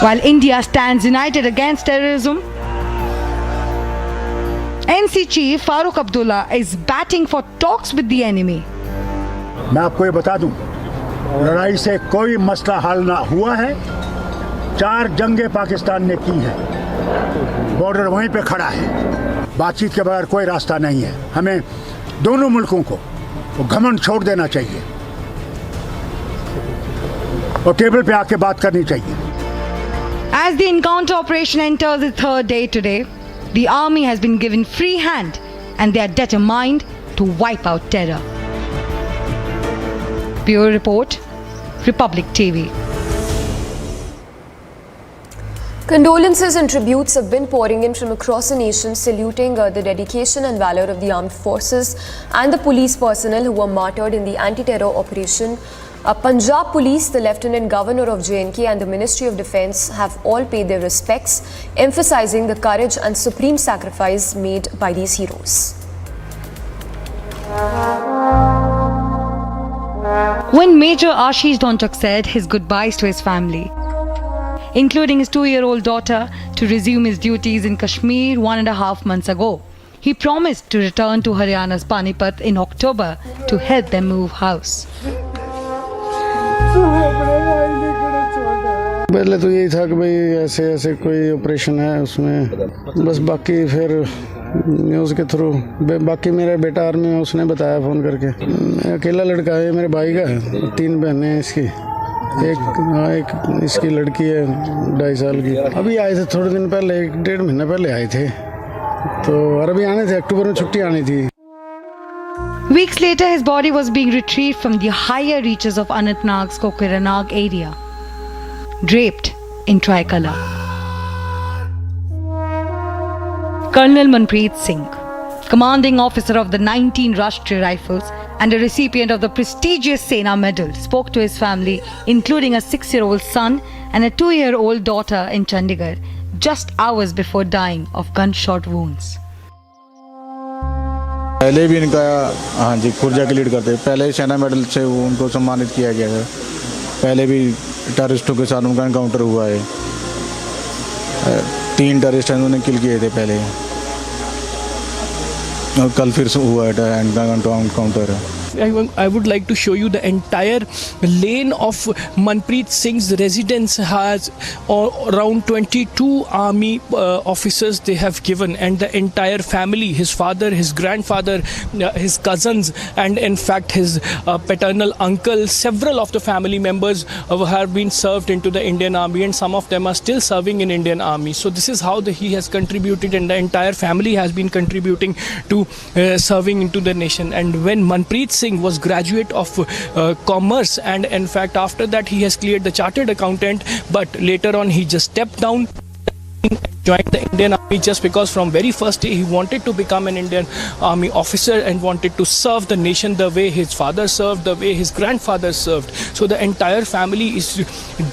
While India stands united against terrorism, NC Chief Farooq Abdullah is batting for talks with the enemy. मैं आपको ये बता दूं, लड़ाई से कोई मसला हल ना हुआ है। 4 जंगें पाकिस्तान ने की हैं, बॉर्डर वहीं पे खड़ा है। बातचीत के बगैर कोई रास्ता नहीं है। हमें दोनों मुल्कों को वो घमंड छोड़ देना चाहिए और टेबल पे आके बात करनी चाहिए। As the encounter operation enters its 3rd day today, the army has been given free hand and they are determined to wipe out terror. Bureau Report, Republic TV. Condolences and tributes have been pouring in from across the nation, saluting the dedication and valor of the armed forces and the police personnel who were martyred in the anti-terror operation. Punjab Police, the Lieutenant Governor of J&K and the Ministry of Defence have all paid their respects, emphasizing the courage and supreme sacrifice made by these heroes. When Major Ashish Donchak said his goodbyes to his family, including his 2-year-old daughter, to resume his duties in Kashmir 1.5 months ago, he promised to return to Haryana's Panipat in October to help them move house. पहले तो यही था कि भाई ऐसे ऐसे कोई operation है उसमें, बस बाकी फिर न्यूज़ के थ्रू, बाकी मेरा बेटा आर्मी में, उसने बताया फ़ोन करके। अकेला लड़का है, मेरे भाई का है, 3 बहनें हैं इसकी, एक इसकी लड़की है 2.5 साल की। अभी आए थे थोड़े दिन पहले, 1.5 महीना पहले आए थे, तो और अभी आने थे, अक्टूबर में छुट्टी आनी थी। Weeks later, his body was being retrieved from the higher reaches of Anantnag's Kokiranag area, draped in tricolour. Colonel Manpreet Singh, commanding officer of the 19 Rashtriya Rifles and a recipient of the prestigious Sena Medal, spoke to his family, including a 6-year-old son and a 2-year-old daughter in Chandigarh, just hours before dying of gunshot wounds. पहले भी इनका हाँ जी खुर्जा की lead करते, पहले सेना medal से उनको सम्मानित किया गया है। पहले भी टेररिस्टों के साथ उनका एनकाउंटर हुआ है, 3 टेररिस्ट उन्होंने किल किए थे पहले, और कल फिर हुआ है encounter. I would like to show you the entire lane of Manpreet Singh's residence has around 22 army officers they have given, and the entire family, his father, his grandfather, his cousins, and in fact his paternal uncle, several of the family members have been served into the Indian Army, and some of them are still serving in Indian Army. So this is how he has contributed, and the entire family has been contributing to serving into the nation. And when Manpreet Singh was graduate of commerce, and in fact after that he has cleared the chartered accountant, but later on he just stepped down and joined the Indian Army, just because from very first day he wanted to become an Indian Army officer and wanted to serve the nation the way his father served, the way his grandfather served. So the entire family is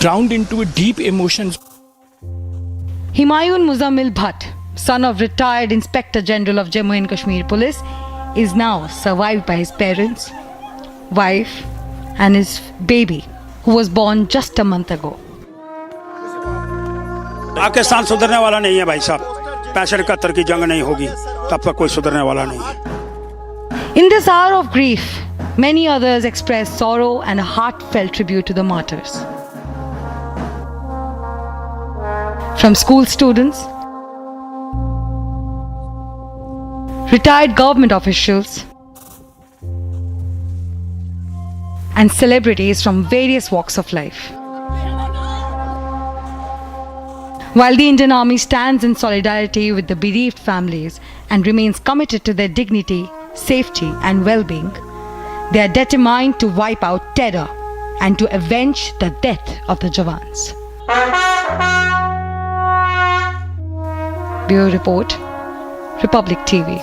drowned into deep emotions. Humayun Muzammil Bhatt, son of retired Inspector General of Jammu and Kashmir Police, is now survived by his parents, wife and his baby, who was born just a month ago. Pakistan सुधरने वाला नहीं है भाई साहब, 65-71 की जंग नहीं होगी तब तक कोई सुधरने वाला नहीं है। In this hour of grief, many others express sorrow and a heartfelt tribute to the martyrs. From school students, retired government officials, and celebrities from various walks of life. While the Indian Army stands in solidarity with the bereaved families and remains committed to their dignity, safety, and well-being, they are determined to wipe out terror and to avenge the death of the Jawans. Bureau Report, Republic TV.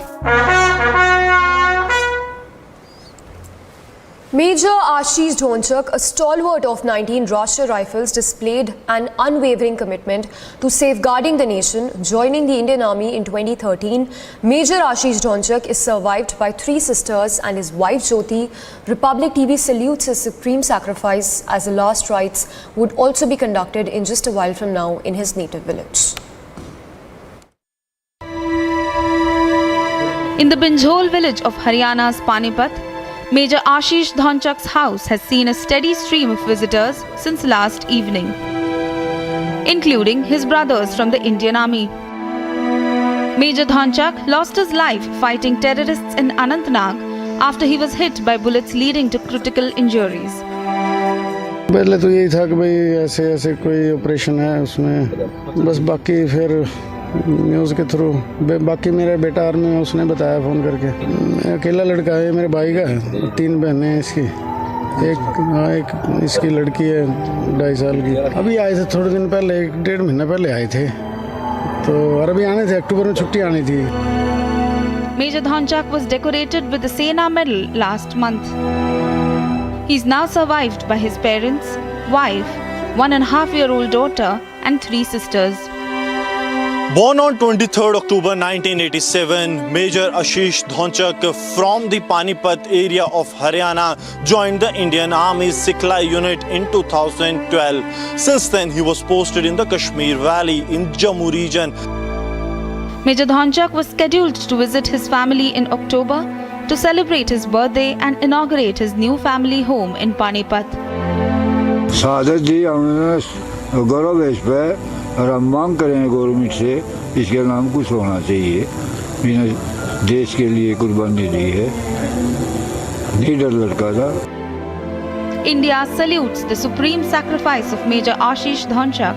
Major Ashish Dhonchak, a stalwart of 19 Rashtriya Rifles, displayed an unwavering commitment to safeguarding the nation, joining the Indian Army in 2013. Major Ashish Dhonchak is survived by 3 sisters and his wife Jyoti. Republic TV salutes his supreme sacrifice, as the last rites would also be conducted in just a while from now in his native village. In the Binjhol village of Haryana's Panipat, Major Ashish Dhonchak's house has seen a steady stream of visitors since last evening, including his brothers from the Indian Army. Major Dhonchak lost his life fighting terrorists in Anantnag after he was hit by bullets leading to critical injuries. पहले तो यही था कि भाई ऐसे ऐसे कोई operation है उसमें, बस बाकी फिर न्यूज़ के थ्रू, बाकी मेरा बेटा आर्मी में, उसने बताया फ़ोन करके। अकेला लड़का है, मेरे भाई का है, 3 बहनें हैं इसकी, एक इसकी लड़की है 2.5 साल की। अभी आए थे थोड़े दिन पहले, 1-1.5 महीना पहले आए थे, तो और अभी आने थे, अक्टूबर में छुट्टी आनी थी। Major Dhonchak was decorated with the Sena Medal last month. He is now survived by his parents, wife, 1.5-year-old daughter and 3 sisters. Born on 23rd October 1987, Major Ashish Dhonchak from the Panipat area of Haryana joined the Indian Army's Siklai unit in 2012. Since then, he was posted in the Kashmir Valley in Jammu region. Major Dhonchak was scheduled to visit his family in October to celebrate his birthday and inaugurate his new family home in Panipat. सादत जी हमें गौरव है इस पर, और हम मांग करें government से इसके नाम कुछ होना चाहिए। इन्हें देश के लिए कुर्बानी दी है, लीडर लड़का था। India salutes the supreme sacrifice of Major Ashish Dhonchak.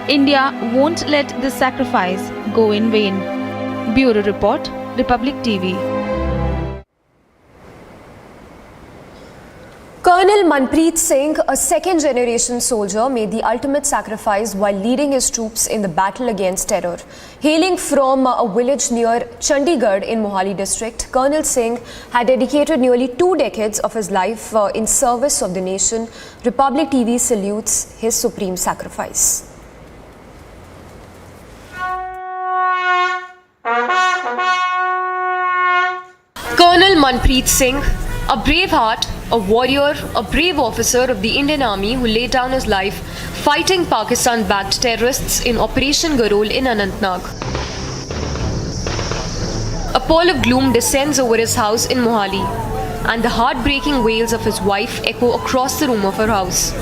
India won't let this sacrifice go in vain. Bureau Report, Republic TV. Colonel Manpreet Singh, a second-generation soldier, made the ultimate sacrifice while leading his troops in the battle against terror. Hailing from a village near Chandigarh in Mohali district, Colonel Singh had dedicated nearly 2 decades of his life in service of the nation. Republic TV salutes his supreme sacrifice. Colonel Manpreet Singh, a brave heart, a warrior, a brave officer of the Indian Army who laid down his life fighting Pakistan-backed terrorists in Operation Garol in Anantnag. A pall of gloom descends over his house in Mohali, and the heartbreaking wails of his wife echo across the room of her house.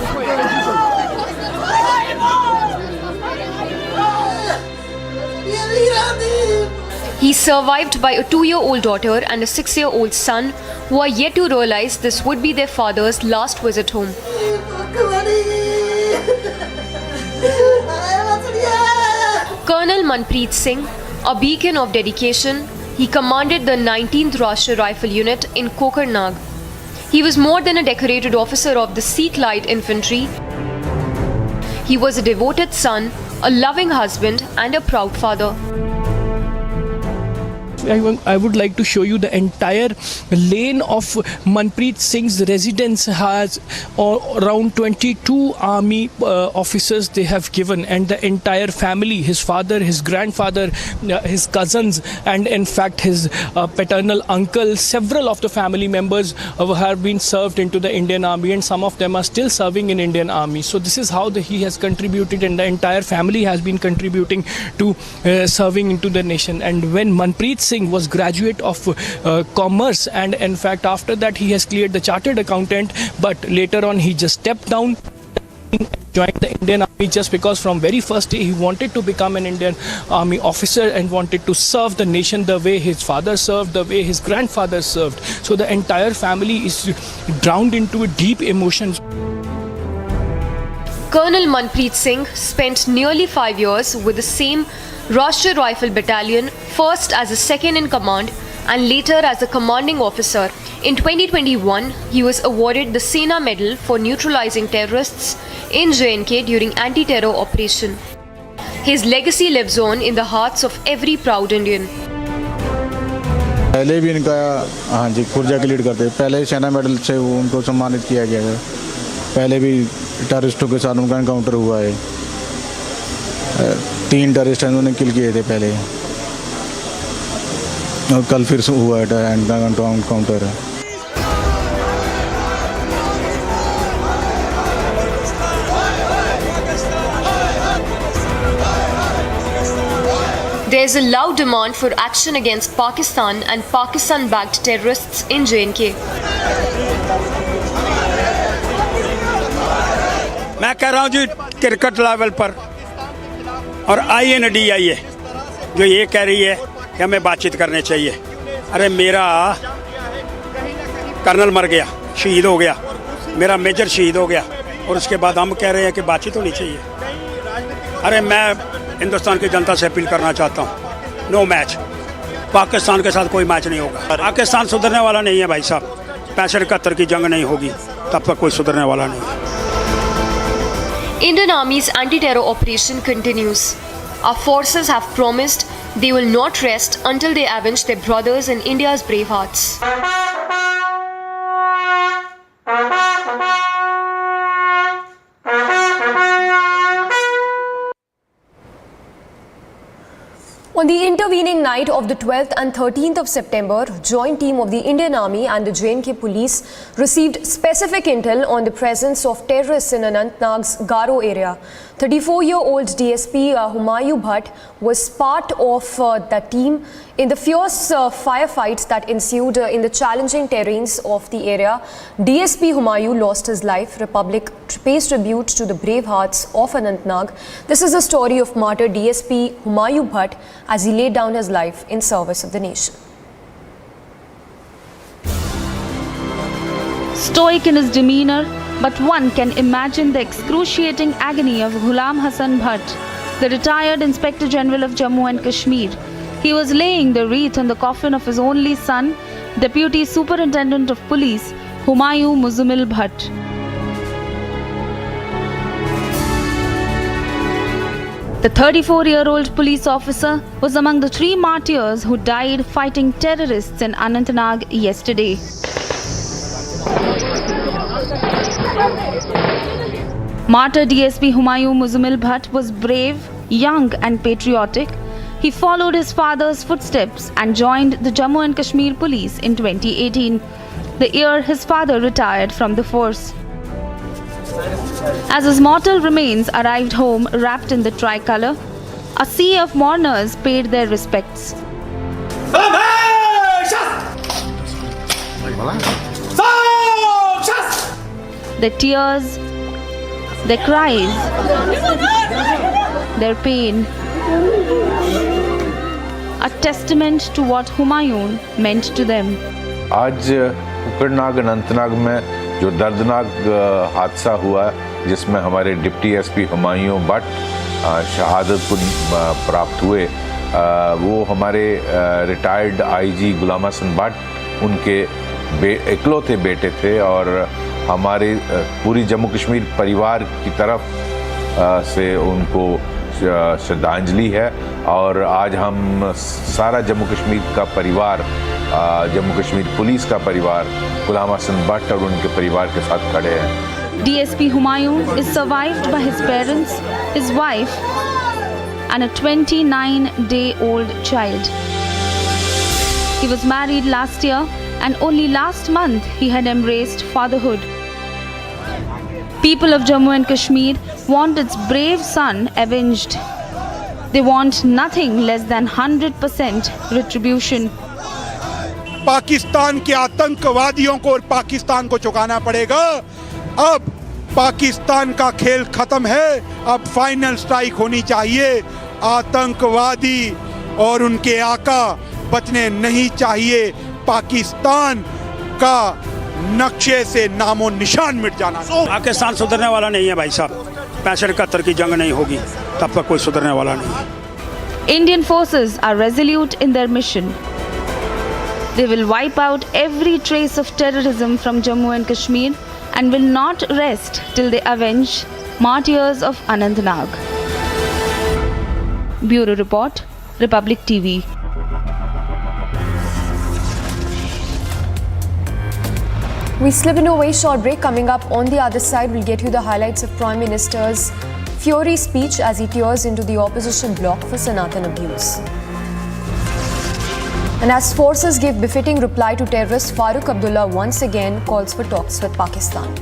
He is survived by a 2-year-old daughter and a 6-year-old son who are yet to realize this would be their father's last visit home. Colonel Manpreet Singh, a beacon of dedication, he commanded the 19th Rashtriya Rifle Unit in Kokarnag. He was more than a decorated officer of the Sikh Light Infantry. He was a devoted son, a loving husband and a proud father. I would like to show you the entire lane of Manpreet Singh's residence has around 22 army officers they have given, and the entire family, his father, his grandfather, his cousins, and in fact his paternal uncle, several of the family members have been served into the Indian Army, and some of them are still serving in Indian Army. So this is how he has contributed, and the entire family has been contributing to serving into the nation. And when Manpreet Singh was graduate of commerce, and in fact after that he has cleared the chartered accountant, but later on he just stepped down, joined the Indian Army just because from very first day he wanted to become an Indian Army officer and wanted to serve the nation the way his father served, the way his grandfather served. So the entire family is drowned into a deep emotions. Colonel Manpreet Singh spent nearly 5 years with the same Rashtriya Rifle Battalion, first as a second in command and later as a commanding officer. In 2021, he was awarded the Sena Medal for neutralizing terrorists in J&K during anti-terror operation. His legacy lives on in the hearts of every proud Indian. पहले भी इनका हाँ जी खुर्जा की lead करते, पहले सेना medal से वो उनको सम्मानित किया गया है। पहले भी टेररिस्टों के साथ उनका एनकाउंटर हुआ है, 3 टेररिस्ट उन्होंने किल किए थे पहले, और कल फिर हुआ है encounter. There is a loud demand for action against Pakistan and Pakistan-backed terrorists in J&K. मैं कह रहा हूँ जी क्रिकेट लेवल पर और INDIA जो ये कह रही है कि हमें बातचीत करनी चाहिए। अरे मेरा कर्नल मर गया, शहीद हो गया, मेरा मेजर शहीद हो गया, और उसके बाद हम कह रहे हैं कि बातचीत होनी चाहिए। अरे मैं हिंदुस्तान की जनता से अपील करना चाहता हूँ, नो मैच, पाकिस्तान के साथ कोई मैच नहीं होगा। पाकिस्तान सुधरने वाला नहीं है भाई साहब, 65-71 की जंग नहीं होगी तब तक कोई सुधरने वाला नहीं है। Indian Army's anti-terror operation continues. Our forces have promised they will not rest until they avenge their brothers in India's brave hearts. On the intervening night of the 12th and 13th of September, joint team of the Indian Army and the J&K police received specific intel on the presence of terrorists in Anantnag's Garo area. 34-year-old DSP Humayun Bhatt was part of that team in the fierce firefights that ensued in the challenging terrains of the area. DSP Humayun lost his life. Republic pays tribute to the brave hearts of Anantnag. This is the story of martyr DSP Humayun Bhatt as he laid down his life in service of the nation. Stoic in his demeanor, but one can imagine the excruciating agony of Ghulam Hassan Bhatt, the retired Inspector General of Jammu and Kashmir. He was laying the wreath on the coffin of his only son, Deputy Superintendent of Police Humayun Muzammil Bhatt. The 34-year-old police officer was among the 3 martyrs who died fighting terrorists in Anantnag yesterday. Martyr DSP Humayun Muzammil Bhatt was brave, young and patriotic. He followed his father's footsteps and joined the Jammu and Kashmir police in 2018, the year his father retired from the force. As his mortal remains arrived home wrapped in the tricolour, a sea of mourners paid their respects. Their tears, their cries, their pain, a testament to what Humayun meant to them. आज कुकरनाग अनंतनाग में जो दर्दनाक हादसा हुआ जिसमें हमारे deputy SP Humayun Bhatt शहादत प्राप्त हुए, वो हमारे रिटायर्ड आईजी गुलाम हसन भट्ट उनके इकलौते बेटे थे और हमारे पूरी जम्मू कश्मीर परिवार की तरफ से उनको श्रद्धांजलि है। और आज हम सारा जम्मू कश्मीर का परिवार, जम्मू कश्मीर पुलिस का परिवार गुलाम हसन भट्ट और उनके परिवार के साथ खड़े हैं। DSP Humayun is survived by his parents, his wife and a 29-day-old child. He was married last year and only last month he had embraced fatherhood. People of Jammu and Kashmir want its brave son avenged. They want nothing less than 100% retribution. Pakistan के आतंकवादियों को और पाकिस्तान को चुकाना पड़ेगा। अब पाकिस्तान का खेल खत्म है, अब फाइनल स्ट्राइक होनी चाहिए। आतंकवादी और उनके आका बचने नहीं चाहिए। पाकिस्तान का नक्शे से नामो निशान मिट जाना। पाकिस्तान सुधरने वाला नहीं है भाई साहब, 65-71 की जंग नहीं होगी तब तक कोई सुधरने वाला नहीं है। Indian forces are resolute in their mission. They will wipe out every trace of terrorism from Jammu and Kashmir and will not rest till they avenge martyrs of Anantnag. Bureau Report, Republic TV. We slip into a very short break. Coming up on the other side, we'll get you the highlights of Prime Minister's Fury speech as he tears into the opposition bloc for Sanatan abuse. And as forces give befitting reply to terrorist, Farooq Abdullah once again calls for talks with Pakistan.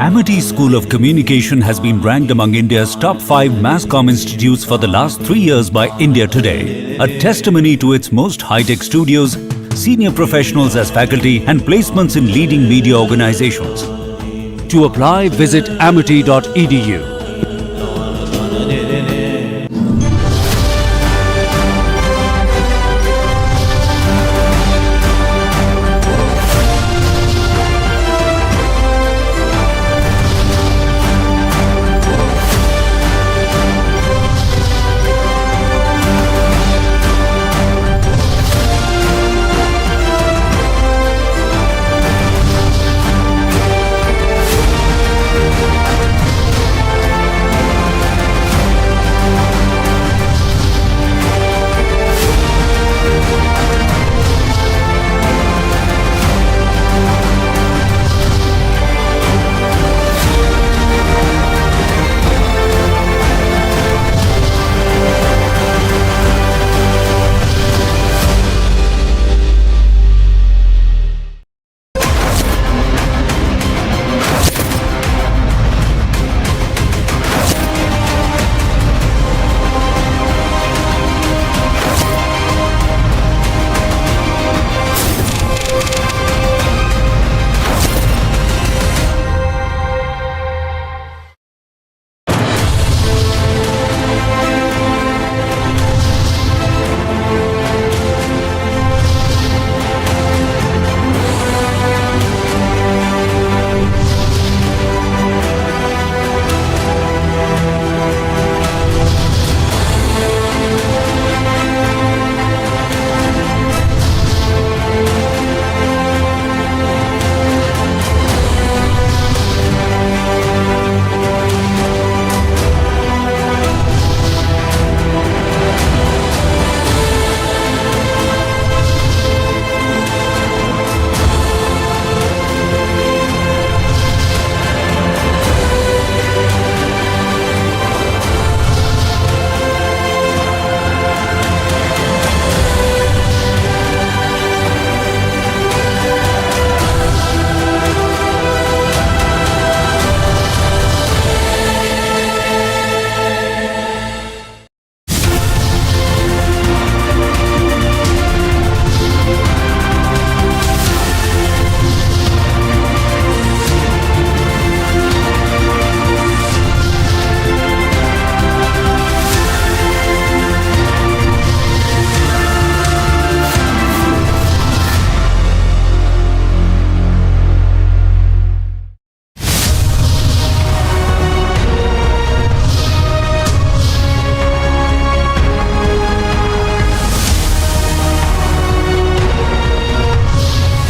Amity School of Communication has been ranked among India's top 5 mass comm institutes for the last 3 years by India Today, a testimony to its most high-tech studios, senior professionals as faculty and placements in leading media organizations. To apply, visit amity.edu.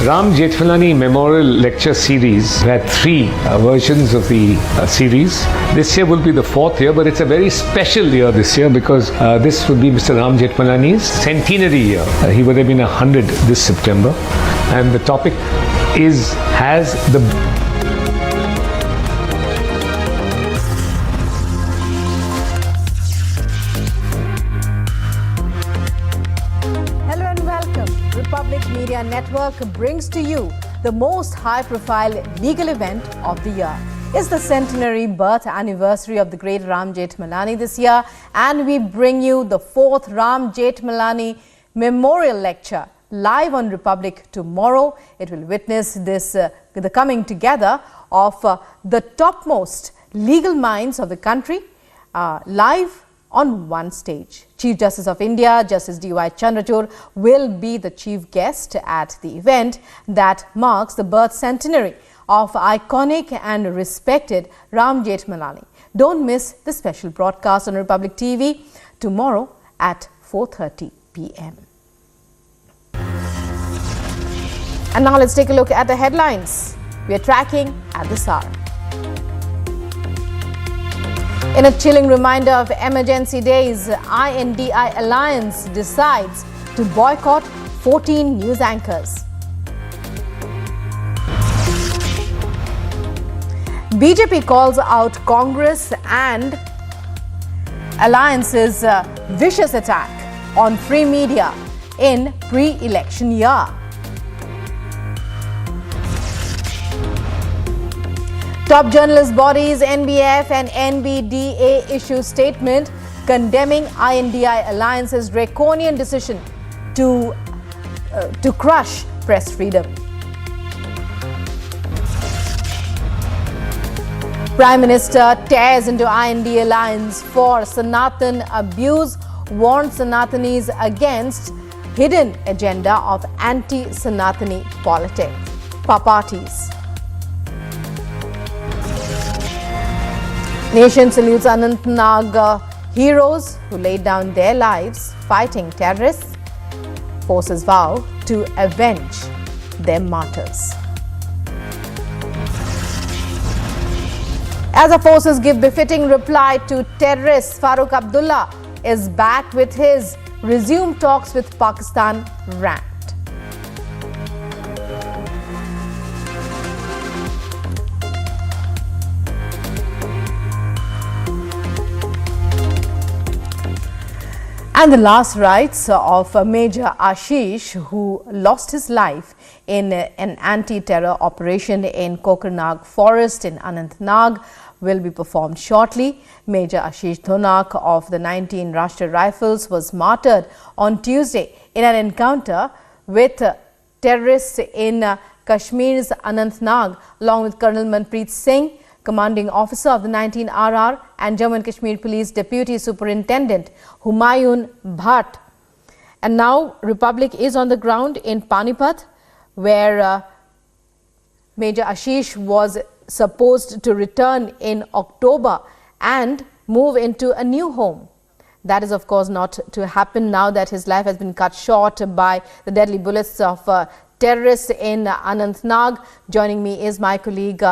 Ram Jethmalani Memorial Lecture Series. We had 3 versions of the series. This year will be the 4th year, but it's a very special year this year because this would be Mr. Ram Jethmalani's centenary year. He would have been 100 this September. And the topic is, has the Hello and welcome. Republic Media Network brings to you the most high-profile legal event of the year. It's the centenary birth anniversary of the great Ram Jethmalani this year, and we bring you the 4th Ram Jethmalani Memorial Lecture live on Republic tomorrow. It will witness the coming together of the topmost legal minds of the country live on one stage. Chief Justice of India, Justice D.Y. Chandrachud, will be the chief guest at the event that marks the birth centenary of iconic and respected Ram Jethmalani. Don't miss the special broadcast on Republic TV tomorrow at 4:30 p.m. And now let's take a look at the headlines we are tracking at this hour. In a chilling reminder of emergency days, INDI Alliance decides to boycott 14 news anchors. BJP calls out Congress and Alliance's vicious attack on free media in pre-election year. Top journalist bodies NBF and NBDA issue statement condemning INDI Alliance's draconian decision to crush press freedom. Prime Minister tears into INDI Alliance for Sanatan abuse, warns Sanatanis against hidden agenda of anti-Sanatani parties. Nation salutes Anantnag heroes who laid down their lives fighting terrorists. Forces vow to avenge their martyrs. As the forces give befitting reply to terrorists, Farooq Abdullah is back with his resume talks with Pakistan rant. And the last rites of Major Ashish, who lost his life in an anti-terror operation in Kokernag forest in Anantnag, will be performed shortly. Major Ashish Dhunak of the 19 Rashtriya Rifles was martyred on Tuesday in an encounter with terrorists in Kashmir's Anantnag, along with Colonel Manpreet Singh, commanding officer of the 19 RR, and Jammu and Kashmir Police Deputy Superintendent Humayun Bhatt. And now Republic is on the ground in Panipat, where Major Ashish was supposed to return in October and move into a new home. That is, of course, not to happen now that his life has been cut short by the deadly bullets of terrorists in Anantnag. Joining me is my colleague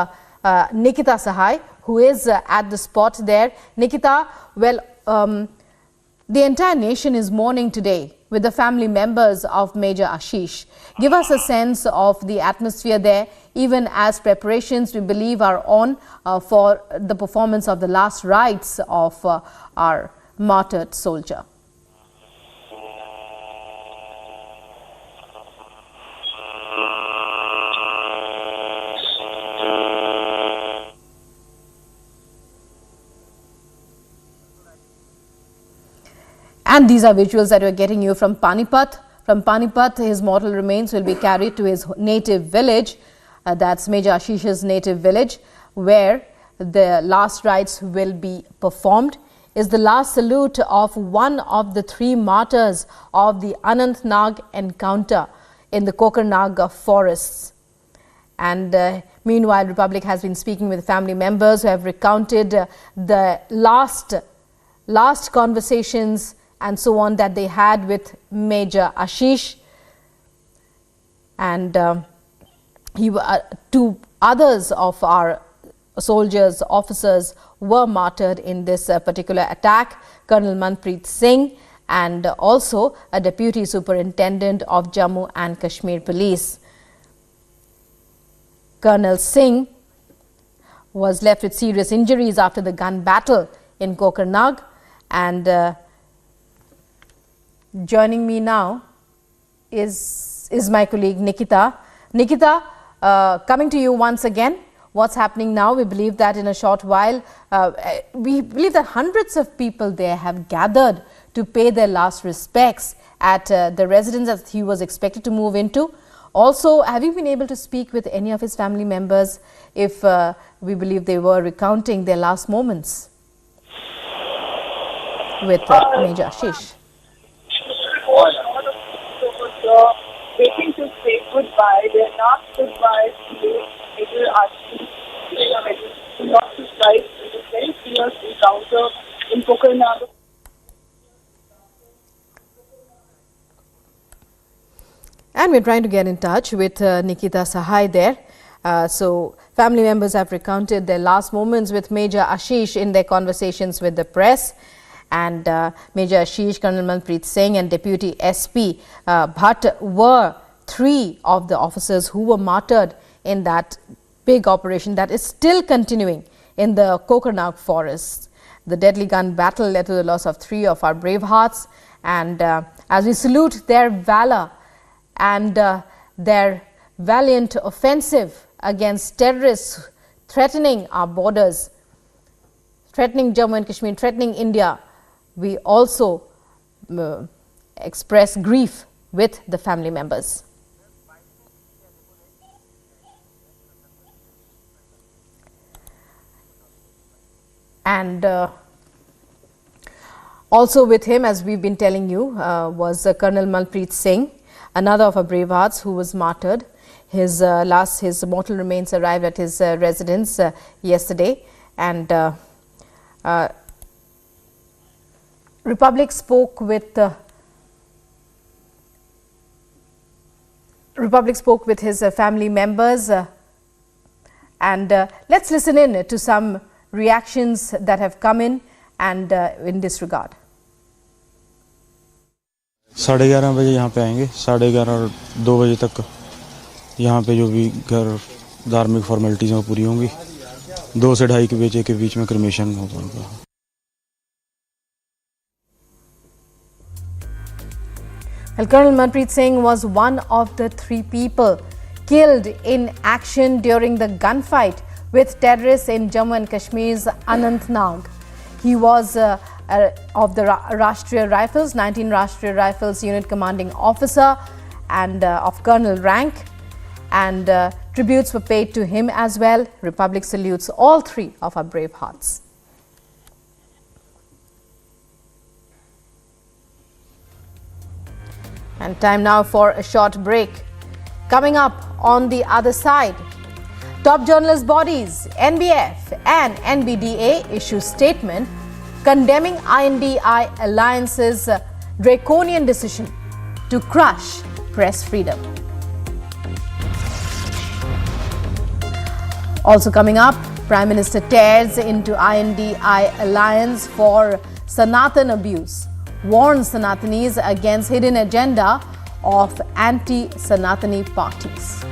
Nikita Sahai, who is at the spot there. Nikita, well, the entire nation is mourning today with the family members of Major Ashish. Give us a sense of the atmosphere there, even as preparations, we believe, are on for the performance of the last rites of our martyred soldier. And these are visuals that we're getting you from Panipat. From Panipat, his mortal remains will be carried to his native village. That's Major Ashish's native village, where the last rites will be performed. Is the last salute of one of the 3 martyrs of the Anantnag encounter in the Kokernag forests. And meanwhile, Republic has been speaking with family members who have recounted the last conversations and so on that they had with Major Ashish. And 2 others of our soldiers, officers, were martyred in this particular attack. Colonel Manpreet Singh and also a Deputy Superintendent of Jammu and Kashmir Police. Colonel Singh was left with serious injuries after the gun battle in Kokernag. And joining me now is my colleague Nikita. Nikita, coming to you once again. What's happening now? We believe that in a short while, we believe that hundreds of people there have gathered to pay their last respects at the residence that he was expected to move into. Also, have you been able to speak with any of his family members if we believe they were recounting their last moments with Major Ashish? Waiting to say goodbye. Their last goodbye to Major Ashish. He lost his life in a very fierce encounter in Kokarnag. And we're trying to get in touch with Nikita Sahai there. So family members have recounted their last moments with Major Ashish in their conversations with the press. And Major Ashish, Colonel Manpreet Singh and Deputy SP Bhatt were three of the officers who were martyred in that big operation that is still continuing in the Kokarnag forest. The deadly gun battle led to the loss of three of our brave hearts. And as we salute their valor and their valiant offensive against terrorists threatening our borders, threatening Jammu and Kashmir, threatening India, we also express grief with the family members. And also with him, as we've been telling you, was Colonel Manpreet Singh, another of our brave hearts who was martyred. His mortal remains arrived at his residence yesterday, and Republic spoke with his family members, and let's listen in to some reactions that have come in and in this regard. 11:30 बजे यहाँ पे आएंगे, 11:30 और 2 बजे तक यहाँ पे जो भी घर धार्मिक फॉर्मेलिटीज़ हैं वो पूरी होंगी। 2 से 2:30 बजे के बीच में क्रिमेशन होगा। Well, Colonel Manpreet Singh was one of the 3 people killed in action during the gunfight with terrorists in Jammu and Kashmir's Anantnag. He was of the Rashtriya Rifles, 19 Rashtriya Rifles unit commanding officer and of colonel rank, and tributes were paid to him as well. Republic salutes all 3 of our brave hearts. And time now for a short break. Coming up on the other side, top journalist bodies, NBF and NBDA issue statement condemning INDI alliance's draconian decision to crush press freedom. Also coming up, Prime Minister tears into INDI alliance for Sanatan abuse, warns Sanatanis against hidden agenda of anti-Sanatani parties.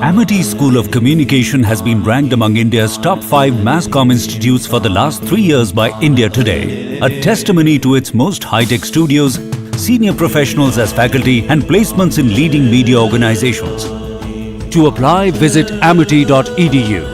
Amity School of Communication has been ranked among India's top 5 mass comm institutes for the last 3 years by India Today, a testimony to its most high-tech studios, senior professionals as faculty and placements in leading media organizations. To apply, visit amity.edu.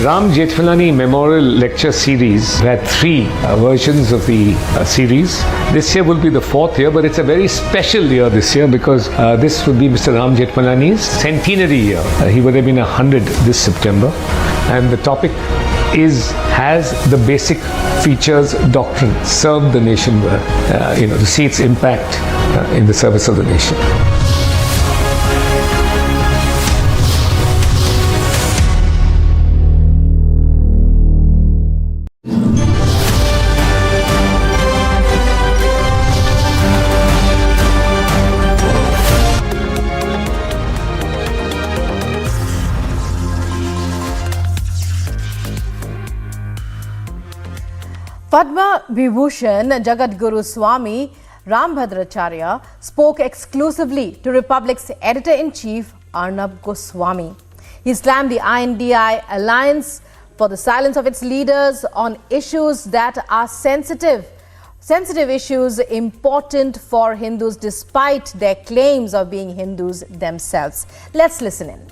Ram Jethmalani Memorial Lecture Series. We had three versions of the series. This year will be the fourth year, but it's a very special year this year because this would be Mr. Ram Jethmalani's centenary year. He would have been 100 this September, and the topic has the basic features doctrine: serve the nation well, to see its impact in the service of the nation. Padma Vibhushan Jagadguru Swami Rambhadracharya spoke exclusively to Republic's editor-in-chief Arnab Goswami. He slammed the INDI alliance for the silence of its leaders on issues that are sensitive issues important for Hindus despite their claims of being Hindus themselves. Let's listen in.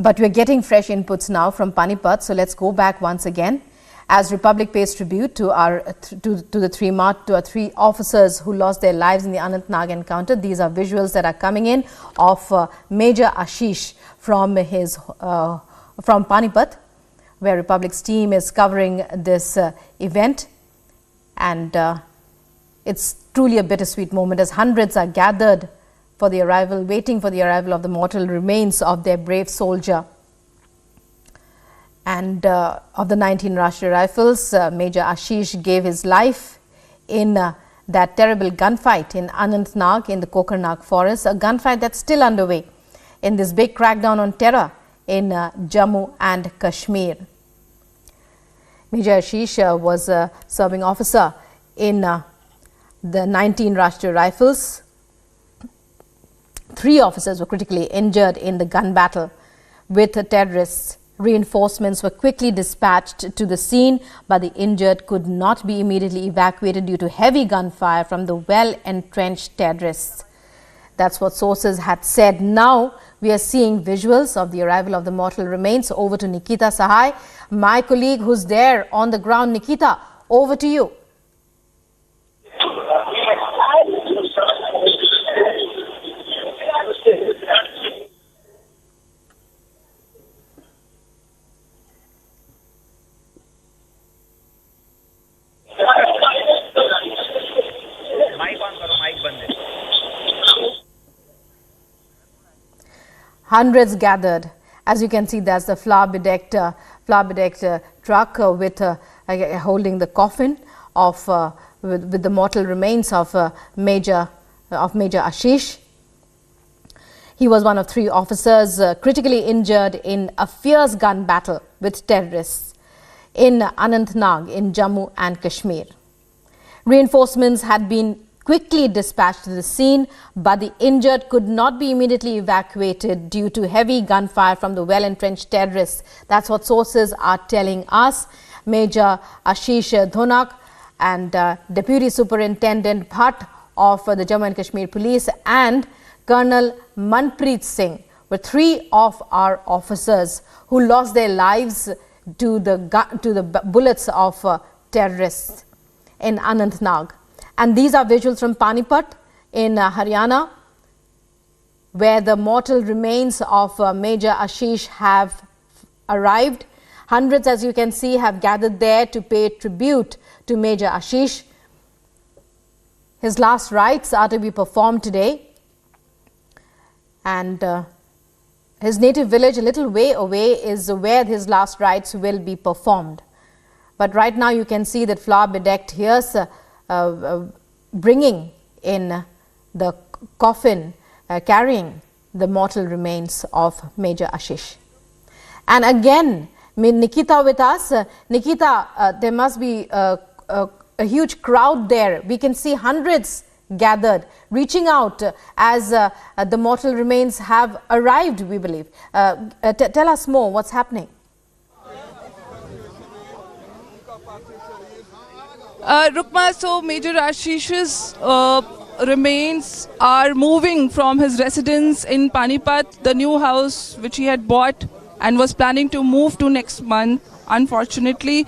But we're getting fresh inputs now from Panipat, so let's go back once again. As Republic pays tribute to the three officers who lost their lives in the Anantnag encounter. These are visuals that are coming in of Major Ashish from Panipat, where Republic's team is covering this event, and it's truly a bittersweet moment as hundreds are gathered for the arrival, waiting for the arrival of the mortal remains of their brave soldier. And of the 19 Rashtriya Rifles, Major Ashish gave his life in that terrible gunfight in Anantnag in the Kokarnag forest, a gunfight that's still underway in this big crackdown on terror in Jammu and Kashmir. Major Ashish was a serving officer in the 19 Rashtriya Rifles. 3 officers were critically injured in the gun battle with the terrorists. Reinforcements were quickly dispatched to the scene, but the injured could not be immediately evacuated due to heavy gunfire from the well-entrenched terrorists. That's what sources had said. Now we are seeing visuals of the arrival of the mortal remains. Over to Nikita Sahai, my colleague who's there on the ground. Nikita, over to you. Hundreds gathered. As you can see, there's the flower-bedecked truck with holding the coffin of with the mortal remains of Major Ashish. He was one of 3 officers critically injured in a fierce gun battle with terrorists in Anantnag in Jammu and Kashmir. Reinforcements had been quickly dispatched to the scene, but the injured could not be immediately evacuated due to heavy gunfire from the well-entrenched terrorists. That's what sources are telling us. Major Ashish Dhonak and Deputy Superintendent Bhatt of the Jammu and Kashmir Police and Colonel Manpreet Singh were 3 of our officers who lost their lives to the bullets of terrorists in Anantnag. And these are visuals from Panipat in Haryana, where the mortal remains of Major Ashish have arrived. Hundreds, as you can see, have gathered there to pay tribute to Major Ashish. His last rites are to be performed today. And his native village, a little way away, is where his last rites will be performed. But right now you can see that flower-bedecked hearse bringing in the coffin, carrying the mortal remains of Major Ashish. And again, Nikita with us. Nikita, there must be a huge crowd there. We can see hundreds gathered, reaching out as the mortal remains have arrived, we believe. Tell us more, what's happening? Rukma, so Major Ashish's remains are moving from his residence in Panipat, the new house which he had bought and was planning to move to next month. Unfortunately,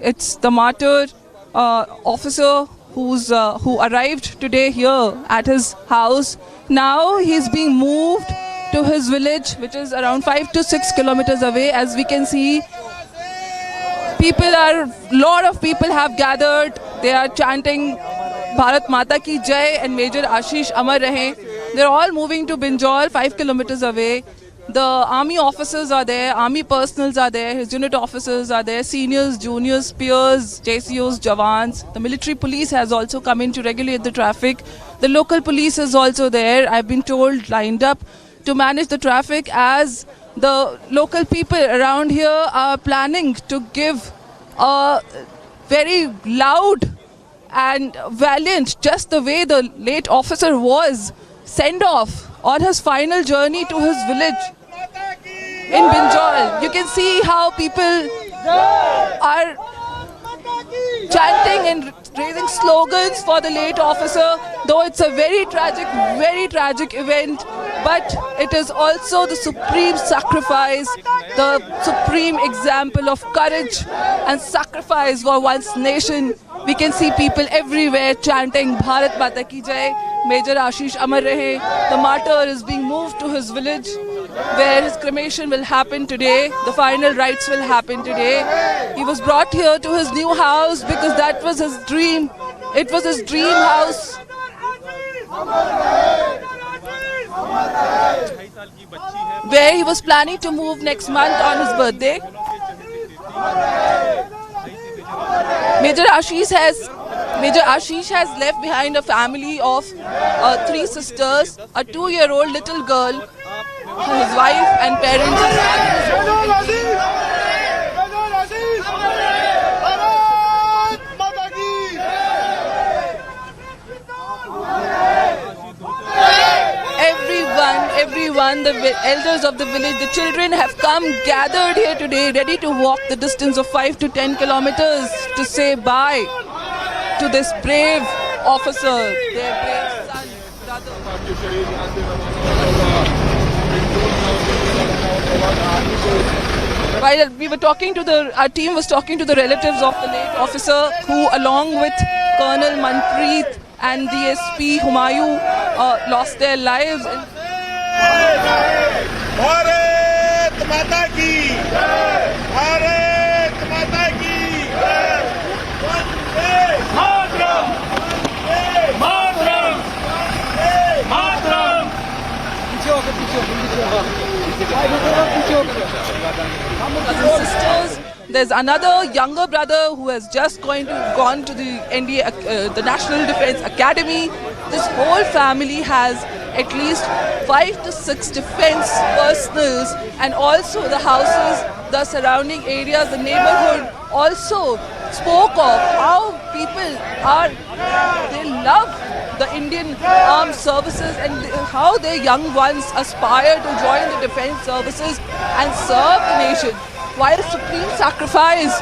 it's the martyr officer who arrived today here at his house. Now he's being moved to his village, which is around 5 to 6 kilometers away. As we can see, lot of people have gathered. They are chanting Bharat Mata Ki Jai and Major Ashish Amar Rahe. They're all moving to Binjal, 5 kilometers away. The army officers are there, army personals are there, his unit officers are there, seniors, juniors, peers, JCOs, Jawans. The military police has also come in to regulate the traffic. The local police is also there, I've been told, lined up to manage the traffic, as the local people around here are planning to give a very loud and valiant, just the way the late officer was, send off on his final journey to his village in Binjal. You can see how people are chanting and raising slogans for the late officer, though it's a very tragic event, but it is also the supreme sacrifice, the supreme example of courage and sacrifice for one's nation. We can see people everywhere chanting Bharat Mata Ki Jai, Major Ashish Amar Rahe. The martyr is being moved to his village, where his cremation will happen today. The final rites will happen today. He was brought here to his new house because that was his dream. It was his dream house. Where he was planning to move next month on his birthday. Major Ashish has left behind a family of 3 sisters, a 2-year-old little girl, his wife and parents. Everyone, the elders of the village, the children have come gathered here today, ready to walk the distance of 5 to 10 kilometers to say bye to this brave officer, their brave son, brother. While we were talking to our team was talking to the relatives of the late officer, who along with Colonel Manpreet and DSP Humayun lost their lives. Bharat माता की भारत माता की मातरम मातरम मातरम Sisters, there's another younger brother who has just gone to the NDA, the National Defence Academy. This whole family has at least 5 to 6 defence personals, and also the houses, the surrounding areas, the neighborhood also spoke of how people they love the Indian armed services and how their young ones aspire to join the defence services and serve the nation. While supreme sacrifice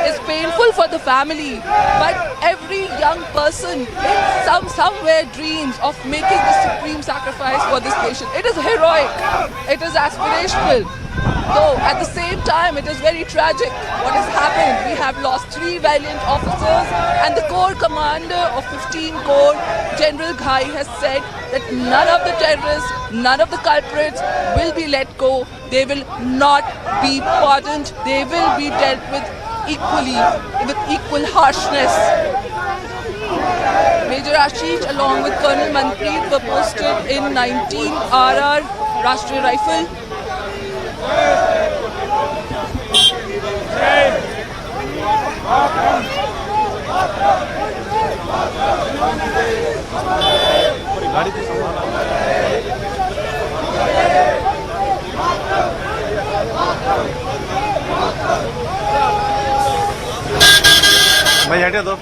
is painful for the family, but every young person in somewhere dreams of making the supreme sacrifice for this nation. It is heroic, it is aspirational, though at the same time it is very tragic what has happened. We have lost 3 valiant officers, and the Corps Commander of 15 Corps, General Ghai, has said that none of the terrorists, none of the culprits will be let go. They will not be pardoned. They will be dealt with equally, with equal harshness. Major Ashish along with Colonel Manpreet were posted in 19 RR Rashtriya Rifle. भाई हटे दो।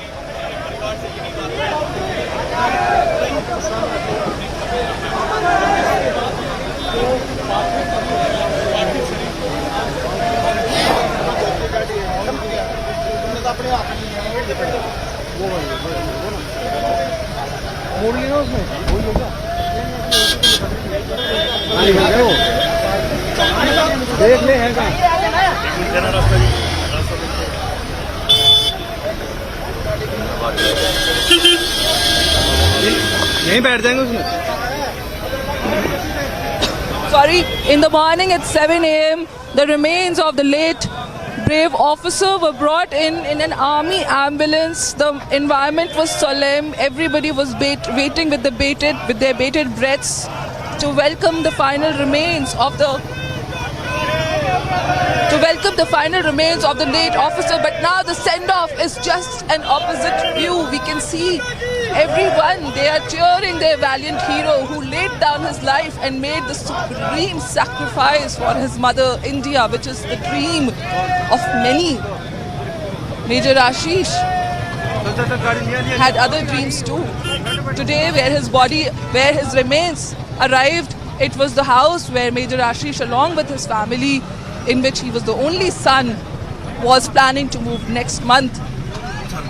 यहीं बैठ जाएंगे उसमें. Sorry, in the morning at 7 a.m., the remains of the late brave officer were brought in an army ambulance. The environment was solemn. Everybody was waiting with their bated breaths to welcome the final remains of the late officer. But now the send-off is just an opposite view. We can see everyone, they are cheering their valiant hero who laid down his life and made the supreme sacrifice for his mother India, which is the dream of many. Major Ashish had other dreams too. Today, where his remains arrived, it was the house where Major Ashish, along with his family, in which he was the only son, was planning to move next month.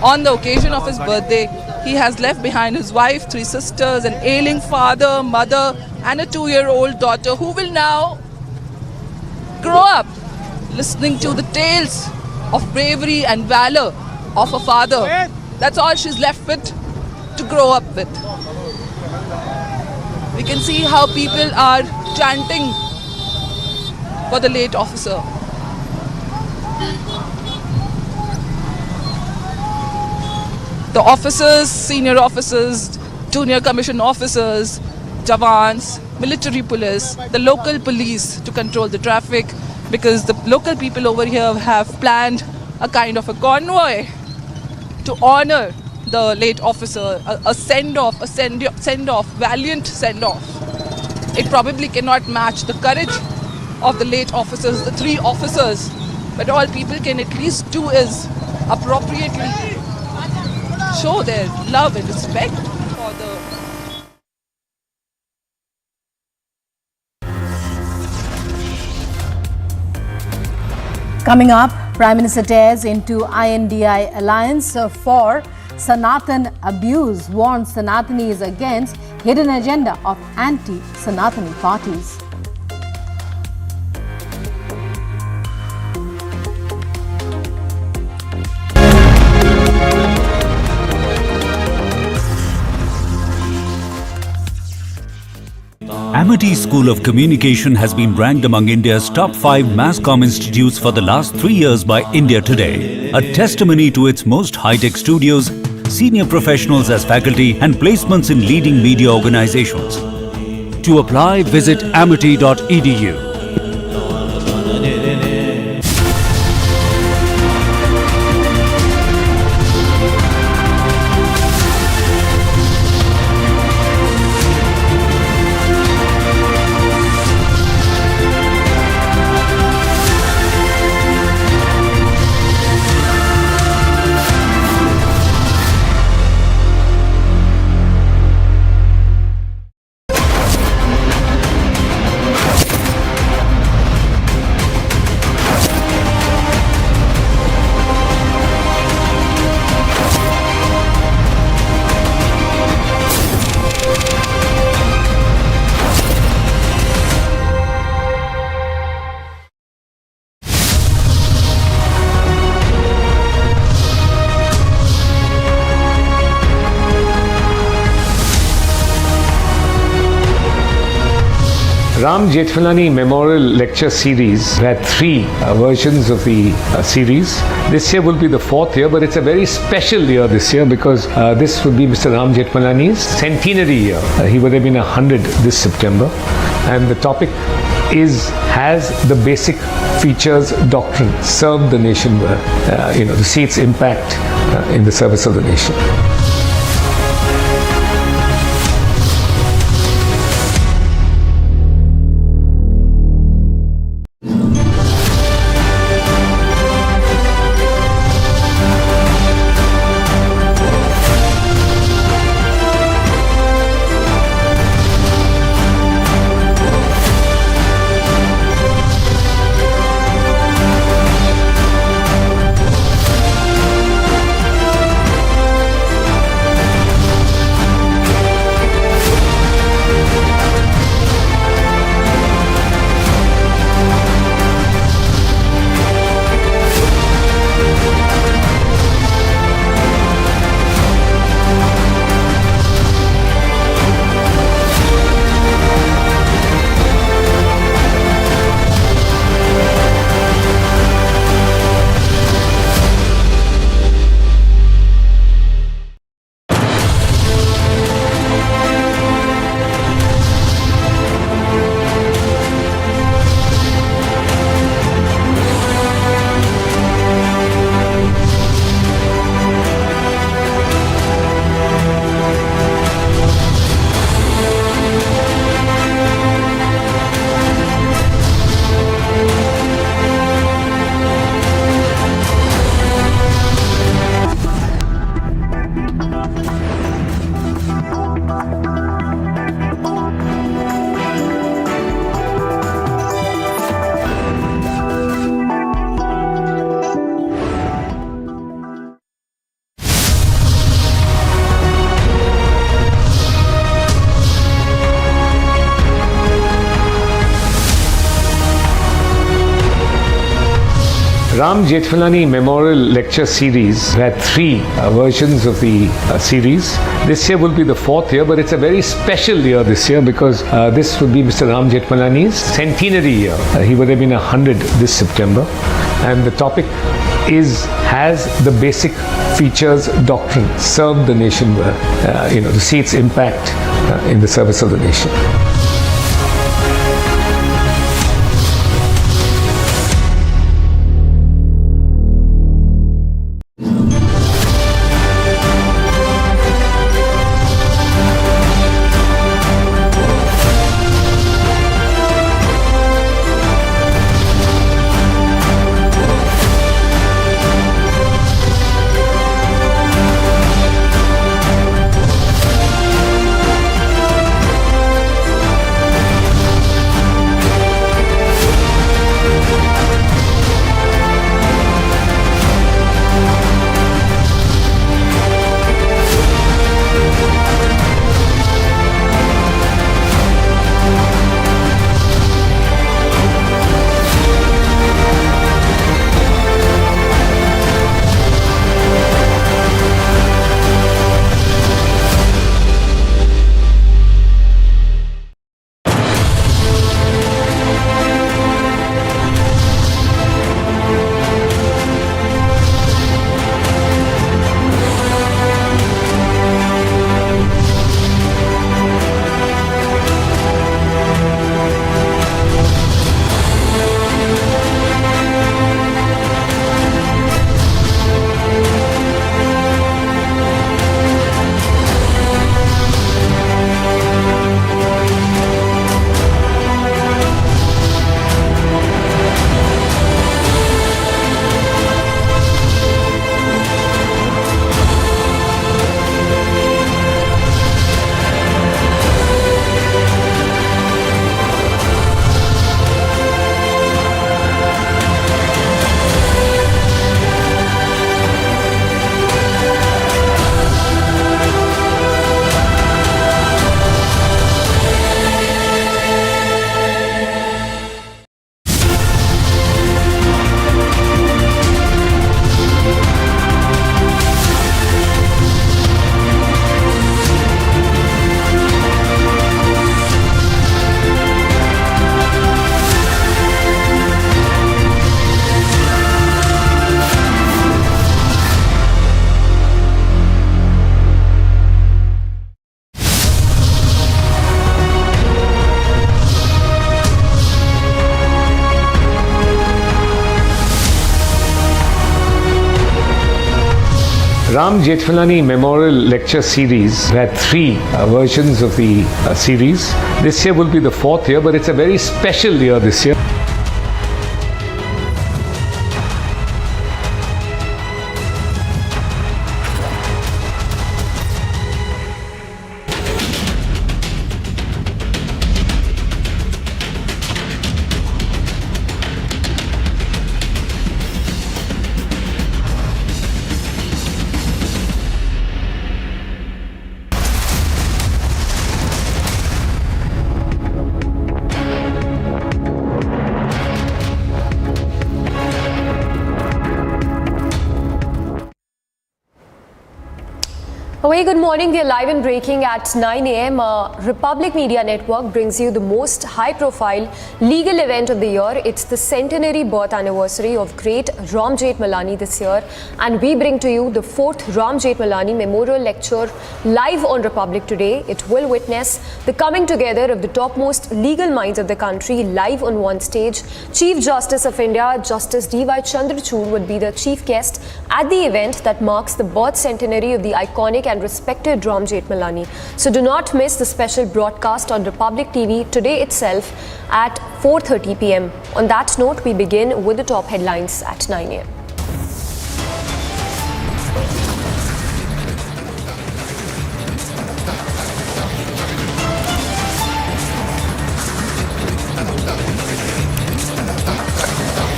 On the occasion of his birthday, he has left behind his wife, 3 sisters, an ailing father, mother, and a 2-year-old daughter who will now grow up listening to the tales of bravery and valor of a father. That's all she's left with to grow up with. We can see how people are chanting for the late officer. The officers, senior officers, junior commission officers, Jawans, military police, the local police to control the traffic, because the local people over here have planned a kind of a convoy to honor the late officer, a send-off, valiant send-off. It probably cannot match the courage of the late officers, the 3 officers, but all people can at least do is appropriately show their love and respect for the Coming up, Prime Minister tears into INDI alliance for Sanatan abuse, warns Sanatanis against hidden agenda of anti-Sanatani parties. Amity School of Communication has been ranked among India's top 5 mass comm institutes for the last 3 years by India Today, a testimony to its most high-tech studios, senior professionals as faculty and placements in leading media organizations. To apply, visit amity.edu. Ram Jethmalani Memorial Lecture Series. We had 3 versions of the series. This year will be the 4th year, but it's a very special year this year because this would be Mr. Ram Jethmalani's centenary year. He would have been 100 this September. And the topic has the basic features doctrine, serve the nation well, to see its impact in the service of the nation. Ram Jethmalani Memorial Lecture Series. We had three versions of the series. This year will be the fourth year, but it's a very special year this year because this would be Mr. Ram Jethmalani's centenary year. He would have been 100 this September, and the topic has the basic features doctrine: serve the nation well, to see its impact in the service of the nation. Ram Jethmalani Memorial Lecture Series. We had three versions of the series. This year will be the fourth year, but it's a very special year this year. A very good morning. We are live and breaking at 9 a.m. Republic Media Network brings you the most high-profile legal event of the year. It's the centenary birth anniversary of great Ram Jethmalani this year, and we bring to you the 4th Ram Jethmalani Memorial Lecture live on Republic today. It will witness the coming together of the topmost legal minds of the country live on one stage. Chief Justice of India, Justice D.Y. Chandrachud, would be the chief guest at the event that marks the birth centenary of the iconic and respected Ram Jethmalani. So do not miss the special broadcast on Republic TV today itself at 4:30 p.m. On that note, we begin with the top headlines at 9 a.m.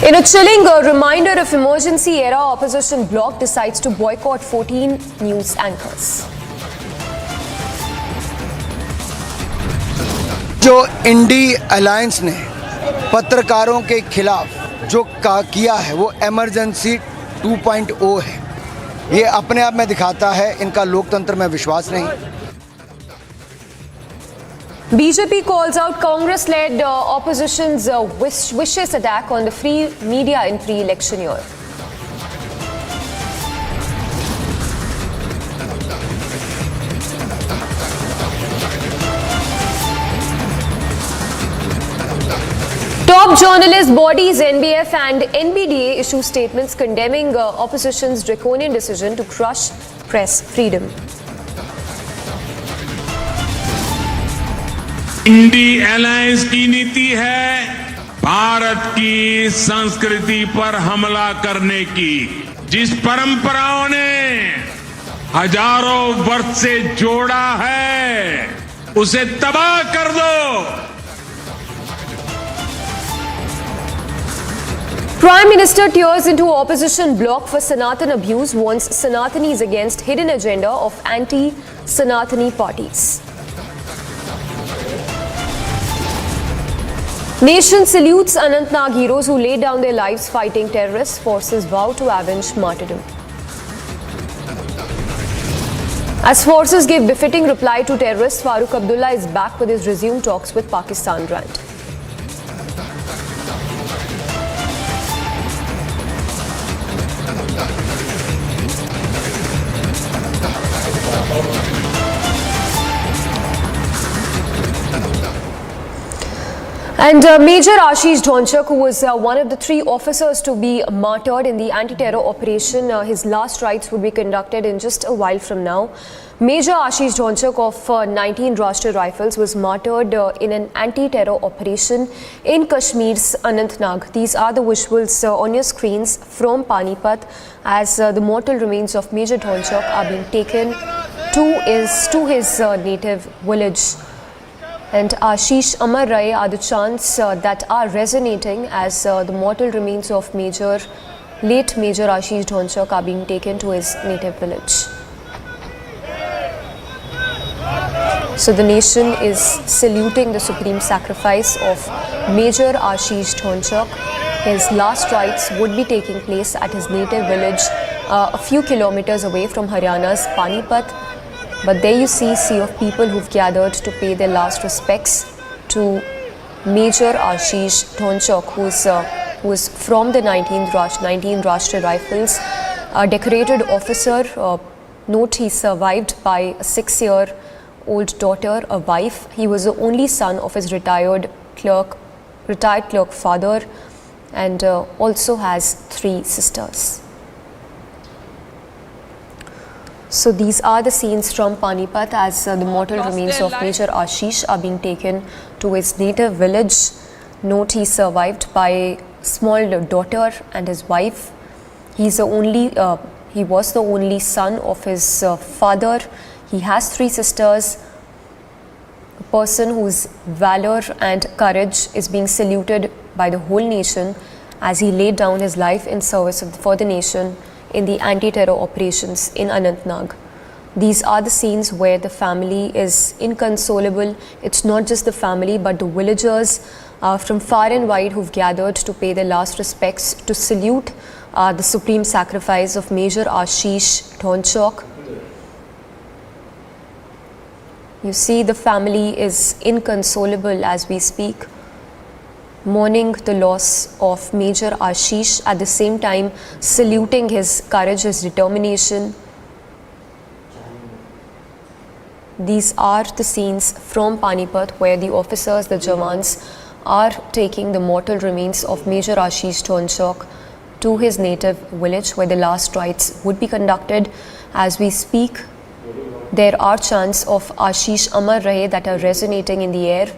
In a chilling reminder of emergency era, opposition bloc decides to boycott 14 news anchors. जो INDI alliance ने पत्रकारों के खिलाफ जो किया है वो emergency 2.0 है। ये अपने आप में दिखाता है इनका लोकतंत्र में विश्वास नहीं। BJP calls out Congress-led opposition's vicious attack on the free media in pre-election year. Top journalist bodies NBF and NBDA issue statements condemning opposition's draconian decision to crush press freedom. INDI alliance की नीति है भारत की संस्कृति पर हमला करने की। जिस परंपराओं ने हजारों वर्ष से जोड़ा है उसे तबाह कर दो। Prime Minister tears into opposition bloc for Sanatan abuse, warns Sanatanis against hidden agenda of anti-Sanatani parties. Nation salutes Anantnag heroes who laid down their lives fighting terrorists. Forces vow to avenge martyrdom. As forces give befitting reply to terrorists, Farooq Abdullah is back with his resumed talks with Pakistan rant. And Major Ashish Dhonchak, who was one of the 3 officers to be martyred in the anti-terror operation, his last rites would be conducted in just a while from now. Major Ashish Dhonchak of 19 Rashtriya Rifles was martyred in an anti-terror operation in Kashmir's Anantnag. These are the visuals on your screens from Panipat as the mortal remains of Major Dhonchak are being taken to his native village. And Ashish Amar Rahe are the chants that are resonating as the mortal remains of late Major Ashish Dhonchak are being taken to his native village. So the nation is saluting the supreme sacrifice of Major Ashish Dhonchak. His last rites would be taking place at his native village a few kilometers away from Haryana's Panipat. But there you see a sea of people who've gathered to pay their last respects to Major Ashish Dhonchak, who is from the 19 Rashtriya Rifles, a decorated officer. Note he survived by a 6-year-old daughter, a wife. He was the only son of his retired clerk father, and also has 3 sisters. So these are the scenes from Panipat as the mortal remains of Major Ashish are being taken to his native village. Note he survived by a small daughter and his wife. He was the only son of his father. He has 3 sisters. A person whose valor and courage is being saluted by the whole nation as he laid down his life in service for the nation in the anti-terror operations in Anantnag. These are the scenes where the family is inconsolable. It's not just the family but the villagers from far and wide who've gathered to pay their last respects to salute the supreme sacrifice of Major Ashish Dhonchak. You see, the family is inconsolable as we speak, mourning the loss of Major Ashish, at the same time saluting his courage, his determination. These are the scenes from Panipat where the officers, the Jawans, are taking the mortal remains of Major Ashish Dhonchak to his native village where the last rites would be conducted. As we speak, there are chants of Ashish Amar Rahe that are resonating in the air.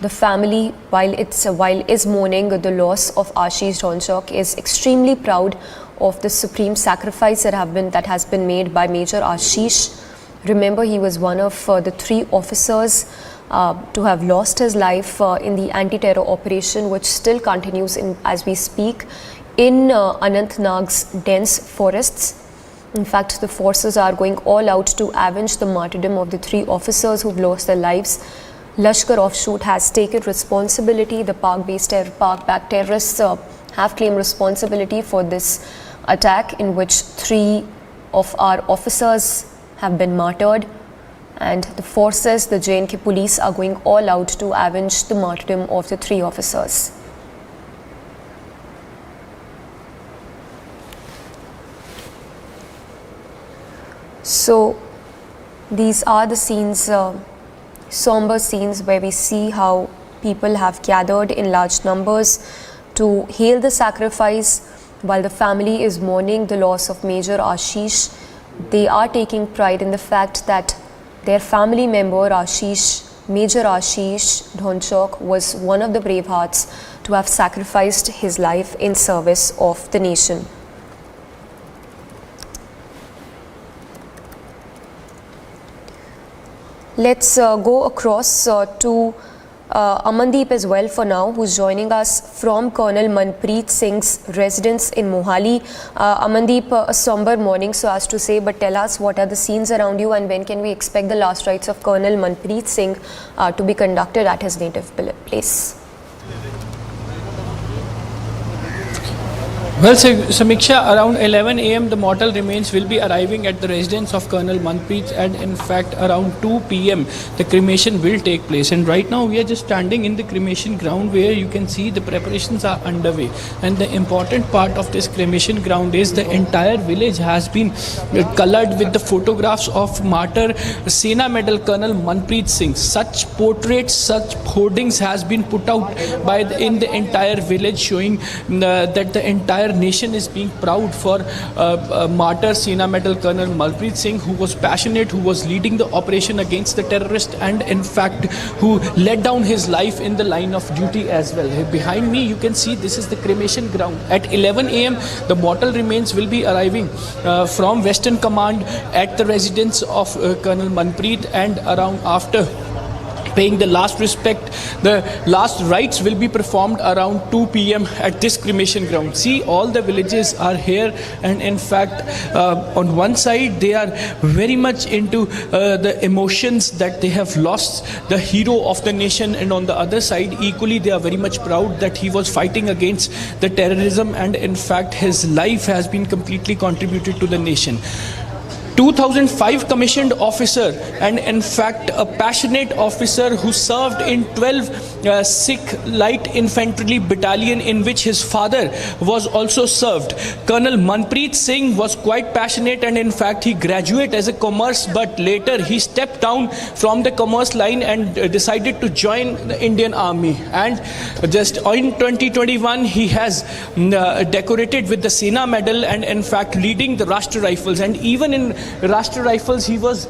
The family, while is mourning the loss of Ashish Dhonchak, is extremely proud of the supreme sacrifice that has been made by Major Ashish. Remember, he was one of the 3 officers to have lost his life in the anti-terror operation, which still continues as we speak in Anantnag's dense forests. In fact, the forces are going all out to avenge the martyrdom of the 3 officers who've lost their lives Lashkar offshoot has taken responsibility. The Pak-backed terrorists have claimed responsibility for this attack, in which 3 of our officers have been martyred, and the forces, the J&K police, are going all out to avenge the martyrdom of the 3 officers. So these are the scenes, somber scenes, where we see how people have gathered in large numbers to hail the sacrifice. While the family is mourning the loss of Major Ashish, they are taking pride in the fact that their family member Major Ashish Dhonchak, was one of the brave hearts to have sacrificed his life in service of the nation. Let's go across to Amandeep as well for now, who's joining us from Colonel Manpreet Singh's residence in Mohali. Amandeep, a somber morning, so as to say, but tell us, what are the scenes around you, and when can we expect the last rites of Colonel Manpreet Singh to be conducted at his native place? Well, Samiksha, around 11 a.m. the mortal remains will be arriving at the residence of Colonel Manpreet, and in fact around 2 p.m. the cremation will take place. And right now we are just standing in the cremation ground, where you can see the preparations are underway. And the important part of this cremation ground is the entire village has been colored with the photographs of martyr Sena Medal Colonel Manpreet Singh. Such portraits, such hoardings has been put out in the entire village, showing that the entire nation is being proud for martyr Sena Medal Colonel Manpreet Singh, who was passionate, who was leading the operation against the terrorists, and in fact who let down his life in the line of duty as well. Behind me you can see this is the cremation ground. At 11 a.m. the mortal remains will be arriving from Western Command at the residence of Colonel Manpreet, and around after paying the last respect, the last rites will be performed around 2 p.m. at this cremation ground. See, all the villages are here, and in fact on one side they are very much into the emotions that they have lost the hero of the nation, and on the other side equally they are very much proud that he was fighting against the terrorism, and in fact his life has been completely contributed to the nation. 2005 commissioned officer, and in fact a passionate officer who served in 12 Sikh Light Infantry Battalion, in which his father was also served. Colonel Manpreet Singh was quite passionate, and in fact he graduated as a commerce, but later he stepped down from the commerce line and decided to join the Indian Army. And just in 2021 he has decorated with the Sena Medal, and in fact leading the Rashtra Rifles. And even in Rashtra Rifles he was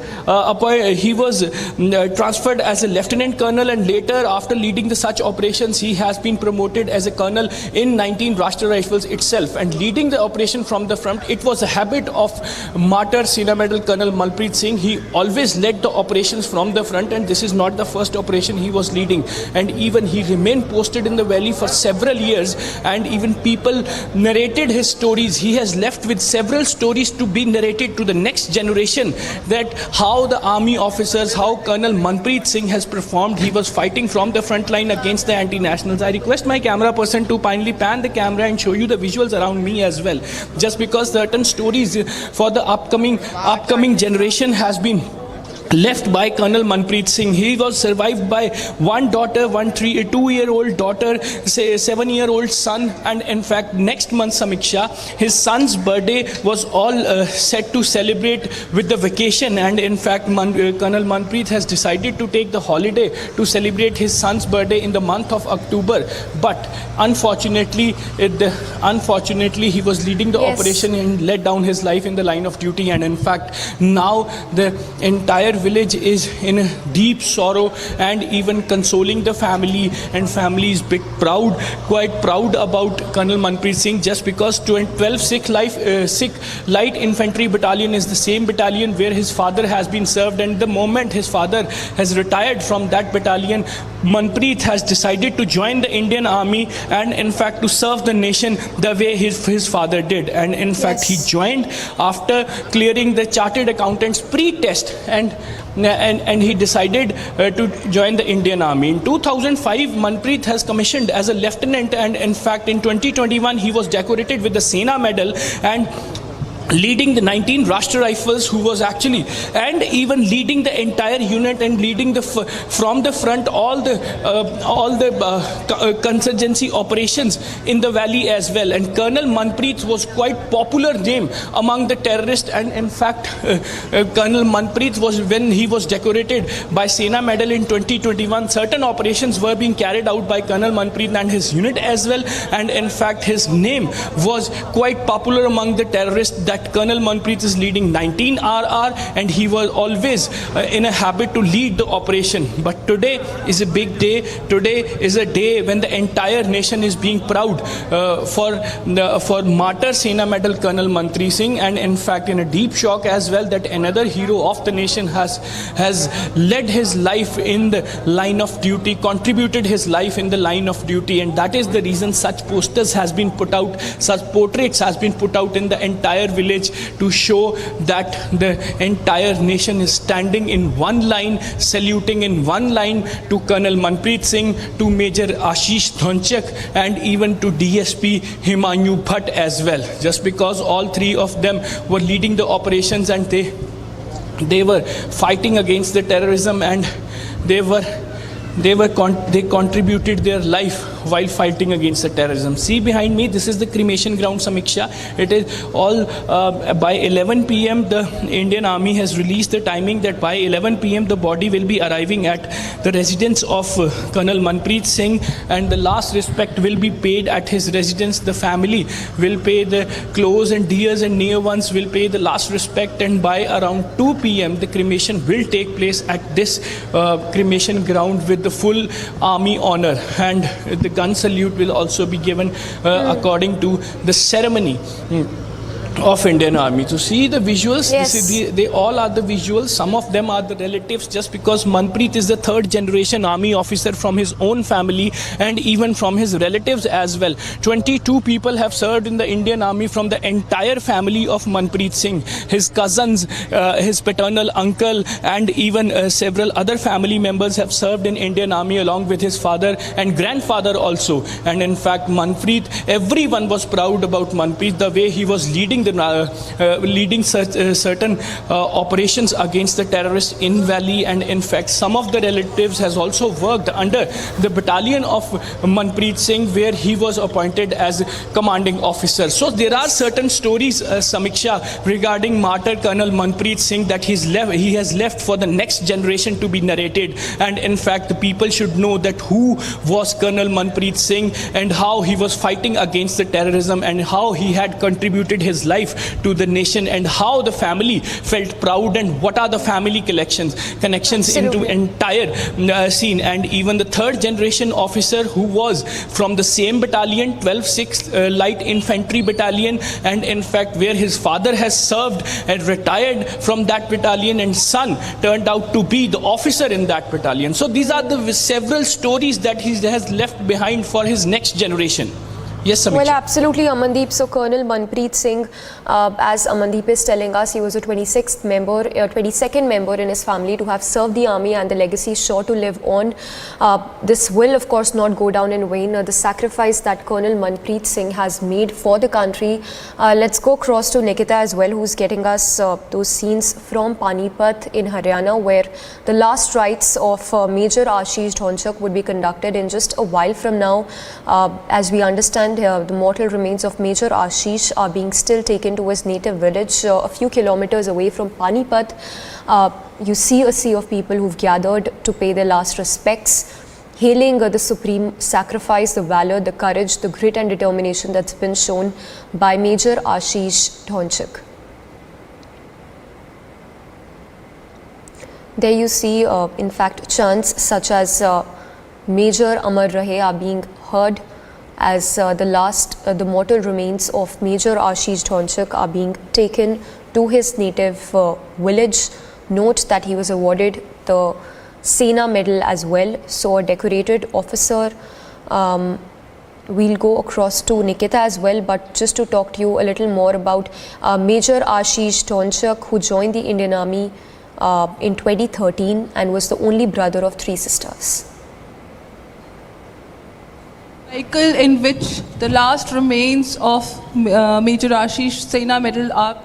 transferred as a lieutenant colonel, and later after leading the such operations he has been promoted as a colonel in 19 Rashtra Rifles itself. And leading the operation from the front, it was a habit of martyr Sena Medal Colonel Manpreet Singh. He always led the operations from the front, and this is not the first operation he was leading. And even he remained posted in the valley for several years, and even people narrated his stories. He has left with several stories to be narrated to the next generation, that how the army officers, how Colonel Manpreet Singh has performed. He was fighting from the front line against the anti-nationals. I request my camera person to kindly pan the camera and show you the visuals around me as well, just because certain stories for the upcoming generation has been left by Colonel Manpreet Singh. He was survived by one daughter, 2-year-old daughter, 7-year-old son, and in fact next month, Samiksha, his son's birthday was all set to celebrate with the vacation, and in fact Colonel Manpreet has decided to take the holiday to celebrate his son's birthday in the month of October. But unfortunately he was leading the operation and let down his life in the line of duty, and in fact now the entire village is in a deep sorrow and even consoling the family, and family is quite proud about Colonel Manpreet Singh, just because 12 Sikh Light Infantry Battalion is the same battalion where his father has been served, and the moment his father has retired from that battalion, Manpreet has decided to join the Indian Army and in fact to serve the nation the way his father did. And in fact he joined after clearing the chartered accountants pre-test and he decided to join the Indian Army. In 2005, Manpreet has commissioned as a lieutenant, and in fact in 2021 he was decorated with the Sena Medal and leading the 19 Rashtra Rifles, who was actually, and even leading the entire unit and leading from the front all the consurgency operations in the valley as well. And Colonel Manpreet was quite popular name among the terrorists, and in fact Colonel Manpreet was, when he was decorated by Sena Medal in 2021, certain operations were being carried out by Colonel Manpreet and his unit as well, and in fact his name was quite popular among the terrorists, that Colonel Manpreet is leading 19 RR, and he was always in a habit to lead the operation. But today is a big day. Today is a day when the entire nation is being proud for martyr Sena Medal Colonel Manpreet Singh, and in fact in a deep shock as well that another hero of the nation has led his life in the line of duty, contributed his life in the line of duty, and that is the reason such posters has been put out, such portraits has been put out in the entire village to show that the entire nation is standing in one line, saluting in one line to Colonel Manpreet Singh, to Major Ashish Dhonchak, and even to DSP Himanyu Bhatt as well, just because all three of them were leading the operations and they were fighting against the terrorism, and they contributed their life while fighting against the terrorism. See behind me, this is the cremation ground, Samiksha. It is all by 11 p.m. the Indian Army has released the timing that by 11 p.m. the body will be arriving at the residence of Colonel Manpreet Singh, and the last respect will be paid at his residence. The family will pay, the close and dears and near ones will pay the last respect, and by around 2 p.m. the cremation will take place at this cremation ground with the full army honor, and the gun salute will also be given according to the ceremony of Indian Army. To see the visuals, they all are the visuals. Some of them are the relatives, just because Manpreet is the third generation army officer from his own family and even from his relatives as well. 22 people have served in the Indian Army from the entire family of Manpreet Singh. His cousins, his paternal uncle, and even several other family members have served in Indian Army along with his father and grandfather also. And in fact, Manpreet, everyone was proud about Manpreet, the way he was leading certain operations against the terrorists in valley, and in fact some of the relatives has also worked under the battalion of Manpreet Singh, where he was appointed as commanding officer. So there are certain stories, Samiksha, regarding martyr Colonel Manpreet Singh that he has left for the next generation to be narrated, and in fact the people should know that who was Colonel Manpreet Singh and how he was fighting against the terrorism, and how he had contributed his life to the nation, and how the family felt proud, and what are the family connections into entire scene. And even the third generation officer who was from the same battalion, 12th Light Infantry Battalion, and in fact where his father has served and retired from that battalion, and son turned out to be the officer in that battalion. So these are the several stories that he has left behind for his next generation. Yes, Samiksha. Well, absolutely, Amandeep. So, Colonel Manpreet Singh, as Amandeep is telling us, he was a 22nd member in his family to have served the army, and the legacy is sure to live on. This will, of course, not go down in vain. The sacrifice that Colonel Manpreet Singh has made for the country. Let's go across to Nikita as well, who's getting us those scenes from Panipat in Haryana, where the last rites of Major Ashish Dhonchak would be conducted in just a while from now. As we understand, the mortal remains of Major Ashish are being still taken to his native village a few kilometers away from Panipat. You see a sea of people who've gathered to pay their last respects, hailing the supreme sacrifice, the valor, the courage, the grit and determination that's been shown by Major Ashish Dhonchak. There you see, in fact, chants such as Major Amar Rahe are being heard as the mortal remains of Major Ashish Dhonchak are being taken to his native village. Note that he was awarded the Sena Medal as well. So a decorated officer. We'll go across to Nikita as well, but just to talk to you a little more about Major Ashish Dhonchak, who joined the Indian Army in 2013 and was the only brother of 3 sisters. Vehicle in which the last remains of Major Ashish Sena Medal are.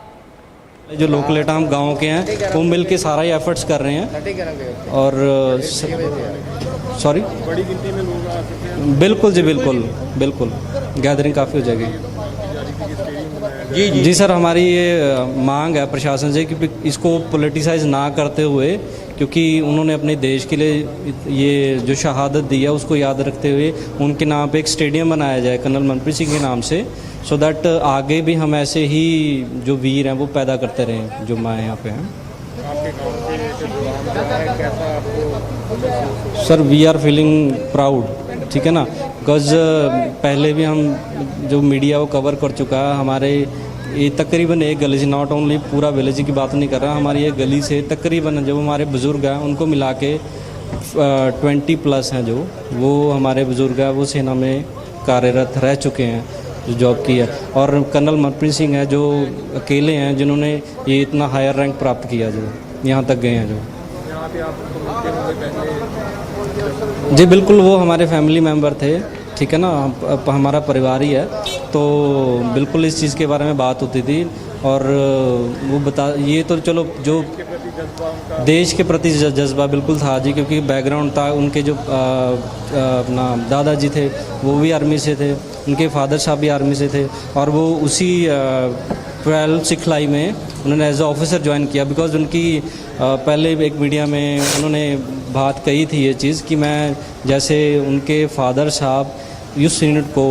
जो local हम गांव के हैं वो मिल के सारा ही efforts कर रहे हैं और सॉरी बड़ी गिनती में लोग आ चुके हैं। बिल्कुल जी बिल्कुल बिल्कुल गैदरिंग काफ़ी हो जाएगी। जी सर, हमारी ये मांग है प्रशासन से कि इसको पॉलिटिसाइज ना करते हुए, क्योंकि उन्होंने अपने देश के लिए ये जो शहादत दी है उसको याद रखते हुए उनके नाम पे एक स्टेडियम बनाया जाए कर्नल मनप्रीत सिंह के नाम से, सो दैट आगे भी हम ऐसे ही जो वीर हैं वो पैदा करते रहें जो माँ यहाँ पे हैं। Sir we are feeling proud, ठीक है ना, बिकॉज पहले भी हम जो मीडिया वो कवर कर चुका है, हमारे ये तकरीबन एक गली से, नॉट ओनली पूरा विलेज की बात नहीं कर रहा, हमारी एक गली से तकरीबन जो हमारे बुज़ुर्ग हैं उनको मिला के 20+ हैं जो वो हमारे बुज़ुर्ग हैं वो सेना में कार्यरत रह चुके हैं, जो जॉब की है। और कर्नल मनप्रीत सिंह हैं जो अकेले हैं जिन्होंने ये इतना हायर रैंक प्राप्त किया, जो यहाँ तक गए हैं जो। जी बिल्कुल, वो हमारे फैमिली मेम्बर थे, ठीक है ना, हमारा परिवार ही है, तो बिल्कुल इस चीज़ के बारे में बात होती थी। और वो ये तो चलो जो देश के प्रति जज्बा बिल्कुल था जी, क्योंकि बैकग्राउंड था उनके जो अपना दादाजी थे वो भी आर्मी से थे, उनके फादर साहब भी आर्मी से थे, और वो उसी 12 सिखलाई में उन्होंने एज ए ऑफिसर ज्वाइन किया। बिकॉज उनकी पहले एक मीडिया में उन्होंने बात कही थी ये चीज़ कि मैं जैसे उनके फादर साहब उस यूनिट को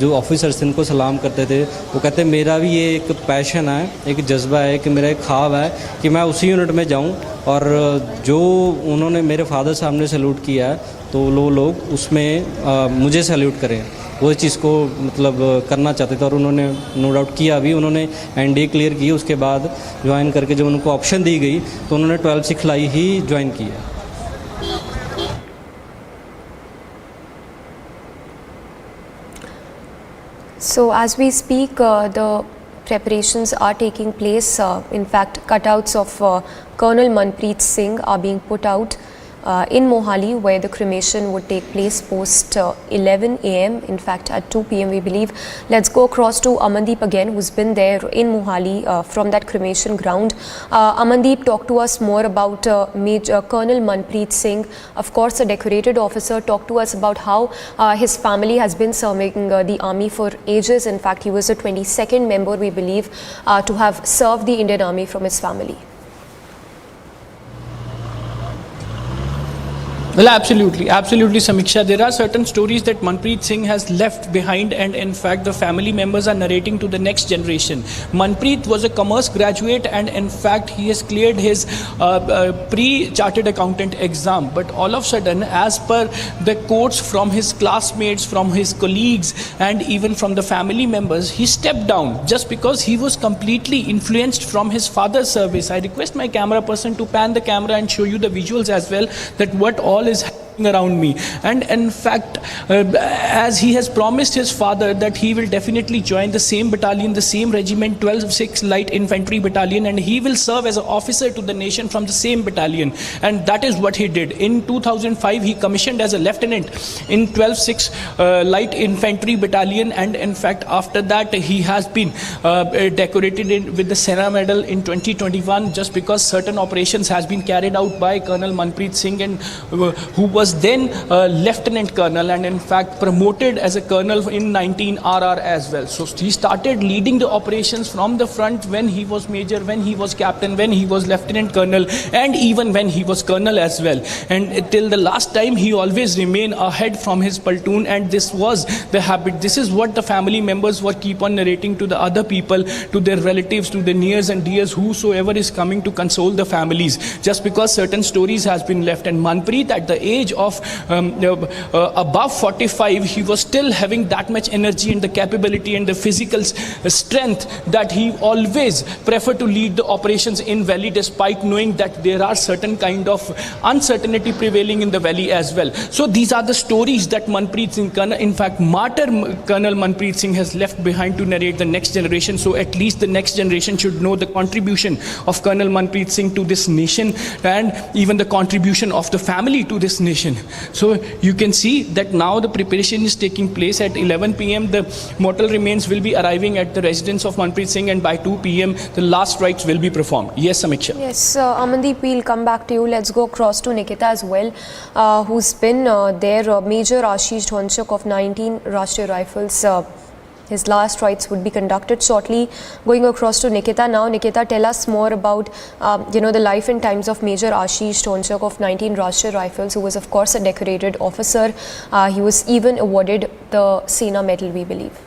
जो ऑफिसर्स थे उनको सलाम करते थे, वो कहते मेरा भी ये एक पैशन है, एक जज्बा है, कि मेरा एक ख्वाब है कि मैं उसी यूनिट में जाऊं, और जो उन्होंने मेरे फादर साहब ने सैल्यूट किया है तो लोग उसमें मुझे सैल्यूट करें, वो चीज़ को मतलब करना चाहते थे। और उन्होंने नो डाउट किया भी, उन्होंने एनडीए क्लियर की, उसके बाद ज्वाइन करके जब उनको ऑप्शन दी गई तो उन्होंने 12 सिखलाई ही ज्वाइन किया। So as we speak, the preparations are taking place. In fact, cutouts of Colonel Manpreet Singh are being put out in Mohali, where the cremation would take place post 11 a.m. In fact, at 2 p.m. we believe. Let's go across to Amandeep again, who's been there in Mohali from that cremation ground. Amandeep, talk to us more about Major Colonel Manpreet Singh, of course a decorated officer. Talk to us about how his family has been serving the army for ages. In fact, he was the 22nd member, we believe, to have served the Indian Army from his family. Well, absolutely, Samiksha. There are certain stories that Manpreet Singh has left behind, and in fact, the family members are narrating to the next generation. Manpreet was a commerce graduate, and in fact, he has cleared his pre-chartered accountant exam. But all of a sudden, as per the quotes from his classmates, from his colleagues, and even from the family members, he stepped down just because he was completely influenced from his father's service. I request my camera person to pan the camera and show you the visuals as well, that what all is happening around me. And in fact, as he has promised his father that he will definitely join the same battalion, the same regiment, 12th Light Infantry Battalion, and he will serve as an officer to the nation from the same battalion. And that is what he did. In 2005, he commissioned as a lieutenant in 12th Light Infantry Battalion, and in fact, after that, he has been decorated with the Sena Medal in 2021, just because certain operations has been carried out by Colonel Manpreet Singh, and who was then Lieutenant Colonel, and in fact promoted as a Colonel in 19 RR as well. So he started leading the operations from the front when he was Major, when he was Captain, when he was Lieutenant Colonel, and even when he was Colonel as well. And till the last time, he always remained ahead from his platoon, and this was the habit. This is what the family members were keep on narrating to the other people, to their relatives, to their nears and dears, whosoever is coming to console the families, just because certain stories has been left. And Manpreet, at the age age of above 45, he was still having that much energy and the capability and the physical strength that he always preferred to lead the operations in valley, despite knowing that there are certain kind of uncertainty prevailing in the valley as well. So these are the stories that Manpreet Singh, in fact, martyr Colonel Manpreet Singh has left behind to narrate the next generation. So at least the next generation should know the contribution of Colonel Manpreet Singh to this nation and even the contribution of the family to this nation. So you can see that now the preparation is taking place. At 11 p.m. the mortal remains will be arriving at the residence of Manpreet Singh, and by 2 p.m. the last rites will be performed. Yes, Samiksha. Yes, Amandeep, we'll come back to you. Let's go across to Nikita as well, who's been there. Major Ashish Dhonchak of 19 Rashtriya Rifles. His last rites would be conducted shortly. Going across to Nikita now. Nikita, tell us more about the life and times of Major Ashish Dhonchak of 19 Rashtriya Rifles, who was of course a decorated officer. He was even awarded the Sena Medal, we believe.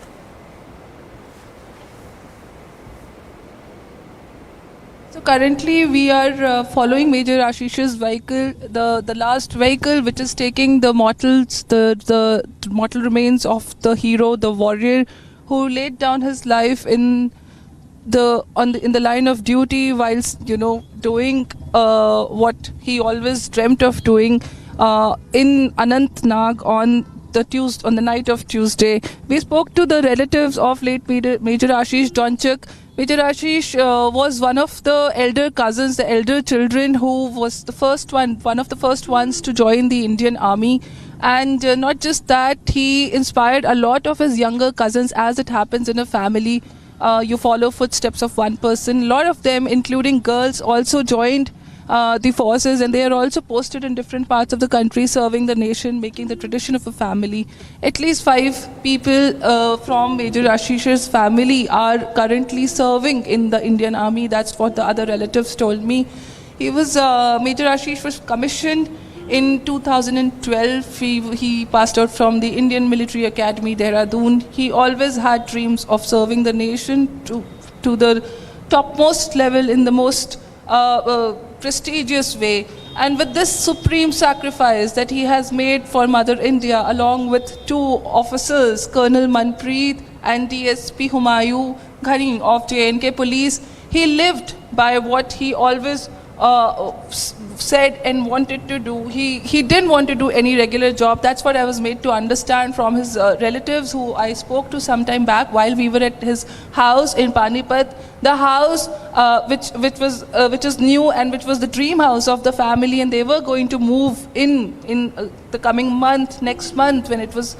So currently we are following Major Ashish's vehicle, the last vehicle which is taking the mortals, the mortal remains of the hero, the warrior who laid down his life in the line of duty whilst doing what he always dreamt of doing in Anantnag on the night of Tuesday. We spoke to the relatives of late Major Ashish Dhonchak. Major Ashish was one of the elder cousins, the elder children, who was one of the first ones to join the Indian Army. And not just that, he inspired a lot of his younger cousins. As it happens in a family, you follow footsteps of one person. A lot of them, including girls, also joined the forces, and they are also posted in different parts of the country, serving the nation, making the tradition of a family. At least 5 people from Major Ashish's family are currently serving in the Indian Army. That's what the other relatives told me. Major Ashish was commissioned in 2012. He passed out from the Indian Military Academy, Dehradun. He always had dreams of serving the nation to the topmost level in the most prestigious way. And with this supreme sacrifice that he has made for Mother India, along with 2 officers, Colonel Manpreet and DSP Humayun Ghani of JNK Police, he lived by what he always said and wanted to do. He didn't want to do any regular job. That's what I was made to understand from his relatives, who I spoke to some time back while we were at his house in Panipat. The house which is new and which was the dream house of the family, and they were going to move in the coming month, next month, when it was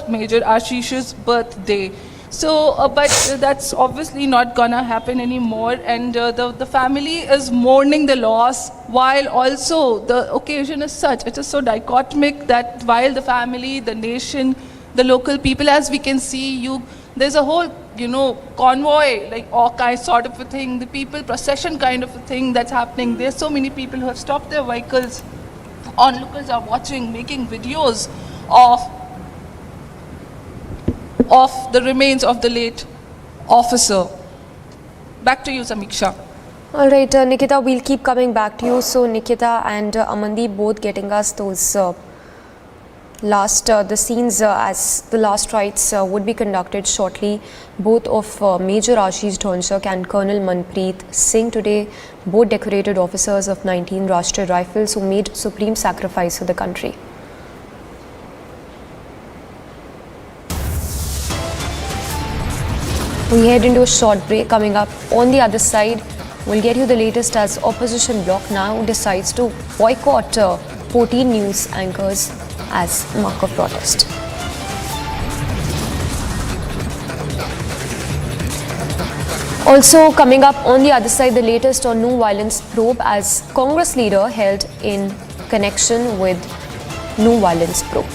Major Ashish's birthday. So, but that's obviously not gonna happen anymore, and the family is mourning the loss, while also the occasion is such, it is so dichotomic that while the family, the nation, the local people, as we can see, there's a whole, convoy, like Orkai sort of a thing, the people procession kind of a thing that's happening. There's so many people who have stopped their vehicles, onlookers are watching, making videos of the remains of the late officer. Back to you, Samiksha. All right, Nikita, we'll keep coming back to you. So Nikita and Amandeep both getting us those the scenes as the last rites would be conducted shortly. Both of Major Ashish Dhonchak and Colonel Manpreet Singh today, both decorated officers of 19 Rashtriya Rifles who made supreme sacrifice for the country. We head into a short break. Coming up on the other side, we'll get you the latest as opposition bloc now decides to boycott 14 news anchors as mark of protest. Also coming up on the other side, the latest on no violence probe as Congress leader held in connection with no violence probe.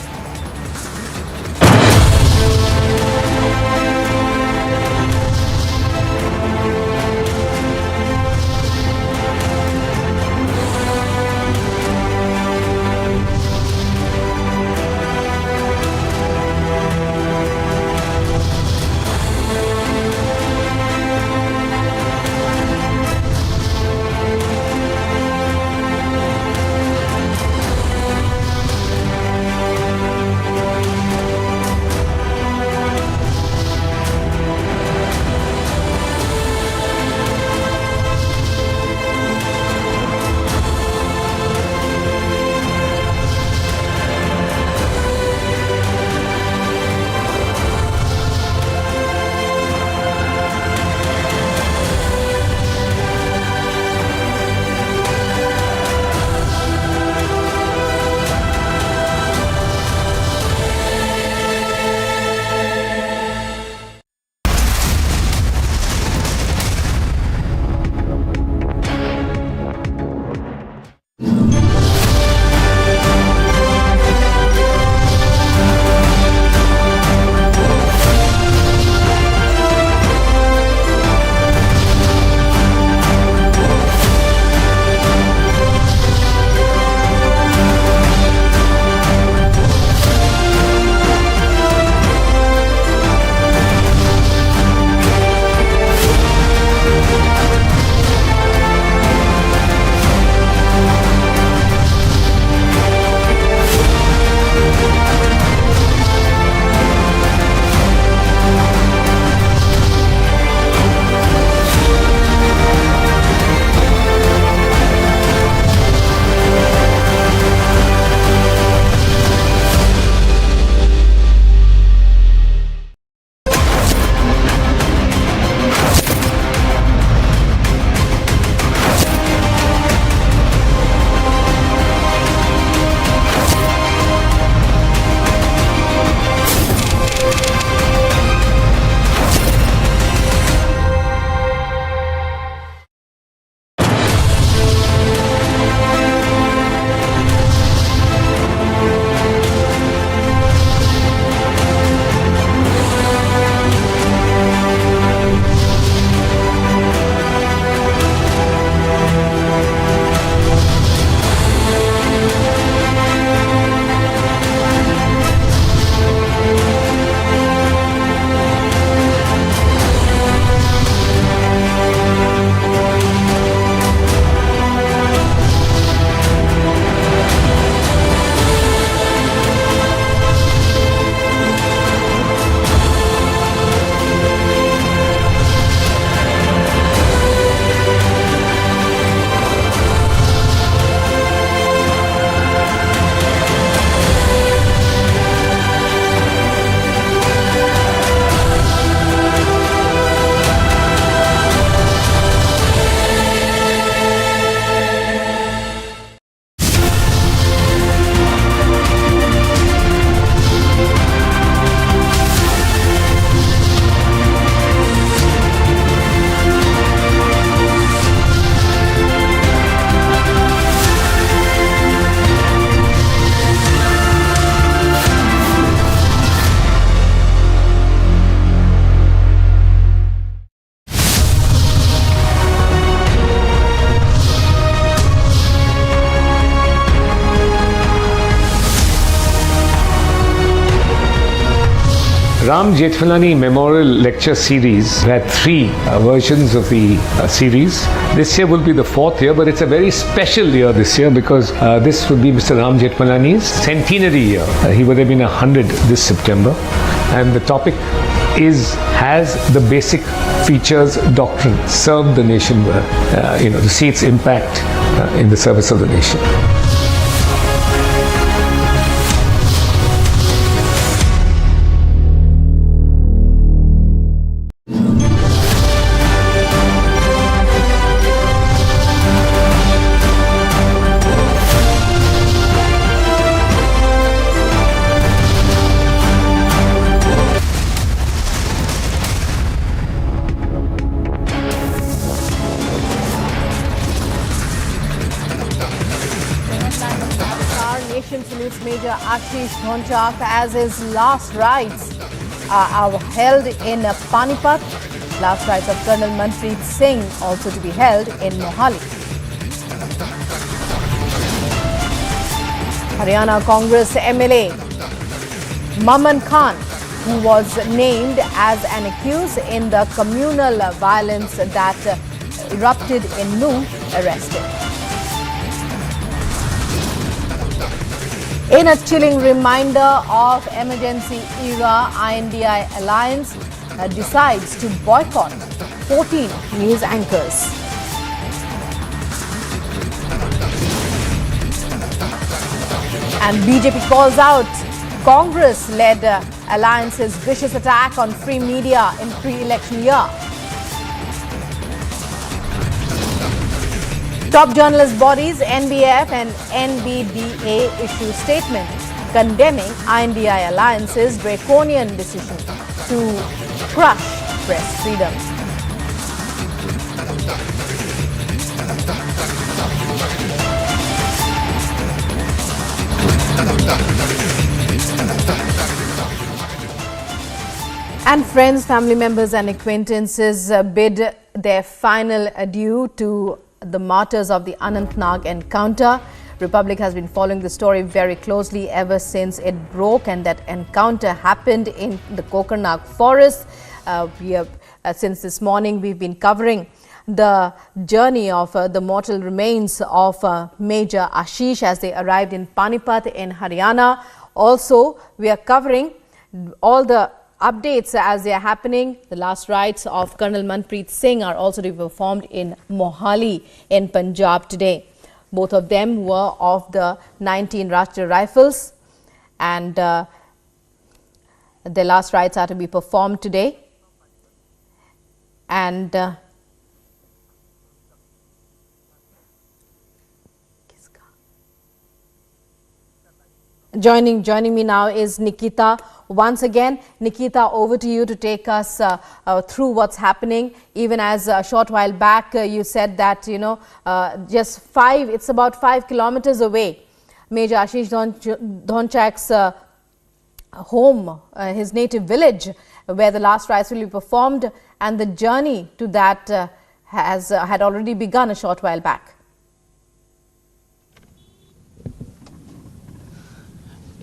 Ram Jethmalani Memorial Lecture Series. We had three versions of the series. This year will be the fourth year, but it's a very special year this year because this would be Mr. Ram Jethmalani's centenary year. He would have been 100 this September, and the topic has the basic features doctrine: serve the nation well, to see its impact in the service of the nation. Nation salutes Major Ashish Dhonchak as his last rites are held in Panipat. Last rites of Colonel Manpreet Singh also to be held in Mohali. Haryana Congress MLA Mamman Khan, who was named as an accused in the communal violence that erupted in Nuh, arrested. In a chilling reminder of emergency-era INDI alliance decides to boycott 14 news anchors. And BJP calls out Congress-led alliance's vicious attack on free media in pre-election year. Top journalist bodies NBF and NBDA issue statement condemning INDI alliance's draconian decision to crush press freedom. And friends, family members and acquaintances bid their final adieu to the martyrs of the Anantnag encounter. Republic has been following the story very closely ever since it broke, and that encounter happened in the Kokarnag forest. Since this morning we've been covering the journey of the mortal remains of Major Ashish as they arrived in Panipat in Haryana. Also, we are covering all the updates as they are happening. The last rites of Colonel Manpreet Singh are also to be performed in Mohali in Punjab today. Both of them were of the 19 Rashtriya Rifles, and their last rites are to be performed today. And joining me now is Nikita. Once again, Nikita, over to you to take us through what's happening. Even as a short while back, you said that, it's about 5 kilometers away, Major Ashish Dhonchak's home, his native village, where the last rites will be performed, and the journey to that had already begun a short while back.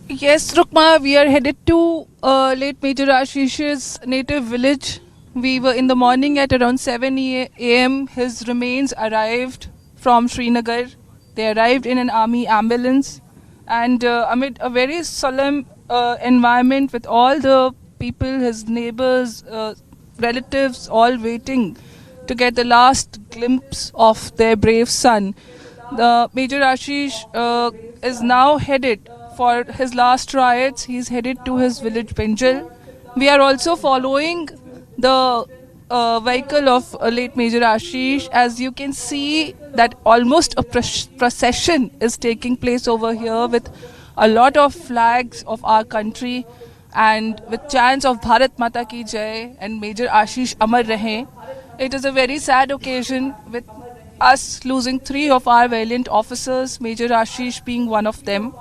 Yes, Rukma, we are headed to late Major Ashish's native village. We were in the morning at around 7 a.m. His remains arrived from Srinagar. They arrived in an army ambulance, and amid a very solemn environment with all the people, his neighbors, relatives, all waiting to get the last glimpse of their brave son. The Major Ashish is now headed for his last riots. He's headed to his village Pinjal. We are also following the vehicle of late Major Ashish. As you can see, that almost a procession is taking place over here with a lot of flags of our country and with chants of Bharat Mata Ki Jai and Major Ashish Amar Rahe. It is a very sad occasion with us losing 3 of our valiant officers, Major Ashish being one of them.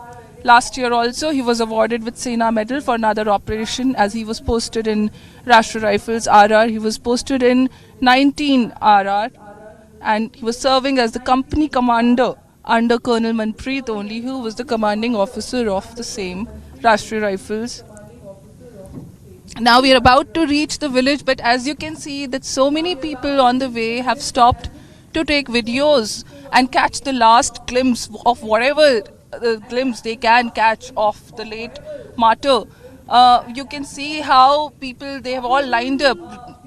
Last year also, he was awarded with Sena Medal for another operation as he was posted in Rashtriya Rifles RR. He was posted in 19 RR and he was serving as the company commander under Colonel Manpreet only, who was the commanding officer of the same Rashtriya Rifles. Now we are about to reach the village, but as you can see that so many people on the way have stopped to take videos and catch the last glimpse of whatever glimpse they can catch of the late martyr. You can see how people, they have all lined up.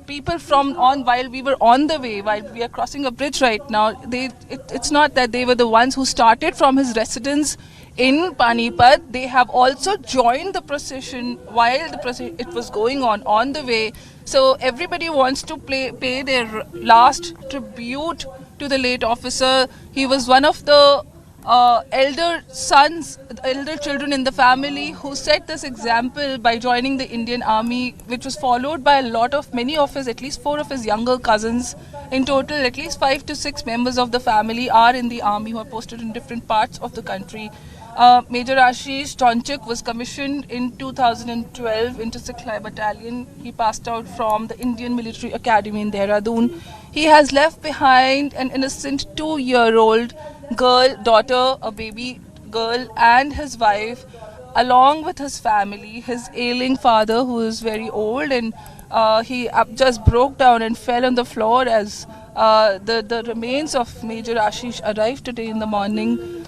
People from on, while we were on the way, while we are crossing a bridge right now, it's not that they were the ones who started from his residence in Panipat. They have also joined the procession while it was going on the way. So everybody wants to pay their last tribute to the late officer. He was one of the elder children in the family who set this example by joining the Indian Army, which was followed by many of his, at least 4 of his younger cousins. In total, at least 5 to 6 members of the family are in the army who are posted in different parts of the country. Major Ashish Dhonchak was commissioned in 2012 into Siklai Battalion. He passed out from the Indian Military Academy in Dehradun. He has left behind an innocent 2-year-old daughter, a baby girl, and his wife, along with his family, his ailing father who is very old, and he just broke down and fell on the floor as the remains of Major Ashish arrived today in the morning.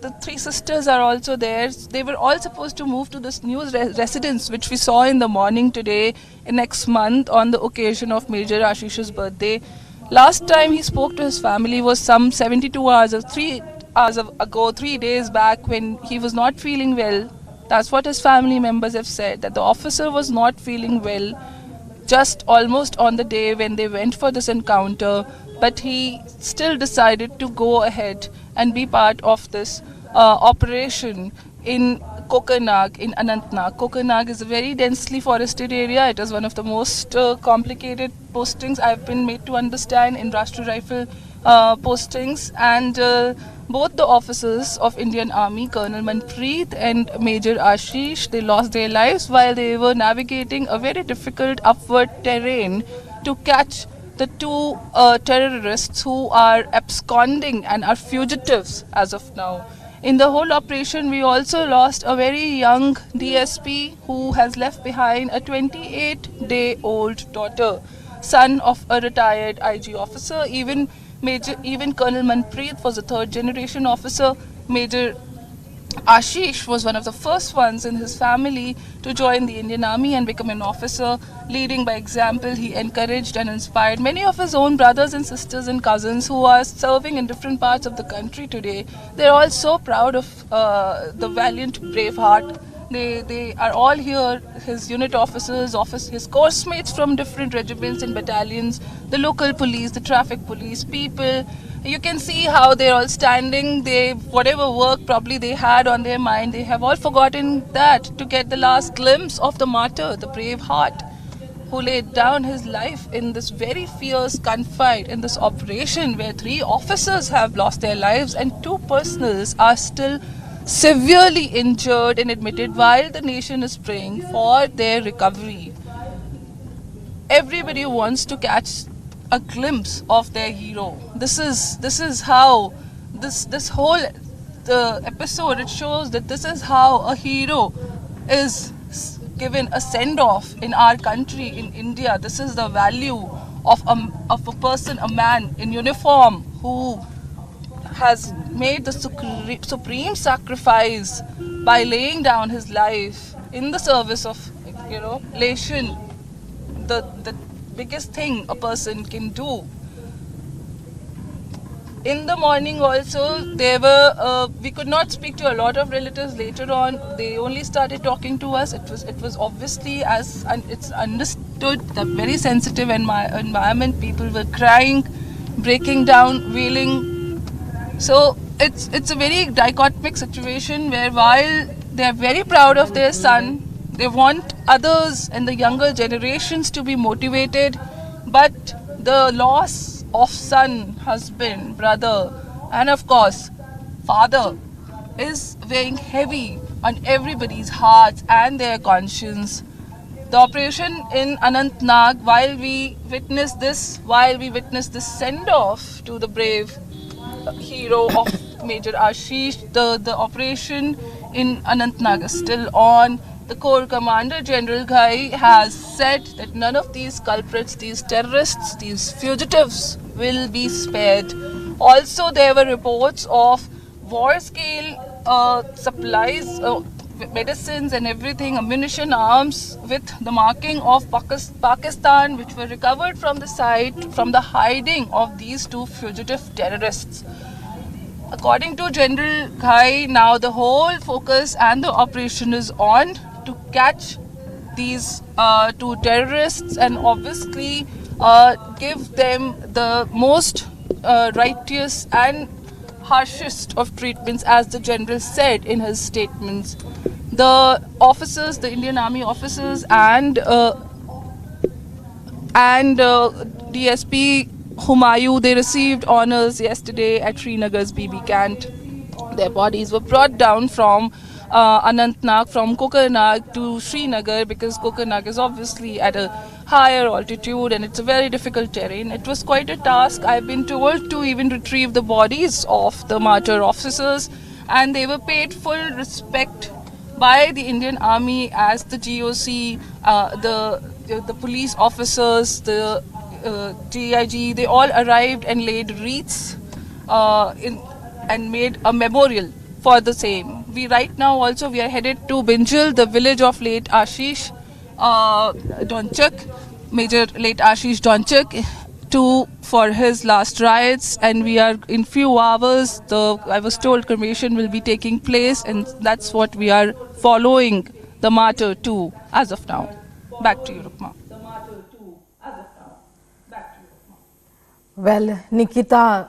The 3 sisters are also there. They were all supposed to move to this new residence, which we saw in the morning today, next month, on the occasion of Major Ashish's birthday. Last time he spoke to his family was some 72 hours or 3 hours ago, 3 days back, when he was not feeling well. That's what his family members have said, that the officer was not feeling well just almost on the day when they went for this encounter, but he still decided to go ahead and be part of this operation in Kokarnag, in Anantnag. Kokarnag is a very densely forested area. It is one of the most complicated postings I've been made to understand in Rashtriya Rifle postings, and both the officers of Indian Army, Colonel Manpreet and Major Ashish, they lost their lives while they were navigating a very difficult upward terrain to catch the 2 terrorists who are absconding and are fugitives as of now. In the whole operation, we also lost a very young DSP who has left behind a 28-day-old daughter, son of a retired IG officer. Even Colonel Manpreet was a 3rd-generation officer. Major Ashish was one of the first ones in his family to join the Indian Army and become an officer. Leading by example, he encouraged and inspired many of his own brothers and sisters and cousins who are serving in different parts of the country today. They're all so proud of the valiant, brave heart. They are all here, his unit officers, his course mates from different regiments and battalions, the local police, the traffic police, people. You can see how they're all standing. Whatever work probably they had on their mind, they have all forgotten that to get the last glimpse of the martyr, the brave heart, who laid down his life in this very fierce gunfight in this operation where 3 officers have lost their lives and 2 personals are still severely injured and admitted while the nation is praying for their recovery. Everybody wants to catch a glimpse of their hero. This is how this whole episode, it shows that this is how a hero is given a send-off in our country, in India. This is the value of a person, a man in uniform who has made the supreme sacrifice by laying down his life in the service of, nation. The biggest thing a person can do. In the morning also, we could not speak to a lot of relatives later on. They only started talking to us. It was obviously, it's understood, that very sensitive environment. People were crying, breaking down, wailing. So it's a very dichotomic situation where while they are very proud of their son, they want others and the younger generations to be motivated, but the loss of son, husband, brother, and of course father is weighing heavy on everybody's hearts and their conscience. The operation in Anantnag, while we witness this send-off to the brave hero of Major Ashish, the operation in Anantnag is still on. the Corps Commander General Ghai has said that none of these culprits, these terrorists, these fugitives will be spared. Also, there were reports of war-scale supplies, medicines and everything, ammunition, arms with the marking of Pakistan, which were recovered from the site, from the hiding of these two fugitive terrorists. According to General Ghai, now the whole focus and the operation is on to catch these two terrorists and obviously give them the most righteous and harshest of treatments, as the general said in his statements. The officers, the Indian Army officers and DSP Humayun, they received honors yesterday at Srinagar's BB camp. Their bodies were brought down from Anantnag, from Kokarnag to Srinagar, because Kokarnag is obviously at a higher altitude and it's a very difficult terrain. It was quite a task, I've been told, to even retrieve the bodies of the martyr officers, and they were paid full respect by the Indian Army as the GOC, the police officers, the DIG, they all arrived and laid wreaths and made a memorial for the same. We right now also we are headed to Binjal, the village of late Ashish Dhonchak, Major late Ashish Dhonchak, for his last rites, and we are in few hours. I was told cremation will be taking place, and that's what we are following the martyr to as of now. Back to you, Rukma. Well, Nikita,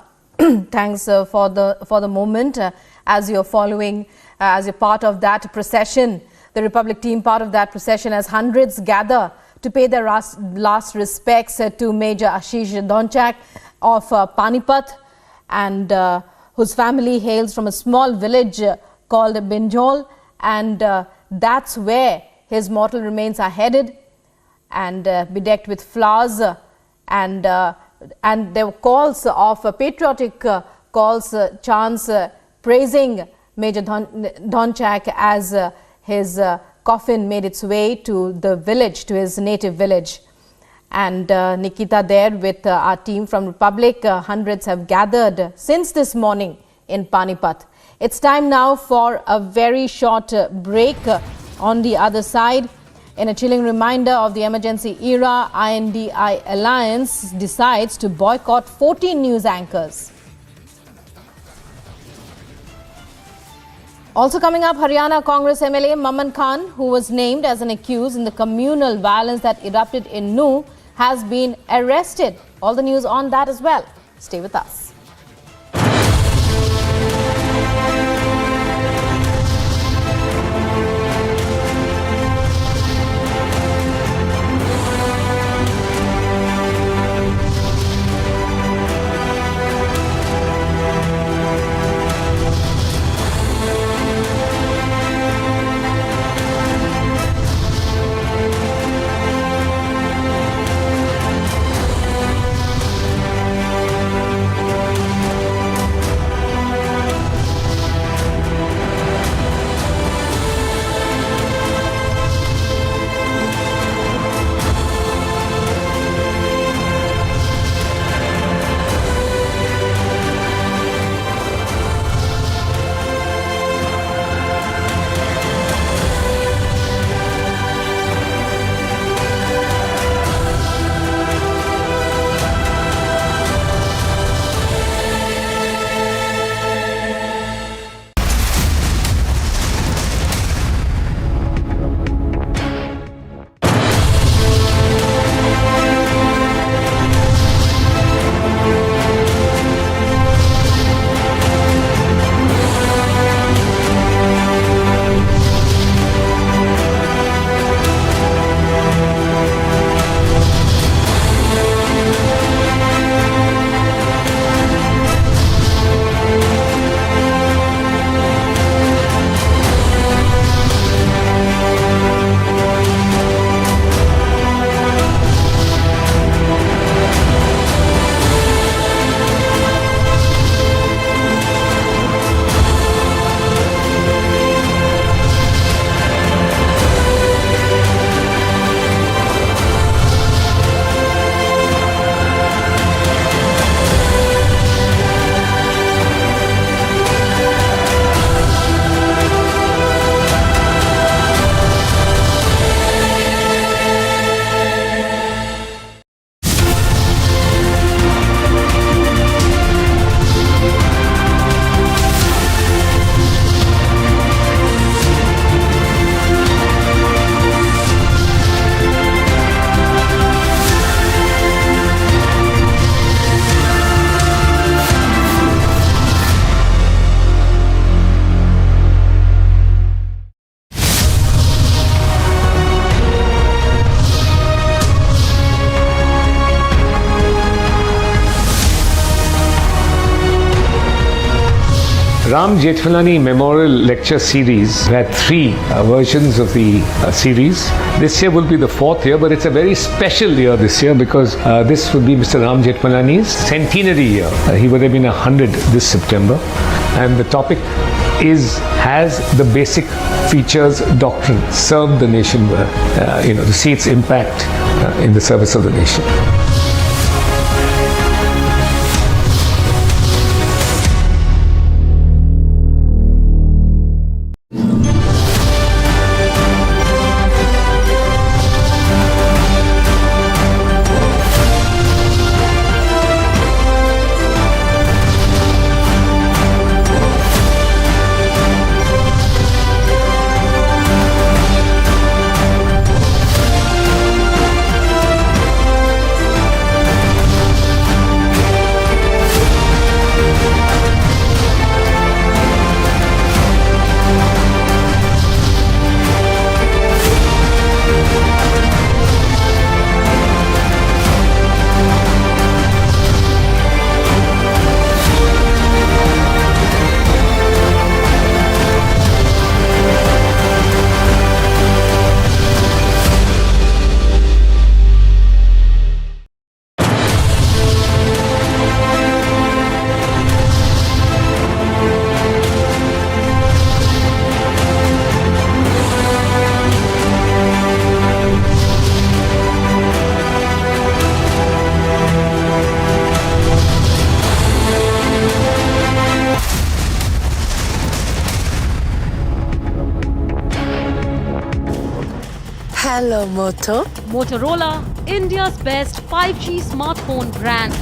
thanks for the moment. As you're following, as you're part of that procession, the Republic team part of that procession, as hundreds gather to pay their last respects to Major Ashish Dhonchak of Panipat, and whose family hails from a small village called Binjol, and that's where his mortal remains are headed, and bedecked with flowers, and there were calls of patriotic calls, chants praising Major Dhonchak as his coffin made its way to the village, to his native village. And Nikita, there with our team from Republic, hundreds have gathered since this morning in Panipat. It's time now for a very short break. On the other side, in a chilling reminder of the emergency era, INDI Alliance decides to boycott 14 news anchors. Also coming up, Haryana Congress MLA Mamman Khan, who was named as an accused in the communal violence that erupted in Nuh, has been arrested. All the news on that as well. Stay with us. Ram Jethmalani Memorial Lecture Series. We had three versions of the series. This year will be the fourth year, but it's a very special year this year because this would be Mr. Ram Jethmalani's centenary year. He would have been 100 this September, and the topic has the basic features doctrine served the nation well, to see its impact in the service of the nation. Hello, Moto. Motorola, India's best 5G smartphone brand.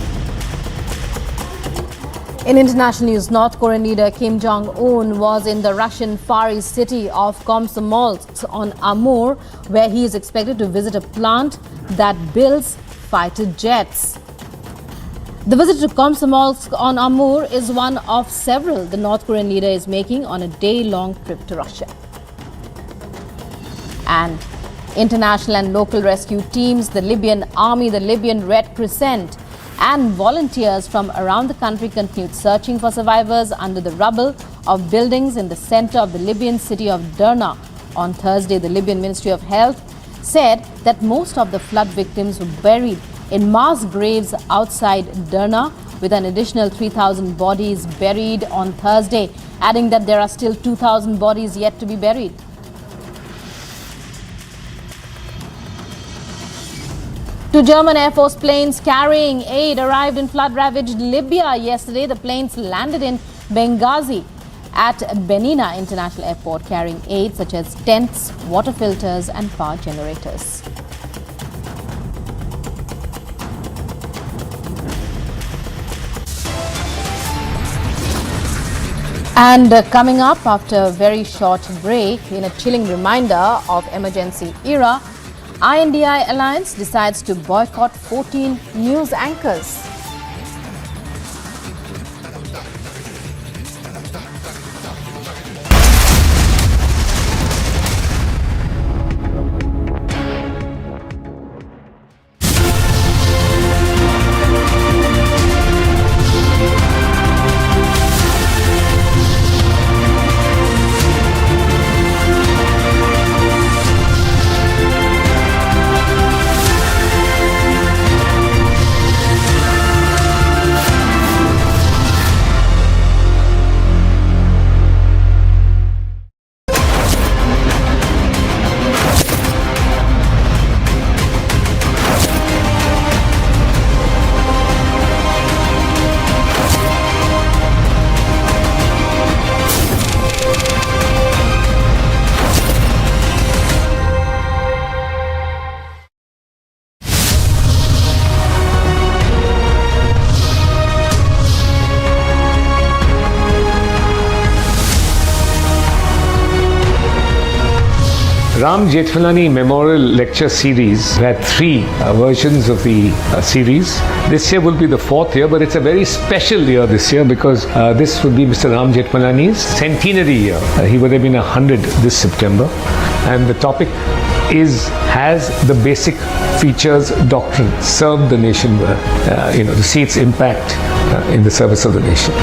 In international news, North Korean leader Kim Jong-un was in the Russian Far East city of Komsomolsk on Amur, where he is expected to visit a plant that builds fighter jets. The visit to Komsomolsk on Amur is one of several the North Korean leader is making on a day-long trip to Russia. And international and local rescue teams, the Libyan Army, the Libyan Red Crescent, and volunteers from around the country continued searching for survivors under the rubble of buildings in the center of the Libyan city of Derna. On Thursday, the Libyan Ministry of Health said that most of the flood victims were buried in mass graves outside Derna, with an additional 3,000 bodies buried on Thursday, adding that there are still 2,000 bodies yet to be buried. Two German Air Force planes carrying aid arrived in flood-ravaged Libya yesterday. The planes landed in Benghazi at Benina International Airport, carrying aid such as tents, water filters and power generators. And coming up after a very short break, in a chilling reminder of emergency era, INDI Alliance decides to boycott 14 news anchors. Ram Jethmalani Memorial Lecture Series. We had three versions of the series. This year will be the fourth year, but it's a very special year this year because this would be Mr. Ram Jethmalani's centenary year. He would have been 100 this September, and the topic has the basic features doctrine served the nation well, to see its impact in the service of the nation.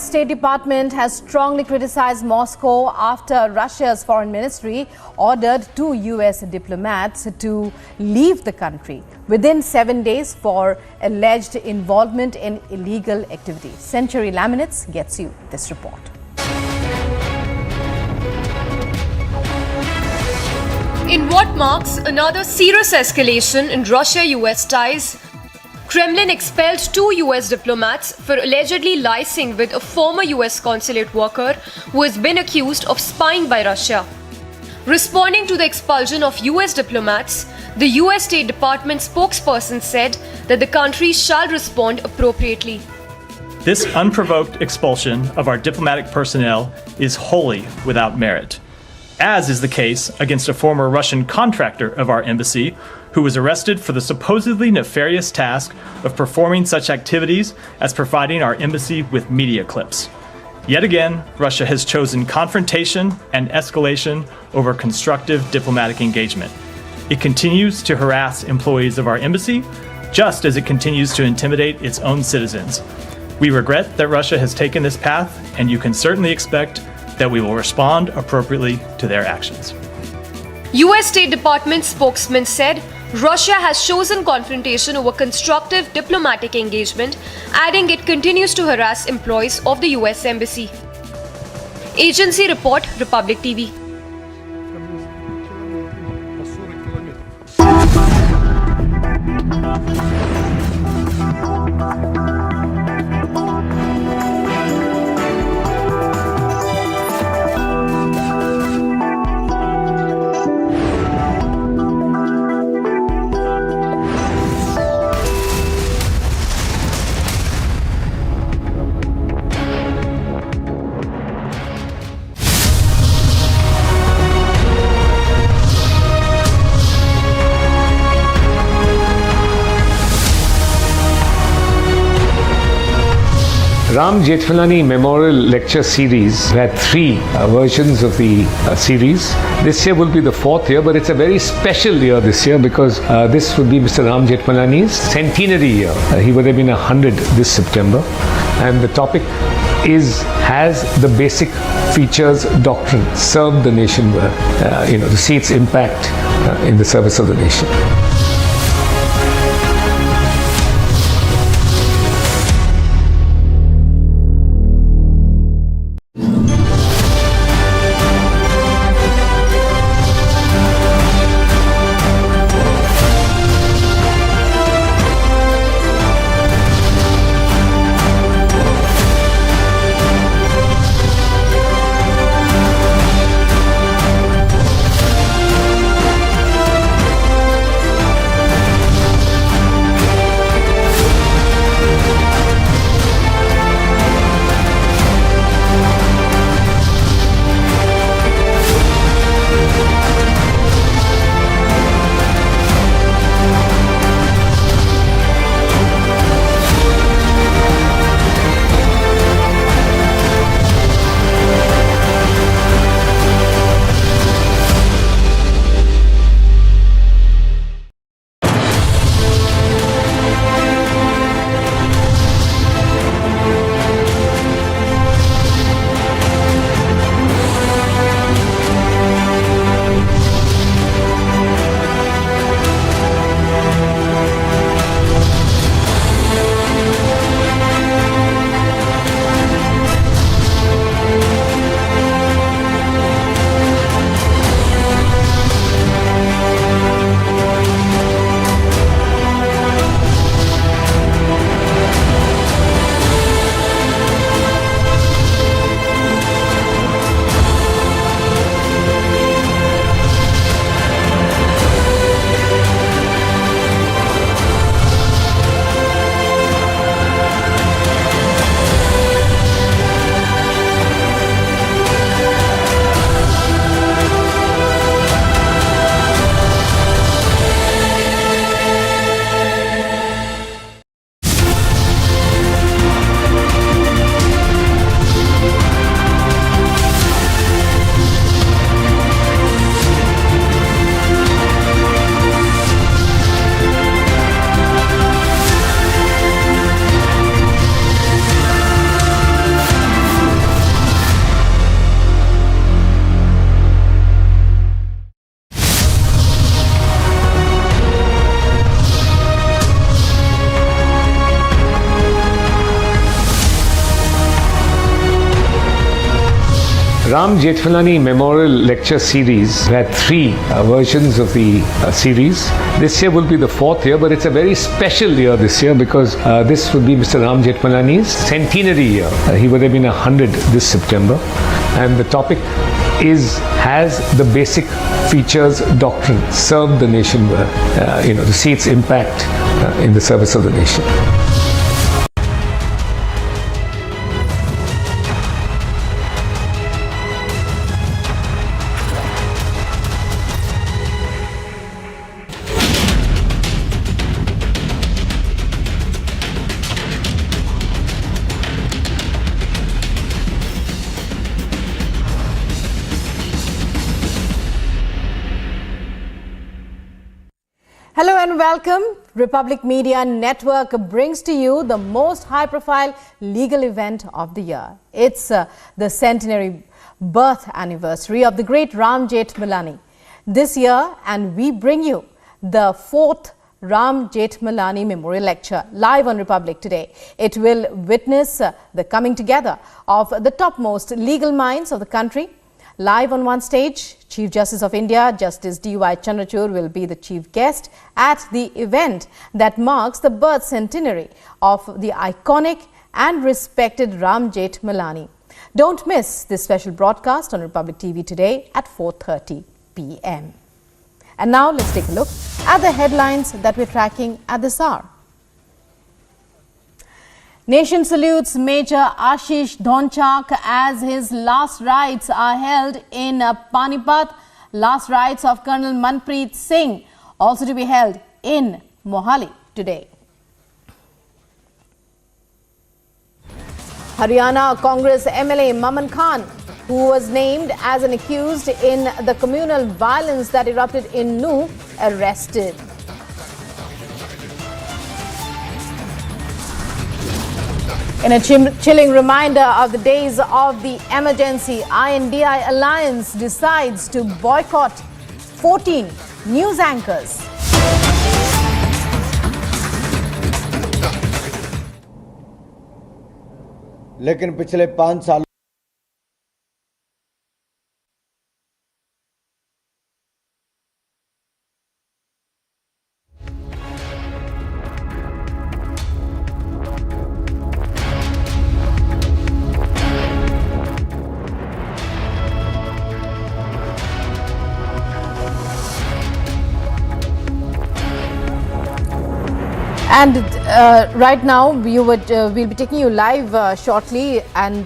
State Department has strongly criticized Moscow after Russia's foreign ministry ordered 2 US diplomats to leave the country within 7 days for alleged involvement in illegal activities. Century Laminates gets you this report. In what marks another serious escalation in Russia-US ties, Kremlin expelled 2 US diplomats for allegedly liaising with a former US consulate worker who has been accused of spying by Russia. Responding to the expulsion of US diplomats, the US State Department spokesperson said that the country shall respond appropriately. This unprovoked expulsion of our diplomatic personnel is wholly without merit, as is the case against a former Russian contractor of our embassy who was arrested for the supposedly nefarious task of performing such activities as providing our embassy with media clips. Yet again, Russia has chosen confrontation and escalation over constructive diplomatic engagement. It continues to harass employees of our embassy, just as it continues to intimidate its own citizens. We regret that Russia has taken this path, and you can certainly expect that we will respond appropriately to their actions. US State Department spokesman said Russia has chosen confrontation over constructive diplomatic engagement, adding it continues to harass employees of the US Embassy. Agency report, Republic TV. Ram Jethmalani Memorial Lecture Series. We had 3 versions of the series. This year will be the 4th year, but it's a very special year this year because this would be Mr. Ram Jethmalani's centenary year. He would have been 100 this September, and the topic has the basic features doctrine: serve the nation well, to see its impact in the service of the nation. Ram Jethmalani Memorial Lecture Series. We had three versions of the series. This year will be the fourth year, but it's a very special year this year because this would be Mr. Ram Jethmalani's centenary year. He would have been 100 this September, and the topic has the basic features doctrine: serve the nation well, to see its impact in the service of the nation. Hello and welcome. Republic Media Network brings to you the most high-profile legal event of the year. It's the centenary birth anniversary of the great Ram Jethmalani this year, and we bring you the fourth Ram Jethmalani Memorial Lecture live on Republic today. It will witness the coming together of the topmost legal minds of the country. Live on one stage, Chief Justice of India, Justice D.Y. Chandrachud, will be the chief guest at the event that marks the birth centenary of the iconic and respected Ram Jethmalani. Don't miss this special broadcast on Republic TV today at 4:30 p.m. And now let's take a look at the headlines that we're tracking at this hour. Nation salutes Major Ashish Dhonchak as his last rites are held in Panipat. Last rites of Colonel Manpreet Singh also to be held in Mohali today. Haryana Congress MLA Mamman Khan, who was named as an accused in the communal violence that erupted in Nuh, arrested. In a chilling reminder of the days of the emergency, INDI Alliance decides to boycott 14 news anchors. लेकिन पिछले 5 सालों And right now we'll be taking you live shortly and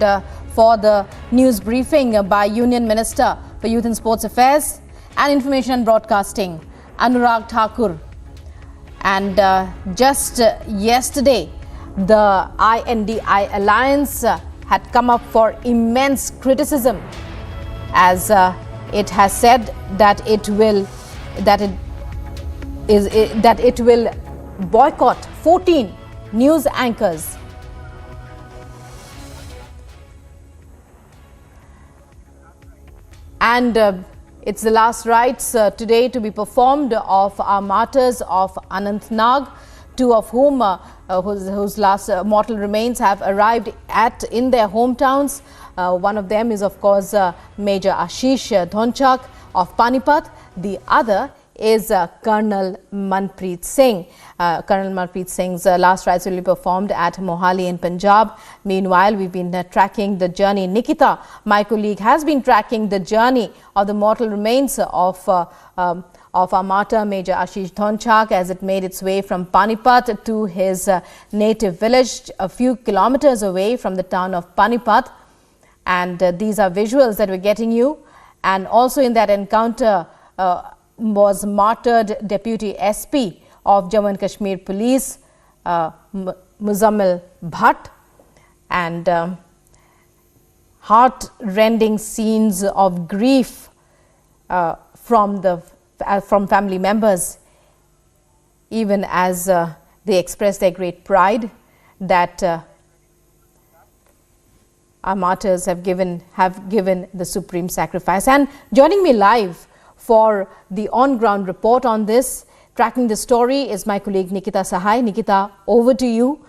for the news briefing by Union Minister for Youth and Sports Affairs and Information and Broadcasting, Anurag Thakur. And just yesterday, the INDI Alliance had come up for immense criticism as it has said that it will boycott 14 news anchors. And it's the last rites today to be performed of our martyrs of Anantnag, two of whom whose last mortal remains have arrived in their hometowns. One of them is of course Major Ashish Dhonchak of Panipat. The other is Colonel Manpreet Singh. Colonel Manpreet Singh's last rites will be performed at Mohali in Punjab. Meanwhile, we've been tracking the journey. Nikita, my colleague, has been tracking the journey of the mortal remains of our martyr Major Ashish Dhonchak as it made its way from Panipat to his native village a few kilometers away from the town of Panipat. And these are visuals that we're getting you. And also in that encounter was martyred Deputy SP of Jammu and Kashmir Police, Muzammil Bhatt, and heart-rending scenes of grief from family members, even as they express their great pride that our martyrs have given the supreme sacrifice. And joining me live for the on-ground report on this, tracking the story, is my colleague Nikita Sahai. Nikita, over to you.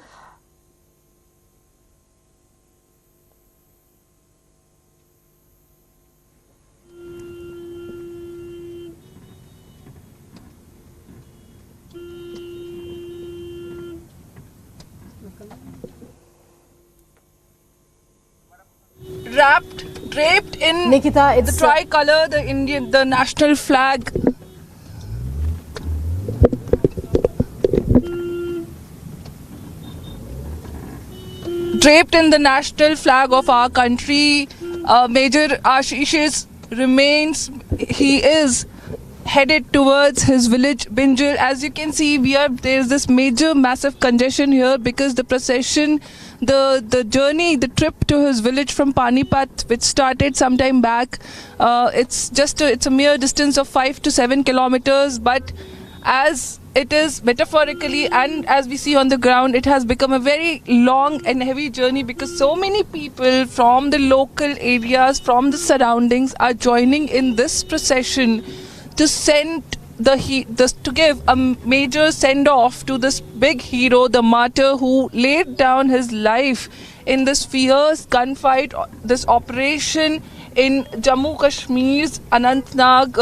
draped in Nikita, the tricolor, the national flag. Draped in the national flag of our country, Major Ashish's remains. He is headed towards his village Binjal. As you can see, there is this major massive congestion here because the procession, the journey, the trip to his village from Panipat, which started some time back, it's a mere distance of 5 to 7 kilometers, but as it is metaphorically and as we see on the ground, it has become a very long and heavy journey because so many people from the local areas, from the surroundings are joining in this procession to to give a major send-off to this big hero, the martyr who laid down his life in this fierce gunfight, this operation in Jammu Kashmir's Anantnag,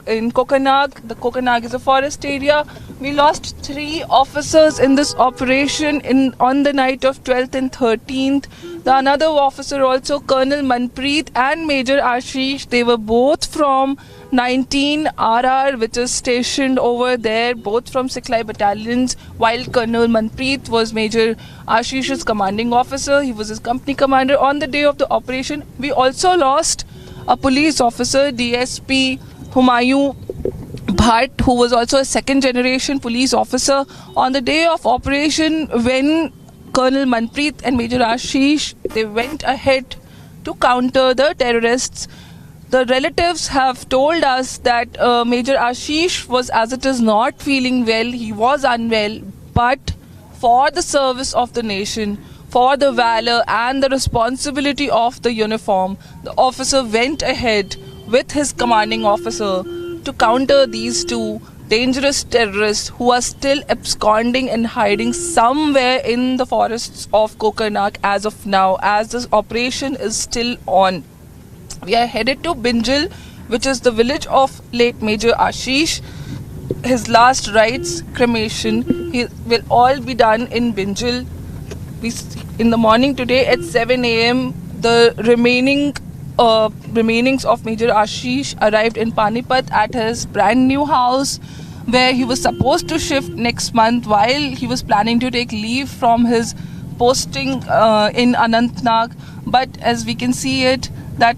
in Kokarnag. The Kokarnag is a forest area. We lost 3 officers in this operation on the night of 12th and 13th. The another officer also, Colonel Manpreet and Major Ashish, they were both from 19 RR, which is stationed over there, both from Siklai battalions, while Colonel Manpreet was Major Ashish's commanding officer. He was his company commander on the day of the operation. We also lost a police officer, DSP Humayun Bhatt, who was also a second generation police officer on the day of operation when Colonel Manpreet and Major Ashish, they went ahead to counter the terrorists. The relatives have told us that Major Ashish was, as it is, not feeling well. He was unwell, but for the service of the nation, for the valor and the responsibility of the uniform, the officer went ahead with his commanding officer to counter these 2 dangerous terrorists who are still absconding and hiding somewhere in the forests of Kokarnag as of now, as this operation is still on. We are headed to Binjal, which is the village of late Major Ashish. His last rites, cremation, will all be done in Binjal. In the morning today at 7 a.m., the remainings of Major Ashish arrived in Panipat at his brand new house, where he was supposed to shift next month while he was planning to take leave from his posting in Anantnag. But as we can see it, that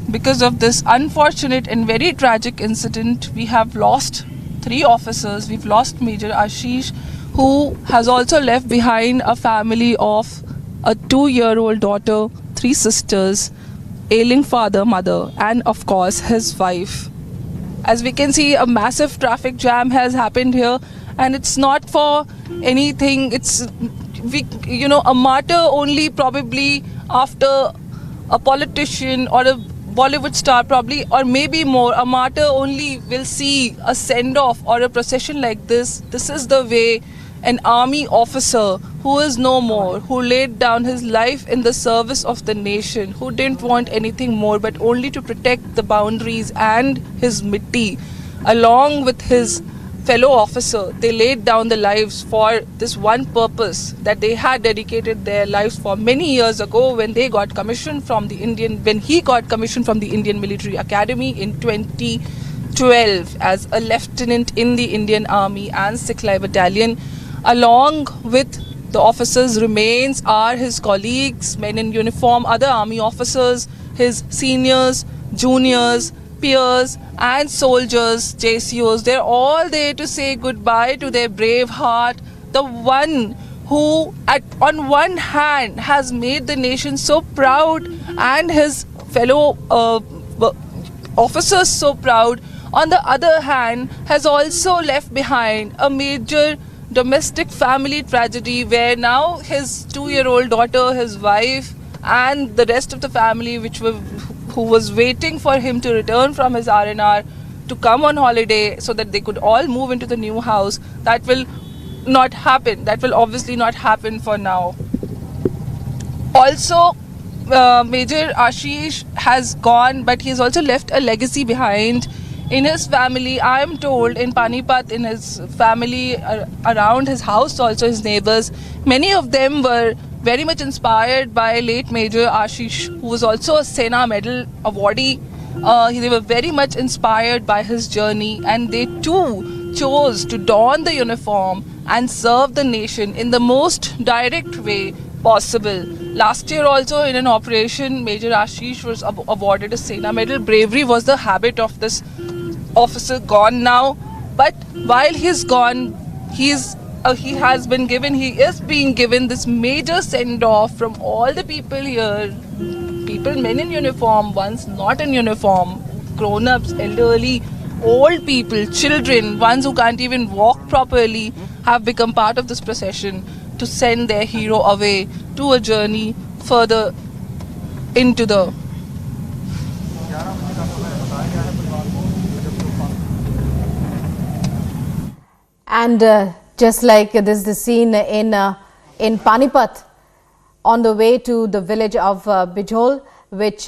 because of this unfortunate and very tragic incident, we have lost 3 officers. We've lost Major Ashish, who has also left behind a family of a 2-year-old daughter, 3 sisters, ailing father, mother, and of course his wife. As we can see, a massive traffic jam has happened here, and it's not for anything. It's a martyr only probably after a politician or a Bollywood star probably, or maybe more, a martyr only will see a send-off or a procession like this. This is the way an army officer who is no more, who laid down his life in the service of the nation, who didn't want anything more but only to protect the boundaries and his mitti, along with his fellow officer, they laid down the lives for this one purpose that they had dedicated their lives for many years ago when they got commissioned from the he got commissioned from the Indian Military Academy in 2012 as a lieutenant in the Indian Army and Siklai Battalion. Along with the officers' remains are his colleagues, men in uniform, other army officers, his seniors, juniors, peers and soldiers, JCOs. They're all there to say goodbye to their brave heart, the one who on one hand has made the nation so proud and his fellow officers so proud, on the other hand has also left behind a major domestic family tragedy where now his 2-year-old daughter, his wife and the rest of the family who was waiting for him to return from his R&R to come on holiday so that they could all move into the new house, that will not happen. That will obviously not happen for now. Also, Major Ashish has gone, but he has also left a legacy behind in his family. I am told in Panipat, in his family, around his house also, his neighbors, many of them were very much inspired by late Major Ashish, who was also a Sena Medal awardee. They were very much inspired by his journey, and they too chose to don the uniform and serve the nation in the most direct way possible. Last year also, in an operation, Major Ashish was awarded a Sena Medal. Bravery was the habit of this officer, gone now. But while he's gone, he is being given this major send-off from all the people here. People, men in uniform, ones not in uniform, grown-ups, elderly, old people, children, ones who can't even walk properly, have become part of this procession to send their hero away to a journey further into the And just like this is the scene in Panipat, on the way to the village of Bijol, which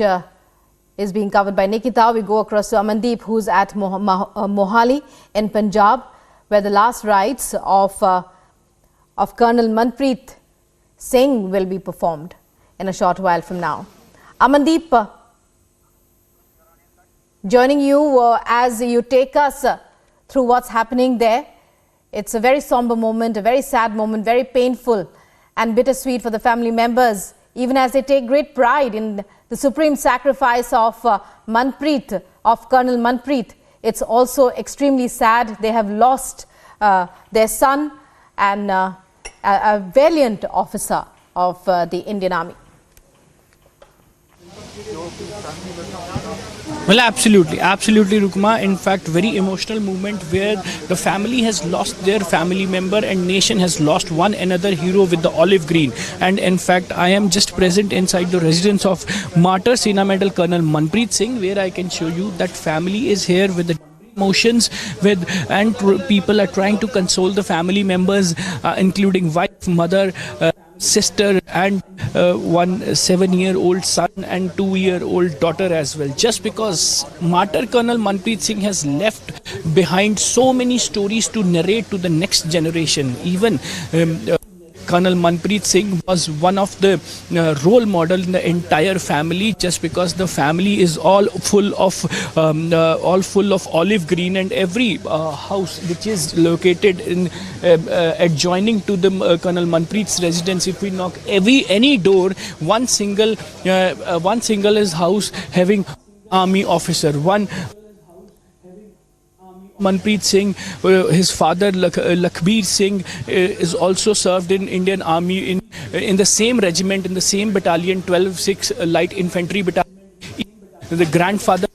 is being covered by Nikita. We go across to Amandeep, who's at Mohali in Punjab, where the last rites of Colonel Manpreet Singh will be performed in a short while from now. Amandeep, joining you as you take us through what's happening there. It's a very somber moment, a very sad moment, very painful and bittersweet for the family members, even as they take great pride in the supreme sacrifice of Manpreet, of Colonel Manpreet. It's also extremely sad. They have lost their son and a valiant officer of the Indian Army. Well, absolutely, Rukma. In fact, very emotional moment where the family has lost their family member and nation has lost one another hero with the olive green. And in fact, I am just present inside the residence of Martyr Sena Medal Colonel Manpreet Singh, where I can show you that family is here with the emotions, and people are trying to console the family members, including wife, mother, sister and one 7-year-old son and 2-year-old daughter as well. Just because Martyr Colonel Manpreet Singh has left behind so many stories to narrate to the next generation. Even Colonel Manpreet Singh was one of the role model in the entire family, just because the family is all full of olive green, and every house which is located in adjoining to the Colonel Manpreet's residence, if we knock any door, one single is house having army officer. One Manpreet Singh, his father Lakhbir Singh is also served in Indian Army in the same regiment, in the same battalion, 12-6 Light Infantry Battalion. The grandfather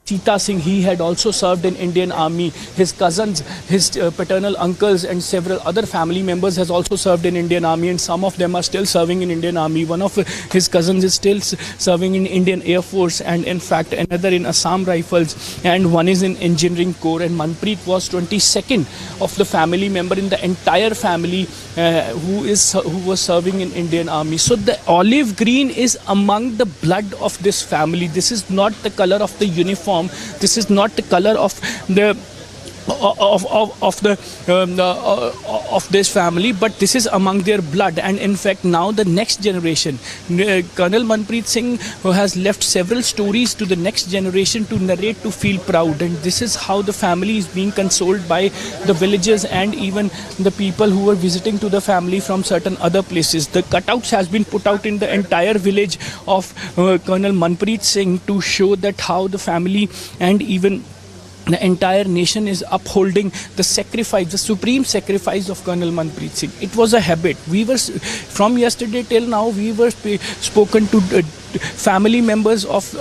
Sita Singh, he had also served in Indian Army. His cousins, his paternal uncles and several other family members has also served in Indian Army, and some of them are still serving in Indian Army. One of his cousins is still serving in Indian Air Force, and in fact another in Assam Rifles, and one is in Engineering Corps. And Manpreet was 22nd of the family member in the entire family who was serving in Indian Army. So the olive green is among the blood of this family. This is not the color of the uniform. This is not the color of the of this family, but this is among their blood. And in fact, now the next generation, Colonel Manpreet Singh, who has left several stories to the next generation to narrate, to feel proud. And this is how the family is being consoled by the villagers and even the people who were visiting to the family from certain other places. The cutouts has been put out in the entire village of Colonel Manpreet Singh to show that how the family and even the entire nation is upholding the sacrifice, the supreme sacrifice of Colonel Manpreet Singh. It was a habit. We were, from yesterday till now, we were spoken to family members of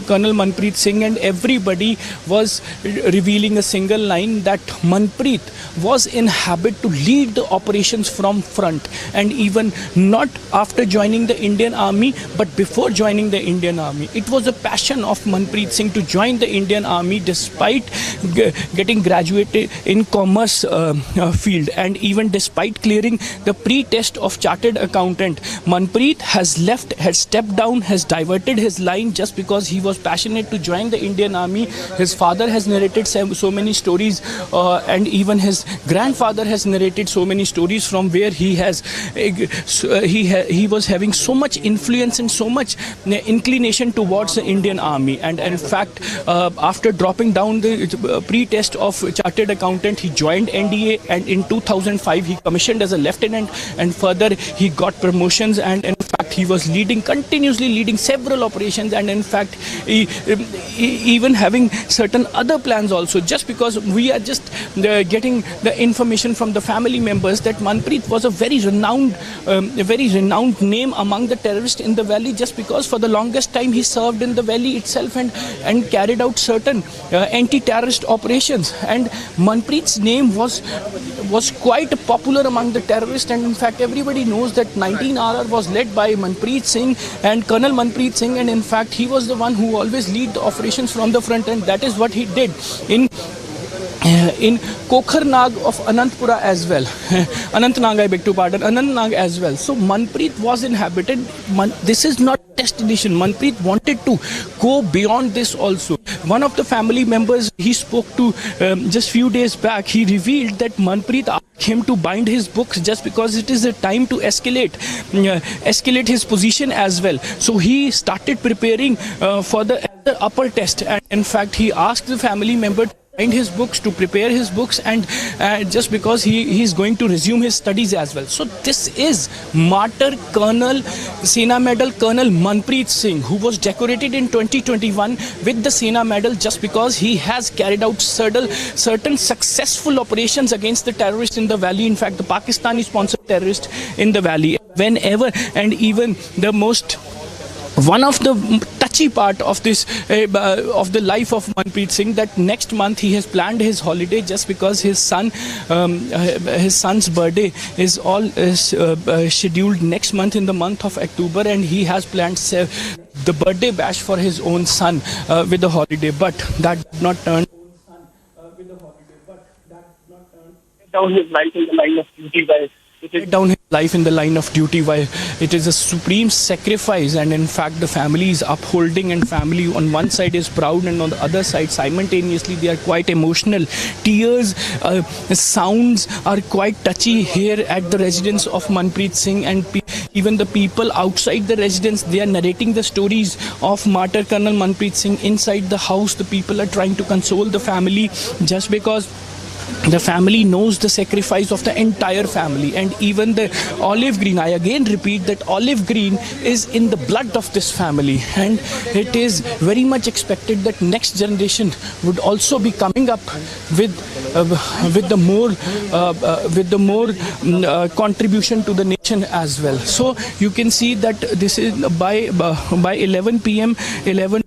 Colonel Manpreet Singh, and everybody was revealing a single line that Manpreet was in habit to lead the operations from front, and even not after joining the Indian Army, but before joining the Indian Army. It was a passion of Manpreet Singh to join the Indian Army despite getting graduated in commerce field, and even despite clearing the pre-test of chartered accountant. Manpreet has stepped down, has diverted his line just because he was passionate to join the Indian Army. His father has narrated so many stories, and even his grandfather has narrated so many stories from where he was having so much influence and so much inclination towards the Indian Army. And in fact, after dropping down the pre-test of chartered accountant, he joined NDA, and in 2005 he commissioned as a lieutenant, and further he got promotions, and in fact he was continuously leading several operations, and in fact he even having certain other plans also, just because we are just getting the information from the family members that Manpreet was a very renowned name among the terrorists in the valley, just because for the longest time he served in the valley itself and carried out certain anti-terrorist operations, and Manpreet's name was quite popular among the terrorists. And in fact everybody knows that 19RR was led by Manpreet Singh and Colonel Manpreet Singh, and in fact he was the one who always lead the operations from the front, and that is what he did in Kokarnag of Anantpura as well. Anantnag, I beg to pardon, Anantnag as well. So Manpreet was inhabited. This is not destination. Manpreet wanted to go beyond this also. One of the family members he spoke to just few days back, he revealed that Manpreet asked him to bind his books just because it is a time to escalate his position as well. So he started preparing for the upper test, and in fact he asked the family member to bind his books, to prepare his books, and just because he is going to resume his studies as well. So this is Martyr Colonel Sena Medal Colonel Manpreet Singh, who was decorated in 2021 with the Sena Medal just because he has carried out certain successful operations against the terrorists in the valley. In fact, the Pakistani sponsored terrorists in the valley. Whenever, and even the most one of the touchy part of this of the life of Manpreet Singh, that next month he has planned his holiday just because his son's birthday is scheduled next month in the month of October, and he has planned the birthday bash for his own son with the holiday, but that did not turn down his life in the line of duty by down his life in the line of duty, while it is a supreme sacrifice, and in fact the family is upholding, and family on one side is proud and on the other side simultaneously they are quite emotional. Tears, sounds are quite touchy here at the residence of Manpreet Singh, and even the people outside the residence, they are narrating the stories of Martyr Colonel Manpreet Singh. Inside the house, the people are trying to console the family just because the family knows the sacrifice of the entire family. And even the olive green, I again repeat that olive green is in the blood of this family, and it is very much expected that next generation would also be coming up with the more contribution to the nation as well. So you can see that this is by 11 p.m. 11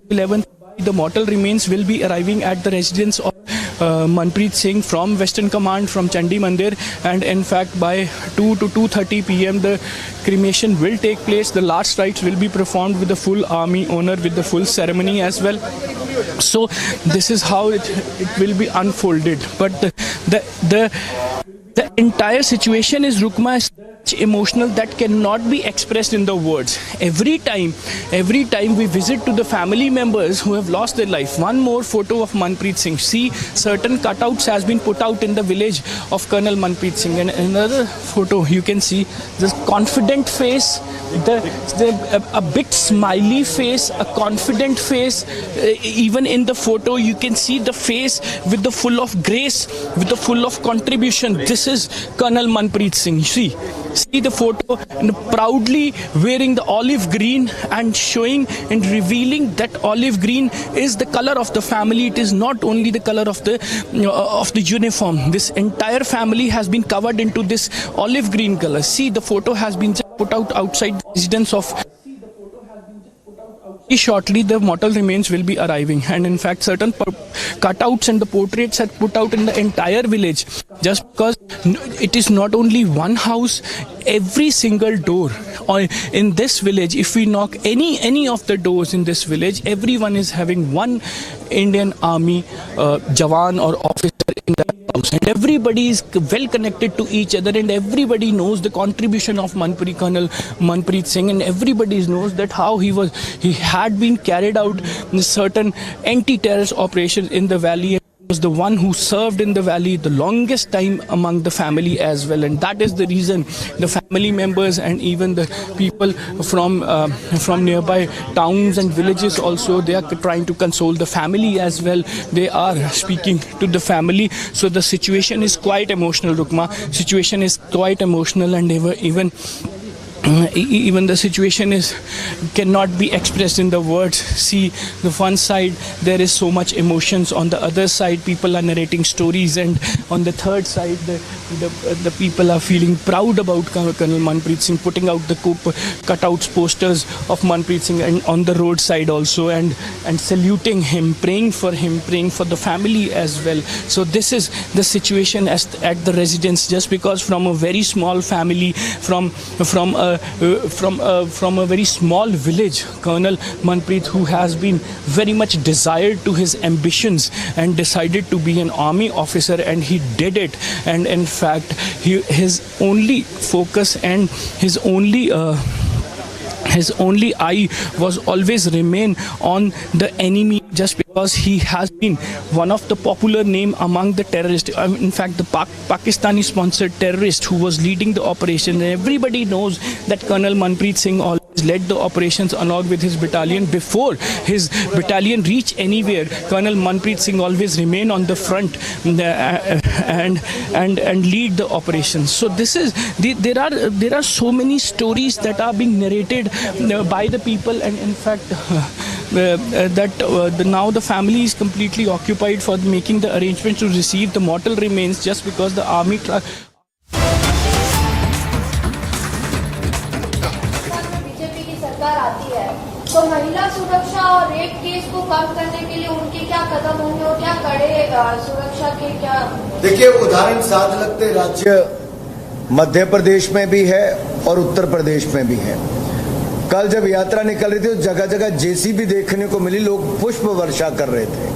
the mortal remains will be arriving at the residence of Manpreet Singh from Western Command, from Chandi Mandir, and in fact by 2 to 2:30 p.m. the cremation will take place. The last rites will be performed with the full army honor, with the full ceremony as well. So this is how it will be unfolded. But the entire situation is, Rukma, emotional that cannot be expressed in the words. Every time we visit to the family members who have lost their life, one more photo of Manpreet Singh. See, certain cutouts has been put out in the village of Colonel Manpreet Singh, and another photo you can see the confident face, a bit smiley face, a confident face. Even in the photo you can see the face with the full of grace, with the full of contribution. This is Colonel Manpreet Singh. See the photo, and proudly wearing the olive green and showing and revealing that olive green is the color of the family. It is not only the color of the uniform. This entire family has been covered into this olive green color. See, the photo has been just put out outside the residence of. Shortly the mortal remains will be arriving, and in fact certain cutouts and the portraits are put out in the entire village, just because it is not only one house. Every single door in this village, if we knock any of the doors in this village, everyone is having one Indian Army Jawan or officer in that house, and everybody is well connected to each other, and everybody knows the contribution of Colonel Manpreet Singh, and everybody knows that how he had been carried out certain anti-terrorist operations in the valley. Was the one who served in the valley the longest time among the family as well, and that is the reason the family members and even the people from nearby towns and villages also, they are trying to console the family as well. They are speaking to the family, so the situation is quite emotional, Rukma. Situation is quite emotional, and even the situation cannot be expressed in the words. See, the one side there is so much emotions, on the other side people are narrating stories, and on the third side the people are feeling proud about Colonel Manpreet Singh, putting out the cutouts, posters of Manpreet Singh, and on the roadside also, and saluting him, praying for the family as well. So this is the situation at the residence, just because from a very small family, from a very small village, Colonel Manpreet, who has been very much desired to his ambitions and decided to be an army officer, and he did it. And in fact, his only focus and his only eye was always remain on the enemy, just because he has been one of the popular name among the terrorists. In fact, the Pakistani sponsored terrorist who was leading the operation, and everybody knows that Colonel Manpreet Singh always led the operations along with his battalion. Before his battalion reach anywhere, Colonel Manpreet Singh always remain on the front and lead the operations. So this is there are so many stories that are being narrated by the people, and in fact now the family is completely occupied for making the arrangements to receive the mortal remains, just because the army truck. BJP की सरकार आती है तो महिला सुरक्षा और rape case को कम करने के लिए उनके क्या कदम होंगे और क्या कड़े सुरक्षा के क्या? देखिए, उदाहरण साथ लगते राज्य मध्य प्रदेश में भी है और उत्तर प्रदेश में भी है। कल जब यात्रा निकल रही थी तो जगह जगह जेसीबी देखने को मिली, लोग पुष्प वर्षा कर रहे थे,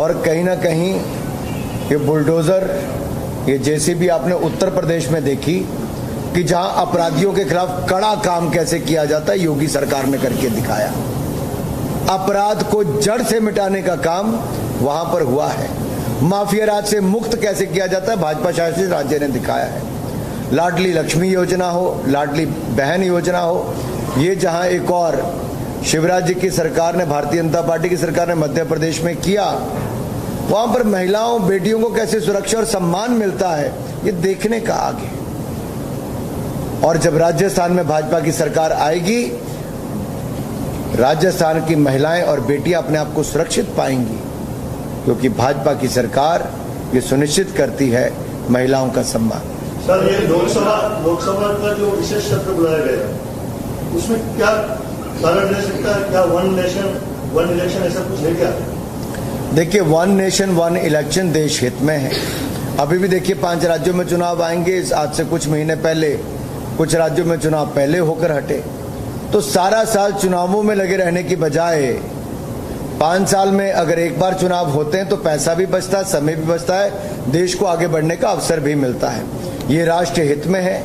और कहीं ना कहीं ये बुलडोजर, ये जेसीबी आपने उत्तर प्रदेश में देखी कि जहां अपराधियों के खिलाफ कड़ा काम कैसे किया जाता है, योगी सरकार ने करके दिखाया। अपराध को जड़ से मिटाने का काम वहां पर हुआ है। माफिया राज से मुक्त कैसे किया जाता है, भाजपा शासित राज्य ने दिखाया है। लाडली लक्ष्मी योजना हो, लाडली बहन योजना हो, ये जहां एक और शिवराज जी की सरकार ने, भारतीय जनता पार्टी की सरकार ने मध्य प्रदेश में किया, वहां पर महिलाओं बेटियों को कैसे सुरक्षा और सम्मान मिलता है, ये देखने का आगे। और जब राजस्थान में भाजपा की सरकार आएगी, राजस्थान की महिलाएं और बेटियां अपने आप को सुरक्षित पाएंगी, क्योंकि भाजपा की सरकार ये सुनिश्चित करती है महिलाओं का सम्मान। सर, ये लोकसभा का जो विशेष सत्र बुलाया गया, उसमें क्या कारण रह सकता है? क्या वन नेशन वन इलेक्शन ऐसा कुछ है क्या? देखिए, वन नेशन वन इलेक्शन देश हित में है। अभी भी देखिए 5 राज्यों में चुनाव आएंगे, आज से कुछ महीने पहले कुछ राज्यों में चुनाव पहले होकर हटे। तो सारा साल चुनावों में लगे रहने की बजाय 5 साल में अगर एक बार चुनाव होते हैं तो पैसा भी बचता है, समय भी बचता है, देश को आगे बढ़ने का अवसर भी मिलता है। ये राष्ट्र हित में है,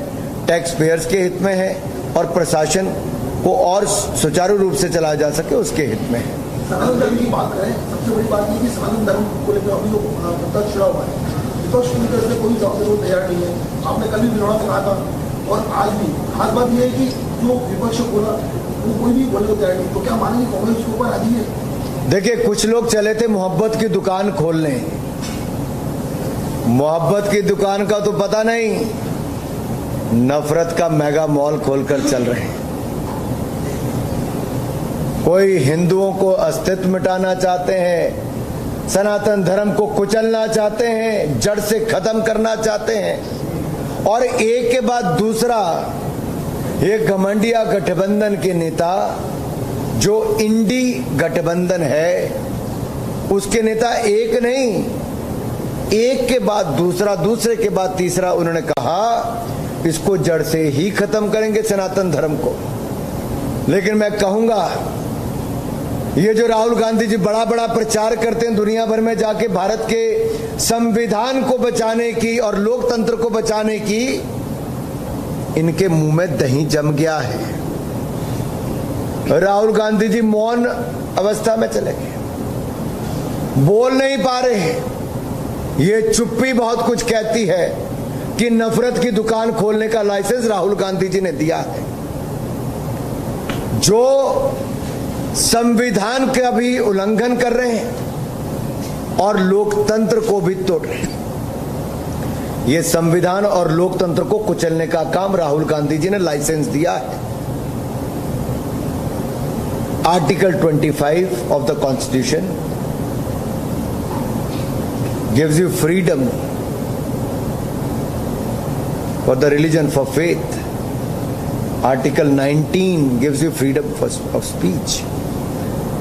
टैक्स पेयर्स के हित में है, और प्रशासन को और सुचारू रूप से चलाया जा सके उसके हित में है। सनातन धर्म की बात करें, सबसे बड़ी बात ये कि सनातन धर्म को लेकर अभी जो मुद्दा छिड़ा हुआ है, विपक्ष की तरफ से कोई जवाब देने को तैयार नहीं है। आपने कल भी विरोध कहा था और आज भी। खास बात यह है कि जो विपक्ष बोला वो कोई भी बोलने को तैयार नहीं, तो क्या मानेंगे कांग्रेस उसके ऊपर राजी है? देखिए, कुछ लोग चले थे मोहब्बत की दुकान खोलने, मोहब्बत की दुकान का तो पता नहीं, नफरत का मेगा मॉल खोलकर चल रहे हैं। कोई हिंदुओं को अस्तित्व मिटाना चाहते हैं, सनातन धर्म को कुचलना चाहते हैं, जड़ से खत्म करना चाहते हैं, और एक के बाद दूसरा ये घमंडिया गठबंधन के नेता जो इंडी गठबंधन है, उसके नेता एक नहीं, एक के बाद दूसरा, दूसरे के बाद तीसरा, उन्होंने कहा इसको जड़ से ही खत्म करेंगे सनातन धर्म को। लेकिन मैं कहूंगा ये जो राहुल गांधी जी बड़ा बड़ा प्रचार करते हैं दुनिया भर में जाके भारत के संविधान को बचाने की और लोकतंत्र को बचाने की, इनके मुंह में दही जम गया है। राहुल गांधी जी मौन अवस्था में चले गए, बोल नहीं पा रहे हैं। ये चुप्पी बहुत कुछ कहती है कि नफरत की दुकान खोलने का लाइसेंस राहुल गांधी जी ने दिया है, जो संविधान का भी उल्लंघन कर रहे हैं और लोकतंत्र को भी तोड़ रहे हैं। ये संविधान और लोकतंत्र को कुचलने का काम राहुल गांधी जी ने लाइसेंस दिया है। Article 25 of the Constitution gives you freedom for the religion, for faith. Article 19 gives you freedom of speech.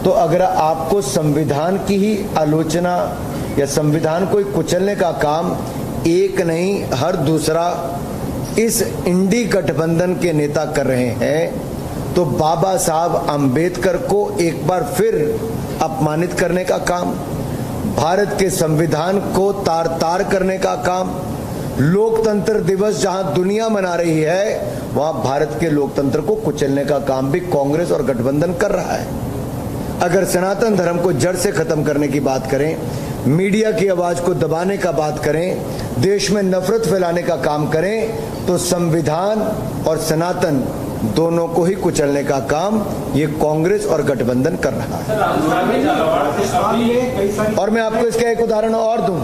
तो अगर आपको संविधान की ही आलोचना या संविधान को कुचलने का काम एक नहीं हर दूसरा इस इंडी गठबंधन के नेता कर रहे हैं, तो बाबा साहब अंबेडकर को एक बार फिर अपमानित करने का काम, भारत के संविधान को तार तार करने का काम, लोकतंत्र दिवस जहां दुनिया मना रही है वहां भारत के लोकतंत्र को कुचलने का काम भी कांग्रेस और गठबंधन कर रहा है। अगर सनातन धर्म को जड़ से खत्म करने की बात करें, मीडिया की आवाज को दबाने का बात करें, देश में नफरत फैलाने का काम करें, तो संविधान और सनातन दोनों को ही कुचलने का काम ये कांग्रेस और गठबंधन कर रहा है। और मैं आपको इसका एक उदाहरण और दूं।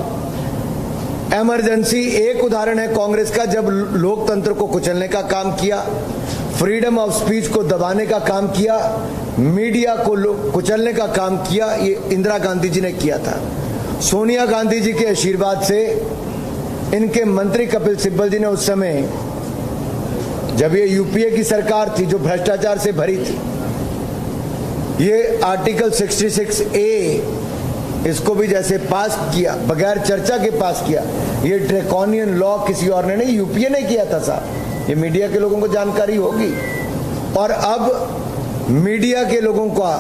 इमरजेंसी एक उदाहरण है कांग्रेस का, जब लोकतंत्र को कुचलने का काम किया, फ्रीडम ऑफ स्पीच को दबाने का काम किया, मीडिया को कुचलने का काम किया, ये इंदिरा गांधी जी ने किया था। सोनिया गांधी जी के आशीर्वाद से इनके मंत्री कपिल सिब्बल जी ने उस समय, जब ये यूपीए की सरकार थी जो भ्रष्टाचार से भरी थी, ये आर्टिकल 66A इसको भी जैसे पास किया, बगैर चर्चा के पास किया। ये ड्रैकोनियन लॉ किसी और ने नहीं, यूपीए ने किया था साहब, ये मीडिया के लोगों को जानकारी होगी। और अब मीडिया के लोगों का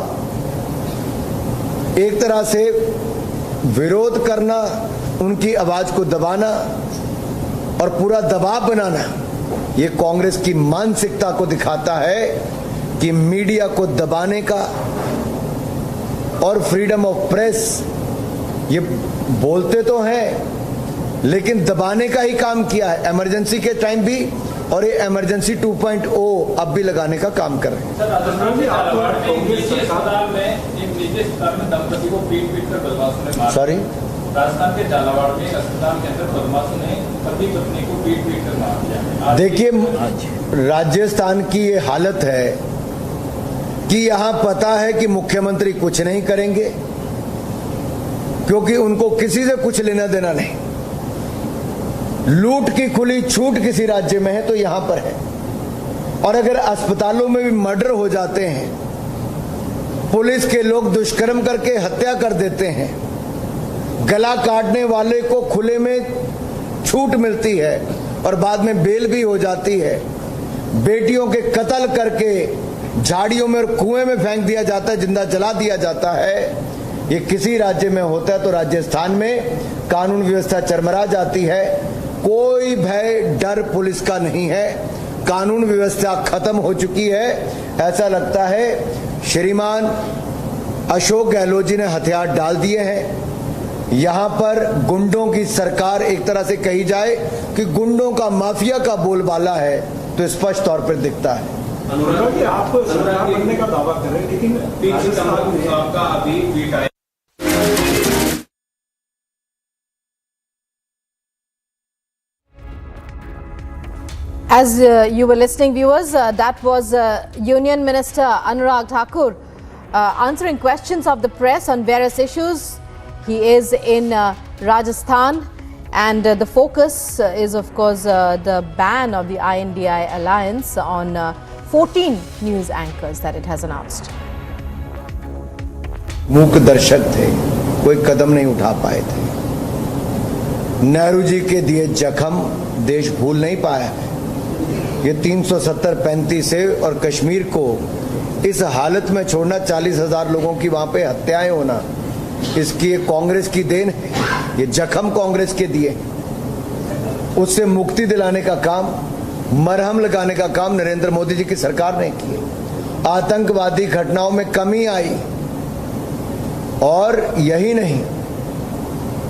एक तरह से विरोध करना, उनकी आवाज को दबाना और पूरा दबाव बनाना, ये कांग्रेस की मानसिकता को दिखाता है कि मीडिया को दबाने का और फ्रीडम ऑफ प्रेस, ये बोलते तो हैं लेकिन दबाने का ही काम किया है इमरजेंसी के टाइम भी, और ये इमरजेंसी 2.0 अब भी लगाने का काम कर रहे हैं। सॉरी, राजस्थान के झालावाड़ में अस्पताल के अंदर बदमाशों ने पति पत्नी को पीट कर मार दिया। देखिए, राजस्थान की ये हालत है कि यहां पता है कि मुख्यमंत्री कुछ नहीं करेंगे, क्योंकि उनको किसी से कुछ लेना देना नहीं। लूट की खुली छूट किसी राज्य में है तो यहां पर है। और अगर अस्पतालों में भी मर्डर हो जाते हैं, पुलिस के लोग दुष्कर्म करके हत्या कर देते हैं, गला काटने वाले को खुले में छूट मिलती है और बाद में बेल भी हो जाती है, बेटियों के कत्ल करके झाड़ियों में और कुएं में फेंक दिया जाता है, जिंदा जला दिया जाता है, ये किसी राज्य में होता है तो राजस्थान में कानून व्यवस्था चरमरा जाती है। कोई भय डर पुलिस का नहीं है, कानून व्यवस्था खत्म हो चुकी है। ऐसा लगता है श्रीमान अशोक गहलोत जी ने हथियार डाल दिए हैं। यहां पर गुंडों की सरकार एक तरह से कही जाए कि गुंडों का माफिया का बोलबाला है तो स्पष्ट तौर पर दिखता है। अनुराग जी, आप सरकार बनने का दावा कर रहे हैं, लेकिन आपका अभी ट्वीट आया। As you were listening, viewers, that was Union Minister Anurag Thakur answering questions of the press on various issues. He is in Rajasthan, and the focus is, of course, the ban of the INDI alliance on 14 news anchors that it has announced. मूक दर्शक थे, कोई कदम नहीं उठा पाए थे। नेहरू जी के दिए जख्म देश भूल नहीं पाया है। ये 370-35 से और कश्मीर को इस हालत में छोड़ना, 40,000 लोगों की वहां पे हत्याएं होना, इसकी ये कांग्रेस की देन है। ये जख्म कांग्रेस के दिए, उससे मुक्ति दिलाने का काम, मरहम लगाने का काम नरेंद्र मोदी जी की सरकार ने किया। आतंकवादी घटनाओं में कमी आई, और यही नहीं,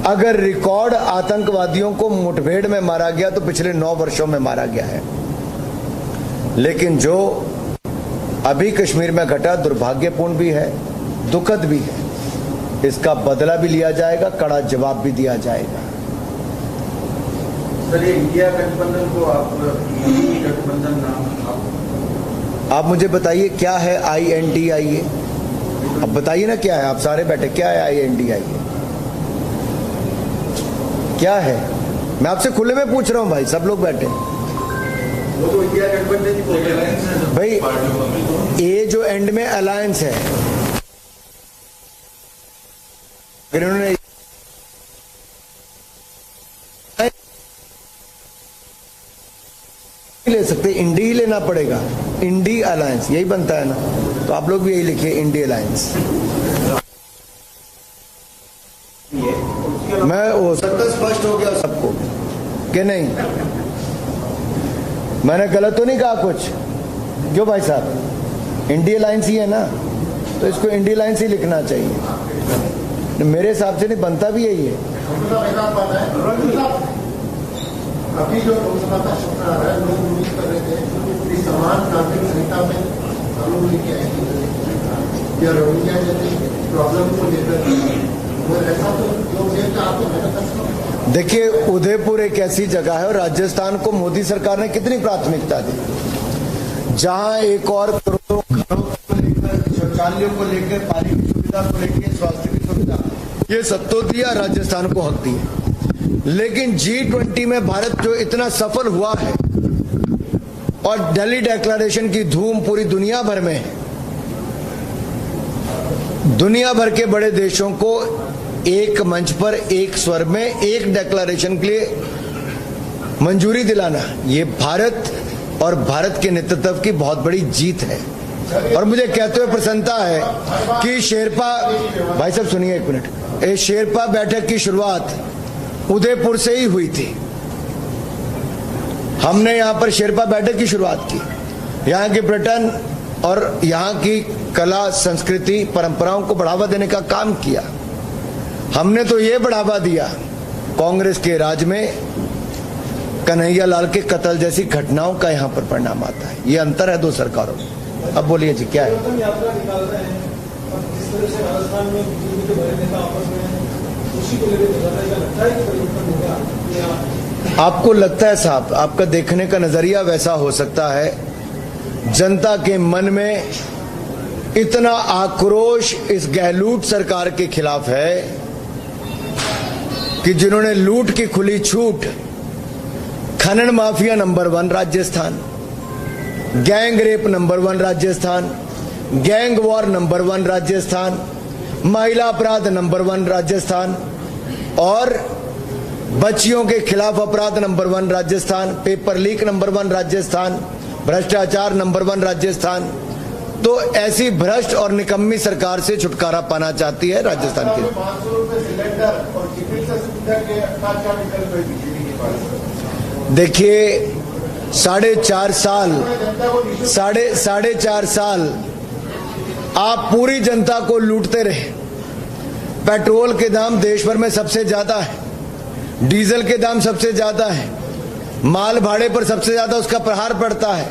अगर रिकॉर्ड आतंकवादियों को मुठभेड़ में मारा गया तो पिछले 9 वर्षों में मारा गया है। लेकिन जो अभी कश्मीर में घटा दुर्भाग्यपूर्ण भी है, दुखद भी है। इसका बदला भी लिया जाएगा, कड़ा जवाब भी दिया जाएगा। सर, ये इंडिया गठबंधन को गठबंधन नाम आप मुझे बताइए क्या है INDIA? अब बताइए ना क्या है, आप सारे बैठे, क्या है INDIA? क्या है? मैं आपसे खुले में पूछ रहा हूं भाई, सब लोग बैठे। वो तो इंडिया गठबंधन की भाई, ये जो एंड में अलायंस है, इन्होंने ले सकते, इंडी ही लेना पड़ेगा। इंडी अलायंस यही बनता है ना, तो आप लोग भी यही लिखिए, इंडी अलायंस। मैं वो सत्ता स्पष्ट हो गया सबको कि नहीं? मैंने गलत तो नहीं कहा कुछ? क्यों भाई साहब, इंडी अलायंस ही है ना, तो इसको इंडी अलायंस ही लिखना चाहिए। मेरे हिसाब से नहीं बनता भी यही है। अभी जो लोकसभा का सत्र आ रहा है, लोग उम्मीद कर रहे थे कि समान नागरिक संहिता में हम लोग लेके आएंगे, या रोहिंग्या जैसे प्रॉब्लम को लेकर, और ऐसा तो लोग देखते आपको। देखिए, उदयपुर एक ऐसी जगह है, और राजस्थान को मोदी सरकार ने कितनी प्राथमिकता दी, जहां 1 और करोड़ घरों को लेकर, शौचालयों को लेकर, पानी की सुविधा को लेकर, स्वास्थ्य की सुविधा, ये सब तो दिया, राजस्थान को हक दिया। लेकिन G20 में भारत जो इतना सफल हुआ है, और दिल्ली डिक्लेरेशन की धूम पूरी दुनिया भर में है, दुनिया भर के बड़े देशों को एक मंच पर एक स्वर में एक डिक्लेरेशन के लिए मंजूरी दिलाना, ये भारत और भारत के नेतृत्व की बहुत बड़ी जीत है। और मुझे कहते हुए प्रसन्नता है कि शेरपा, भाई साहब सुनिए एक मिनट, ये शेरपा बैठक की शुरुआत उदयपुर से ही हुई थी। हमने यहां पर शेरपा बैठक की शुरुआत की, यहां के पर्यटन और यहां की कला, संस्कृति, परंपराओं को बढ़ावा देने का काम किया। हमने तो ये बढ़ावा दिया, कांग्रेस के राज में कन्हैया लाल के कत्ल जैसी घटनाओं का यहां पर परिणाम आता है। ये अंतर है 2 सरकारों में। अब बोलिए जी, क्या है? आपको लगता है साहब, आपका देखने का नजरिया वैसा हो सकता है, जनता के मन में इतना आक्रोश इस गहलूट सरकार के खिलाफ है कि जिन्होंने लूट की खुली छूट, खनन mafia number 1 Rajasthan, gang rape number 1 Rajasthan, gang war number 1 Rajasthan, महिला अपराध नंबर 1 राजस्थान, और बच्चियों के खिलाफ अपराध number 1 Rajasthan, paper leak number 1 Rajasthan, भ्रष्टाचार नंबर 1 राजस्थान। तो ऐसी भ्रष्ट और निकम्मी सरकार से छुटकारा पाना चाहती है राजस्थान की। देखिए, 4.5 साल आप पूरी जनता को लूटते रहे। पेट्रोल के दाम देश भर में सबसे ज्यादा है, डीजल के दाम सबसे ज्यादा है, माल भाड़े पर सबसे ज्यादा उसका प्रहार पड़ता है,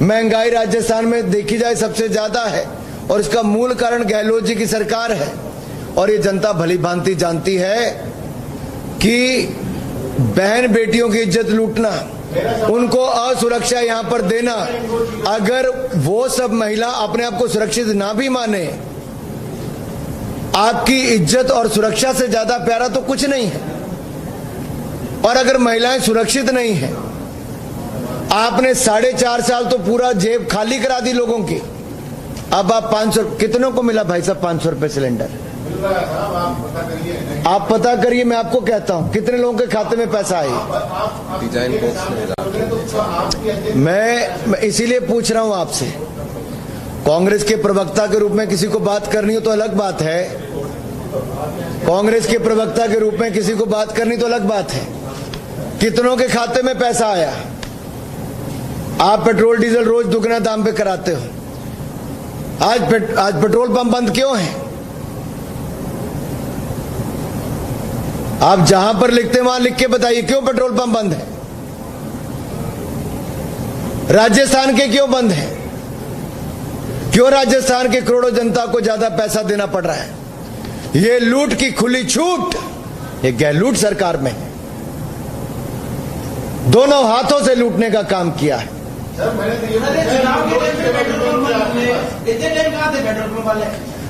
महंगाई राजस्थान में देखी जाए सबसे ज्यादा है, और इसका मूल कारण गहलोत जी की सरकार है। और ये जनता भली भांति जानती है कि बहन बेटियों की इज्जत लूटना, उनको असुरक्षा यहां पर देना, अगर वो सब महिला अपने आप को सुरक्षित ना भी माने, आपकी इज्जत और सुरक्षा से ज्यादा प्यारा तो कुछ नहीं है। और अगर महिलाएं सुरक्षित नहीं है, आपने 4.5 साल तो पूरा जेब खाली करा दी लोगों की। अब आप 500, कितनों को मिला भाई साहब 500 रुपए सिलेंडर? आप पता करिए, मैं आपको कहता हूं कितने लोगों के खाते में पैसा आई। मैं इसीलिए पूछ रहा हूं आपसे, कांग्रेस के प्रवक्ता के रूप में किसी को बात करनी हो तो अलग बात है। कांग्रेस के प्रवक्ता के रूप में किसी को बात करनी तो अलग बात है। कितनों के खाते में पैसा आया? आप पेट्रोल डीजल रोज दुगना दाम पे कराते हो। आज पेट्रोल पंप बंद क्यों है? आप जहां पर लिखते हैं वहां लिख के बताइए क्यों पेट्रोल पंप बंद है? राजस्थान के क्यों बंद है? क्यों राजस्थान के करोड़ों जनता को ज्यादा पैसा देना पड़ रहा है? ये लूट की खुली छूट, ये गहलोत सरकार में है। दोनों हाथों से लूटने का काम किया है।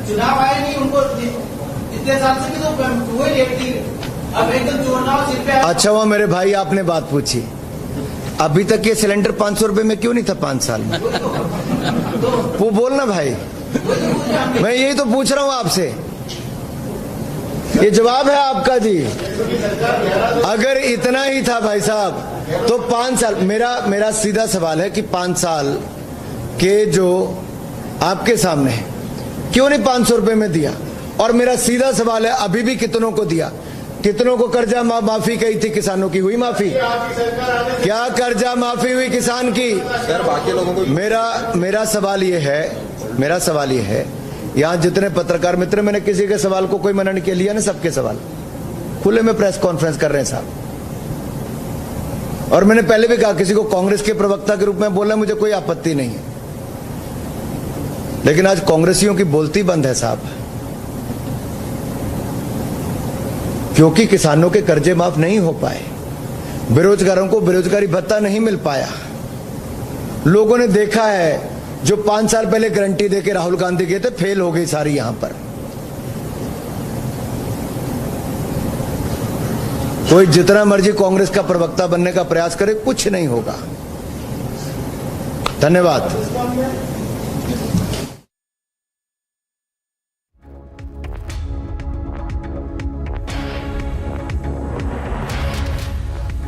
चुनाव आए नहीं उनको इतने साल से भी तो वही लेती, अब एकदम चुनाव सिर पे। अच्छा हुआ मेरे भाई आपने बात पूछी। अभी तक ये सिलेंडर 500 रुपए में क्यों नहीं था 5 साल में? वो बोलना भाई, मैं यही तो पूछ रहा हूं आपसे। ये जवाब है आपका जी। अगर इतना ही था भाई साहब तो 5 साल, मेरा सीधा सवाल है कि 5 साल के जो आपके सामने है क्यों नहीं 500 रुपए में दिया? और मेरा सीधा सवाल है अभी भी कितनों को दिया? कितनों को कर्जा माफी कही थी? किसानों की हुई माफी? क्या कर्जा माफी हुई किसान की? सर बाकी लोगों को मेरा सवाल ये है, यहाँ जितने पत्रकार मित्र, मैंने किसी के सवाल को कोई मना नहीं किया, लिया ना सबके सवाल, खुले में प्रेस कॉन्फ्रेंस कर रहे हैं साहब। और मैंने पहले भी कहा किसी को कांग्रेस के प्रवक्ता के रूप में बोलना मुझे कोई आपत्ति नहीं है, लेकिन आज कांग्रेसियों की बोलती बंद है साहब, क्योंकि किसानों के कर्जे माफ नहीं हो पाए, बेरोजगारों को बेरोजगारी भत्ता नहीं मिल पाया। लोगों ने देखा है जो 5 साल पहले गारंटी देके राहुल गांधी गए थे, फेल हो गई सारी। यहां पर कोई जितना मर्जी कांग्रेस का प्रवक्ता बनने का प्रयास करे, कुछ नहीं होगा। धन्यवाद।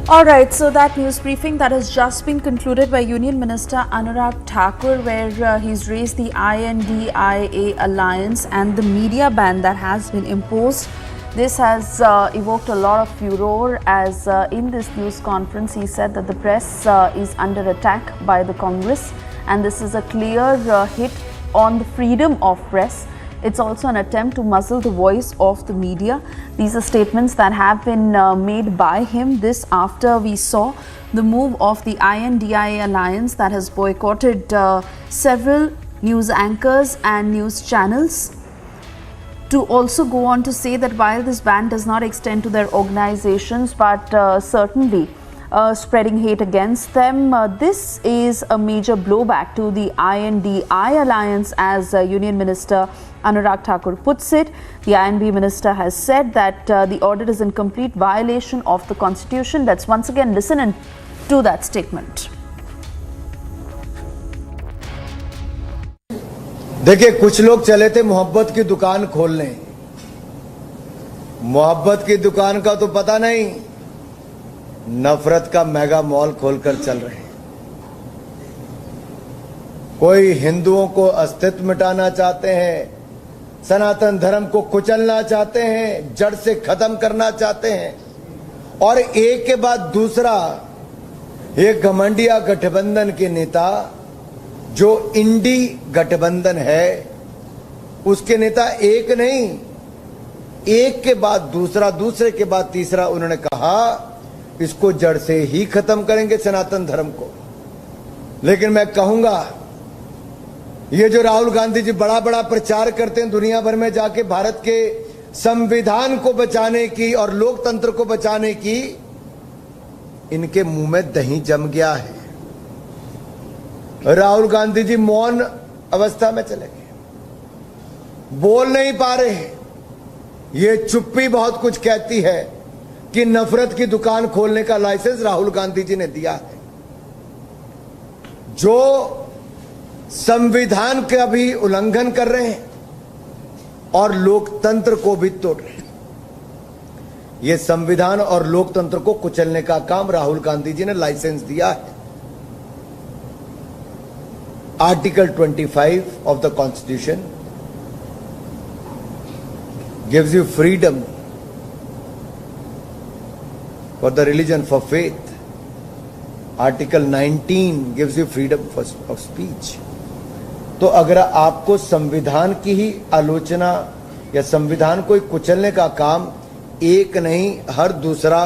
All right, so that news briefing that has just been concluded by Union Minister Anurag Thakur, where he's raised the INDIA alliance and the media ban that has been imposed. This has evoked a lot of furor, as in this news conference he said that the press is under attack by the Congress, and this is a clear hit on the freedom of press. It's also an attempt to muzzle the voice of the media. These are statements that have been made by him. This after we saw the move of the INDIA alliance that has boycotted several news anchors and news channels, to also go on to say that while this ban does not extend to their organizations, but certainly spreading hate against them, this is a major blowback to the INDI alliance, as Union Minister Anurag Thakur puts it. The INB minister has said that the order is in complete violation of the constitution. Let's once again listen to that statement. देखिए, कुछ लोग चले थे मोहब्बत की दुकान खोलने। मोहब्बत की दुकान का तो पता नहीं, नफरत का मेगा मॉल खोलकर चल रहे हैं। कोई हिंदुओं को अस्तित्व मिटाना चाहते हैं, सनातन धर्म को कुचलना चाहते हैं, जड़ से खत्म करना चाहते हैं, और एक के बाद दूसरा एक घमंडिया गठबंधन के नेता जो इंडी गठबंधन है, उसके नेता एक नहीं, एक के बाद दूसरा, दूसरे के बाद तीसरा, उन्होंने कहा इसको जड़ से ही खत्म करेंगे सनातन धर्म को। लेकिन मैं कहूंगा, ये जो राहुल गांधी जी बड़ा बड़ा प्रचार करते हैं दुनिया भर में जाके भारत के संविधान को बचाने की और लोकतंत्र को बचाने की, इनके मुंह में दही जम गया है। राहुल गांधी जी मौन अवस्था में चले गए, बोल नहीं पा रहे हैं। ये चुप्पी बहुत कुछ कहती है कि नफरत की दुकान खोलने का लाइसेंस राहुल गांधी जी ने दिया है, जो संविधान का भी उल्लंघन कर रहे हैं और लोकतंत्र को भी तोड़ रहे हैं। ये संविधान और लोकतंत्र को कुचलने का काम राहुल गांधी जी ने लाइसेंस दिया है। Article 25 of the Constitution gives you freedom for the religion, for faith. Article 19 gives you freedom of speech. तो अगर आपको संविधान की ही आलोचना या संविधान को कुचलने का काम एक नहीं हर दूसरा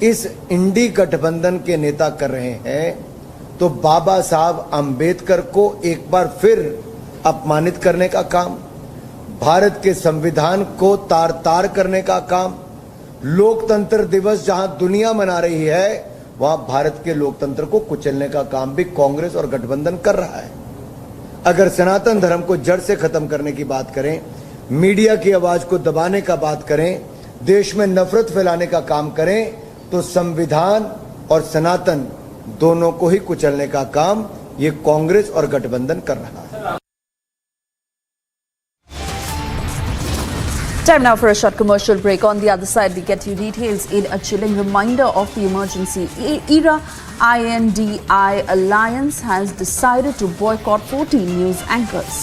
इस इंडी गठबंधन के नेता कर रहे हैं, तो बाबा साहब अंबेडकर को एक बार फिर अपमानित करने का काम, भारत के संविधान को तार तार करने का काम, लोकतंत्र दिवस जहां दुनिया मना रही है वहां भारत के लोकतंत्र को कुचलने का काम भी कांग्रेस और गठबंधन कर रहा है। अगर सनातन धर्म को जड़ से खत्म करने की बात करें, मीडिया की आवाज को दबाने का बात करें, देश में नफरत फैलाने का काम करें, तो संविधान और सनातन दोनों को ही कुचलने का काम ये कांग्रेस और गठबंधन कर रहा है। Time now for a short commercial break. On the other side, we get you details in a chilling reminder of the emergency era. INDI Alliance has decided to boycott 14 news anchors.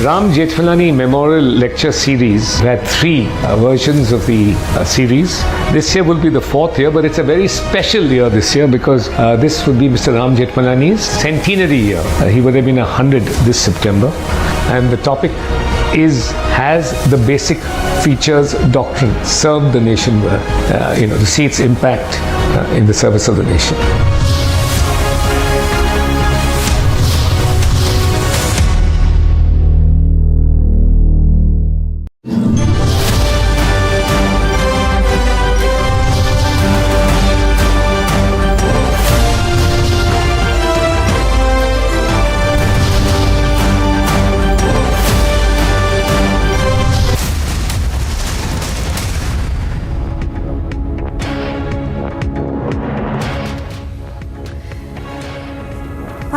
Ram Jethmalani Memorial Lecture Series. We had three versions of the series. This year will be the fourth year, but it's a very special year this year because this would be Mr. Ram Jethmalani's centenary year. He would have been 100 this September. And the topic has the basic features doctrine, serve the nation well, to see its impact in the service of the nation.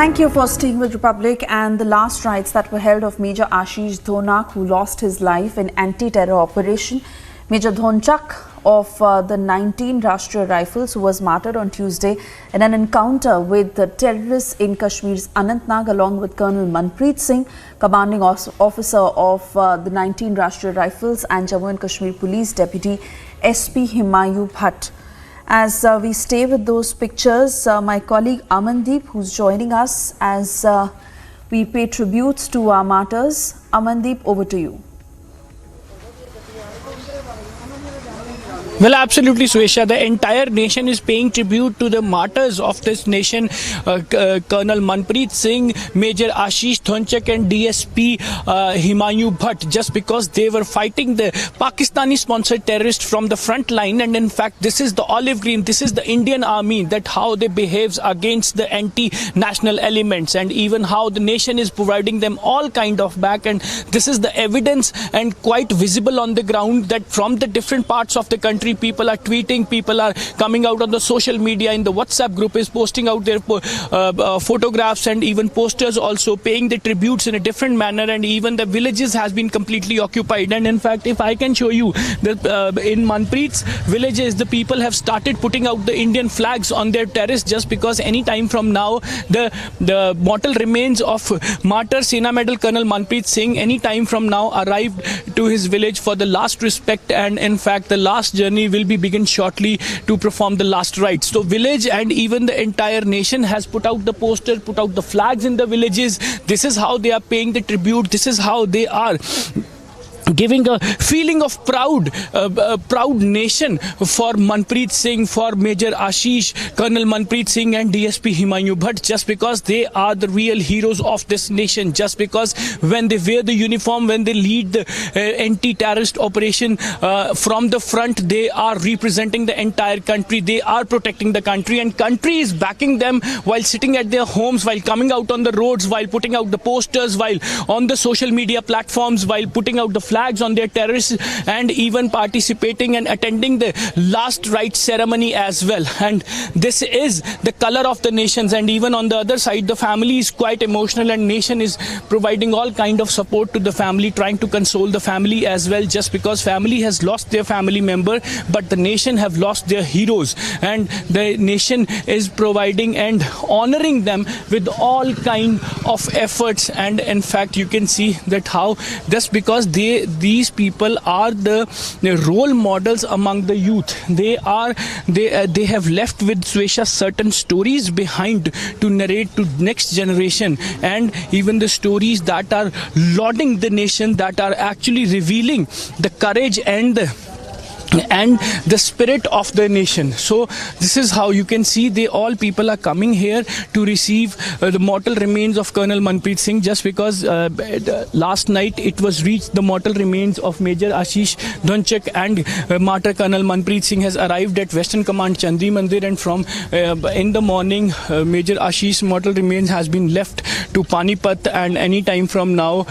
Thank you for staying with Republic. And the last rites that were held of Major Ashish Dhonak, who lost his life in anti-terror operation. Major Dhonchak of the 19 Rashtriya Rifles, who was martyred on Tuesday in an encounter with the terrorists in Kashmir's Anantnag, along with Colonel Manpreet Singh, commanding officer of the 19 Rashtriya Rifles, and Jammu and Kashmir Police Deputy SP Himayu Bhatt. As we stay with those pictures, my colleague Amandeep, who's joining us as we pay tributes to our martyrs. Amandeep, over to you. Well, absolutely, Suesha. The entire nation is paying tribute to the martyrs of this nation, Colonel Manpreet Singh, Major Ashish Dhonchak and DSP Himayu Bhatt, just because they were fighting the Pakistani-sponsored terrorists from the front line. And in fact, this is the olive green, this is the Indian army, that how they behaves against the anti-national elements, and even how the nation is providing them all kind of back. And this is the evidence, and quite visible on the ground, that from the different parts of the country, people are tweeting, people are coming out on the social media, in the WhatsApp group is posting out their photographs and even posters, also paying the tributes in a different manner. And even the villages has been completely occupied. And in fact, if I can show you that in Manpreet's villages, the people have started putting out the Indian flags on their terrace, just because any time from now the mortal remains of martyr Sena Medal Colonel Manpreet Singh any time from now arrived to his village for the last respect. And in fact, the last journey will be begin shortly to perform the last rites. So village and even the entire nation has put out the poster, put out the flags in the villages. This is how they are paying the tribute. This is how they are giving a feeling of proud nation for Manpreet Singh, for Major Ashish, Colonel Manpreet Singh and DSP Himayu Bhatt, just because they are the real heroes of this nation, just because when they wear the uniform, when they lead the anti-terrorist operation from the front, they are representing the entire country, they are protecting the country, and country is backing them while sitting at their homes, while coming out on the roads, while putting out the posters, while on the social media platforms, while putting out the flags on their terraces, and even participating and attending the last rites ceremony as well. And this is the color of the nations. And even on the other side, the family is quite emotional, and nation is providing all kind of support to the family, trying to console the family as well, just because family has lost their family member, but the nation have lost their heroes, and the nation is providing and honoring them with all kind of efforts. And in fact, you can see that how just because these people are the role models among the youth. They have left with Suesha certain stories behind to narrate to next generation, and even the stories that are lauding the nation, that are actually revealing the courage and the spirit of the nation. So this is how you can see all people are coming here to receive the mortal remains of Colonel Manpreet Singh, just because last night it was reached the mortal remains of Major Ashish Dhonchak, and martyr Colonel Manpreet Singh has arrived at Western Command Chandi Mandir, and from in the morning Major Ashish's mortal remains has been left to Panipat, and any time from now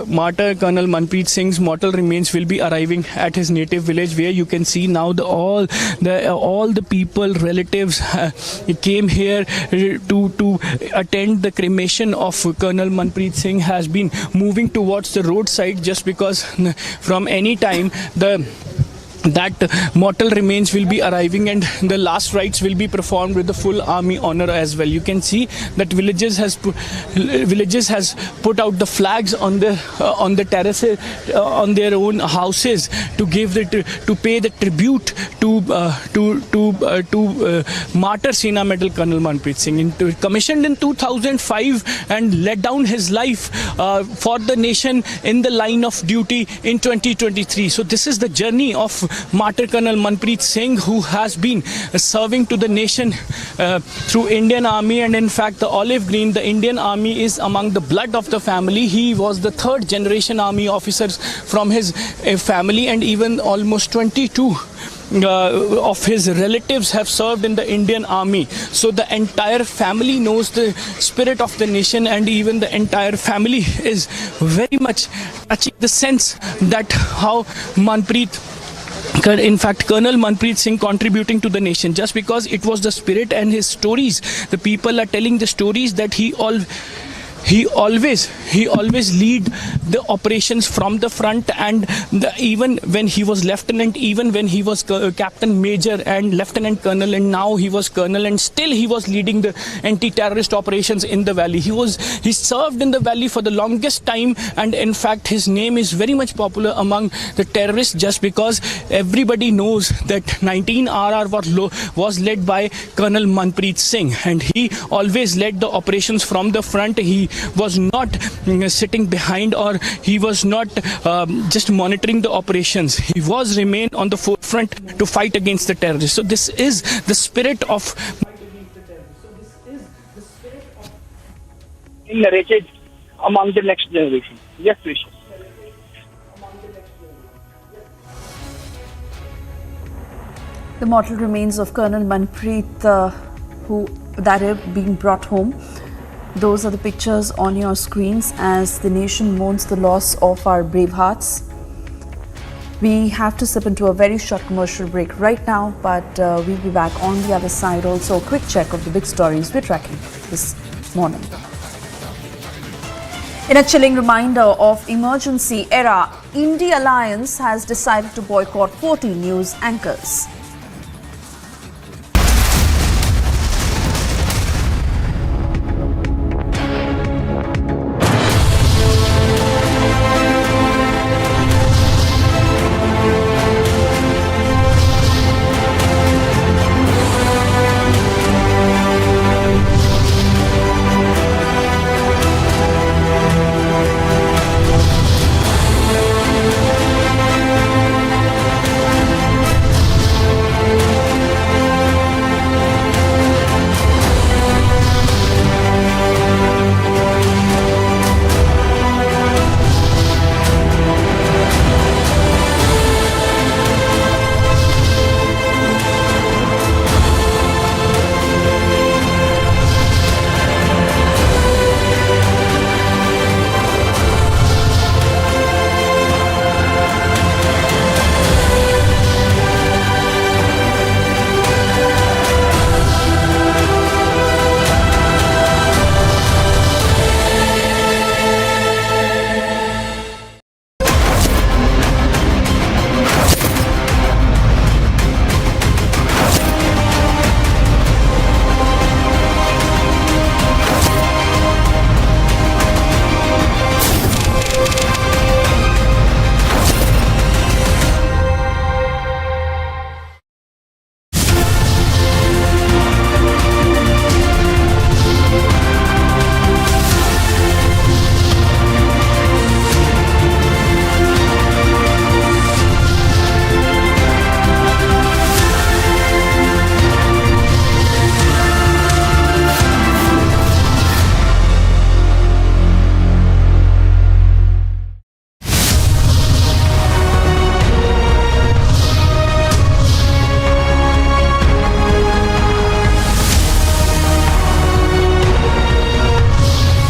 martyr Colonel Manpreet Singh's mortal remains will be arriving at his native village, where you can see now all the people, relatives came here to attend the cremation of Colonel Manpreet Singh, has been moving towards the roadside, just because from any time that mortal remains will be arriving, and the last rites will be performed with the full army honor as well. You can see that villages has put out the flags on the terraces on their own houses to pay the tribute to martyr Sena Medal Colonel Manpreet Singh, commissioned in 2005 and let down his life for the nation in the line of duty in 2023. So this is the journey of martyr Colonel Manpreet Singh, who has been serving to the nation through Indian Army. And in fact, the olive green, the Indian Army, is among the blood of the family. He was the third generation army officers from his family, and even almost 22 of his relatives have served in the Indian Army. So the entire family knows the spirit of the nation, and even the entire family is very much touching the sense that how Manpreet in fact, Colonel Manpreet Singh contributing to the nation, just because it was the spirit and his stories. The people are telling the stories that he always lead the operations from the front, and even when he was lieutenant, even when he was captain major and lieutenant colonel, and now he was colonel, and still he was leading the anti-terrorist operations in the valley. He served in the valley for the longest time, and in fact his name is very much popular among the terrorists, just because everybody knows that 19 RR was led by Colonel Manpreet Singh, and he always led the operations from the front. He was not sitting behind, or he was not just monitoring the operations. He was remained on the forefront to fight against the terrorists. So this is the spirit of narrated among the next generation. Yes, Vishal. The mortal remains of Colonel Manpreet that have been brought home. Those are the pictures on your screens as the nation mourns the loss of our brave hearts. We have to slip into a very short commercial break right now, but we'll be back on the other side. Also, a quick check of the big stories we're tracking this morning. In a chilling reminder of emergency era, India Alliance has decided to boycott 40 news anchors.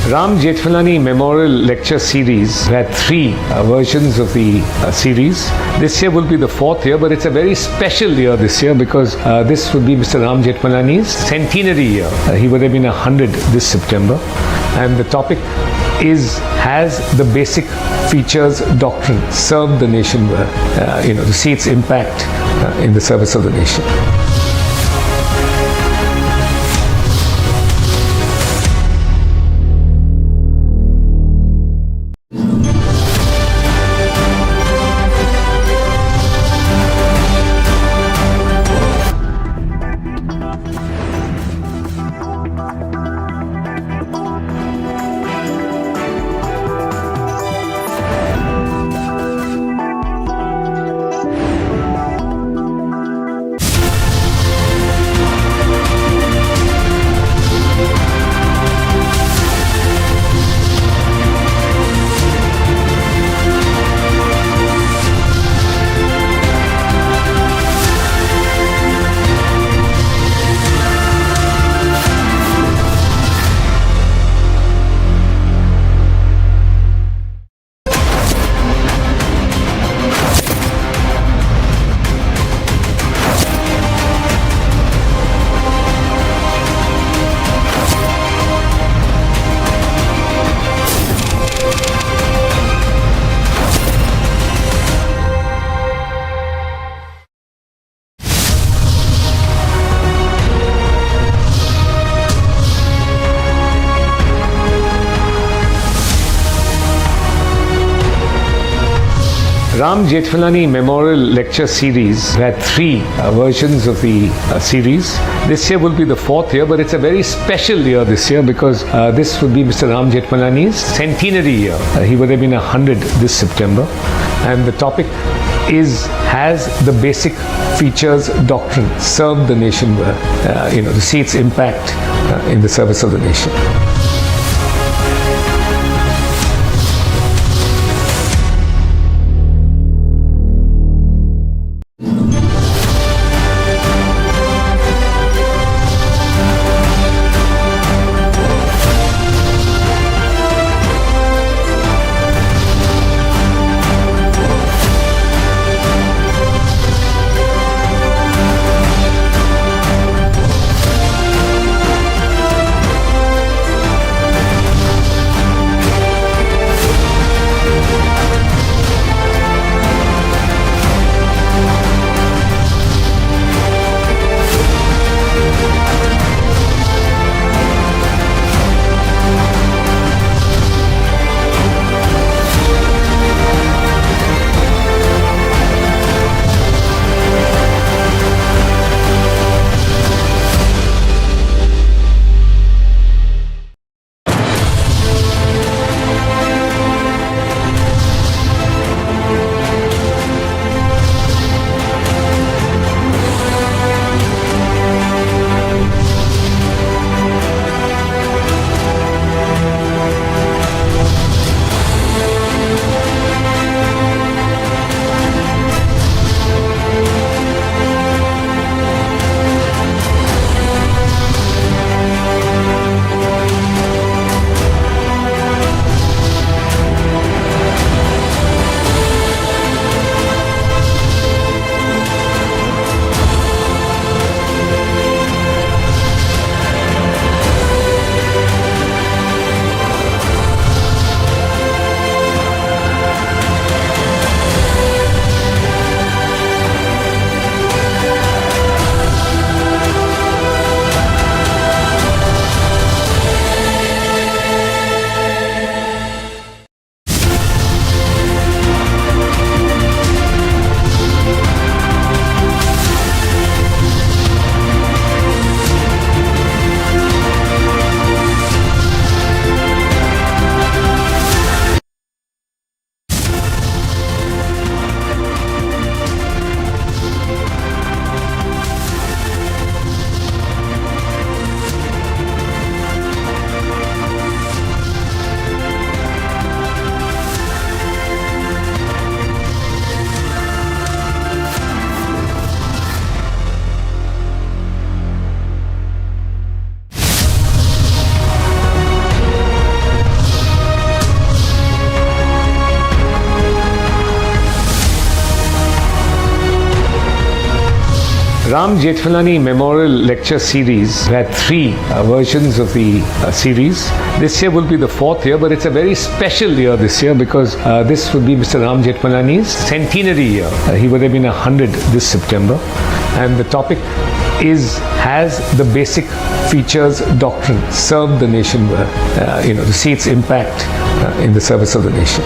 Ram Jethmalani Memorial Lecture Series. We had three versions of the series. This year will be the fourth year, but it's a very special year this year because this would be Mr. Ram Jethmalani's centenary year. He would have been 100 this September. And the topic has the basic features doctrine, serve the nation well, to see its impact in the service of the nation. Ram Jethmalani Memorial Lecture Series. We had three versions of the series. This year will be the fourth year, but it's a very special year this year because this would be Mr. Ram Jethmalani's centenary year. He would have been 100 this September. And the topic has the basic features doctrine served the nation well, to see its impact in the service of the nation. Ram Jethmalani Memorial Lecture Series. We had three versions of the series. This year will be the fourth year, but it's a very special year this year because this would be Mr. Ram Jethmalani's centenary year. He would have been 100 this September. And the topic has the basic features doctrine served the nation well, to see its impact in the service of the nation.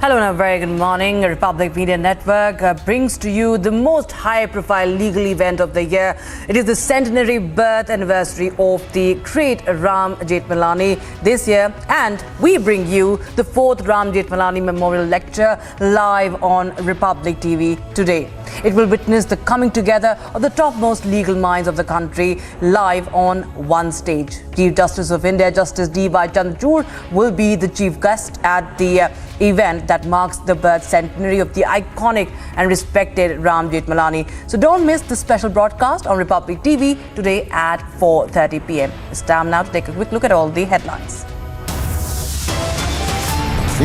Hello and a very good morning. Republic Media Network brings to you the most high-profile legal event of the year. It is the centenary birth anniversary of the great Ram Jethmalani this year, and we bring you the 4th Ram Jethmalani Memorial Lecture live on Republic TV today. It will witness the coming together of the topmost legal minds of the country live on one stage. Chief Justice of India, Justice D.Y. Chandrachud, will be the chief guest at the event that marks the birth centenary of the iconic and respected Ram Jethmalani. So don't miss the special broadcast on Republic TV today at 4:30 p.m. It's time now to take a quick look at all the headlines.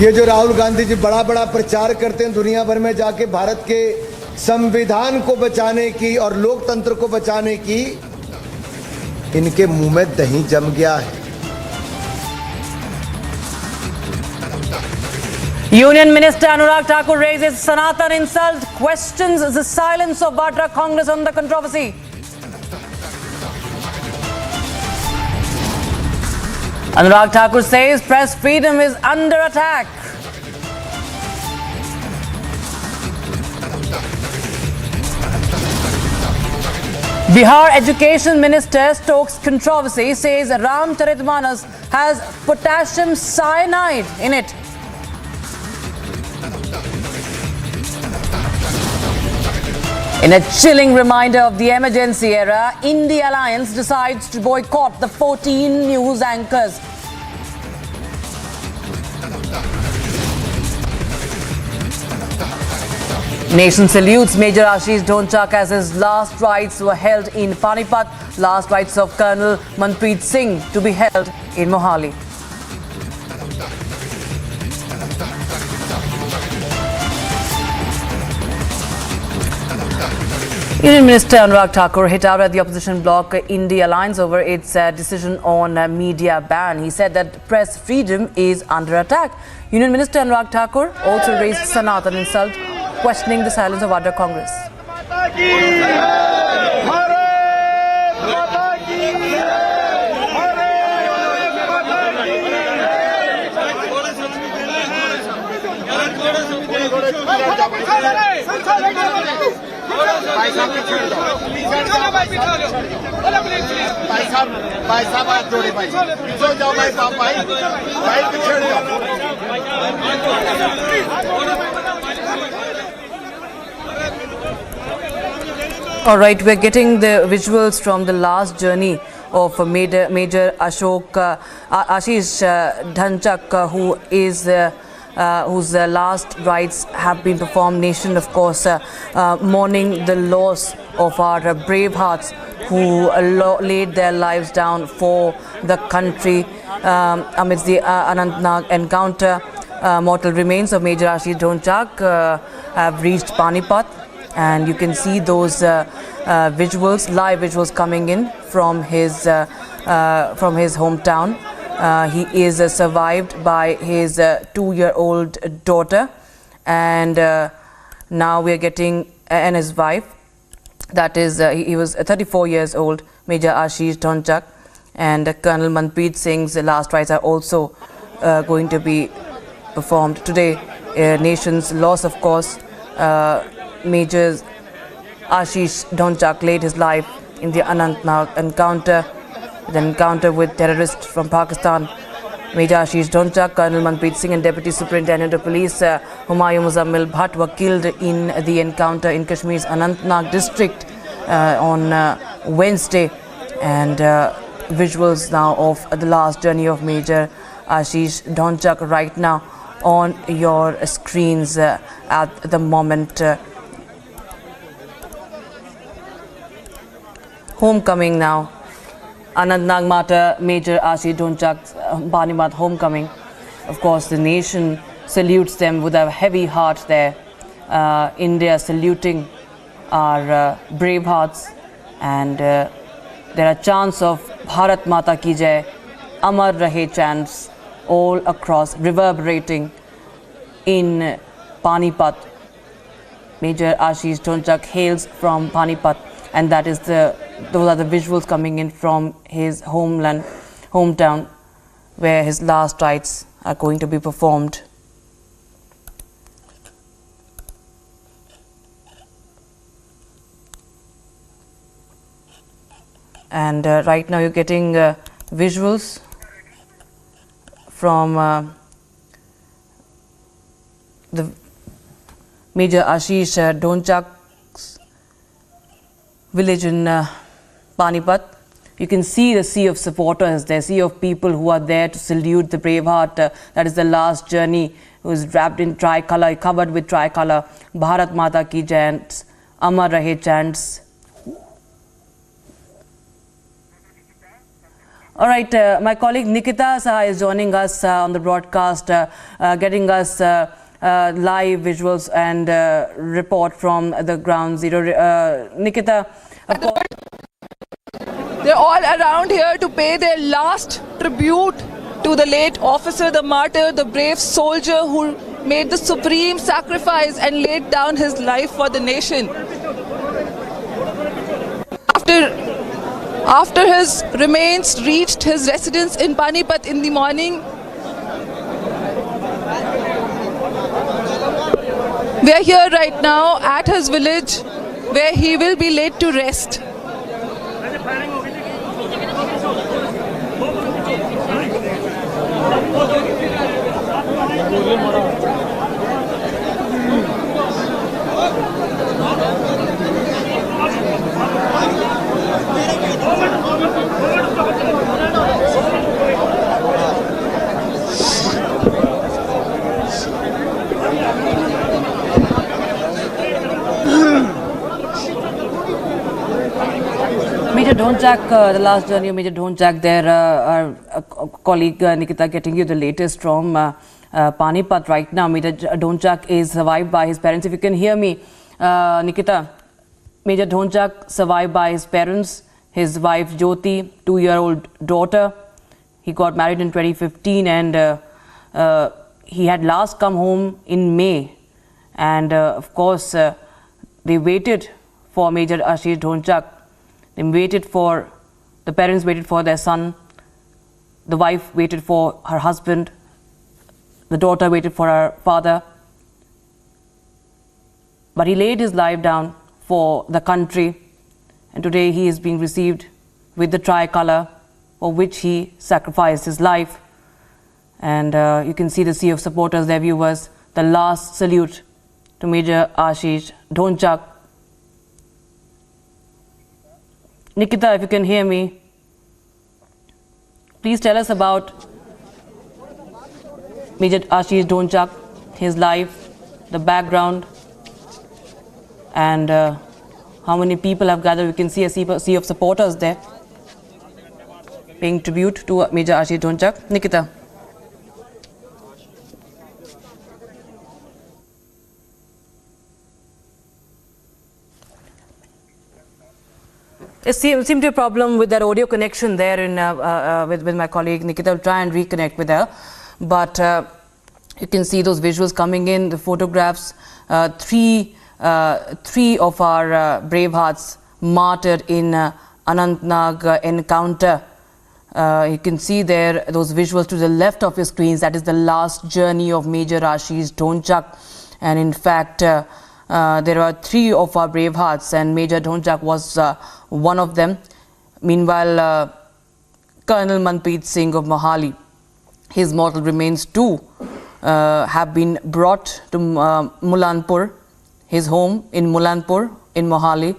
ये जो राहुल गांधी जी बड़ा बड़ा प्रचार करते हैं दुनिया भर में जाके भारत के संविधान को बचाने की और लोकतंत्र को बचाने की, इनके मुंह में दही जम गया है. Union Minister Anurag Thakur raises Sanatan insult, questions the silence of Vadra Congress on the controversy. Anurag Thakur says press freedom is under attack. Bihar Education Minister stokes controversy, says Ramcharitmanas has potassium cyanide in it. In a chilling reminder of the emergency era, India Alliance decides to boycott the 14 news anchors. Nation salutes Major Ashish Dhonchak as his last rites were held in Panipat. Last rites of Colonel Manpreet Singh to be held in Mohali. Union Minister Anurag Thakur hit out at the opposition bloc India Alliance over its decision on media ban. He said that press freedom is under attack. Union Minister Anurag Thakur also raised Sanatan insult, questioning the silence of Vadra Congress. भाई साहब हाथ जोड़े भाई पीछे जाओ भाई साहब भाई पीछे जाओ. All right, we're getting the visuals from the last journey of Major Ashish Dhonchak, who is whose last rites have been performed. Nation, of course, mourning the loss of our brave hearts who laid their lives down for the country amidst the Anantnag encounter. Mortal remains of Major Ashish Dhonchak have reached Panipat, and you can see those visuals, live visuals coming in from his hometown. He is survived by his 2-year-old daughter, and now we are getting, and his wife, that is, he was 34 years old, Major Ashish Dhonchak, and Colonel Manpreet Singh's last rites are also going to be performed today. Nation's loss, of course. Major Ashish Dhonchak laid his life in the Anantnag encounter. The encounter with terrorists from Pakistan. Major Ashish Dhonchak, Colonel Manpreet Singh and Deputy Superintendent of Police Humayun Muzammil Bhatt were killed in the encounter in Kashmir's Anantnag district on Wednesday. And visuals now of the last journey of Major Ashish Dhonchak right now on your screens at the moment. Homecoming now. Anantnag martyr Major Ashish Dhonchak's Panipat homecoming. Of course, the nation salutes them with a heavy heart there. India saluting our brave hearts, and there are chants of Bharat Mata Ki Jai, Amar Rahe chants all across, reverberating in Panipat. Major Ashish Dhonchak hails from Panipat, and that is those are the visuals coming in from his hometown, where his last rites are going to be performed. And right now you're getting visuals from the Major Ashish Dhonchak's village in Panipat. You can see the sea of supporters there, sea of people who are there to salute the braveheart. That is the last journey, who is wrapped in tricolor, covered with tricolor. Bharat Mata ki chants, Amar Rahe chants. All right, my colleague Nikita Saha is joining us on the broadcast, getting us live visuals and report from the ground zero. Nikita, of course. They're all around here to pay their last tribute to the late officer, the martyr, the brave soldier who made the supreme sacrifice and laid down his life for the nation. After his remains reached his residence in Panipat in the morning, we are here right now at his village where he will be laid to rest. Major Dhonchak, the last journey of Major Dhonchak there, our colleague Nikita getting you the latest from Panipat right now. Major Dhonchak is survived by his parents. If you can hear me, Nikita, Major Dhonchak survived by his parents, his wife Jyoti, 2-year-old daughter. He got married in 2015 and he had last come home in May. And of course, they waited for Major Ashish Dhonchak. The parents waited for their son, the wife waited for her husband, the daughter waited for her father. But he laid his life down for the country, and today he is being received with the tricolor for which he sacrificed his life. And you can see the sea of supporters there, viewers, the last salute to Major Ashish Dhonchak. Nikita, if you can hear me, please tell us about Major Ashish Dhonchak, his life, the background, and how many people have gathered. We can see a sea of supporters there paying tribute to Major Ashish Dhonchak. Nikita. There seemed to be a problem with that audio connection there with my colleague Nikita. I'll try and reconnect with her. But you can see those visuals coming in, the photographs. Three of our brave hearts martyred in Anantnag encounter. You can see there those visuals to the left of your screens. That is the last journey of Major Ashish Dhonchak. And in fact, there are 3 of our brave hearts, and Major Dhonchak was one of them. Meanwhile, Colonel Manpreet Singh of Mohali, his mortal remains too have been brought to Mulanpur, his home in Mulanpur in Mohali,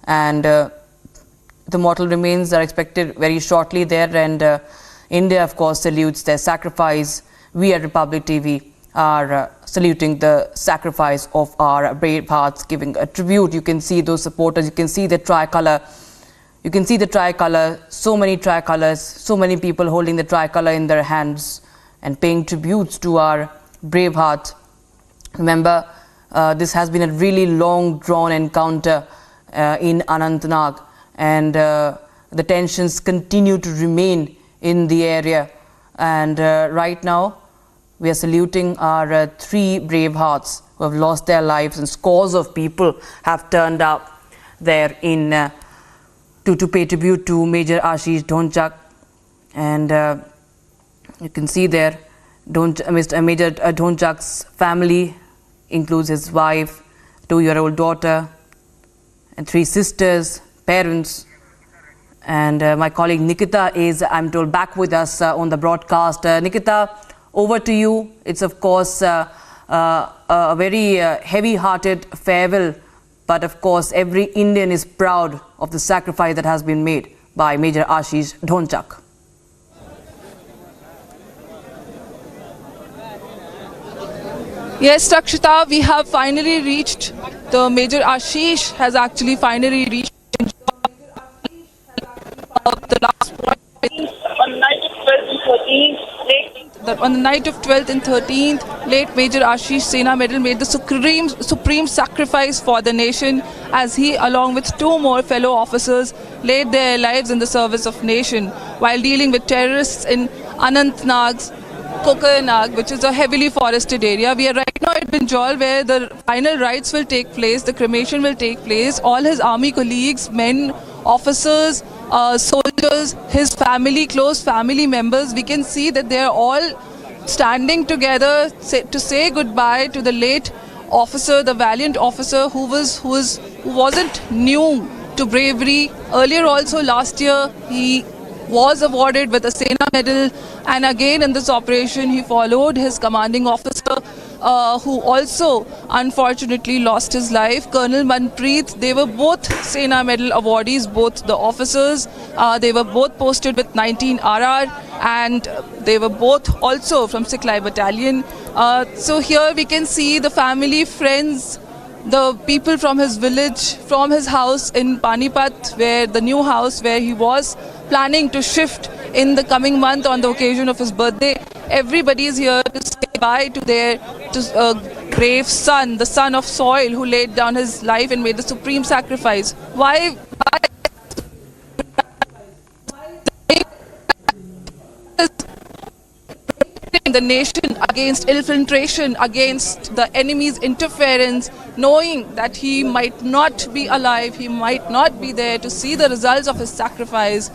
and the mortal remains are expected very shortly there. And India, of course, salutes their sacrifice. We at Republic TV are saluting the sacrifice of our brave hearts, giving a tribute. You can see those supporters, you can see the tricolor. You can see the tricolor, so many tricolors, so many people holding the tricolor in their hands and paying tributes to our brave hearts. Remember, this has been a really long drawn encounter in Anantnag, and the tensions continue to remain in the area. And right now, we are saluting our 3 brave hearts who have lost their lives, and scores of people have turned up there in to pay tribute to Major Ashish Dhonchak. And you can see there, Major Dhonchak's family includes his wife, 2-year-old daughter, and 3 sisters, parents, And my colleague Nikita is, I'm told, back with us on the broadcast. Nikita, over to you. It's of course a very heavy-hearted farewell, but of course every Indian is proud of the sacrifice that has been made by Major Ashish Dhonchak. Yes, Rakshita, we have finally reached, the Major Ashish has actually finally reached the last point. On the night of 12th and 13th, late Major Ashish Sena Medal made the supreme sacrifice for the nation as he, along with two more fellow officers, laid their lives in the service of nation while dealing with terrorists in Anantnag's Kokarnag, which is a heavily forested area. We are right now at Binjal, where the final rites will take place, the cremation will take place. All his army colleagues, men, officers, soldiers, his family, close family members, we can see that they are all standing together to say goodbye to the late officer, the valiant officer who wasn't new to bravery. Earlier also last year he was awarded with a Sena Medal, and again in this operation he followed his commanding officer who also unfortunately lost his life, Colonel Manpreet. They were both Sena Medal awardees, both the officers. They were both posted with 19 RR, and they were both also from Siklai Battalion. So here we can see the family, friends, the people from his village, from his house in Panipat, where the new house where he was planning to shift in the coming month on the occasion of his birthday. Everybody is here to say bye to their brave son, the son of soil, who laid down his life and made the supreme sacrifice. Why the nation against infiltration, against the enemy's interference, knowing that he might not be alive, he might not be there to see the results of his sacrifice.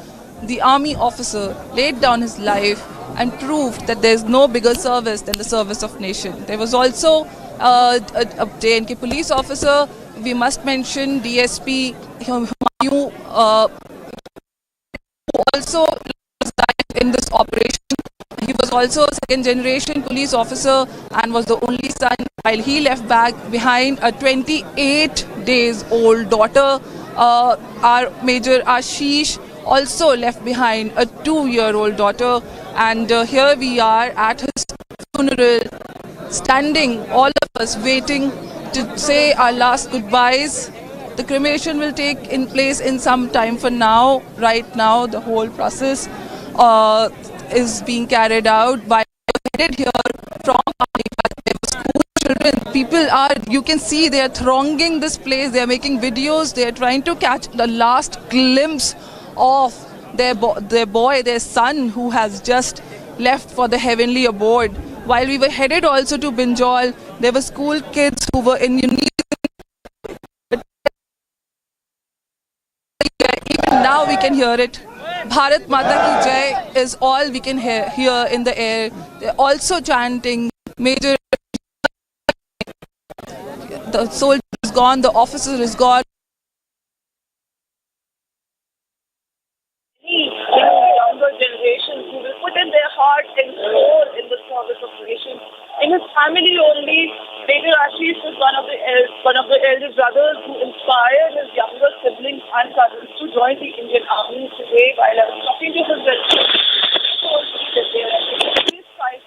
The army officer laid down his life and proved that there is no bigger service than the service of nation. There was also a JNK police officer, we must mention DSP Humayun, who also lost life in this operation. He was also a second generation police officer and was the only son, while he left back behind a 28 days old daughter. Our Major Ashish also left behind a 2-year-old daughter, and here we are at his funeral, standing, all of us waiting to say our last goodbyes. The cremation will take place in some time from now. Right now the whole process is being carried out by headed here from school children. People are, you can see they are thronging this place, they are making videos, they are trying to catch the last glimpse of their boy, their son, who has just left for the heavenly abode. While we were headed also to Binjal, there were school kids who were in unison. Even now we can hear it. Bharat Mata Ki Jai is all we can hear in the air. They're also chanting, Major, the soldier is gone, the officer is gone. Younger generations who will put in their heart and soul in the service of nation. In his family only, Major Ashish was one of the elder brothers who inspired his younger siblings and cousins to join the Indian Army. Today, while I was talking to his relatives, he told me that there are at least 5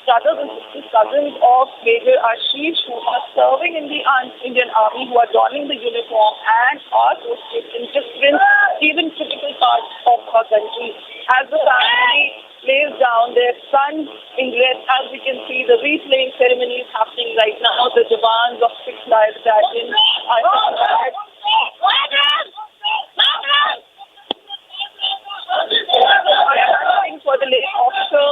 brothers and sisters, cousins of Major Ashish who are serving in the Indian Army, who are donning the uniform and are posted in different, even critical parts of our country. As the family lays down their son in rest, as we can see, the wreath-laying ceremony is happening right now. The Jawans of Siklai Battalion are for the late officer.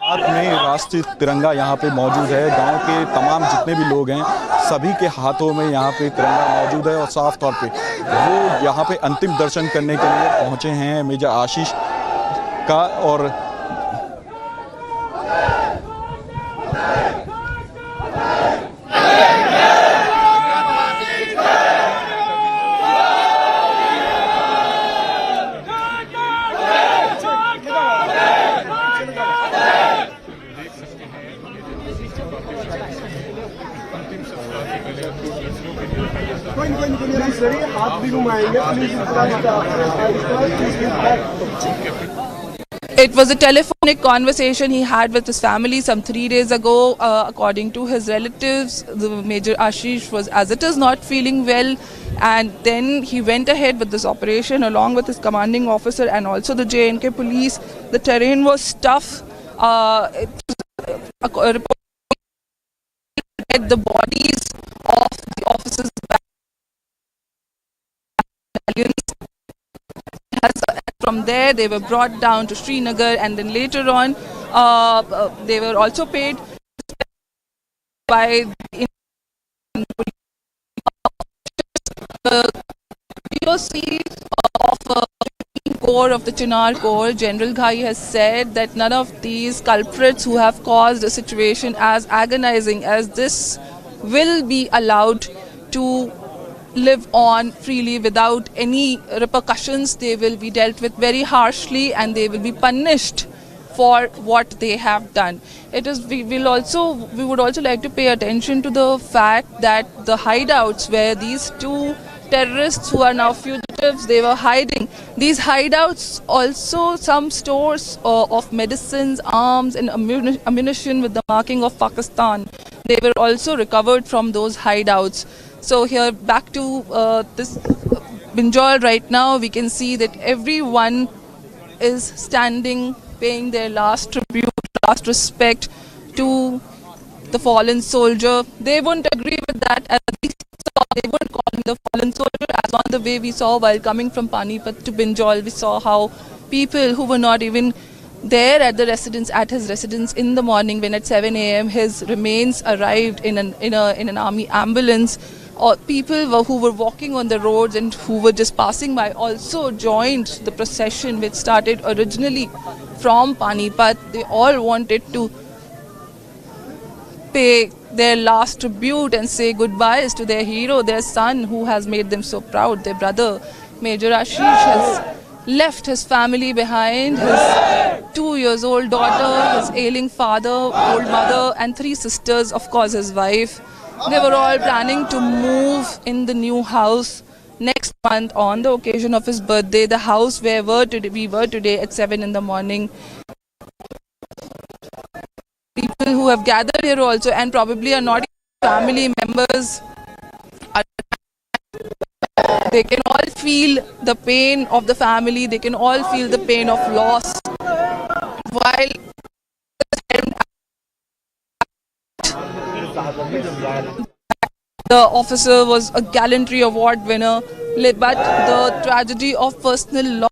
हाथ में राष्ट्रीय तिरंगा यहाँ पे मौजूद है। गांव के तमाम जितने भी लोग हैं सभी के हाथों में यहाँ पे तिरंगा मौजूद है और साफ तौर पे वो यहाँ पे अंतिम दर्शन करने के लिए पहुँचे हैं मेजर आशीष का। और It was a telephonic conversation he had with his family some 3 days ago. According to his relatives, the Major Ashish was, as it is, not feeling well, and then he went ahead with this operation along with his commanding officer and also the J&K police. The terrain was tough. The bodies of the officers from there they were brought down to Srinagar, and then later on they were also paid by the POC of Corps of the Chinar Corps. General Ghai has said that none of these culprits who have caused a situation as agonizing as this will be allowed to live on freely without any repercussions. They will be dealt with very harshly and they will be punished for what they have done. We would also like to pay attention to the fact that the hideouts where these two terrorists who are now fugitives, they were hiding. These hideouts also some stores of medicines, arms and ammunition with the marking of Pakistan. They were also recovered from those hideouts. So here back to this Binjal right now, we can see that everyone is standing, paying their last tribute, last respect to the fallen soldier. They wouldn't agree with that, as we saw, they wouldn't call him the fallen soldier, as on the way we saw while coming from Panipat to Binjal, we saw how people who were not even there at his residence in the morning, when at 7 a.m. his remains arrived in an army ambulance, or people who were walking on the roads and who were just passing by also joined the procession, which started originally from Panipat. They all wanted to pay their last tribute and say goodbyes to their hero, their son, who has made them so proud. Their brother, Major Ashish, has left his family behind, his 2-year-old daughter, his ailing father, old mother, and 3 sisters, of course his wife. They were all planning to move in the new house next month on the occasion of his birthday, the house where we were today at 7 in the morning. People who have gathered here also and probably are not family members, they can all feel the pain of the family, they can all feel the pain of loss. While the officer was a gallantry award winner, but the tragedy of personal loss.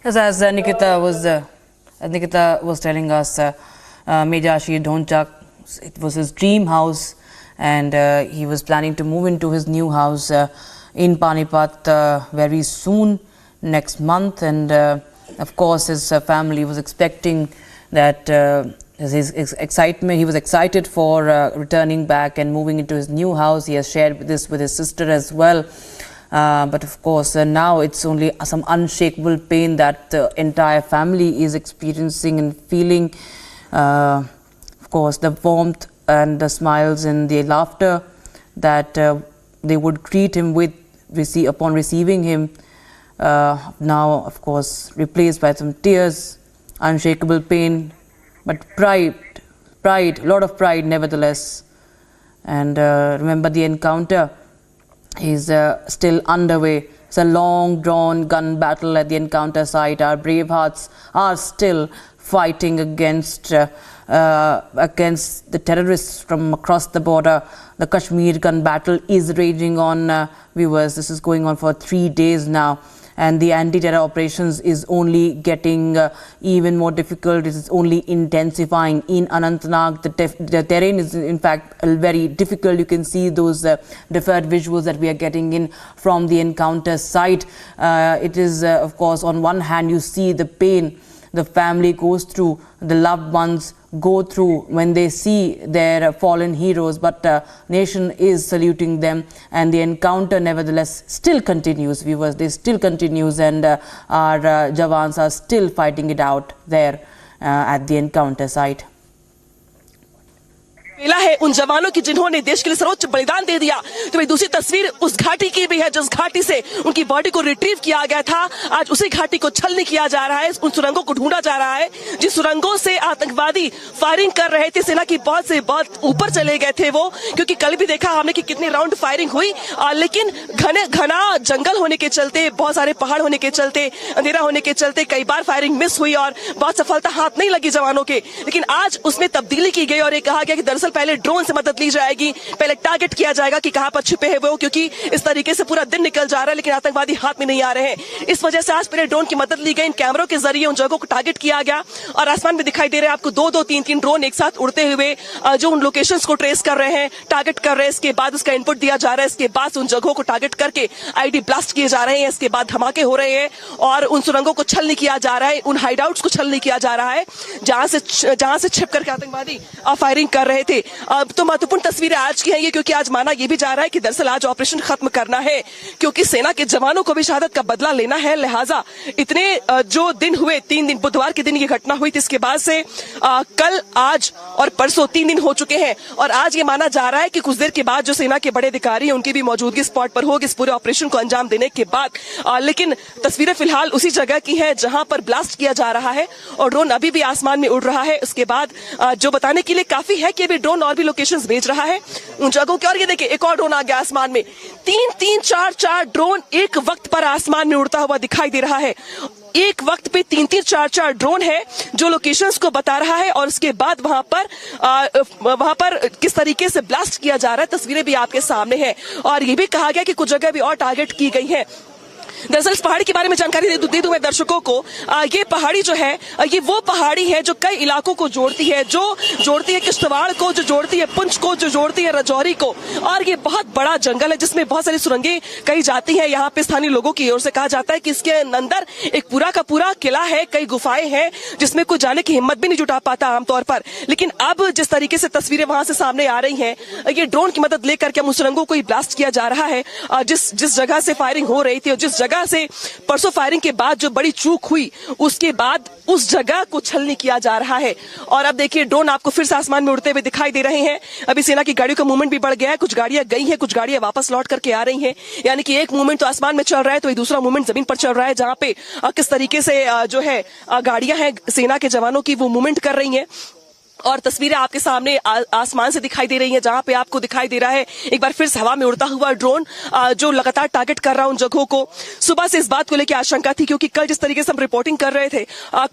As Nikita was telling us, Major Ashish Dhonchak, it was his dream house, and he was planning to move into his new house in Panipat very soon, next month, and of course his family was expecting that his excitement. He was excited for returning back and moving into his new house. He has shared this with his sister as well. But of course, now it's only some unshakable pain that the entire family is experiencing and feeling. Of course, the warmth and the smiles and the laughter that they would greet him with upon receiving him, now, of course, replaced by some tears, unshakable pain, but pride, a lot of pride nevertheless. And remember, the encounter is still underway. It's a long drawn gun battle at the encounter site. Our brave hearts are still fighting against the terrorists from across the border. The Kashmir gun battle is raging on, viewers. This is going on for 3 days now, and the anti-terror operations is only getting even more difficult. It is only intensifying in Anantnag. The terrain is in fact very difficult. You can see those deferred visuals that we are getting in from the encounter site. It is of course, on one hand you see the pain the family goes through, the loved ones go through when they see their fallen heroes. But nation is saluting them, and the encounter nevertheless still continues, viewers. This still continues, and our Jawans are still fighting it out there at the encounter site. मिला है उन जवानों की जिन्होंने देश के लिए सर्वोच्च बलिदान दे दिया। तो भाई दूसरी तस्वीर उस घाटी की भी है जिस घाटी से उनकी बॉडी को रिट्रीव किया गया था। आज उसी घाटी को छलनी किया जा रहा है, उन सुरंगों को ढूंढा जा रहा है जिस सुरंगों से आतंकवादी फायरिंग कर रहे थे। सेना की बहुत से बहुत ऊपर चले गए थे वो, क्योंकि कल भी देखा हमने कि कितनी राउंड फायरिंग हुई, लेकिन घना जंगल होने के चलते, बहुत सारे पहाड़ होने के चलते, अंधेरा होने के चलते कई बार फायरिंग मिस हुई और बहुत सफलता हाथ नहीं लगी जवानों के। लेकिन आज उसमें तब्दीली की गई और ये कहा गया कि दरअसल पहले ड्रोन से मदद ली जाएगी, पहले टारगेट किया जाएगा कि कहां पर छिपे हैं वो, क्योंकि इस तरीके से पूरा दिन निकल जा रहा है लेकिन आतंकवादी हाथ में नहीं आ रहे हैं। इस वजह से आज पहले ड्रोन की मदद ली गई, इन कैमरों के जरिए उन जगहों को टारगेट किया गया और आसमान में दिखाई दे रहे हैं आपको 2-2, 3-3 ड्रोन एक साथ उड़ते हुए जो उन लोकेशंस को ट्रेस कर रहे हैं, टारगेट कर रहे हैं। इसके बाद उसका इनपुट दिया जा रहा है, इसके बाद उन जगहों को टारगेट करके आईडी ब्लास्ट किए जा रहे हैं, इसके बाद धमाके हो रहे हैं और उन सुरंगों को छलनी किया जा रहा है, उन हाइडआउट्स को छलनी किया जा रहा है जहां से छिप करके आतंकवादी फायरिंग कर रहे थे। तो महत्वपूर्ण तस्वीरें आज की हैं ये, क्योंकि आज माना यह भी जा रहा है कि दरअसल आज ऑपरेशन खत्म करना है, क्योंकि सेना के जवानों को भी शहादत का बदला लेना है। लिहाजा इतने जो दिन हुए, 3 दिन, बुधवार के दिन ये घटना हुई थी, इसके बाद से कल, आज और परसों 3 दिन हो चुके हैं और आज ये माना जा रहा है कि कुछ देर के बाद जो सेना के बड़े अधिकारी हैं उनकी भी मौजूदगी स्पॉट पर होगी इस पूरे ऑपरेशन को अंजाम देने के बाद। लेकिन तस्वीरें फिलहाल उसी जगह की हैं जहां पर ब्लास्ट किया जा रहा है और ड्रोन अभी भी आसमान में उड़ रहा है। उसके बाद जो बताने के लिए काफी है कि अभी ड्रोन और भी लोकेशंस भेज रहा है उन जगहों के। और ये देखिए एक और ड्रोन आ गया आसमान में, 3-3, 4-4 ड्रोन एक वक्त पर आसमान में उड़ता हुआ दिखाई दे रहा है। एक वक्त पे 3-3, 4-4 ड्रोन है जो लोकेशंस को बता रहा है और उसके बाद वहां पर किस तरीके से ब्लास्ट किया जा रहा है तस्वीरें भी आपके सामने हैं और ये भी कहा गया कि कुछ जगह भी और टारगेट की गई है। दरअसल इस पहाड़ी के बारे में जानकारी दे दूं मैं दर्शकों को। ये पहाड़ी जो है ये वो पहाड़ी है जो कई इलाकों को जोड़ती है, जो जोड़ती है किश्तवाड़ को, जो जोड़ती है पुंछ को, जो जोड़ती है राजौरी को। और ये बहुत बड़ा जंगल है जिसमें बहुत सारी सुरंगें कही जाती हैं। यहाँ पे स्थानीय लोगों की ओर से कहा जाता है कि इसके अंदर एक पूरा का पूरा किला है, कई गुफाएं हैं जिसमें कोई जाने की हिम्मत भी नहीं जुटा पाता आमतौर पर। लेकिन अब जिस तरीके से तस्वीरें वहां से सामने आ रही हैं, ये ड्रोन की मदद लेकर के उन सुरंगों को ब्लास्ट किया जा रहा है जिस जगह से फायरिंग हो रही थी और जिस जगह से परसों फायरिंग के बाद जो बड़ी चूक हुई उसके बाद उस जगह को छलनी किया जा रहा है। और अब देखिए ड्रोन आपको फिर से आसमान में उड़ते हुए दिखाई दे रहे हैं। अभी सेना की गाड़ियों का मूवमेंट भी बढ़ गया है, कुछ गाड़ियां गई हैं, कुछ गाड़ियां वापस लौट करके आ रही हैं। यानी कि एक मूवमेंट तो आसमान में चल रहा है तो दूसरा मूवमेंट जमीन पर चल रहा है, जहां पे किस तरीके से जो है गाड़ियां हैं सेना के जवानों की वो मूवमेंट कर रही हैं। और तस्वीरें आपके सामने आसमान से दिखाई दे रही हैं जहां पे आपको दिखाई दे रहा है एक बार फिर से हवा में उड़ता हुआ ड्रोन जो लगातार टारगेट कर रहा है उन जगहों को। सुबह से इस बात को लेकर आशंका थी क्योंकि कल जिस तरीके से हम रिपोर्टिंग कर रहे थे,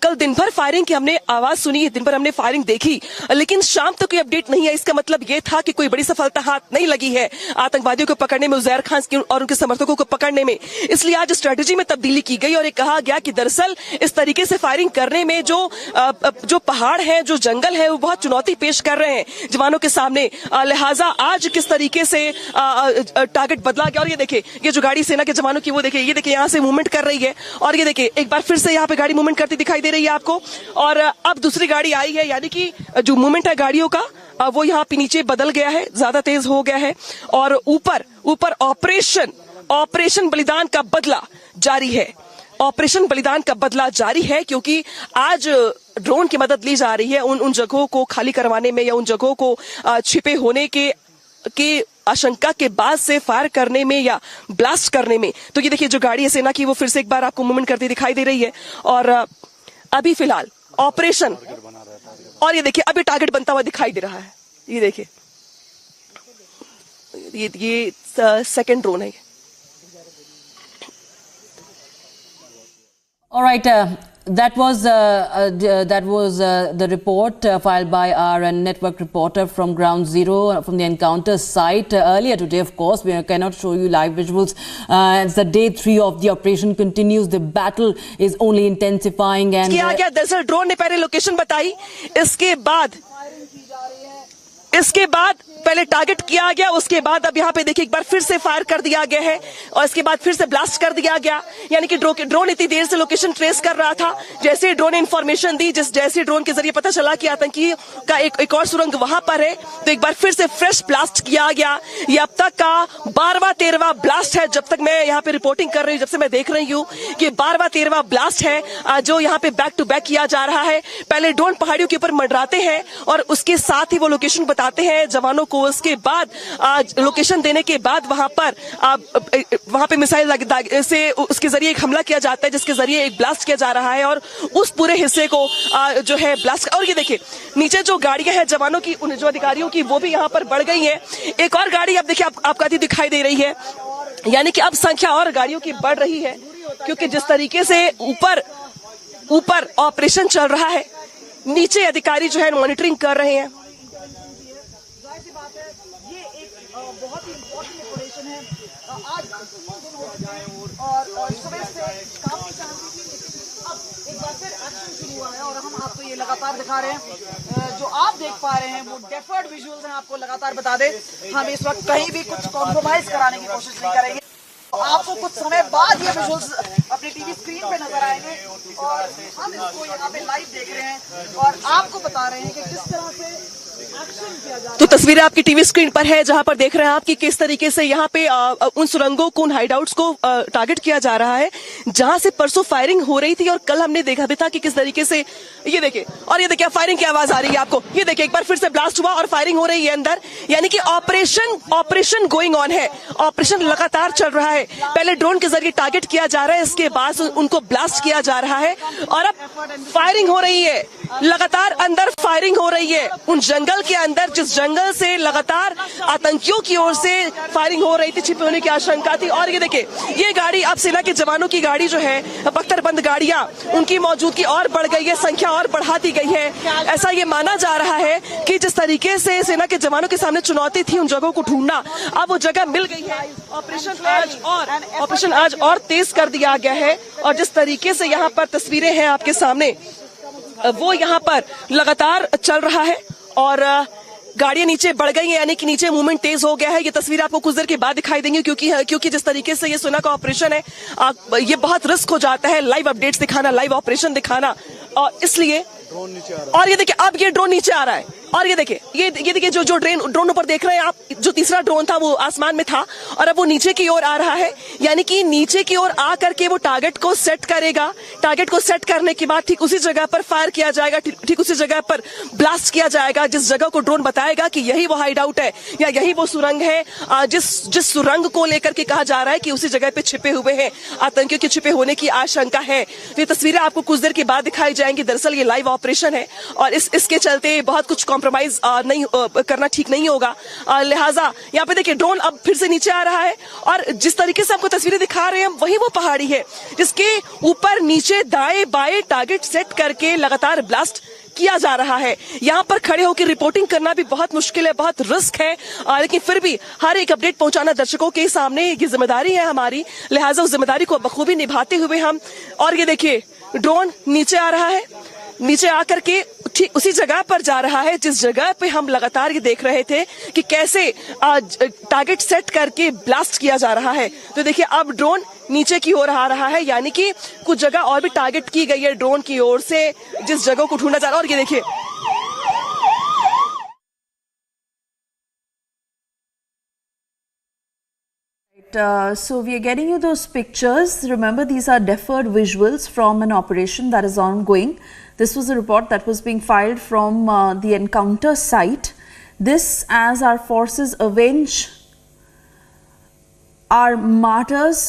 कल दिन भर फायरिंग की हमने आवाज सुनी, दिन भर हमने फायरिंग देखी, लेकिन शाम तक कोई अपडेट नहीं है। इसका मतलब यह था कि कोई बड़ी सफलता हाथ नहीं लगी है आतंकवादियों को पकड़ने में, उज़ैर खान और उनके समर्थकों को पकड़ने में। इसलिए आज स्ट्रेटेजी में तब्दीली की गई और ये कहा गया कि दरअसल इस तरीके से फायरिंग करने में जो पहाड़ है, जो जंगल है, वो बहुत चुनौती पेश कर रहे हैं जवानों के सामने। लिहाजा आज किस तरीके से टारगेट बदला गया। और ये देखिए ये जो गाड़ी सेना के जवानों की वो देखिए, ये देखिए यहां से मूवमेंट कर रही है और ये देखिए एक बार फिर से यहां पे गाड़ी मूवमेंट करती दिखाई दे रही है आपको। और अब दूसरी गाड़ी आई है, यानी कि जो मूवमेंट है गाड़ियों का वो यहाँ पे नीचे बदल गया है, ज्यादा तेज हो गया है और ऊपर ऑपरेशन बलिदान का बदला जारी है। ऑपरेशन बलिदान का बदला जारी है क्योंकि आज ड्रोन की मदद ली जा रही है उन जगहों को खाली करवाने में या उन जगहों को छिपे होने के आशंका के बाद से फायर करने में या ब्लास्ट करने में। तो ये देखिए जो गाड़ी है सेना की वो फिर से एक बार आपको मूवमेंट करती दिखाई दे रही है और अभी फिलहाल ऑपरेशन, और ये देखिए अभी टारगेट बनता हुआ दिखाई दे रहा है। ये देखिए ये सेकंड ड्रोन है। All right, that was the report filed by our network reporter from Ground Zero from the encounter site earlier today. Of course, we cannot show you live visuals as the day 3 of the operation continues. The battle is only intensifying and किया गया। दरअसल drone ने पहले location बताई, इसके बाद पहले target किया गया, उसके बाद अब यहाँ पे देखिए एक बार फिर से फायर कर दिया गया है और इसके बाद फिर से ब्लास्ट कर दिया गया। यानी कि ड्रोन इतनी देर से लोकेशन ट्रेस कर रहा था। जैसे ड्रोन ने इंफॉर्मेशन दी, जैसे ड्रोन के जरिए पता चला कि आतंकी का एक और सुरंग वहां पर है, तो एक बार फिर से फ्रेश ब्लास्ट किया गया। ये अब तक का 12वां 13वां ब्लास्ट है। जब तक मैं यहाँ पे रिपोर्टिंग कर रही हूँ, जब से मैं देख रही हूँ कि 12वां 13वां ब्लास्ट है जो यहाँ पे बैक टू बैक किया जा रहा है। पहले ड्रोन पहाड़ियों के ऊपर मंडराते हैं और उसके साथ ही वो लोकेशन बताते हैं जवानों को। उसके बाद लोकेशन देने के बाद वहां पे मिसाइल से उसके जरिए एक हमला किया जाता है, जिसके जरिए एक ब्लास्ट किया जा रहा है और उस पूरे हिस्से को जो है ब्लास्ट। और ये देखिए नीचे जो गाड़ियां हैं जवानों की, जो अधिकारियों की, वो भी यहाँ पर बढ़ गई है। एक और गाड़ी अब देखिए आपको आती दिखाई दे रही है। यानी कि अब संख्या और गाड़ियों की बढ़ रही है, क्योंकि जिस तरीके से ऊपर ऑपरेशन चल रहा है, नीचे अधिकारी जो है मॉनिटरिंग कर रहे हैं। बहुत ही इम्पोर्टेंट ऑपरेशन है। आज और सुबह से काफी शांति थी, लेकिन अब एक बार फिर एक्शन शुरू हुआ है और हम आपको ये लगातार दिखा रहे हैं। जो आप देख पा रहे हैं वो डेफर्ड विजुअल्स हैं। आपको लगातार बता दें, हम इस वक्त कहीं भी कुछ कॉम्प्रोमाइज कराने की कोशिश नहीं करेंगे। आपको कुछ समय बाद ये विजुअल्स अपनी टीवी स्क्रीन पे नजर आएंगे और हम इसको यहाँ पे लाइव देख रहे हैं और आपको बता रहे हैं कि किस तरह से तो तस्वीरें आपकी टीवी स्क्रीन पर है, जहां पर देख रहे हैं आप कि किस तरीके से यहाँ पे उन सुरंगों को, उन हाइडआउट्स को टारगेट किया जा रहा है, जहां से परसों फायरिंग हो रही थी। और कल हमने देखा भी था कि किस तरीके से ये देखिए, और ये देखिए फायरिंग की आवाज आ रही है आपको। ये देखिए एक बार फिर से ब्लास्ट हुआ और फायरिंग हो रही है अंदर। यानी कि ऑपरेशन गोइंग ऑन है, ऑपरेशन लगातार चल रहा है। पहले ड्रोन के जरिए टारगेट किया जा रहा है, इसके बाद उनको ब्लास्ट किया जा रहा है और अब फायरिंग हो रही है, लगातार अंदर फायरिंग हो रही है। उन जंगल के अंदर, जिस जंगल से लगातार आतंकियों की ओर से फायरिंग हो रही थी, छिपे होने की आशंका थी। और ये देखिए ये गाड़ी, अब सेना के जवानों की गाड़ी जो है, बख्तरबंद गाड़ियां, उनकी मौजूदगी और बढ़ गई है, संख्या और बढ़ा दी गई है। ऐसा ये माना जा रहा है कि जिस तरीके से सेना के जवानों के सामने चुनौती थी उन जगहों को ढूंढना, अब वो जगह मिल गई है। ऑपरेशन आज और तेज कर दिया गया है और जिस तरीके से यहाँ पर तस्वीरें हैं आपके सामने, वो यहाँ पर लगातार चल रहा है और गाड़ियां नीचे बढ़ गई हैं, यानी कि नीचे मूवमेंट तेज हो गया है। ये तस्वीर आपको कुछ देर के बाद दिखाई देंगी, क्योंकि जिस तरीके से ये सेना का ऑपरेशन है, ये बहुत रिस्क हो जाता है लाइव अपडेट्स दिखाना, लाइव ऑपरेशन दिखाना, और इसलिए ड्रोन नीचे आ रहा है। और ये देखिए अब ये ड्रोन नीचे आ रहा है और ये देखिए ये देखिए जो ड्रोन ऊपर देख रहे हैं आप, जो तीसरा ड्रोन था वो आसमान में था और अब वो नीचे की ओर आ रहा है। यानी कि नीचे की ओर आ करके वो टारगेट को सेट करेगा। टारगेट को सेट करने के बाद ठीक उसी जगह पर फायर किया जाएगा, ठीक उसी जगह पर ब्लास्ट किया जाएगा, जिस जगह को ड्रोन बताएगा कि यही वो हाइड आउट है या यही वो सुरंग है, जिस सुरंग को लेकर के कहा जा रहा है कि उसी जगह पे छिपे हुए हैं आतंकियों के, छिपे होने की आशंका है। तो ये तस्वीरें आपको कुछ देर के बाद दिखाई जाएंगी। दरअसल ये लाइव ऑपरेशन है और इसके चलते बहुत कुछ कॉम्प्रोमाइज नहीं करना ठीक नहीं होगा। लिहाजा यहाँ पे देखिए ड्रोन अब फिर से नीचे आ रहा है और जिस तरीके से आपको तस्वीरें दिखा रहे हैं वही वो पहाड़ी है जिसके ऊपर नीचे दाएं बाएं टारगेट सेट करके लगातार ब्लास्ट किया जा रहा है। यहाँ पर खड़े होकर रिपोर्टिंग करना भी बहुत मुश्किल है, बहुत रिस्क है, लेकिन फिर भी हर एक अपडेट पहुंचाना दर्शकों के सामने ये जिम्मेदारी है हमारी। लिहाजा उस जिम्मेदारी को बखूबी निभाते हुए हम, और ये देखिए ड्रोन नीचे आ रहा है, नीचे आकर के ठीक उसी जगह पर जा रहा है जिस जगह पे हम लगातार ये देख रहे थे कि कैसे टारगेट सेट करके ब्लास्ट किया जा रहा है। तो देखिए अब ड्रोन नीचे की ओर आ रहा है, यानी कि कुछ जगह और भी टारगेट की गई है ड्रोन की ओर से, जिस जगह को ढूंढा जा रहा है। और ये देखिए so we are getting you those pictures. Remember, these are deferred visuals from an operation that is ongoing. This was a report that was being filed from the encounter site. This as our forces avenge our martyrs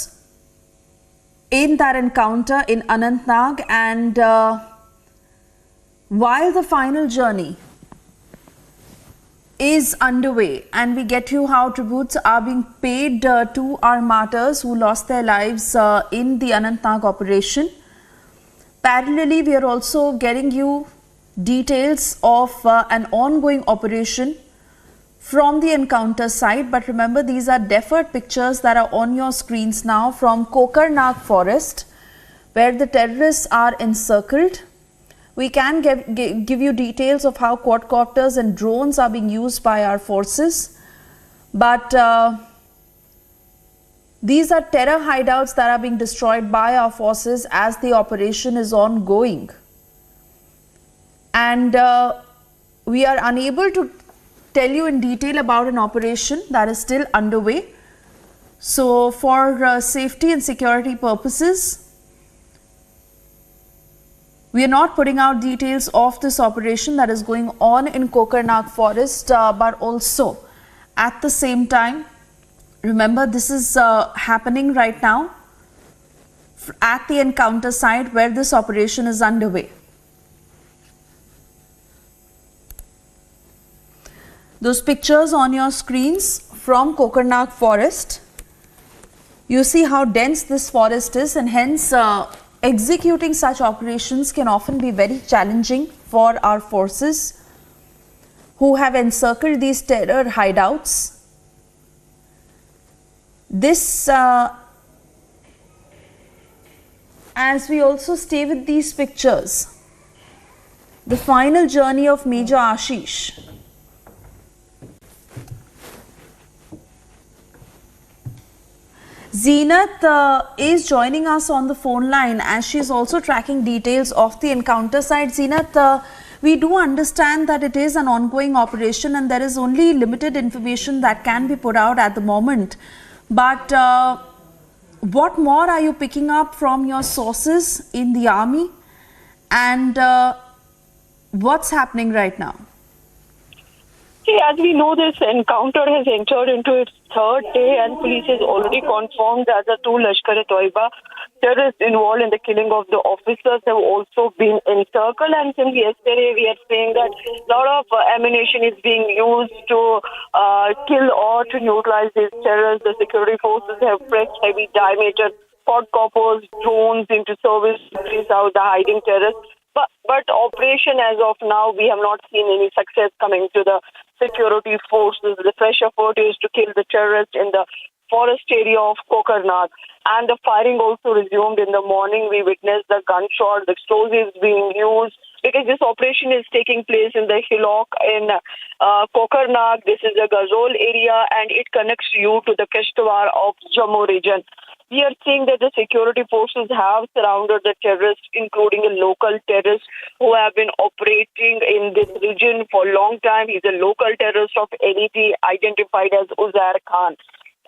in that encounter in Anantnag, and while the final journey is underway and we get you how tributes are being paid to our martyrs who lost their lives in the Anantnag operation. Parallelly, we are also getting you details of an ongoing operation from the encounter site. But remember, these are deferred pictures that are on your screens now from Kokarnag forest, where the terrorists are encircled. we can give you details of how quadcopters and drones are being used by our forces. But these are terror hideouts that are being destroyed by our forces as the operation is ongoing. And we are unable to tell you in detail about an operation that is still underway. So for safety and security purposes, we are not putting out details of this operation that is going on in Kokarnag forest, but also at the same time, remember this is happening right now at the encounter site where this operation is underway. Those pictures on your screens from Kokarnag forest, you see how dense this forest is, and hence executing such operations can often be very challenging for our forces who have encircled these terror hideouts. This, as we also stay with these pictures, the final journey of Major Ashish. Zeenat is joining us on the phone line as she is also tracking details of the encounter site. Zeenat, we do understand that it is an ongoing operation and there is only limited information that can be put out at the moment. But what more are you picking up from your sources in the army, and what's happening right now? See, as we know, this encounter has entered into its third day, and police has already confirmed that the two Lashkar-e-Toiba terrorists involved in the killing of the officers have also been encircled. And since yesterday, we are saying that a lot of ammunition is being used to kill or to neutralize these terrorists. The security forces have pressed heavy diameter quadcopters, drones into service to trace out the hiding terrorists. But operation as of now, we have not seen any success coming to the security forces. The fresh effort is to kill the terrorists in the forest area of Kokarnag. And the firing also resumed in the morning. We witnessed the gunshot, the explosives being used, because this operation is taking place in the hillock in Kokarnag. This is the Gazol area, and it connects you to the Kishtwar of Jammu region. We are seeing that the security forces have surrounded the terrorists, including a local terrorist who have been operating in this region for a long time. He's a local terrorist of NET identified as Uzair Khan.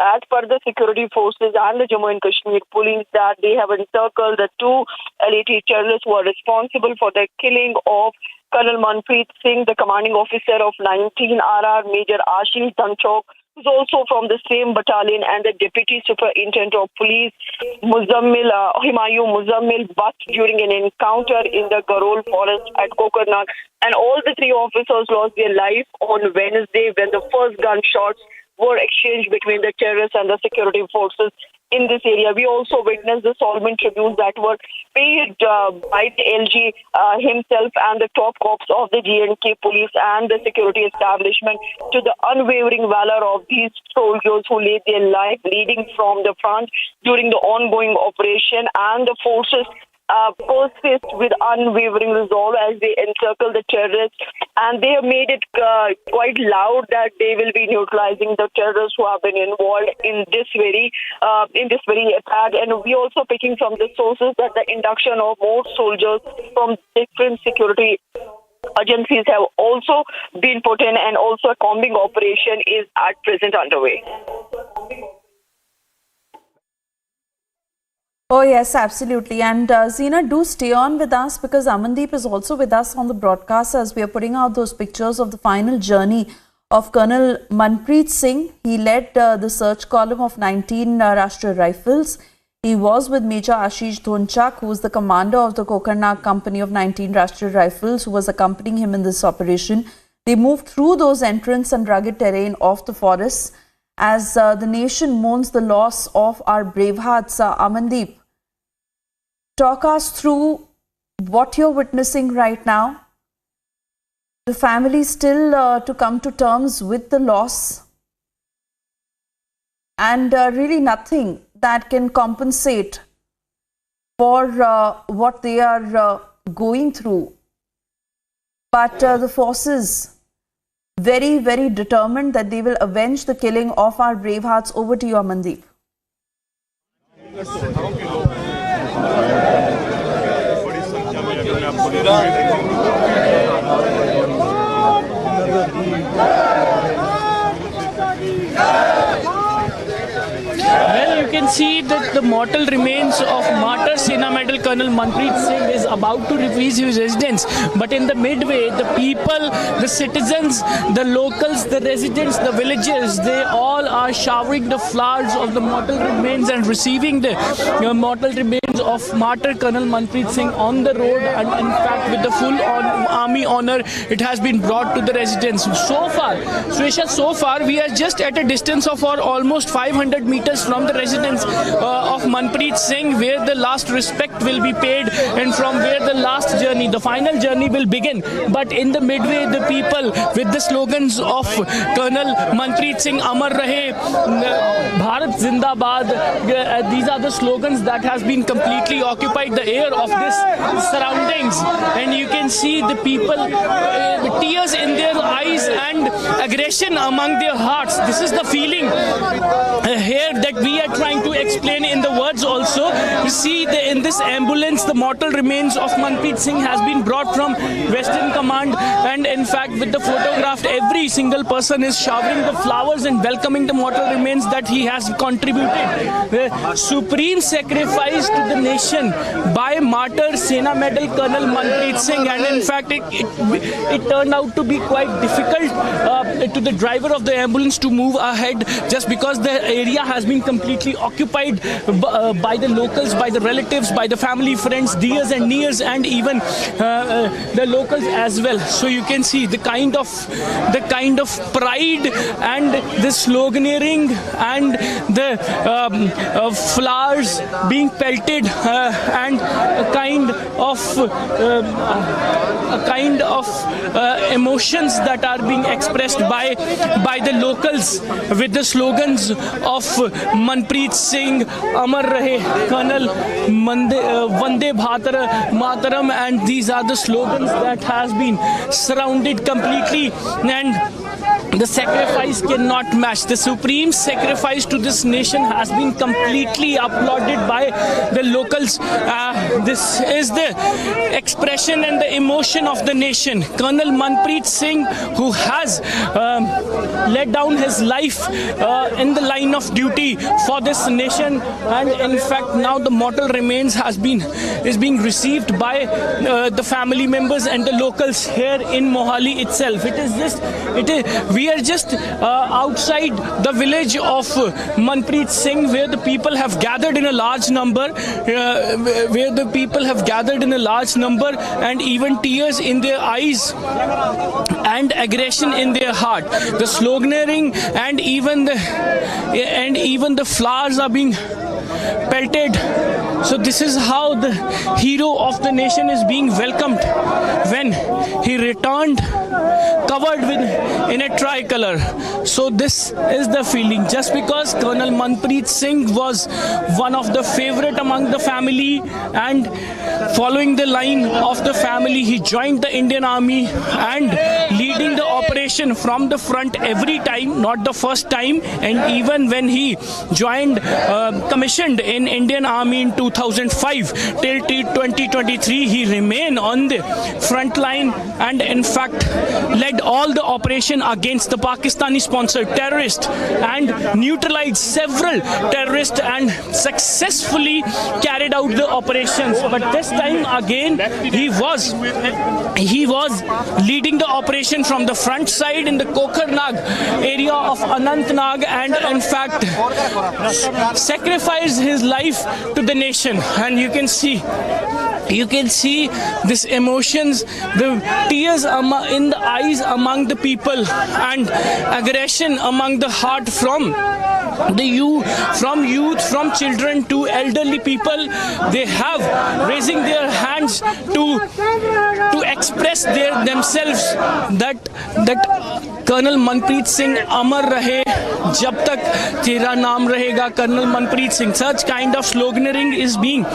As per the security forces and the Jammu and Kashmir police, that they have encircled the two LET terrorists who are responsible for the killing of Colonel Manpreet Singh, the commanding officer of 19 RR, Major Ashish Dhanchok, who's also from the same battalion, and the Deputy Superintendent of Police, Himayu Muzammil, but during an encounter in the Garol forest at Kokarnag. And all the three officers lost their life on Wednesday when the first gunshots were exchanged between the terrorists and the security forces in this area. We also witnessed the solemn tributes that were paid by the LG himself and the top cops of the J&K police and the security establishment to the unwavering valor of these soldiers who laid their life bleeding from the front during the ongoing operation, and the forces persist with unwavering resolve as they encircle the terrorists, and they have made it quite loud that they will be neutralizing the terrorists who have been involved in this very attack. And we also picking from the sources that the induction of more soldiers from different security agencies have also been put in, and also a combing operation is at present underway. Oh yes, absolutely. And Zeena, do stay on with us, because Amandeep is also with us on the broadcast as we are putting out those pictures of the final journey of Colonel Manpreet Singh. He led the search column of 19 Rashtriya Rifles. He was with Major Ashish Dhanchok, who was the commander of the Kokarnag company of 19 Rashtriya Rifles, who was accompanying him in this operation. They moved through those entrance and rugged terrain of the forests as the nation mourns the loss of our brave hearts. Amandeep, talk us through what you're witnessing right now. The family still to come to terms with the loss, and really nothing that can compensate for what they are going through but the forces very, very determined that they will avenge the killing of our brave hearts. Over to you, Amandeep. Well, you can see that the mortal remains of martyr Sena Medal Colonel Manpreet Singh is about to reach his residence. But in the midway, the people, the citizens, the locals, the residents, the villagers, they all are showering the flowers of the mortal remains and receiving the mortal remains of martyr Colonel Manpreet Singh on the road, and in fact with the full army honor it has been brought to the residence. So far, Swesha, so far we are just at a distance of almost 500 meters from the residence of Manpreet Singh, where the last respect will be paid and from where the last journey, the final journey will begin. But in the midway, the people with the slogans of Colonel Manpreet Singh, Amar Rahe, Bharat Zindabad, these are the slogans that has been completely occupied the air of this surroundings, and you can see the people with tears in their eyes and aggression among their hearts. This is the feeling here that we are trying to explain in the words also. You see in this ambulance the mortal remains of Manpreet Singh has been brought from Western Command, and in fact with the photographed, every single person is showering the flowers and welcoming the mortal remains that he has contributed. The supreme sacrifice to the nation by martyr Sena Medal Colonel Manpreet Singh, and in fact it turned out to be quite difficult to the driver of the ambulance to move ahead, just because the area has been completely occupied by the locals, by the relatives, by the family, friends, dears and nears, and even the locals as well. So you can see the kind of pride and the sloganeering and the flowers being pelted and a kind of emotions that are being expressed by the locals with the slogans of Manpreet Singh, Amar Rahe, Colonel Vande Mataram, and these are the slogans that has been surrounded completely, and the sacrifice cannot match. The supreme sacrifice to this nation has been completely applauded by the locals. This is the expression and the emotion of the nation. Colonel Manpreet Singh, who has laid down his life in the line of duty for this nation, and in fact now the mortal remains is being received by the family members and the locals here in Mohali itself. We are just outside the village of Manpreet Singh, where the people have gathered in a large number, and even tears in their eyes and aggression in their heart. The sloganeering and even the flowers are being pelted. So this is how the hero of the nation is being welcomed when he returned covered in a tricolor. So this is the feeling. Just because Colonel Manpreet Singh was one of the favorite among the family, and following the line of the family, he joined the Indian Army and leading the operation from the front every time, not the first time. And even when he joined, commissioned in Indian Army in 2005 till 2023, he remained on the front line and in fact led all the operation against the Pakistani sponsored terrorists and neutralized several terrorists and successfully carried out the operations. But this time again he was leading the operation from the front side in the Kokarnag area of Anantnag, and in fact sacrificed his life to the nation. And you can see these emotions, the tears in the eyes among the people, and aggression among the heart from from youth, from children to elderly people, they have raising their hands to express themselves that Colonel Manpreet Singh Amar Rahe, Jab Tak Tera Naam Rahega, Colonel Manpreet Singh. Such kind of sloganeering is being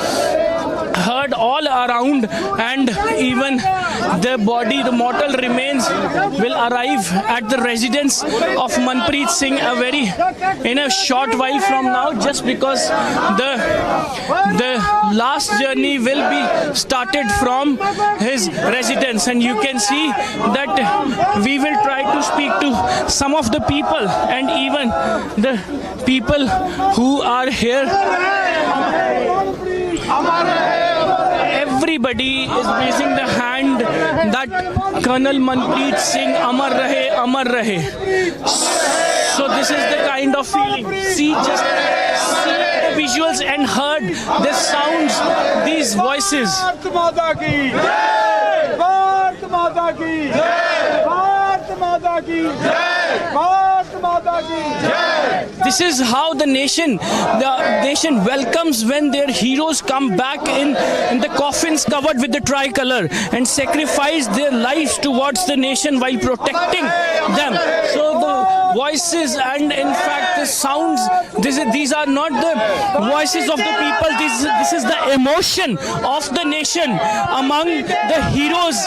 heard all around, and even the mortal remains will arrive at the residence of Manpreet Singh in a short while from now, just because the last journey will be started from his residence. And you can see that we will try to speak to some of the people, and even the people who are here. Everybody is raising the hand that Colonel Manpreet Singh Amar Rahe, Amar Rahe. So this is the kind of feeling. See the visuals and heard the sounds, these voices. Bharat Mata ki Jai! Bharat Mata ki Jai! Bharat Mata ki Jai! Bharat Mata ki Jai! This is how the nation welcomes when their heroes come back in the coffins covered with the tricolor and sacrifice their lives towards the nation while protecting them. So the voices and in fact the sounds, these are not the voices of the people. This is the emotion of the nation among the heroes,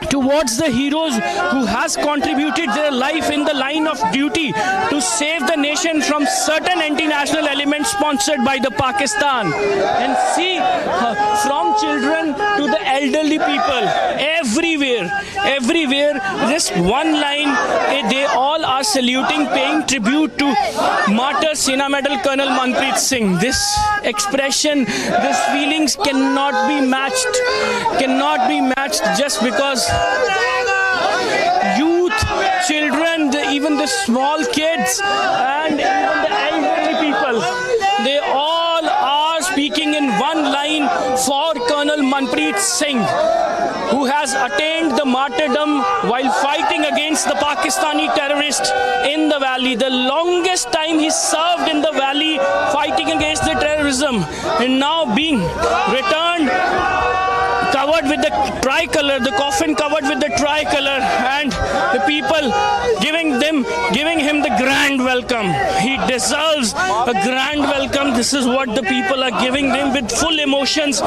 towards the heroes who has contributed their life in the line of duty to save the nation from certain anti-national elements sponsored by the Pakistan. And see, from children to the elderly people, everywhere, just one line, they all are saluting, paying tribute to Martyr Sena Medal Colonel Manpreet Singh. This expression, these feelings cannot be matched just because youth, children, even the small kids and even the elderly people, they all are speaking in one line for Colonel Manpreet Singh, who has attained the martyrdom while fighting against the Pakistani terrorists in the valley. The longest time he served in the valley fighting against the terrorism, and now being returned covered with the tricolor, the coffin covered with the tricolor, and the people giving him the grand welcome. He deserves a grand welcome. This is what the people are giving him, with full emotions,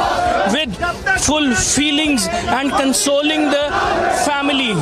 with full feelings, and consoling the family.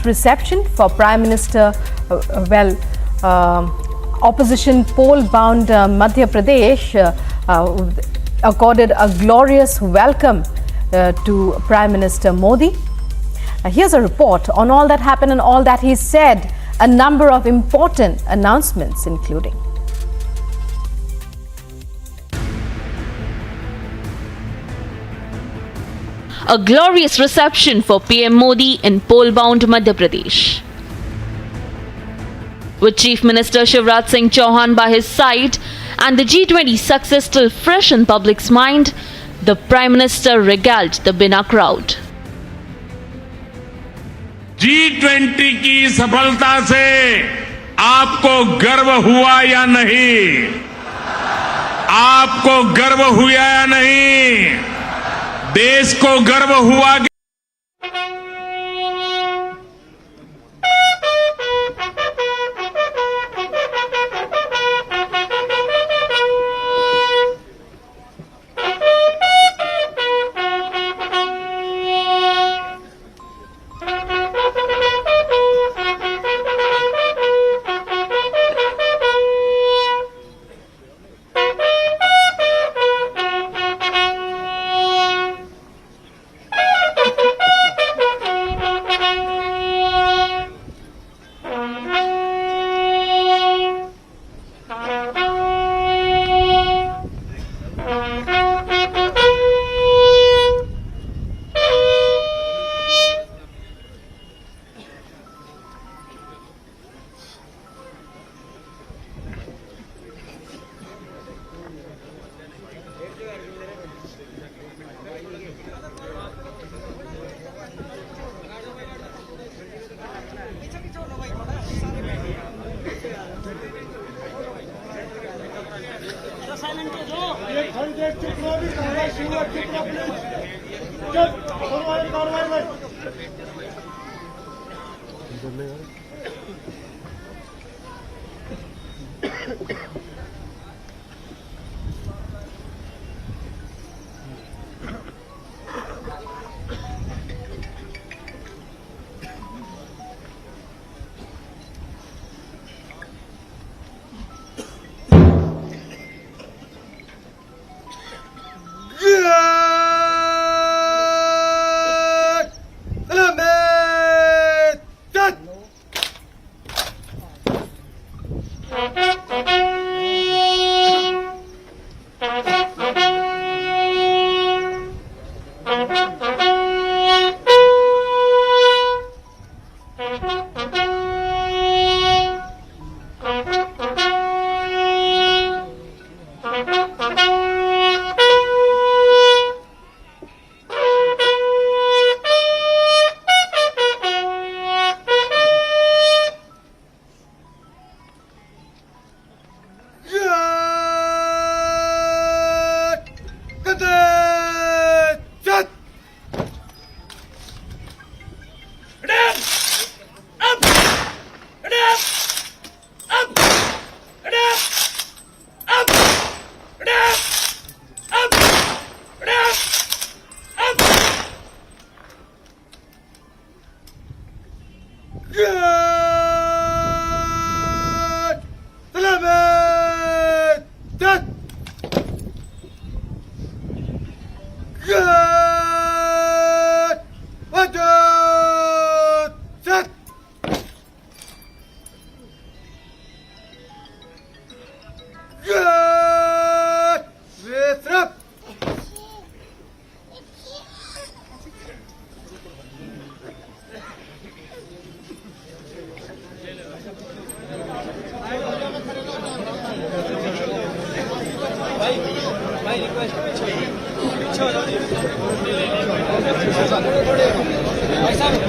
Reception for Prime Minister, opposition poll-bound Madhya Pradesh accorded a glorious welcome to Prime Minister Modi. Here's a report on all that happened and all that he said. A number of important announcements, including a glorious reception for PM Modi in poll-bound Madhya Pradesh. With Chief Minister Shivraj Singh Chauhan by his side and the G20 success still fresh in public's mind, the Prime Minister regaled the Bina crowd. G20 की सफलता से आपको गर्व हुआ या नहीं? आपको गर्व हुआ या नहीं? देश को गर्व हुआ कि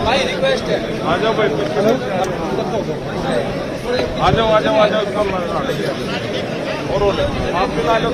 भाई रिक्वेस्ट है आ जाओ भाई आ जाओ कम और आप भी आ जाओ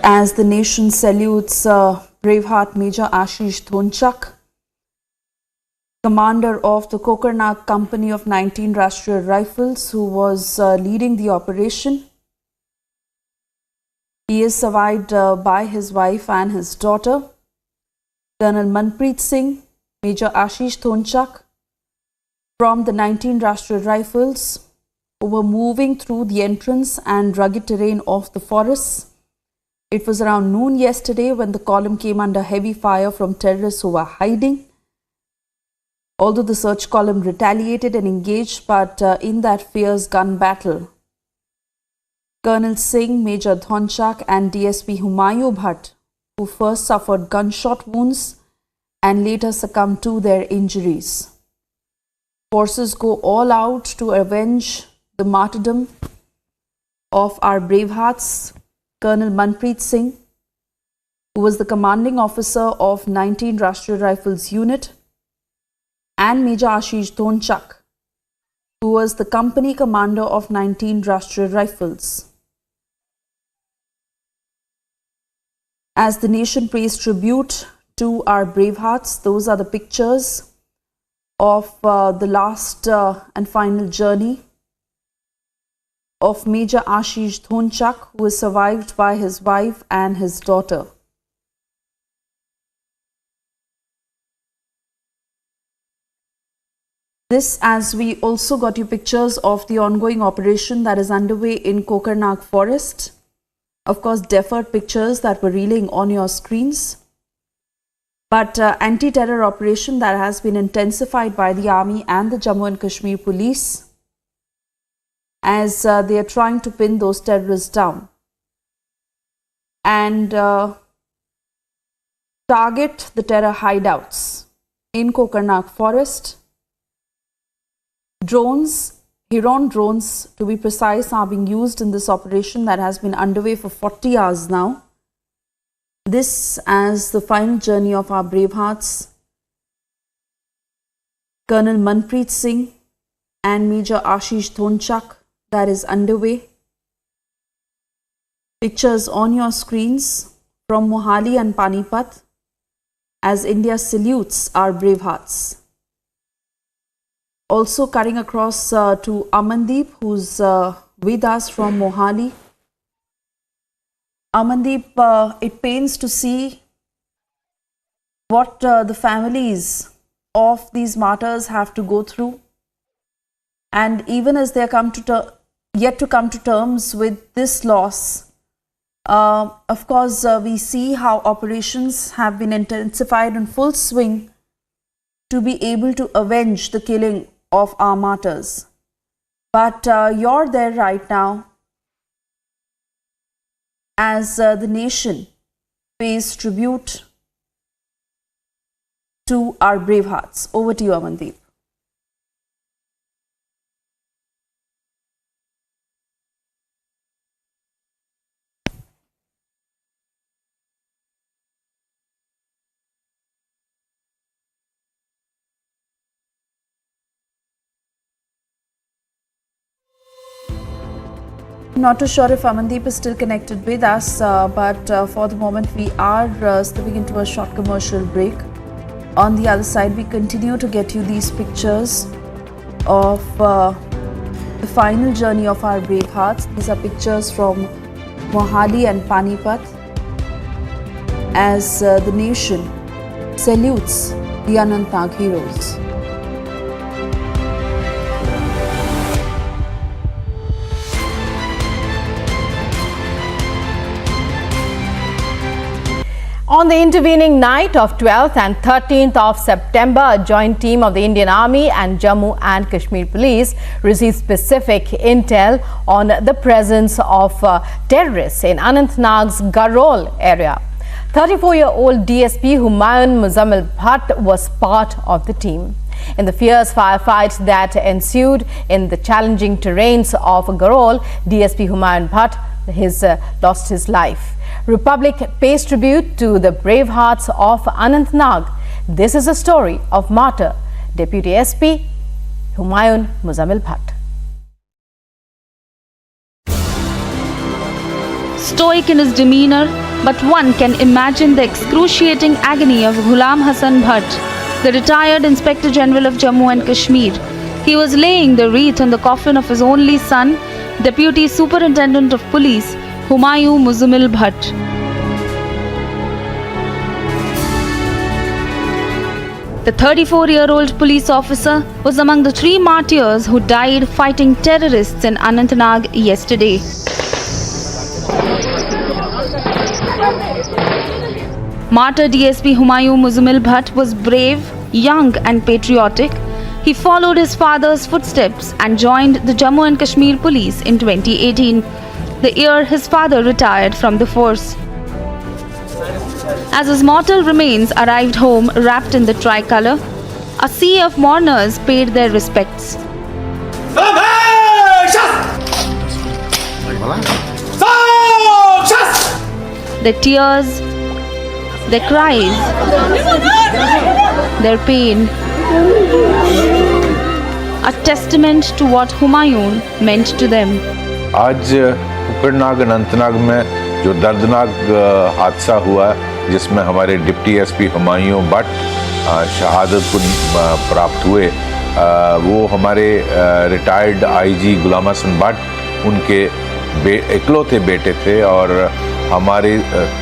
As the nation salutes braveheart Major Ashish Dhonchak, commander of the Kokarnak Company of 19 Rashtriya Rifles, who was leading the operation. He is survived by his wife and his daughter, Colonel Manpreet Singh, Major Ashish Dhonchak, from the 19 Rashtriya Rifles, who were moving through the entrance and rugged terrain of the forests. It was around noon yesterday when the column came under heavy fire from terrorists who were hiding. Although the search column retaliated and engaged, but in that fierce gun battle, Colonel Singh, Major Dhonchak and DSP Humayun Bhatt, who first suffered gunshot wounds and later succumbed to their injuries. Forces go all out to avenge the martyrdom of our bravehearts, Colonel Manpreet Singh, who was the commanding officer of 19 Rashtriya Rifles unit, and Major Ashish Dhonchak, who was the company commander of 19 Rashtriya Rifles. As the nation pays tribute to our bravehearts, those are the pictures of the last and final journey of Major Ashish Dhonchak, who is survived by his wife and his daughter. This, as we also got you pictures of the ongoing operation that is underway in Kokarnak forest. of course, deferred pictures that were reeling on your screens. But anti-terror operation that has been intensified by the army and the Jammu and Kashmir police as they are trying to pin those terrorists down and target the terror hideouts in Kokarnak forest. Drones, Huron drones to be precise, are being used in this operation that has been underway for 40 hours now. This as the final journey of our brave hearts, Colonel Manpreet Singh and Major Ashish Dhonchak, that is underway. Pictures on your screens from Mohali and Panipat as India salutes our brave hearts. Also cutting across to Amandeep, who's with us from Mohali. Amandeep, it pains to see what the families of these martyrs have to go through, and even as they are yet to come to terms with this loss, of course we see how operations have been intensified in full swing to be able to avenge the killing of our martyrs. But you're there right now as the nation pays tribute to our brave hearts. Over to you, Amandeep. Not too sure if Amandeep is still connected with us, but for the moment we are slipping into a short commercial break. On the other side, we continue to get you these pictures of the final journey of our brave hearts. These are pictures from Mohali and Panipat as the nation salutes the Anantnag heroes. On the intervening night of 12th and 13th of September, a joint team of the Indian Army and Jammu and Kashmir Police received specific intel on the presence of terrorists in Anantnag's Garol area. 34-year-old DSP Humayun Muzammil Bhatt was part of the team. In the fierce firefight that ensued in the challenging terrains of Garol, DSP Humayun Bhatt lost his life. Republic pays tribute to the brave hearts of Anantnag. This is a story of martyr Deputy SP Humayun Muzammil Bhatt. Stoic in his demeanor, but one can imagine the excruciating agony of Ghulam Hasan Bhatt, the retired Inspector General of Jammu and Kashmir. He was laying the wreath on the coffin of his only son, Deputy Superintendent of Police Humayun Muzammil Bhatt. The 34-year-old police officer was among the 3 martyrs who died fighting terrorists in Anantnag yesterday. Martyr DSP Humayun Muzammil Bhatt was brave, young and patriotic. He followed his father's footsteps and joined the Jammu and Kashmir Police in 2018, the year his father retired from the force. As his mortal remains arrived home wrapped in the tricolour, a sea of mourners paid their respects. Their tears, their cries, their pain, a testament to what Humayun meant to them. आज कोकरनाग अनंतनाग में जो दर्दनाक हादसा हुआ जिसमें हमारे deputy SP Humayun Bhatt शहादत को प्राप्त हुए, वो हमारे रिटायर्ड आईजी गुलाम हसन भट्ट उनके इकलौते बेटे थे और हमारे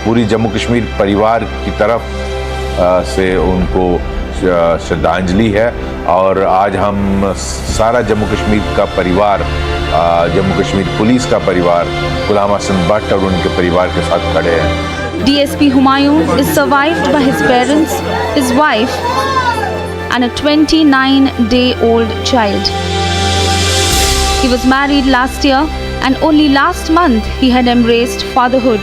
पूरी जम्मू कश्मीर परिवार की तरफ से उनको श्रद्धांजलि है। और आज हम सारा जम्मू कश्मीर का परिवार जम्मू कश्मीर पुलिस का परिवार गुलाम हसन भट्ट और उनके परिवार के साथ खड़े हैं। DSP Humayun is survived by his parents, his wife and a 29-day-old child. He was married last year and only last month he had embraced fatherhood.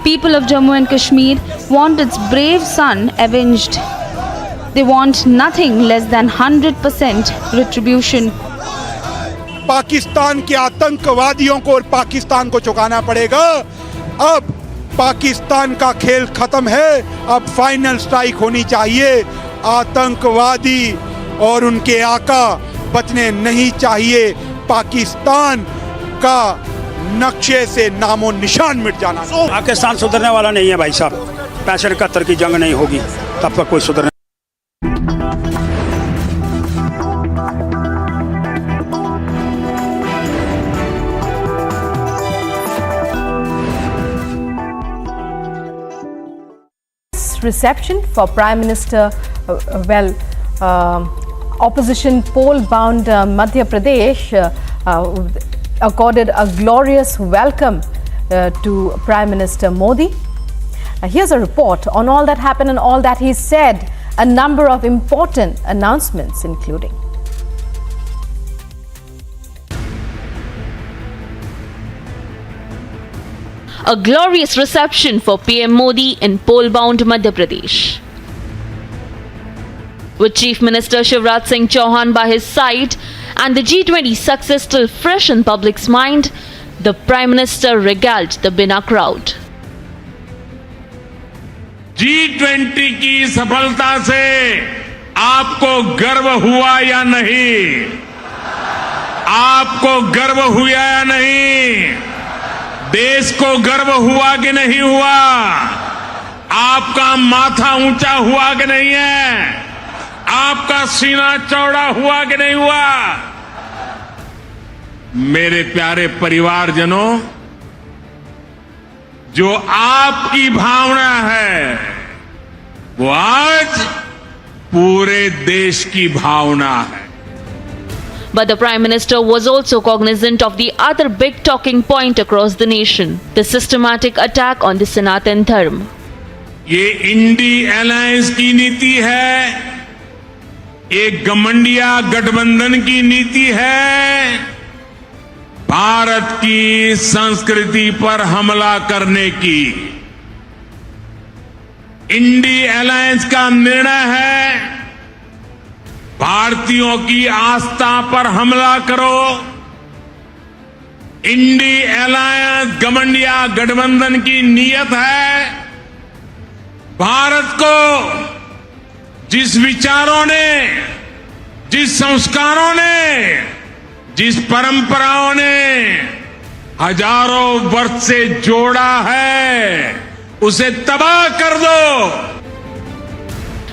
People of Jammu and Kashmir want its brave son avenged. They want nothing less than 100% retribution. Pakistan के आतंकवादियों को और पाकिस्तान को चुकाना पड़ेगा। अब पाकिस्तान का खेल खत्म है, अब फाइनल स्ट्राइक होनी चाहिए। आतंकवादी और उनके आका बचने नहीं चाहिए। पाकिस्तान का नक्शे से नामो निशान मिट जाना। पाकिस्तान सुधरने वाला नहीं है भाई साहब। 65-71 की जंग नहीं होगी तब तक कोई सुधरने। Reception for Prime Minister, opposition poll-bound Madhya Pradesh accorded a glorious welcome to Prime Minister Modi. Here's a report on all that happened and all that he said. A number of important announcements including a glorious reception for PM Modi in poll-bound Madhya Pradesh. With Chief Minister Shivraj Singh Chauhan by his side and the G20 success still fresh in public's mind, the Prime Minister regaled the Bina crowd. G20 की सफलता से आपको गर्व हुआ या नहीं? आपको गर्व हुआ या नहीं? देश को गर्व हुआ कि नहीं हुआ? आपका माथा ऊंचा हुआ कि नहीं है? आपका सीना चौड़ा हुआ कि नहीं हुआ? मेरे प्यारे परिवारजनों, जो आपकी भावना है वो आज पूरे देश की भावना है। But the Prime Minister was also cognizant of the other big talking point across the nation, the systematic attack on the Sanatan Dharma. ये इंडी अलायंस की नीति है, एक गमंडिया गठबंधन की नीति है, भारत की संस्कृति पर हमला करने की। इंडी अलायंस का निर्णय है भारतीयों की आस्था पर हमला करो। इंडी अलायंस गमंडिया गठबंधन की नीयत है भारत को जिस विचारों ने, जिस संस्कारों ने, जिस परंपराओं ने हजारों वर्ष से जोड़ा है, उसे तबाह कर दो।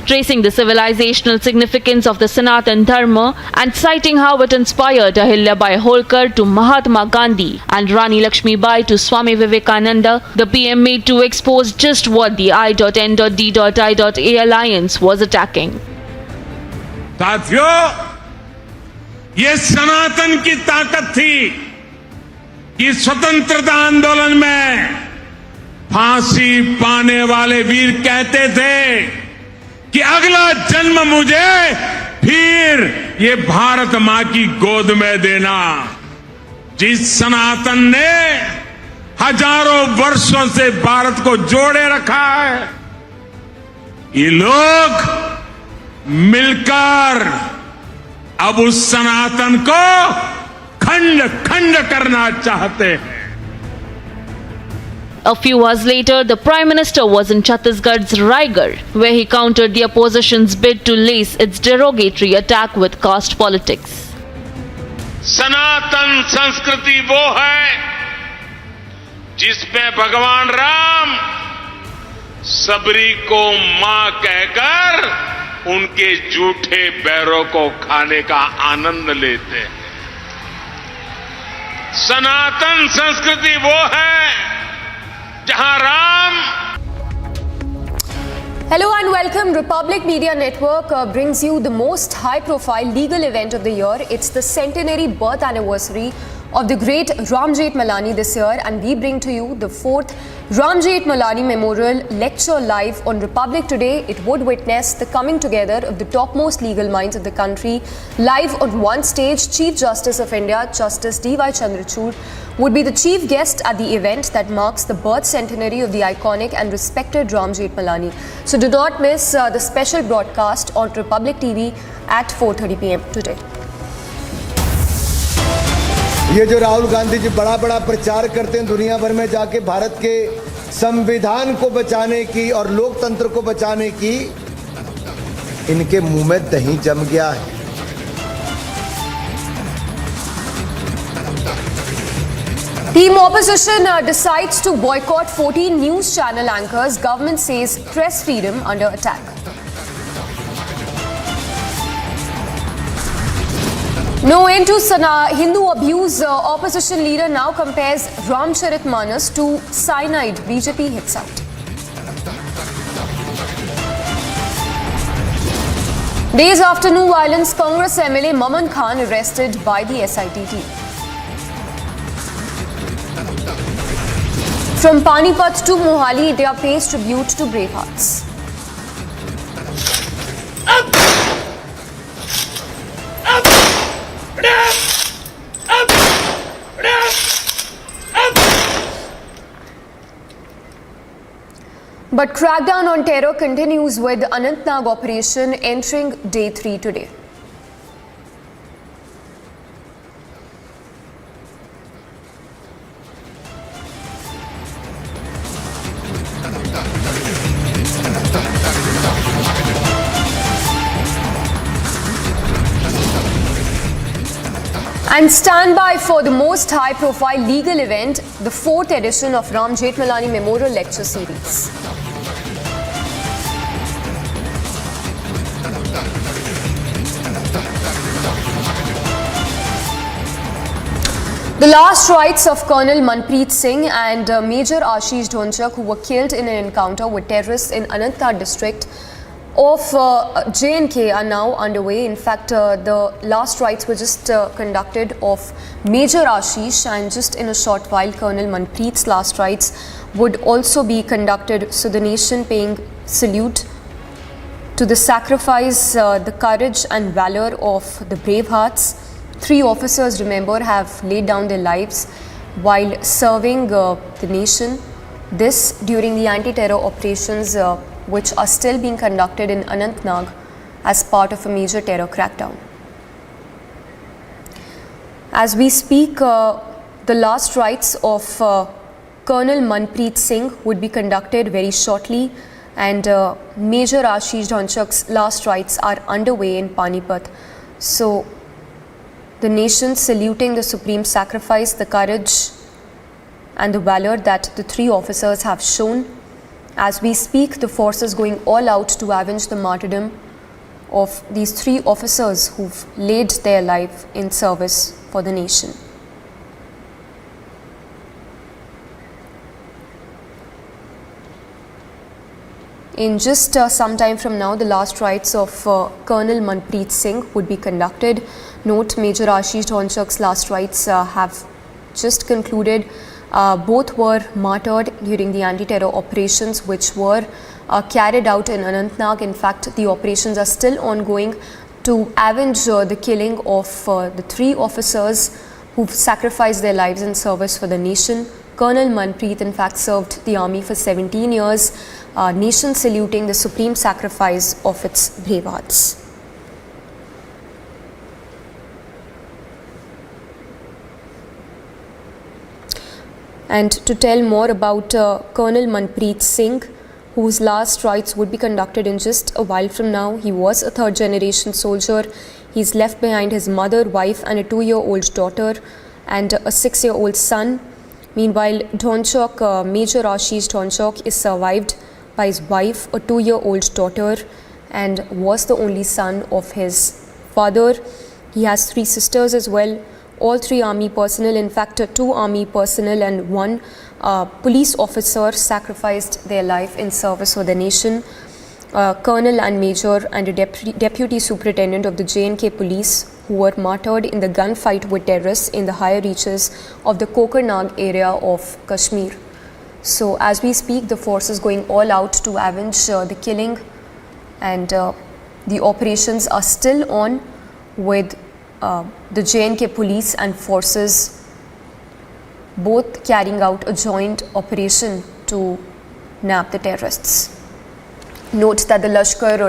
Tracing the civilizational significance of the Sanatan Dharma and citing how it inspired Ahilyabai Holkar to Mahatma Gandhi and Rani Lakshmibai to Swami Vivekananda, the PM made to expose just what the I.N.D.I.A alliance was attacking. साथियों, ये सनातन की ताकत थी कि स्वतंत्रता आंदोलन में फांसी पाने वाले वीर कहते थे कि अगला जन्म मुझे फिर ये भारत मां की गोद में देना। जिस सनातन ने हजारों वर्षों से भारत को जोड़े रखा है, ये लोग मिलकर अब उस सनातन को खंड खंड करना चाहते हैं। A few hours later, the Prime Minister was in Chhattisgarh's Raigarh, where he countered the opposition's bid to lace its derogatory attack with caste politics. सनातन संस्कृति वो है जिसमें भगवान राम सबरी को मां कहकर उनके झूठे बैरों को खाने का आनंद लेते हैं। सनातन संस्कृति वो है जहां Ram. Hello and welcome. Republic Media Network brings you the most high-profile legal event of the year. It's the centenary birth anniversary of the great Ram Jethmalani this year, and we bring to you the 4th Ram Jethmalani Memorial Lecture live on Republic Today. It would witness the coming together of the topmost legal minds of the country. Live on one stage, Chief Justice of India, Justice D.Y. Chandrachud, would be the chief guest at the event that marks the birth centenary of the iconic and respected Ram Jethmalani. So do not miss the special broadcast on Republic TV at 4:30 p.m. today. ये जो राहुल गांधी जी बड़ा बड़ा प्रचार करते हैं दुनिया भर में जाके भारत के संविधान को बचाने की और लोकतंत्र को बचाने की, इनके मुंह में दही जम गया है। Team opposition decides to boycott 14 news channel anchors. Government says press freedom under attack. No end to Hindu abuse. Opposition leader now compares Ramcharitmanas to cyanide. BJP hits out. Days after new violence, Congress MLA Mamman Khan arrested by the SIT team. From Panipat to Mohali, India pays tribute to bravehearts. But crackdown on terror continues with Anantnag operation entering day 3 today. And stand by for the most high-profile legal event, the 4th edition of Ram Jethmalani Memorial Lecture Series. The last rites of Colonel Manpreet Singh and Major Ashish Dhonchak, who were killed in an encounter with terrorists in Anantnag district of J&K, are now underway. In fact, the last rites were just conducted of Major Ashish, and just in a short while Colonel Manpreet's last rites would also be conducted. So the nation paying salute to the sacrifice, the courage and valor of the brave hearts. 3 officers, remember, have laid down their lives while serving the nation. This during the anti-terror operations which are still being conducted in Anantnag as part of a major terror crackdown. As we speak, the last rites of Colonel Manpreet Singh would be conducted very shortly, and Major Ashish Dhonchak's last rites are underway in Panipat. So the nation saluting the supreme sacrifice, the courage and the valor that the 3 officers have shown. As we speak, the forces going all out to avenge the martyrdom of these 3 officers who've laid their life in service for the nation. In just some time from now, the last rites of Colonel Manpreet Singh would be conducted. Note, Major Ashish Dhonchak's last rites have just concluded. Both were martyred during the anti-terror operations which were carried out in Anantnag. In fact, the operations are still ongoing to avenge the killing of the 3 officers who've sacrificed their lives in service for the nation. Colonel Manpreet, in fact, served the army for 17 years, nation saluting the supreme sacrifice of its brave hearts. And to tell more about Colonel Manpreet Singh, whose last rites would be conducted in just a while from now. He was a 3rd generation soldier. He's left behind his mother, wife and a 2-year-old daughter and a 6-year-old son. Meanwhile, Dhonchak, Major Ashish Dhonchak, is survived by his wife, a 2-year-old daughter, and was the only son of his father. He has 3 sisters as well. All 3 army personnel, in fact 2 army personnel and 1 police officer sacrificed their life in service for the nation. colonel and major and a deputy superintendent of the J&K police who were martyred in the gunfight with terrorists in the higher reaches of the Kokernag area of Kashmir. So as we speak, the force is going all out to avenge the killing, and the operations are still on with the J&K police and forces both carrying out a joint operation to nab the terrorists. Note that the Lashkar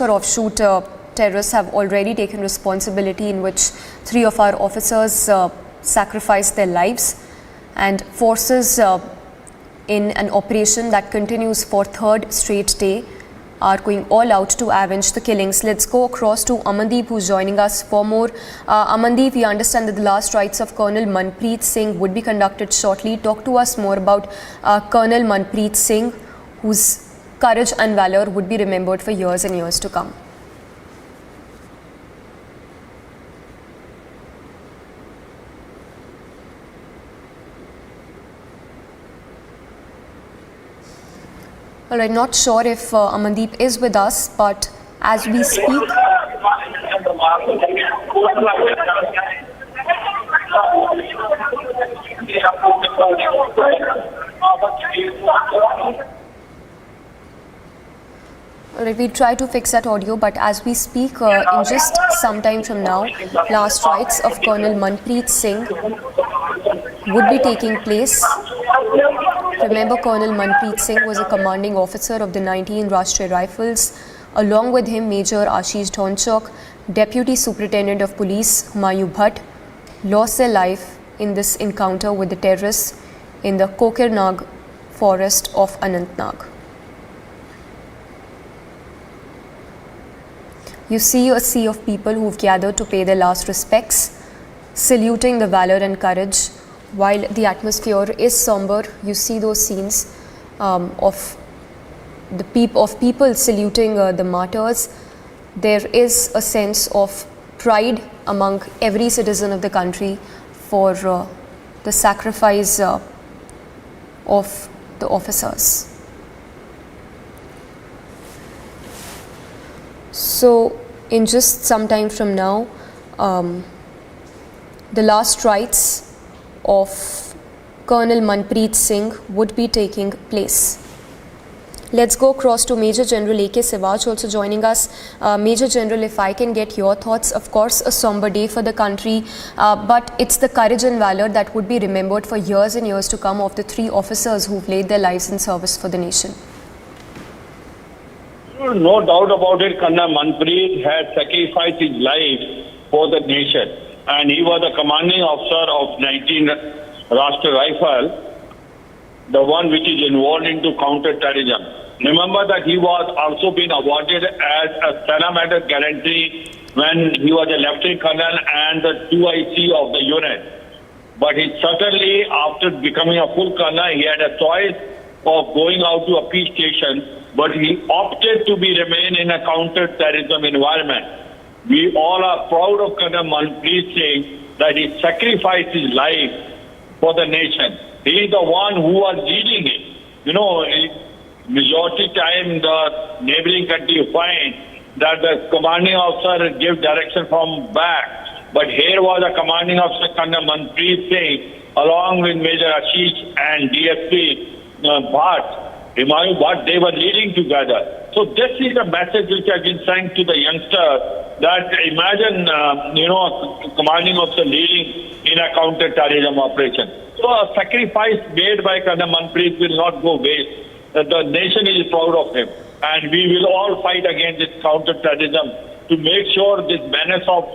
offshoot terrorists have already taken responsibility, in which 3 of our officers sacrificed their lives, and forces in an operation that continues for 3rd straight day are going all out to avenge the killings. Let's go across to Amandeep, who's joining us for more. Amandeep, we understand that the last rites of Colonel Manpreet Singh would be conducted shortly. Talk to us more about Colonel Manpreet Singh, whose courage and valor would be remembered for years and years to come. All right, not sure if Amandeep is with us, but as we speak, Alright, we try to fix that audio, but as we speak, in just some time from now, last rites of Colonel Manpreet Singh would be taking place. Remember, Colonel Manpreet Singh was a commanding officer of the 19 Rashtriya Rifles. Along with him, Major Ashish Dhonchak, Deputy Superintendent of Police Humayun Bhatt, lost their life in this encounter with the terrorists in the Kokernag forest of Anantnag. You see a sea of people who've gathered to pay their last respects, saluting the valor and courage. While the atmosphere is somber, you see those scenes of people saluting the martyrs. There is a sense of pride among every citizen of the country for the sacrifice of the officers. So, in just some time from now, the last rites of Colonel Manpreet Singh would be taking place. Let's go across to Major General A.K. Sewaj also joining us. Major General, if I can get your thoughts, of course a somber day for the country, but it's the courage and valor that would be remembered for years and years to come of the 3 officers who've laid their lives in service for the nation. No doubt about it, Colonel Manpreet had sacrificed his life for the nation, and he was the commanding officer of 19 Rashtriya Rifle, the one which is involved into counter-terrorism. Remember that he was also been awarded as a Sena Medal guarantee when he was a Lieutenant Colonel and the 2IC of the unit. But he certainly, after becoming a full Colonel, he had a choice of going out to a peace station, but he opted to remain in a counter-terrorism environment. We all are proud of Colonel Manpreet Singh that he sacrificed his life for the nation. He is the one who was leading it. You know, majority time the neighboring country find that the commanding officer gives direction from back. But here was a commanding officer, Colonel Manpreet Singh, along with Major Ashish and DSP Bhatt, Humayun Bhatt, they were leading together. So this is a message which has been sent to the youngsters that imagine, a commanding officer leading in a counter-terrorism operation. So a sacrifice made by Colonel Manpreet will not go waste. The nation is proud of him. And we will all fight against this counter-terrorism to make sure this menace of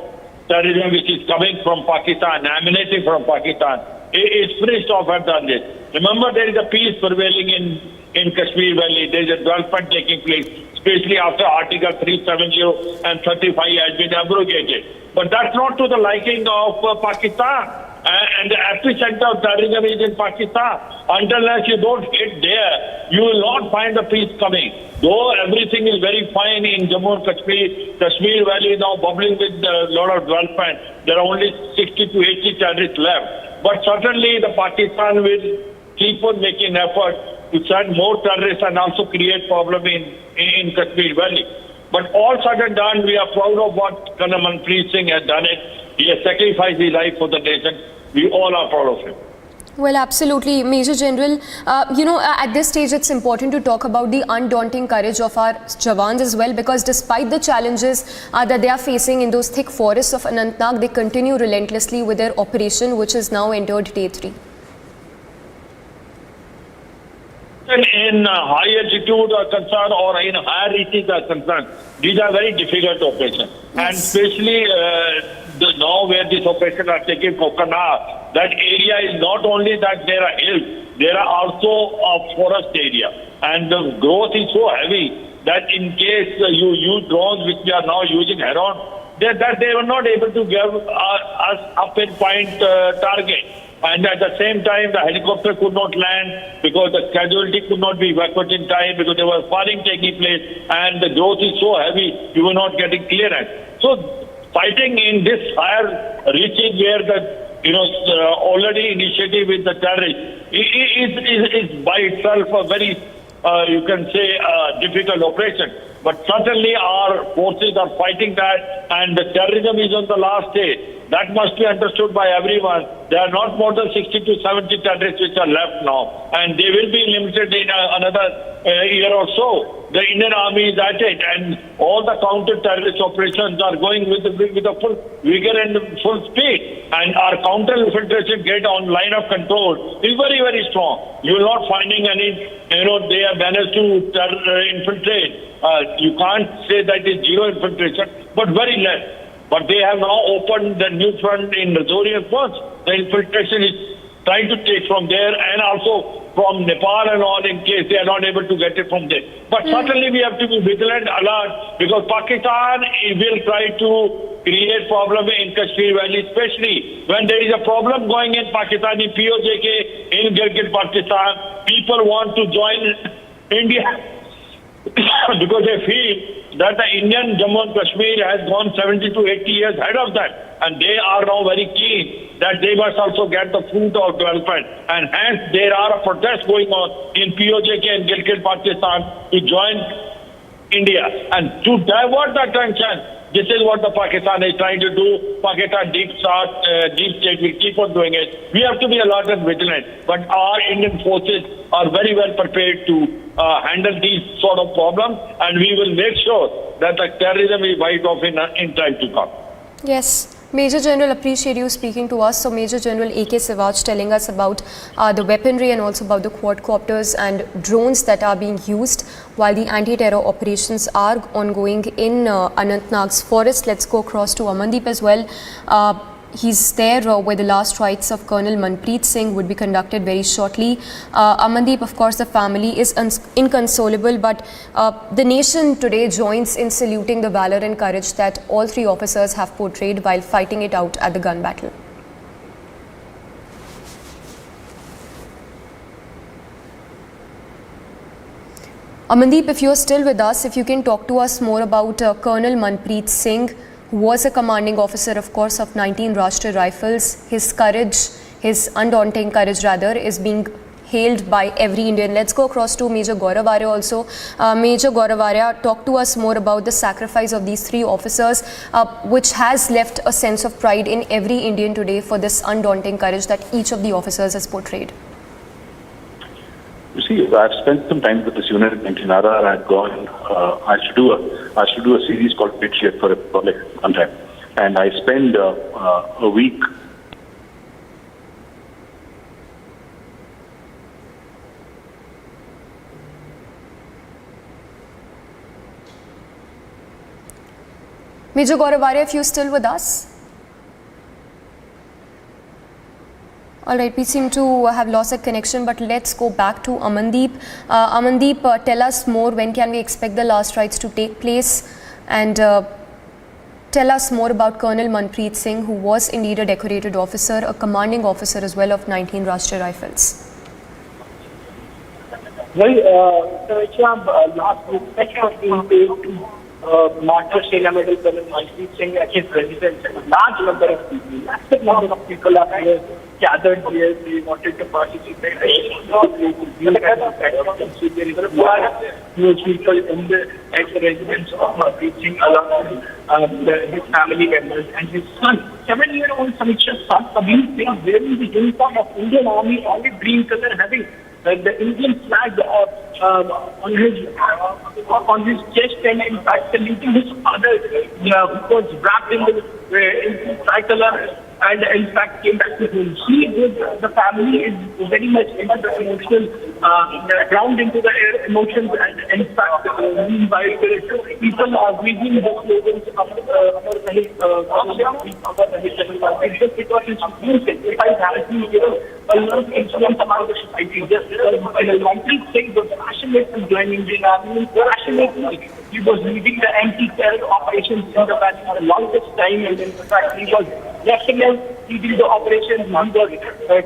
terrorism which is coming from Pakistan, emanating from Pakistan, is finished off and done this. Remember, there is a peace prevailing in Kashmir Valley. There is a development taking place, especially after Article 370 and 35 has been abrogated. But that's not to the liking of Pakistan. And the epicenter of terrorism is in Pakistan. Unless you don't hit there, you will not find the peace coming. Though everything is very fine in Jammu and Kashmir, Kashmir Valley is now bubbling with a lot of development. There are only 60 to 80 terrorists left. But certainly the Pakistan will keep on making effort to send more terrorists and also create problem in Kashmir Valley. But all said and done, we are proud of what Colonel Manpreet Singh has done. He has sacrificed his life for the nation. We all are proud of him. Well, absolutely. Major General, at this stage it's important to talk about the undaunting courage of our Jawans as well, because despite the challenges that they are facing in those thick forests of Anantnag, they continue relentlessly with their operation, which has now entered day 3. In high altitude concern or in higher reaches are concerned, these are very difficult operations. Yes. And especially now where this operation are taking Kokarnag, that area is not only that there are hills, there are also a forest area. And the growth is so heavy that in case you use drones, which we are now using head-on, that they were not able to give us a pinpoint target. And at the same time, the helicopter could not land because the casualty could not be evacuated in time because there was firing taking place and the growth is so heavy, you were not getting clearance. So fighting in this higher reaching where the already initiative with the terrorists is by itself a very you can say difficult operation. But certainly our forces are fighting that, and the terrorism is on the last day. That must be understood by everyone. There are not more than 60 to 70 terrorists which are left now, and they will be limited in another year or so. The Indian Army is at it, and all the counter-terrorist operations are going with a full vigor and full speed. And our counter-infiltration gate on line of control is very, very strong. You will not finding any, they have managed to infiltrate. You can't say that it's zero infiltration, but very less. But they have now opened the new front in Rajouri and first. The infiltration is trying to take from there and also from Nepal and all in case they are not able to get it from there. But certainly we have to be vigilant, alert, because Pakistan will try to create problem in Kashmir Valley, especially when there is a problem going in Pakistan, in POJK, in Gilgit, Pakistan. People want to join India because they feel that the Indian Jammu and Kashmir has gone 70 to 80 years ahead of that. And they are now very keen that they must also get the fruit of development. And hence there are protests going on in POJK and Gilgit, Pakistan to join India. And to divert the attention, this is what the Pakistan is trying to do. Pakistan deep state will keep on doing it. We have to be alert and vigilant. But our Indian forces are very well prepared to handle these sort of problems, and we will make sure that the terrorism is wiped off in time to come. Yes. Major General, appreciate you speaking to us. So Major General A.K. Sivaj telling us about the weaponry and also about the quadcopters and drones that are being used while the anti-terror operations are ongoing in Anantnag's forest. Let's go across to Amandeep as well. He's there where the last rites of Colonel Manpreet Singh would be conducted very shortly. Amandeep, of course, the family is inconsolable, but the nation today joins in saluting the valor and courage that all 3 officers have portrayed while fighting it out at the gun battle. Amandeep, if you're still with us, if you can talk to us more about Colonel Manpreet Singh, who was a commanding officer, of course, of 19 Rashtriya Rifles. His courage, his undaunting courage rather, is being hailed by every Indian. Let's go across to Major Gaurav Arya also. Major Gaurav Arya, talk to us more about the sacrifice of these 3 officers, which has left a sense of pride in every Indian today for this undaunting courage that each of the officers has portrayed. You see, I've spent some time with this unit in Kinara. I've gone. I should do a series called Pitch Yet for a public one time, and I spend a week. Major Gaurav Arya, if you're still with us. Alright, we seem to have lost a connection, but let's go back to Amandeep. Amandeep, tell us more, when can we expect the last rites to take place? And tell us more about Colonel Manpreet Singh, who was indeed a decorated officer, a commanding officer as well of 19 Rashtriya Rifles. Well, last week was being paid to Master Sena Medal Colonel Manpreet Singh at his residence. A large number of people, massive number of people are here, gathered here. They wanted to participate. There is people in at the residence of Manpreet Singh along with his family members and his son, 7-year-old Samiksha's son, Kabir Singh, wearing the uniform of Indian Army, olive green color, having the Indian flag on his chest, and in fact saluting his father, who was wrapped in the tricolor, and in fact came back to him. The family is very much into the emotional, ground into the emotions, and in fact, meanwhile, people are reading the slogans of because it's music. It has been given a lot of influence among the society. Just Manpreet Singh was passionate in joining Indian Army, passionately. He was leading the anti-terror operations in the valley for the longest time, and in fact, he was lieutenant leading the operations. He was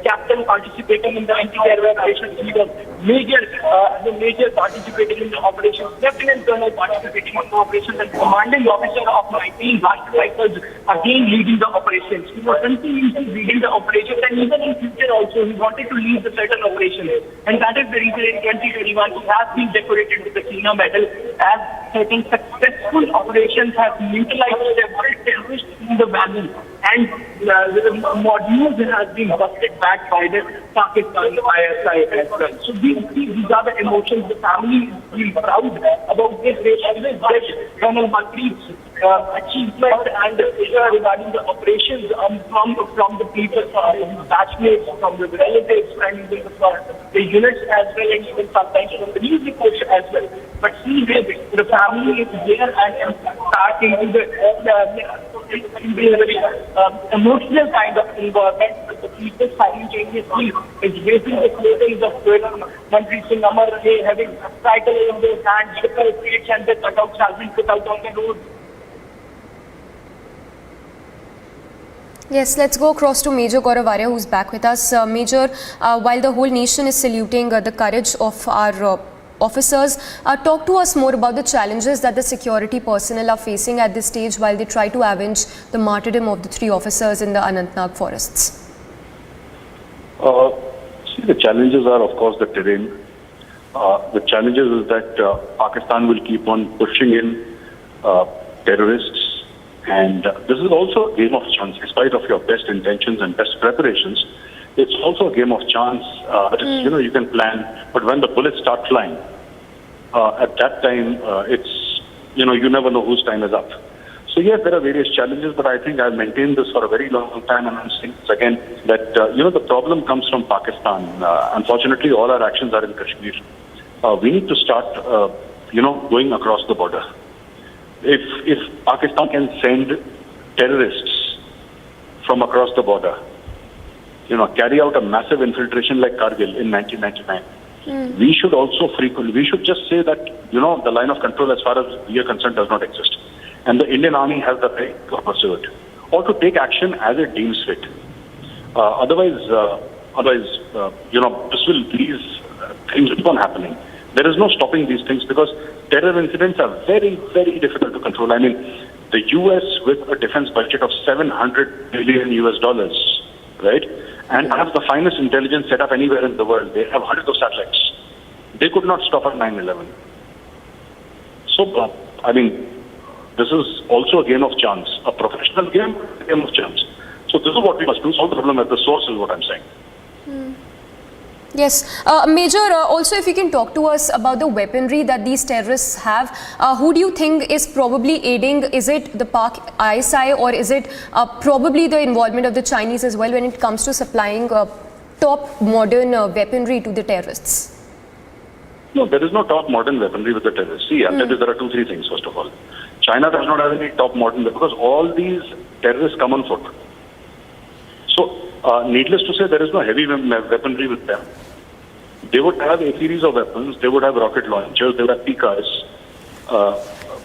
captain participating in the anti-terror operations. He was major participating in the operations. Lieutenant colonel participating in the operations, and commanding officer of 19 Rashtra Rifles again leading the operations. He was continuously leading the operations, and even in future also he wanted to lead the certain operations. And that is the reason in 2021 he has been decorated with the Sena Medal, as certain successful operations have neutralized several terrorists in the valley, and the modules has been busted back by the Pakistan ISI as well. So these are the emotions. The family is proud about this. They always wish Colonel Manpreet's achievement and regarding the operations from the people, from his batchmates, from the relatives, and even from the units as well, and even sometimes from the news reports as well. But see, the family is there and starting in the very emotional kind of environment. The people simultaneously is raising the clothing of Colonel Manpreet Singh Amar, having a title in their hands, the plates and the cutouts have been put out on the road. Yes, let's go across to Major Gaurav Arya, who's back with us. Major, while the whole nation is saluting the courage of our officers, talk to us more about the challenges that the security personnel are facing at this stage while they try to avenge the martyrdom of the 3 officers in the Anantnag forests. See, the challenges are, of course, the terrain. The challenges is that Pakistan will keep on pushing in terrorists. And this is also a game of chance. In spite of your best intentions and best preparations, it's also a game of chance. You can plan, but when the bullets start flying, at that time, you never know whose time is up. So yes, there are various challenges, but I think I've maintained this for a very long time, and I'm saying this again, that the problem comes from Pakistan. Unfortunately, all our actions are in Kashmir. We need to start, going across the border. If Pakistan can send terrorists from across the border, carry out a massive infiltration like Kargil in 1999, we should also we should just say that, the line of control as far as we are concerned does not exist. And the Indian Army has the right to pursue it or to take action as it deems fit. Otherwise, these things keep on happening. There is no stopping these things because terror incidents are very, very difficult to control. I mean, the U.S. with a defense budget of $700 billion, right, and have the finest intelligence set up anywhere in the world. They have hundreds of satellites. They could not stop at 9/11. So, this is also a game of chance, a professional game, a game of chance. So this is what we must do. Solve the problem at the source is what I'm saying. Yes. Major, also if you can talk to us about the weaponry that these terrorists have. Who do you think is probably aiding? Is it the Pak ISI or is it probably the involvement of the Chinese as well when it comes to supplying top modern weaponry to the terrorists? No, there is no top modern weaponry with the terrorists. See, after this, there are 2-3 things, first of all. China does not have any top modern weapons because all these terrorists come on foot. So, needless to say, there is no heavy weaponry with them. They would have a series of weapons. They would have rocket launchers. They would have Pikas.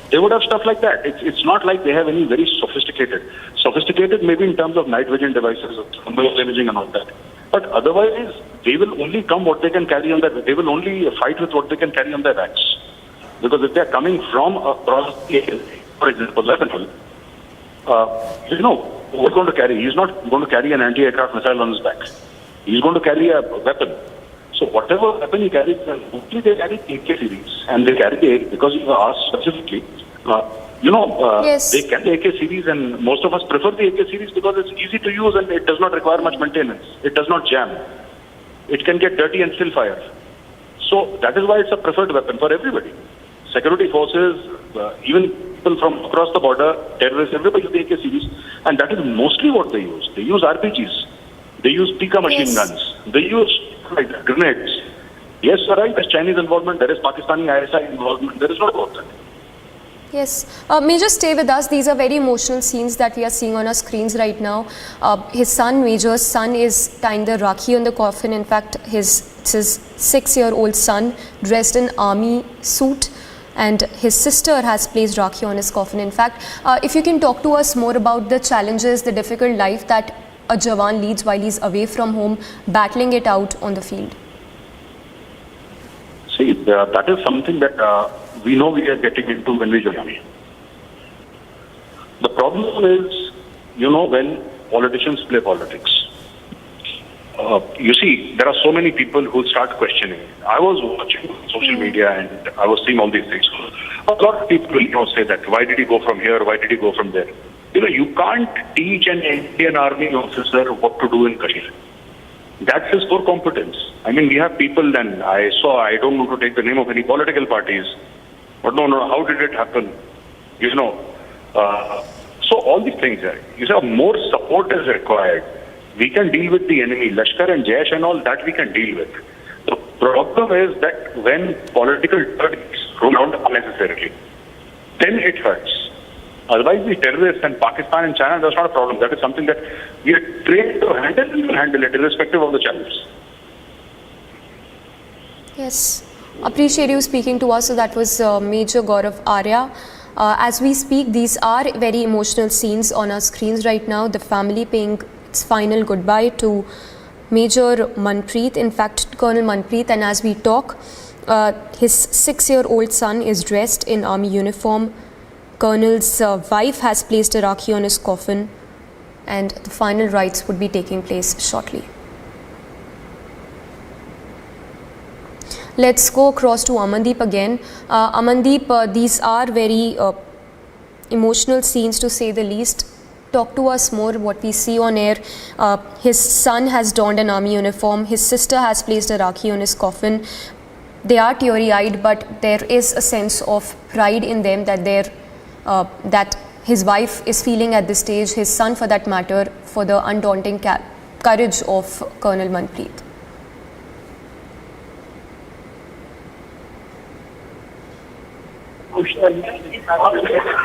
They would have stuff like that. It's not like they have any very sophisticated. Sophisticated maybe in terms of night vision devices, thermal imaging and all that. But otherwise, they will only come what they can carry on their. They will only fight with what they can carry on their backs. Because if they're coming from across the, for example, Lebanon, what's going to carry? He's not going to carry an anti-aircraft missile on his back. He's going to carry a weapon. So whatever weapon he carries, mostly they carry AK series, and they carry the because you asked specifically. Yes. They carry AK series, and most of us prefer the AK series because it's easy to use and it does not require much maintenance. It does not jam. It can get dirty and still fire. So that is why it's a preferred weapon for everybody. Security forces, even people from across the border, terrorists, everybody use the AK series, and that is mostly what they use. They use RPGs. They use Pika machine guns. They use grenades. Yes, you're right. There's Chinese involvement. There is Pakistani ISI involvement. There is no doubt that. Yes. Major, stay with us. These are very emotional scenes that we are seeing on our screens right now. His son, Major's son, is tying the Rakhi on the coffin. In fact, his 6-year-old son dressed in army suit, and his sister has placed Rakhi on his coffin. In fact, if you can talk to us more about the challenges, the difficult life that a Jawan leads while he's away from home, battling it out on the field. See, that is something that we know we are getting into when we join. The problem is, when politicians play politics. You see, there are so many people who start questioning. I was watching social media and I was seeing all these things. A lot of people will say that, why did he go from here? Why did he go from there? You can't teach an Indian army officer what to do in Kashmir. That's his core competence. I mean, we have people, and I don't want to take the name of any political parties, but no, how did it happen? So all these things, more support is required. We can deal with the enemy, Lashkar and Jaish and all that we can deal with. The problem is that when political dirt is thrown out unnecessarily, then it hurts. Otherwise, the terrorists and Pakistan and China, that's not a problem. That is something that we are trained to handle, and we will handle it irrespective of the challenges. Yes. Appreciate you speaking to us. So that was Major Gaurav Arya. As we speak, these are very emotional scenes on our screens right now. The family paying its final goodbye to Major Manpreet, in fact, Colonel Manpreet. And as we talk, his 6-year-old son is dressed in army uniform. Colonel's wife has placed a Rakhi on his coffin, and the final rites would be taking place shortly. Let's go across to Amandeep again. Amandeep, these are very emotional scenes, to say the least. Talk to us more what we see on air. His son has donned an army uniform. His sister has placed a Rakhi on his coffin. They are teary-eyed, but there is a sense of pride in them that his wife is feeling at this stage, his son for that matter, for the undaunting courage of Colonel Manpreet.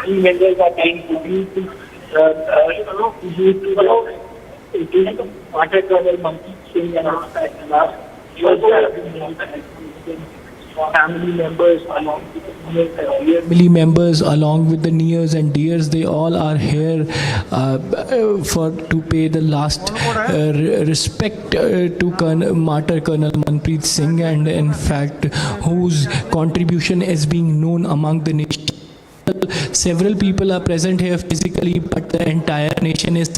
Members are trying to Colonel Manpreet Singh and last family members along with the nears and dears, they all are here to pay the last respect to martyr Colonel Manpreet Singh, and in fact whose contribution is being known among the nation. Several people are present here physically, but the entire nation is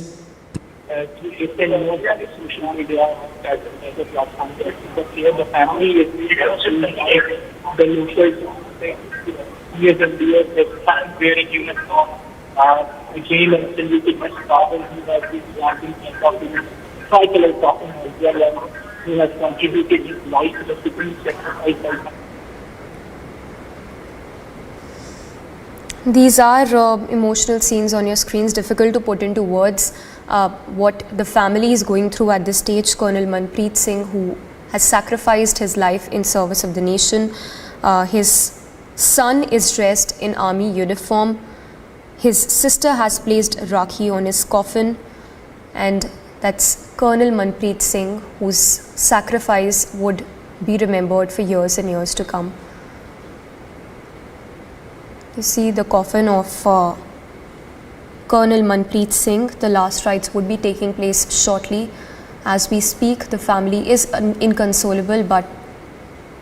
social media as a platform. But here the family is the locals, years and years, the fans wearing uniform, again and saluting my father who has been planting and talking, cycle and talking as well, and who has contributed his life to the supreme sacrifice. These are emotional scenes on your screens, difficult to put into words. What the family is going through at this stage. Colonel Manpreet Singh, who has sacrificed his life in service of the nation. His son is dressed in army uniform. His sister has placed Rakhi on his coffin, and that's Colonel Manpreet Singh, whose sacrifice would be remembered for years and years to come. You see the coffin of Colonel Manpreet Singh. The last rites would be taking place shortly. As we speak, the family is inconsolable but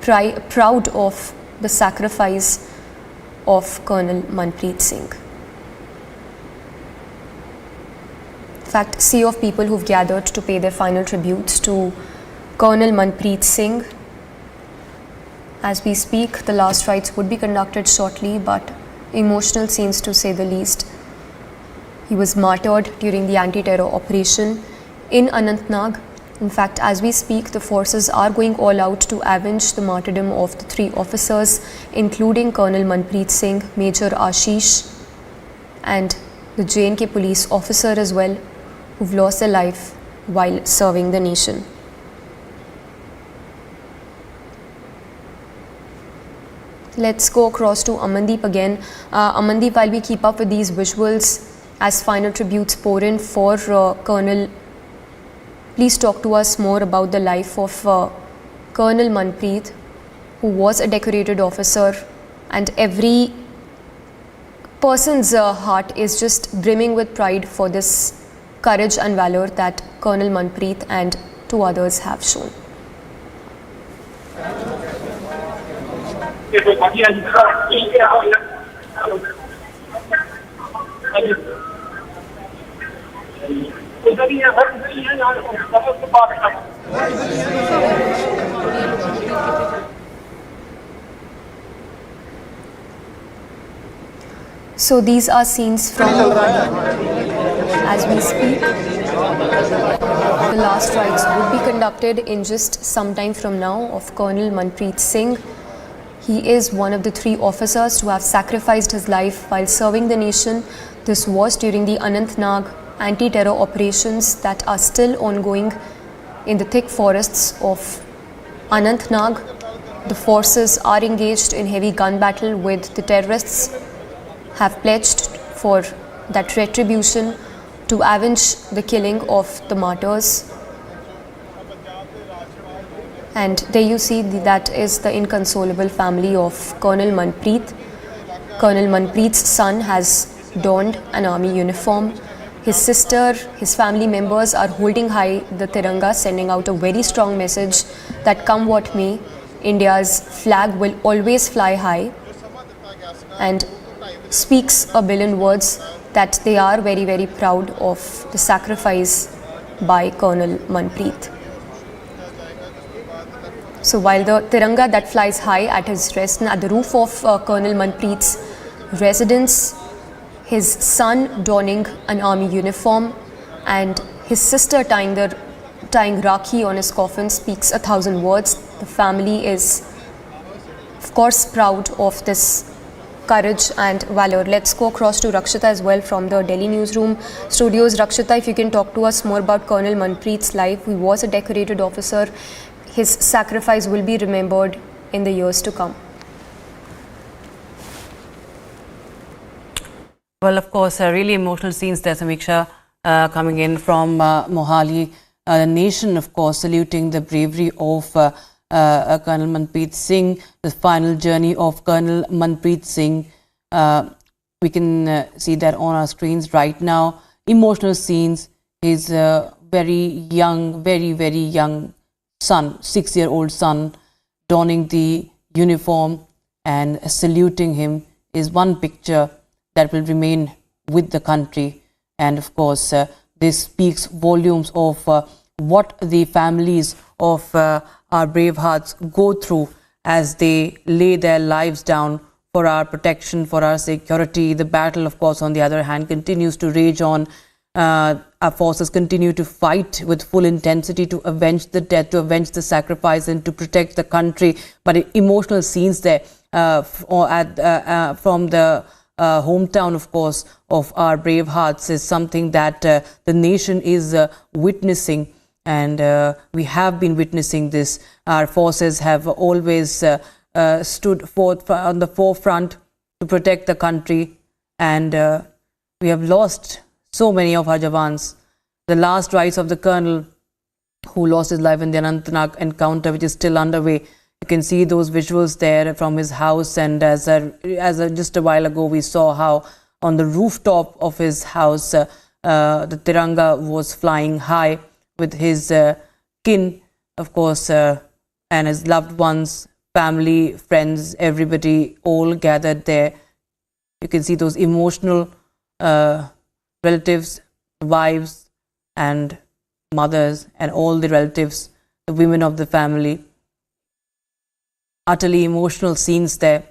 proud of the sacrifice of Colonel Manpreet Singh. In fact, sea of people who've gathered to pay their final tributes to Colonel Manpreet Singh. As we speak, the last rites would be conducted shortly, but emotional scenes to say the least. He was martyred during the anti-terror operation in Anantnag. In fact, as we speak, the forces are going all out to avenge the martyrdom of the 3 officers, including Colonel Manpreet Singh, Major Ashish, and the J&K police officer as well, who've lost their life while serving the nation. Let's go across to Amandeep again. Amandeep, while we keep up with these visuals as final tributes pour in for Colonel, please talk to us more about the life of Colonel Manpreet, who was a decorated officer, and every person's heart is just brimming with pride for this courage and valor that Colonel Manpreet and 2 others have shown. So these are scenes from as we speak. The last rites would be conducted in just some time from now of Colonel Manpreet Singh. He is one of the 3 officers to have sacrificed his life while serving the nation. This was during the Anantnag anti-terror operations that are still ongoing in the thick forests of Anantnag. The forces are engaged in heavy gun battle with the terrorists, have pledged for that retribution to avenge the killing of the martyrs. And there you see that is the inconsolable family of Colonel Manpreet. Colonel Manpreet's son has donned an army uniform. His sister, his family members are holding high the Tiranga, sending out a very strong message that come what may, India's flag will always fly high, and speaks a billion words that they are very, very proud of the sacrifice by Colonel Manpreet. So while the Tiranga that flies high at his rest at the roof of Colonel Manpreet's residence, his son donning an army uniform and his sister tying Rakhi on his coffin speaks 1,000 words. The family is, of course, proud of this courage and valor. Let's go across to Rakshita as well from the Delhi newsroom studios. Rakshita, if you can talk to us more about Colonel Manpreet's life. He was a decorated officer. His sacrifice will be remembered in the years to come. Well, of course, really emotional scenes there, Samiksha, coming in from Mohali. The nation, of course, saluting the bravery of Colonel Manpreet Singh, the final journey of Colonel Manpreet Singh. We can see that on our screens right now. Emotional scenes. His very young, very, very young son, 6-year-old son, donning the uniform and saluting him is one picture that will remain with the country. And of course, this speaks volumes of what the families of our brave hearts go through as they lay their lives down for our protection, for our security. The battle, of course, on the other hand, continues to rage on. Our forces continue to fight with full intensity to avenge the death, to avenge the sacrifice, and to protect the country. But emotional scenes there from the hometown, of course, of our brave hearts is something that the nation is witnessing, and we have been witnessing this. Our forces have always stood forth on the forefront to protect the country, and we have lost so many of our Jawans. The last rites of the colonel who lost his life in the Anantnag encounter, which is still underway. You can see those visuals there from his house, and as just a while ago we saw how on the rooftop of his house the Tiranga was flying high with his kin, of course, and his loved ones, family, friends, everybody all gathered there You can see those emotional relatives, wives and mothers and all the relatives, the women of the family. Utterly emotional scenes there.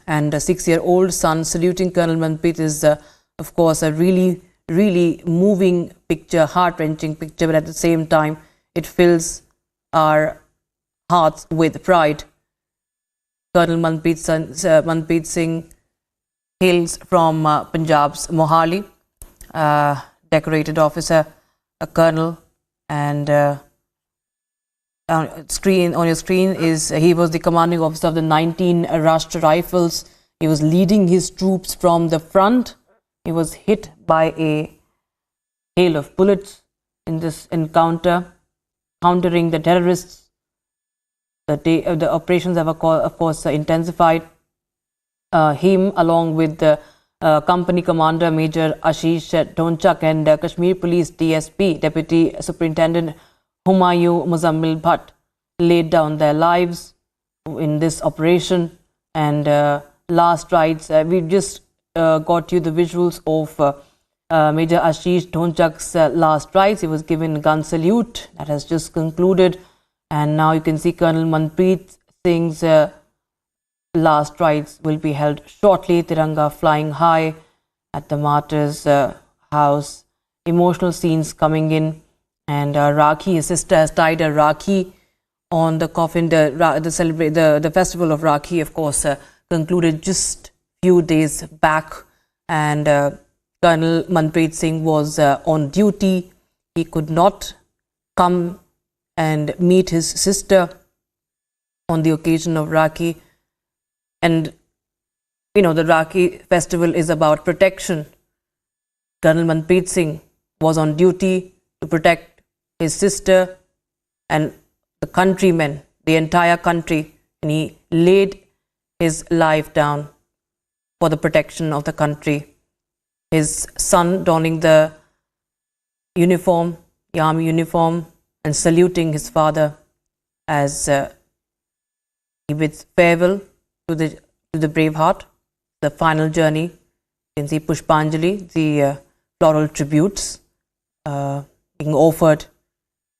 And a 6-year-old son saluting Colonel Manpreet is, of course, a really, really moving picture, heart-wrenching picture, but at the same time, it fills our hearts with pride. Colonel Manpreet Singh hails from Punjab's Mohali, decorated officer, a colonel, and on your screen is he was the commanding officer of the 19 Rashtra Rifles. He was leading his troops from the front. He was hit by a hail of bullets in this encounter, countering the terrorists. The operations have, of course, intensified. Him, along with the company commander Major Ashish Dhonchak and Kashmir Police DSP Deputy Superintendent Humayun Muzammil Bhatt laid down their lives in this operation. And last rites, we've just got you the visuals of Major Ashish Dhonchak's last rites. He was given gun salute that has just concluded, and now you can see Colonel Manpreet Singh's last rites will be held shortly. Tiranga flying high at the martyr's house. Emotional scenes coming in. And Rakhi, his sister, has tied a Rakhi on the coffin. The festival of Rakhi, of course, concluded just few days back. And Colonel Manpreet Singh was on duty. He could not come and meet his sister on the occasion of Rakhi. And, you know, the Rakhi festival is about protection. Colonel Manpreet Singh was on duty to protect his sister and the countrymen, the entire country, and he laid his life down for the protection of the country. His son donning the uniform, the army uniform, and saluting his father as he bids farewell to the brave heart. The final journey, you can see Pushpanjali, the floral tributes being offered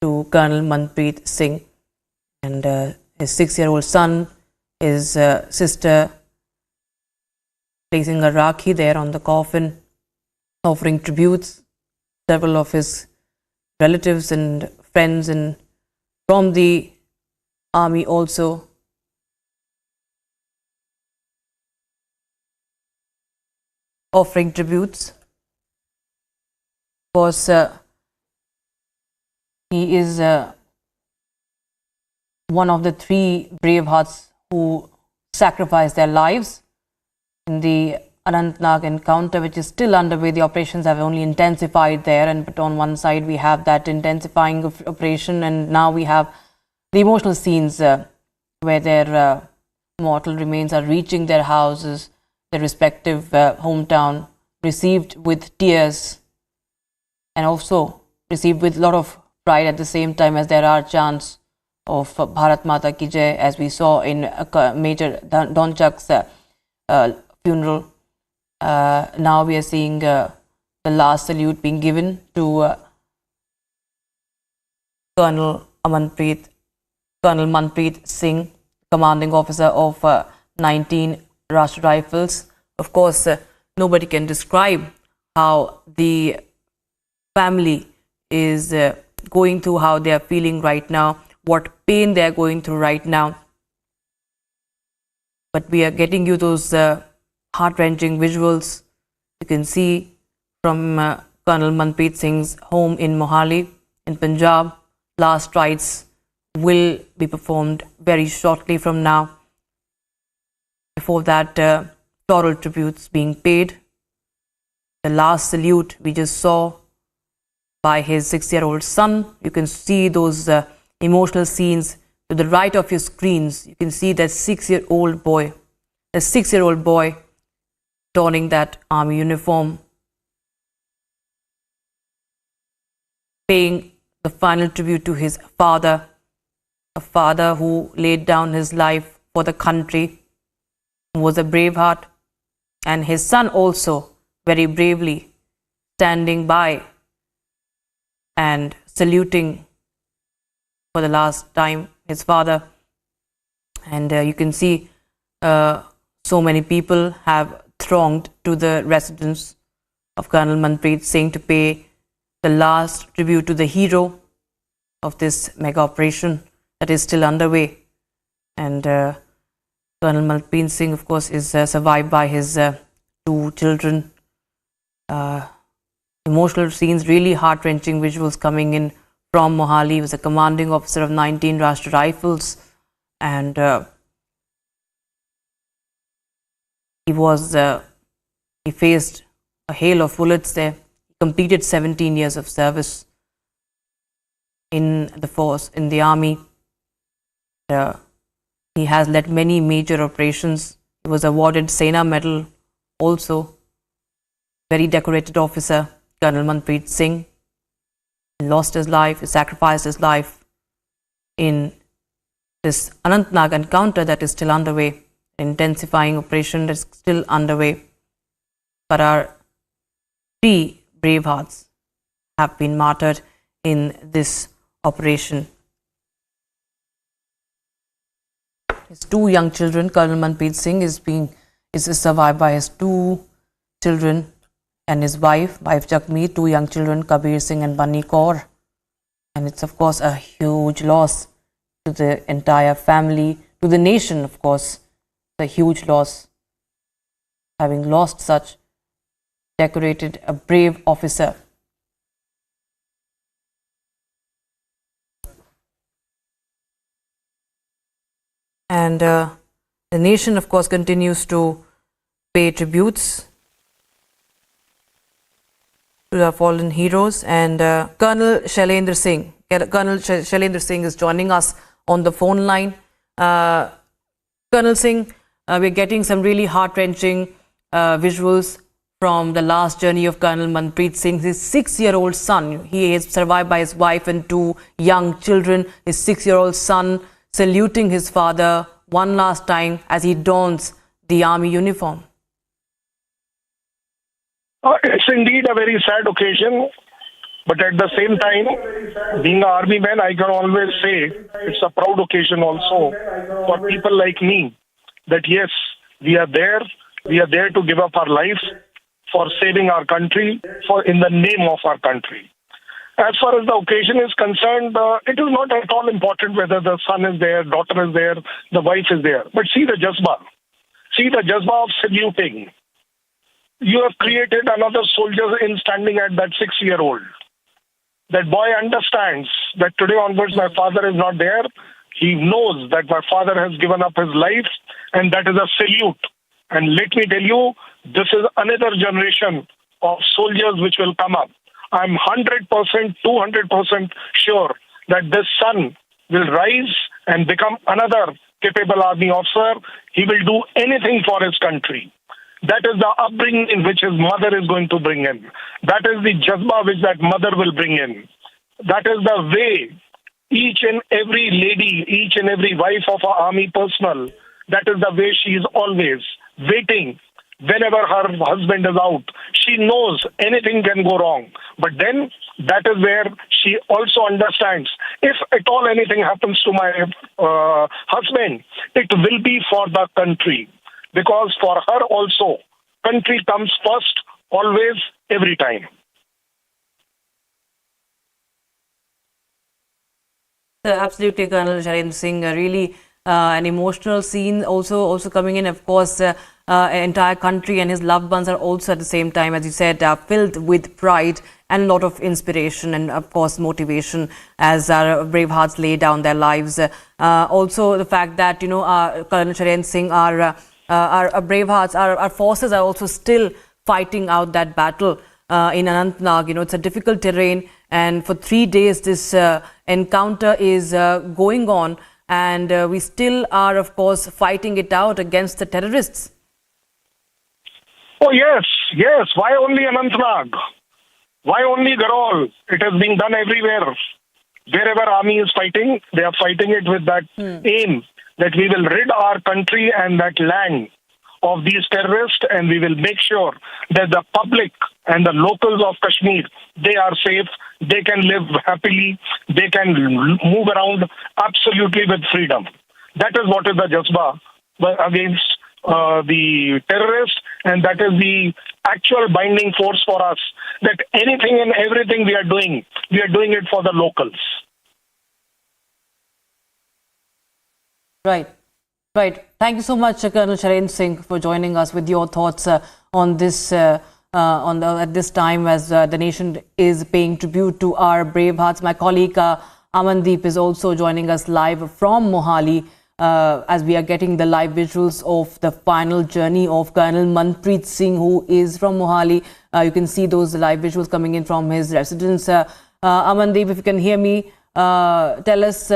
to Colonel Manpreet Singh, and his 6-year-old son, his sister placing a Rakhi there on the coffin, offering tributes. Several of his relatives and friends and from the army also offering tributes. Of course, he is one of the 3 brave hearts who sacrificed their lives in the Anantnag encounter, which is still underway. The operations have only intensified there, but on one side we have that intensifying of operation, and now we have the emotional scenes where their mortal remains are reaching their houses, their respective hometown, received with tears and also received with a lot of pride at the same time, as there are chants of Bharat Mata Ki Jai, as we saw in Major Dhonchak's funeral. Now we are seeing the last salute being given to Colonel Manpreet Singh, commanding officer of 19 Rashtra Rifles. Of course, nobody can describe how the family is going through, how they are feeling right now, what pain they are going through right now. But we are getting you those heart-wrenching visuals. You can see from Colonel Manpreet Singh's home in Mohali in Punjab. Last rites will be performed very shortly from now. Before that, floral tributes being paid. The last salute we just saw by his 6-year-old son. You can see those emotional scenes to the right of your screens. You can see that 6-year-old boy, donning that army uniform, paying the final tribute to his father, a father who laid down his life for the country, who was a brave heart, and his son also very bravely standing by and saluting for the last time his father. And you can see so many people have thronged to the residence of Colonel Manpreet Singh to pay the last tribute to the hero of this mega operation that is still underway. And Colonel Manpreet Singh, of course, is survived by his 2 children. Emotional scenes, really heart-wrenching visuals coming in from Mohali. He was a commanding officer of 19 Rashtra Rifles, and he faced a hail of bullets there. He completed 17 years of service in the force, in the army. He has led many major operations. He was awarded Sena Medal also. Very decorated officer, Colonel Manpreet Singh. He lost his life, he sacrificed his life in this Anantnag encounter that is still underway, intensifying operation that is still underway. But our 3 brave hearts have been martyred in this operation. His 2 young children, Colonel Manpreet Singh is survived by his 2 children and his wife Jagmeet, 2 young children, Kabir Singh and Bunny Kaur. And it's of course a huge loss to the entire family, to the nation, of course. A huge loss, having lost such decorated, a brave officer. And the nation, of course, continues to pay tributes to our fallen heroes. And Colonel Shailendra Singh is joining us on the phone line. Colonel Singh, we're getting some really heart-wrenching visuals from the last journey of Colonel Manpreet Singh. His 6-year-old son, he is survived by his wife and 2 young children. His 6-year-old son saluting his father one last time as he dons the army uniform. It's indeed a very sad occasion, but at the same time, being an army man, I can always say it's a proud occasion also for people like me, that yes, we are there to give up our life for saving our country, for in the name of our country. As far as the occasion is concerned, it is not at all important whether the son is there, daughter is there, the wife is there. But see the jazba. See the jazba of saluting. You have created another soldier in standing at that 6-year-old. That boy understands that today onwards my father is not there. He knows that my father has given up his life, and that is a salute. And let me tell you, this is another generation of soldiers which will come up. I'm 100%, 200% sure that this son will rise and become another capable army officer. He will do anything for his country. That is the upbringing in which his mother is going to bring in. That is the jazba which that mother will bring in. That is the way each and every lady, each and every wife of our army personnel, that is the way she is always waiting. Whenever her husband is out, she knows anything can go wrong. But then that is where she also understands, if at all anything happens to my husband, it will be for the country. Because for her also, country comes first, always, every time. Absolutely, Colonel Shailendra Singh, really an emotional scene also coming in. Of course, entire country and his loved ones are also at the same time, as you said, filled with pride and a lot of inspiration and of course motivation as our brave hearts lay down their lives. Also the fact that, Colonel Shailendra Singh, our brave hearts, our forces are also still fighting out that battle in Anantnag. It's a difficult terrain, and for 3 days this encounter is going on, and we still are, of course, fighting it out against the terrorists. Oh yes. Why only Anantnag? Why only Garhwal? It is being done everywhere. Wherever army is fighting, they are fighting it with that aim that we will rid our country and that land of these terrorists, and we will make sure that the public and the locals of Kashmir, they are safe, they can live happily, they can move around absolutely with freedom. That is what is the Jazba against the terrorists, and that is the actual binding force for us, that anything and everything we are doing it for the locals. Right. Right. Thank you so much, Colonel Sharen Singh, for joining us with your thoughts on this at this time as the nation is paying tribute to our brave hearts. My colleague Amandeep is also joining us live from Mohali as we are getting the live visuals of the final journey of Colonel Manpreet Singh, who is from Mohali. You can see those live visuals coming in from his residence. Amandeep, if you can hear me, tell us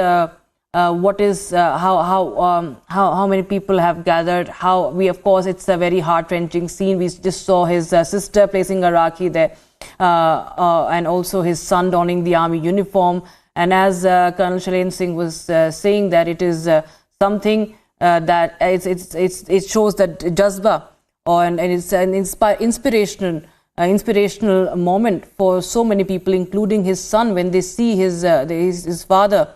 what is how many people have gathered. Of course, it's a very heart-wrenching scene. We just saw his sister placing a Rakhi there, and also his son donning the army uniform. And as Colonel Sharen Singh was saying, that it is something that it shows that Jazba, and it's an inspirational moment for so many people, including his son, when they see his father,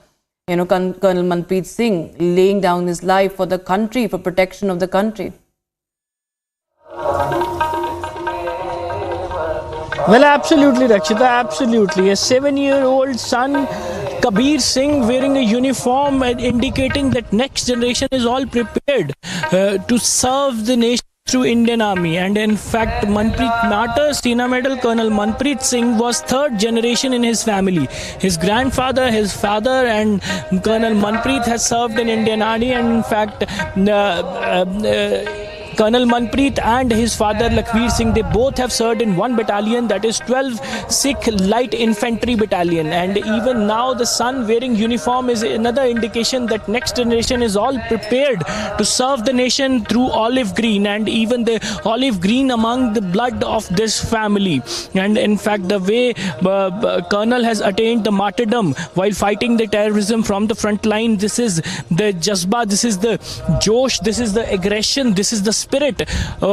Colonel Manpreet Singh, laying down his life for the country, for protection of the country. Well, absolutely, Rakshita, absolutely. A 7-year-old son, Kabir Singh, wearing a uniform and indicating that next generation is all prepared to serve the nation through Indian Army. And in fact, Manpreet Matter, Sena Medal Colonel Manpreet Singh was third generation in his family. His grandfather, his father, and Colonel Manpreet has served in Indian Army. And in fact, Colonel Manpreet and his father Lakhbir Singh, they both have served in one battalion, that is 12 Sikh Light Infantry Battalion. And even now the son wearing uniform is another indication that next generation is all prepared to serve the nation through olive green, and even the olive green among the blood of this family. And in fact, the way Colonel has attained the martyrdom while fighting the terrorism from the front line, this is the Jazba, this is the Josh, this is the aggression, this is the spirit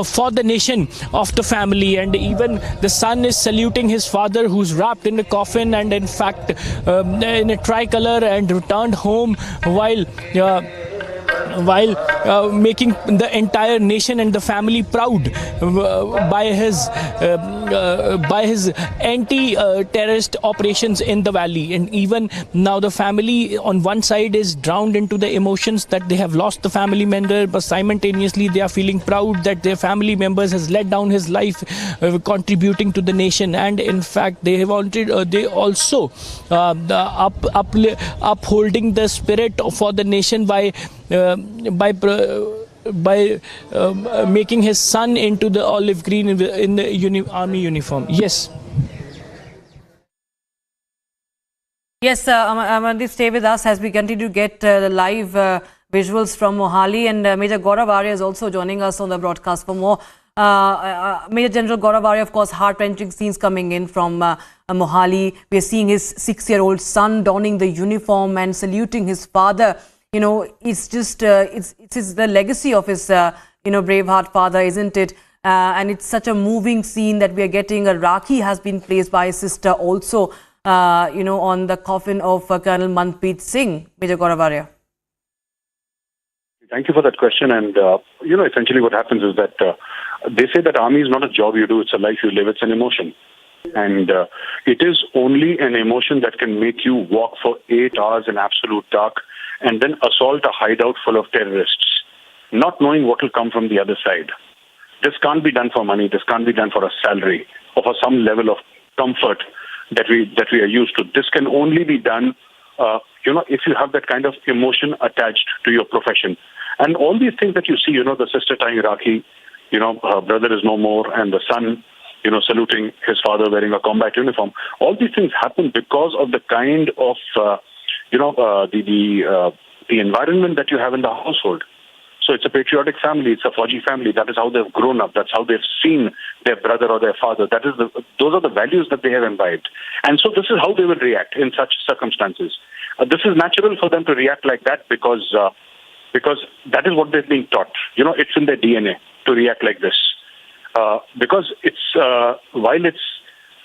for the nation of the family. And even the son is saluting his father, who's wrapped in a coffin and in fact in a tricolor, and returned home while making the entire nation and the family proud by his anti-terrorist operations in the valley. And even now the family on one side is drowned into the emotions that they have lost the family member, but simultaneously they are feeling proud that their family members has let down his life contributing to the nation. And in fact, they also upholding the spirit for the nation by making his son into the olive green in the army uniform. Yes. Yes, Amandeep, stay with us as we continue to get the live visuals from Mohali, and Major Gaurav Arya is also joining us on the broadcast for more. Major General Gaurav Arya, of course, heart-wrenching scenes coming in from Mohali. We are seeing his 6-year-old son donning the uniform and saluting his father. It's just it's the legacy of his braveheart father, isn't it? And it's such a moving scene that we are getting. A Rakhi has been placed by his sister also, on the coffin of Colonel Manpreet Singh. Major Gaurav Arya. Thank you for that question. And essentially what happens is that they say that army is not a job you do; it's a life you live. It's an emotion. And it is only an emotion that can make you walk for 8 hours in absolute dark and then assault a hideout full of terrorists, not knowing what will come from the other side. This can't be done for money. This can't be done for a salary or for some level of comfort that we are used to. This can only be done, if you have that kind of emotion attached to your profession. And all these things that you see, the sister tying Rakhi, her brother is no more, and the son, saluting his father wearing a combat uniform. All these things happen because of the kind of the environment that you have in the household. So it's a patriotic family, it's a Fauji family. That is how they've grown up. That's how they've seen their brother or their father. Those are the values that they have imbibed. And so this is how they will react in such circumstances. This is natural for them to react like that because because that is what they're being taught. You know, it's in their DNA to react like this. Because it's, while it's,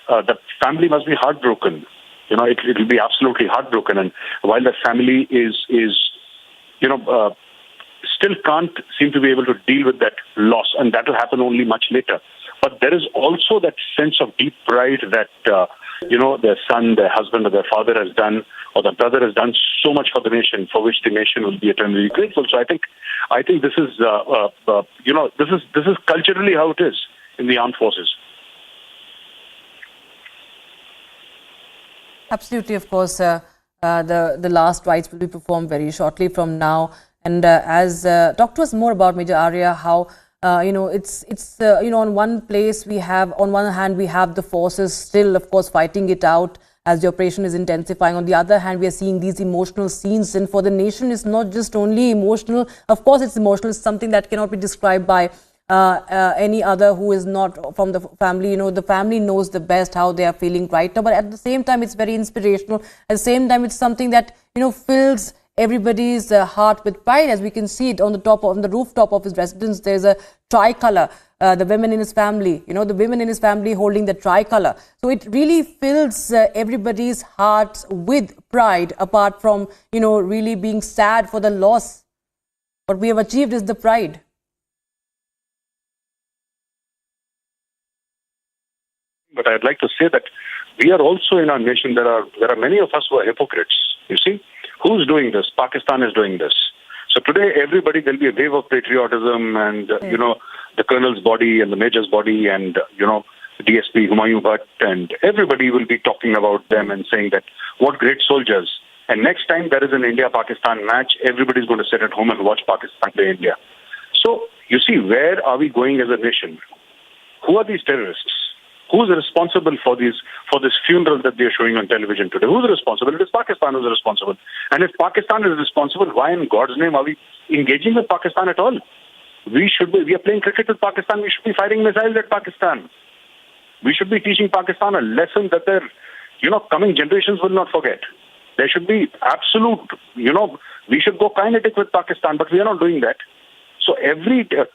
the family must be heartbroken. You know, it will be absolutely heartbroken. And while the family is you know, still can't seem to be able to deal with that loss, and that will happen only much later. But there is also that sense of deep pride that, you know, their son, their husband, or their father has done, or the brother has done so much for the nation, for which the nation will be eternally grateful. So I think this is, you know, this is culturally how it is in the armed forces. Absolutely, of course. The last rites will be performed very shortly from now. And as talk to us more about Major Arya, how you know, it's you know, on one hand we have the forces still, of course, fighting it out as the operation is intensifying. On the other hand, we are seeing these emotional scenes, and for the nation, it's not just only emotional. Of course, it's emotional. It's something that cannot be described by any other who is not from the family. You know, the family knows the best how they are feeling right now. But at the same time, it's very inspirational. At the same time, it's something that, you know, fills everybody's heart with pride. As we can see it on the rooftop of his residence, there's a tricolor. The women in his family, you know, the women in his family holding the tricolor. So it really fills everybody's hearts with pride, apart from, you know, really being sad for the loss. What we have achieved is the pride. But I'd like to say that we are also in our nation, there are many of us who are hypocrites. You see, who's doing this? Pakistan is doing this. So today, everybody, there'll be a wave of patriotism, and you know, the colonel's body and the major's body, and you know, DSP Humayun Bhatt, and everybody will be talking about them and saying that what great soldiers. And next time there is an India-Pakistan match, everybody's going to sit at home and watch Pakistan play India. So you see, where are we going as a nation? Who are these terrorists? Who's responsible for this funeral that they're showing on television today? Who's responsible? It is Pakistan who's responsible. And if Pakistan is responsible, why in God's name are we engaging with Pakistan at all? We are playing cricket with Pakistan. We should be firing missiles at Pakistan. We should be teaching Pakistan a lesson that their, you know, coming generations will not forget. There should be absolute, you know, we should go kinetic with Pakistan, but we are not doing that. So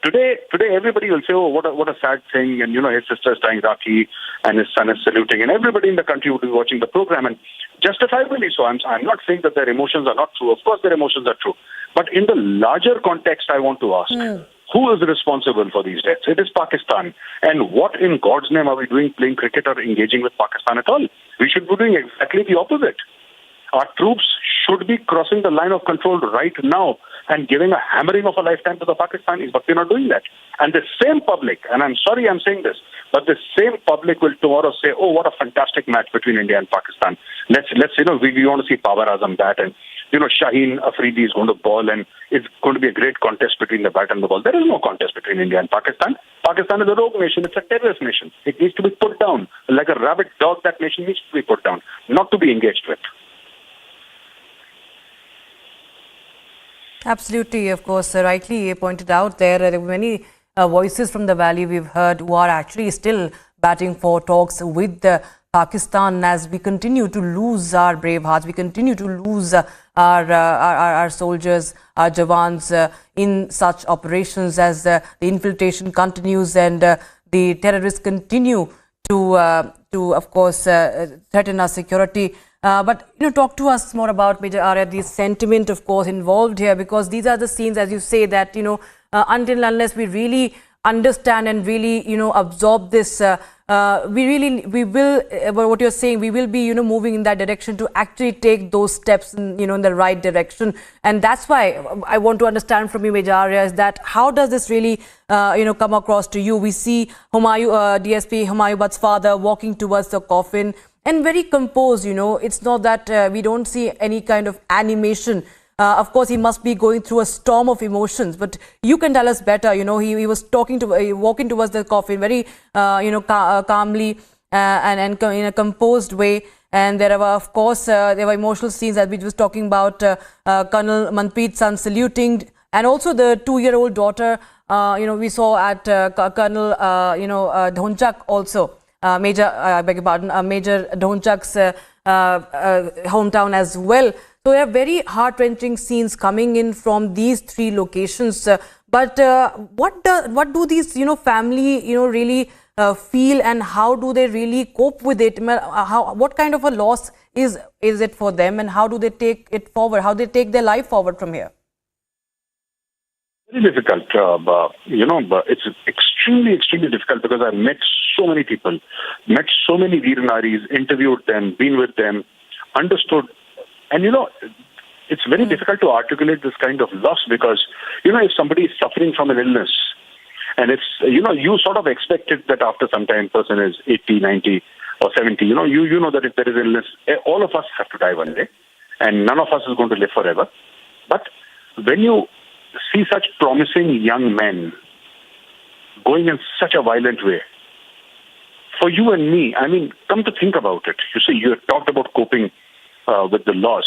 today everybody will say, oh, what a sad thing, and you know, his sister is tying Rakhi and his son is saluting, and everybody in the country would be watching the program, and justifiably so. I'm not saying that their emotions are not true. Of course their emotions are true. But in the larger context, I want to ask, who is responsible for these deaths? It is Pakistan. And what in God's name are we doing, playing cricket or engaging with Pakistan at all? We should be doing exactly the opposite. Our troops should be crossing the line of control right now and giving a hammering of a lifetime to the Pakistanis, but we're not doing that. And the same public, and I'm sorry I'm saying this, but the same public will tomorrow say, oh, what a fantastic match between India and Pakistan. Let's you know, we want to see Babar Azam bat, and you know, Shaheen Afridi is going to bowl, and it's going to be a great contest between the bat and the ball. There is no contest between India and Pakistan. Pakistan is a rogue nation. It's a terrorist nation. It needs to be put down. Like a rabid dog, that nation needs to be put down, not to be engaged with. Absolutely, of course, rightly pointed out there were many voices from the valley we've heard who are actually still batting for talks with Pakistan, as we continue to lose our brave hearts, we continue to lose our soldiers, our Jawans in such operations, as the infiltration continues and the terrorists continue to of course, threaten our security. But, you know, talk to us more about, Major Arya, the sentiment, of course, involved here, because these are the scenes, as you say, that, you know, until unless we really understand and really, you know, absorb this, we will, what you're saying, we will be, you know, moving in that direction to actually take those steps, you know, in the right direction. And that's why I want to understand from you, Major Arya, is that how does this really, you know, come across to you? We see DSP Humayun Bhatt's father walking towards the coffin, and very composed, you know. It's not that we don't see any kind of animation. Of course, he must be going through a storm of emotions, but you can tell us better. You know, he was walking towards the coffin very, you know, calmly and in a composed way. And there were, of course, there were emotional scenes, as we were talking about, Colonel Manpreet's son saluting, and also the 2-year-old daughter. You know, we saw at Colonel, you know, Dhonchak also. Major Dhonchak's hometown as well. So there are very heart-wrenching scenes coming in from these three locations. But what do these family really feel, and how do they really cope with it? What kind of a loss is it for them, and how do they take it forward? How they take their life forward from here? Very difficult. It's extremely difficult because I've met so many people, met so many Veer Naris, interviewed them, been with them, understood. And, it's very difficult to articulate this kind of loss because, if somebody is suffering from an illness, and it's, you sort of expected that after some time, person is 80, 90 or 70, you know that if there is illness, all of us have to die one day, and none of us is going to live forever. But when you see such promising young men going in such a violent way, for you and me, I mean, come to think about it. You see, you talked about coping with the loss.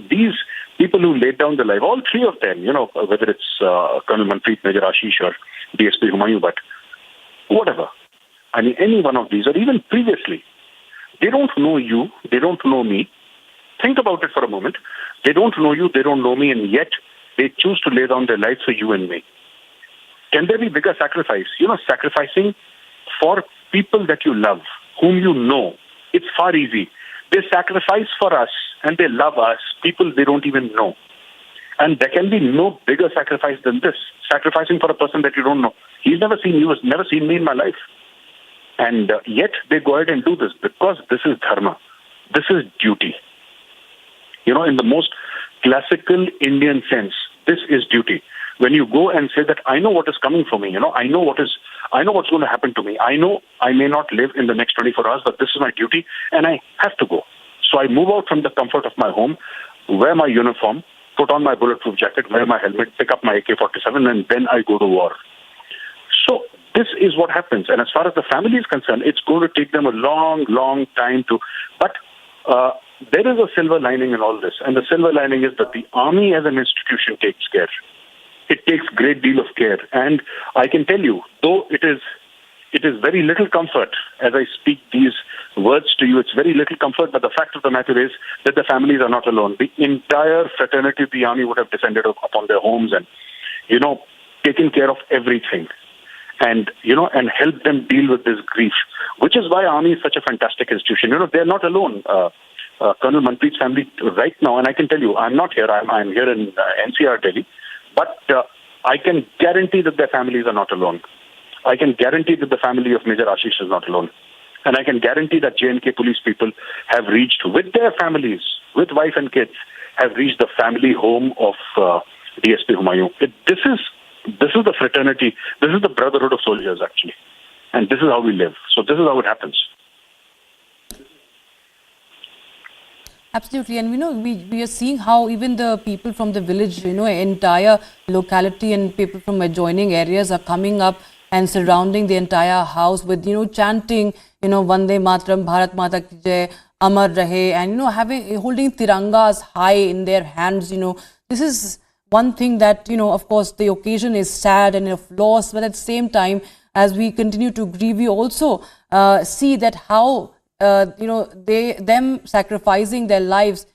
These people who laid down their life, all three of them, whether it's Colonel Manpreet, Major Ashish, or DSP Humayun, but whatever. I mean, any one of these, or even previously, they don't know you, they don't know me. Think about it for a moment. They don't know you, they don't know me, and yet they choose to lay down their lives for you and me. Can there be bigger sacrifice? Sacrificing for people that you love, whom you know, it's far easy. They sacrifice for us and they love us, people they don't even know. And there can be no bigger sacrifice than this. Sacrificing for a person that you don't know. He's never seen you, has never seen me in my life. And yet they go ahead and do this because this is dharma. This is duty. In the most classical Indian sense, this is duty. When you go and say that I know what is coming for me, I know what's going to happen to me. I know I may not live in the next 24 hours, but this is my duty and I have to go. So I move out from the comfort of my home, wear my uniform, put on my bulletproof jacket, wear my helmet, pick up my AK-47, and then I go to war. So this is what happens. And as far as the family is concerned, it's going to take them a long time to... But there is a silver lining in all this. And the silver lining is that the army as an institution takes care. It takes great deal of care. And I can tell you, though it is very little comfort as I speak these words to you, it's very little comfort, but the fact of the matter is that the families are not alone. The entire fraternity of the army would have descended upon their homes and, taken care of everything. And, and help them deal with this grief, which is why army is such a fantastic institution. They're not alone. Colonel Manpreet's family right now, and I can tell you, I'm not here, I'm here in NCR, Delhi, but I can guarantee that their families are not alone. I can guarantee that the family of Major Ashish is not alone. And I can guarantee that J&K police people have reached, with their families, with wife and kids, have reached the family home of DSP Humayun. This is the fraternity, this is the brotherhood of soldiers, actually. And this is how we live. So this is how it happens. Absolutely, and we are seeing how even the people from the village, entire locality and people from adjoining areas are coming up and surrounding the entire house with chanting, Vande Mataram, Bharat Mata Ki Jai, Amar Rahe, and holding tirangas high in their hands. This is one thing that of course the occasion is sad and of loss, but at the same time, as we continue to grieve, we also see that how them sacrificing their lives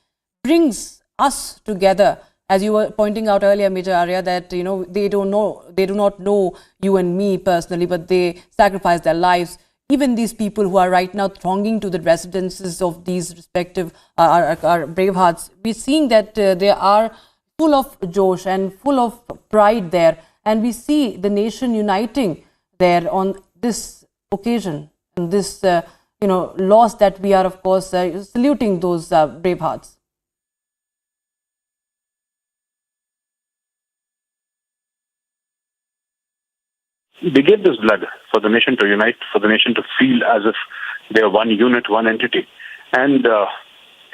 brings us together. As you were pointing out earlier, Major Arya, that they do not know you and me personally, but they sacrifice their lives. Even these people who are right now thronging to the residences of these respective our brave hearts, we're seeing that they are full of josh and full of pride there, and we see the nation uniting there on this occasion and this loss that we are, of course, saluting those brave hearts. They gave this blood for the nation to unite, for the nation to feel as if they are one unit, one entity. And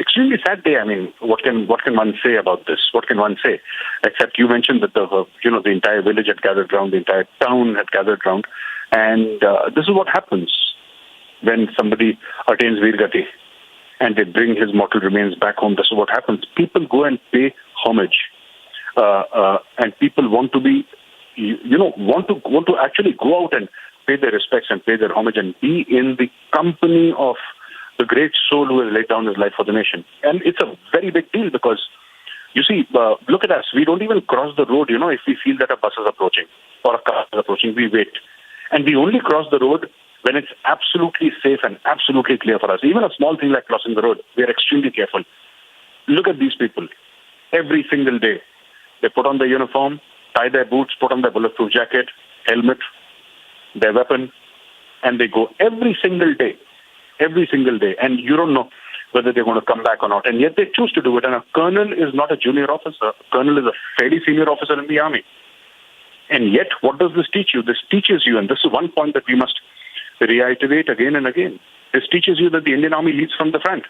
extremely sad day. I mean, what can one say about this? What can one say? Except you mentioned that the entire village had gathered round, the entire town had gathered round, and this is what happens when somebody attains Veer Gati and they bring his mortal remains back home. This is what happens. People go and pay homage, and people want to be, want to actually go out and pay their respects and pay their homage and be in the company of the great soul who has laid down his life for the nation. And it's a very big deal because You see, look at us. We don't even cross the road, if we feel that a bus is approaching or a car is approaching. We wait. And we only cross the road when it's absolutely safe and absolutely clear for us. Even a small thing like crossing the road, we are extremely careful. Look at these people. Every single day, they put on their uniform, tie their boots, put on their bulletproof jacket, helmet, their weapon, and they go every single day. Every single day. And you don't know whether they're going to come back or not. And yet they choose to do it. And a colonel is not a junior officer. A colonel is a fairly senior officer in the army. And yet, what does this teach you? This teaches you, and this is one point that we must reiterate again and again. This teaches you that the Indian Army leads from the front.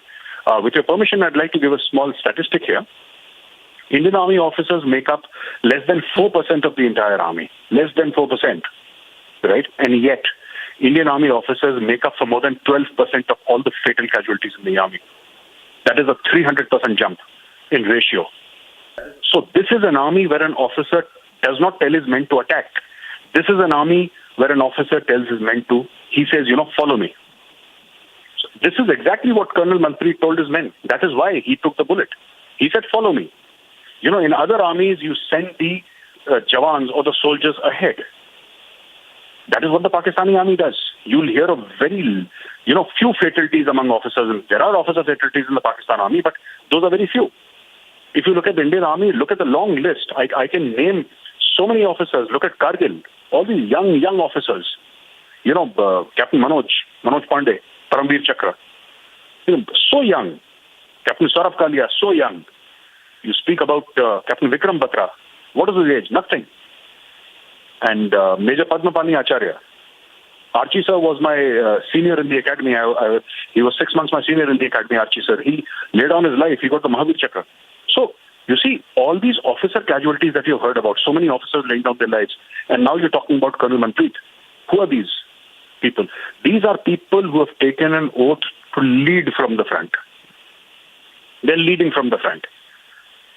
With your permission, I'd like to give a small statistic here. Indian Army officers make up less than 4% of the entire army. Less than 4%. Right? And yet, Indian Army officers make up for more than 12% of all the fatal casualties in the army. That is a 300% jump in ratio. So this is an army where an officer does not tell his men to attack. This is an army where an officer tells his men to, he says, follow me. So this is exactly what Colonel Manpreet told his men. That is why he took the bullet. He said, follow me. In other armies, you send the Jawans or the soldiers ahead. That is what the Pakistani army does. You'll hear of very, few fatalities among officers. And there are officer fatalities in the Pakistan army, but those are very few. If you look at the Indian army, look at the long list. I can name so many officers. Look at Kargil, all these young officers. Captain Manoj Pandey, Paramveer Chakra. So young. Captain Saurabh Kalia, so young. You speak about Captain Vikram Batra. What is his age? Nothing. And Major Padmapani Acharya. Archie sir was my senior in the academy. He was 6 months my senior in the academy, Archie sir. He laid down his life. He got the Mahavir Chakra. So, you see, all these officer casualties that you've heard about, so many officers laying down their lives, and now you're talking about Colonel Manpreet. Who are these people? These are people who have taken an oath to lead from the front. They're leading from the front.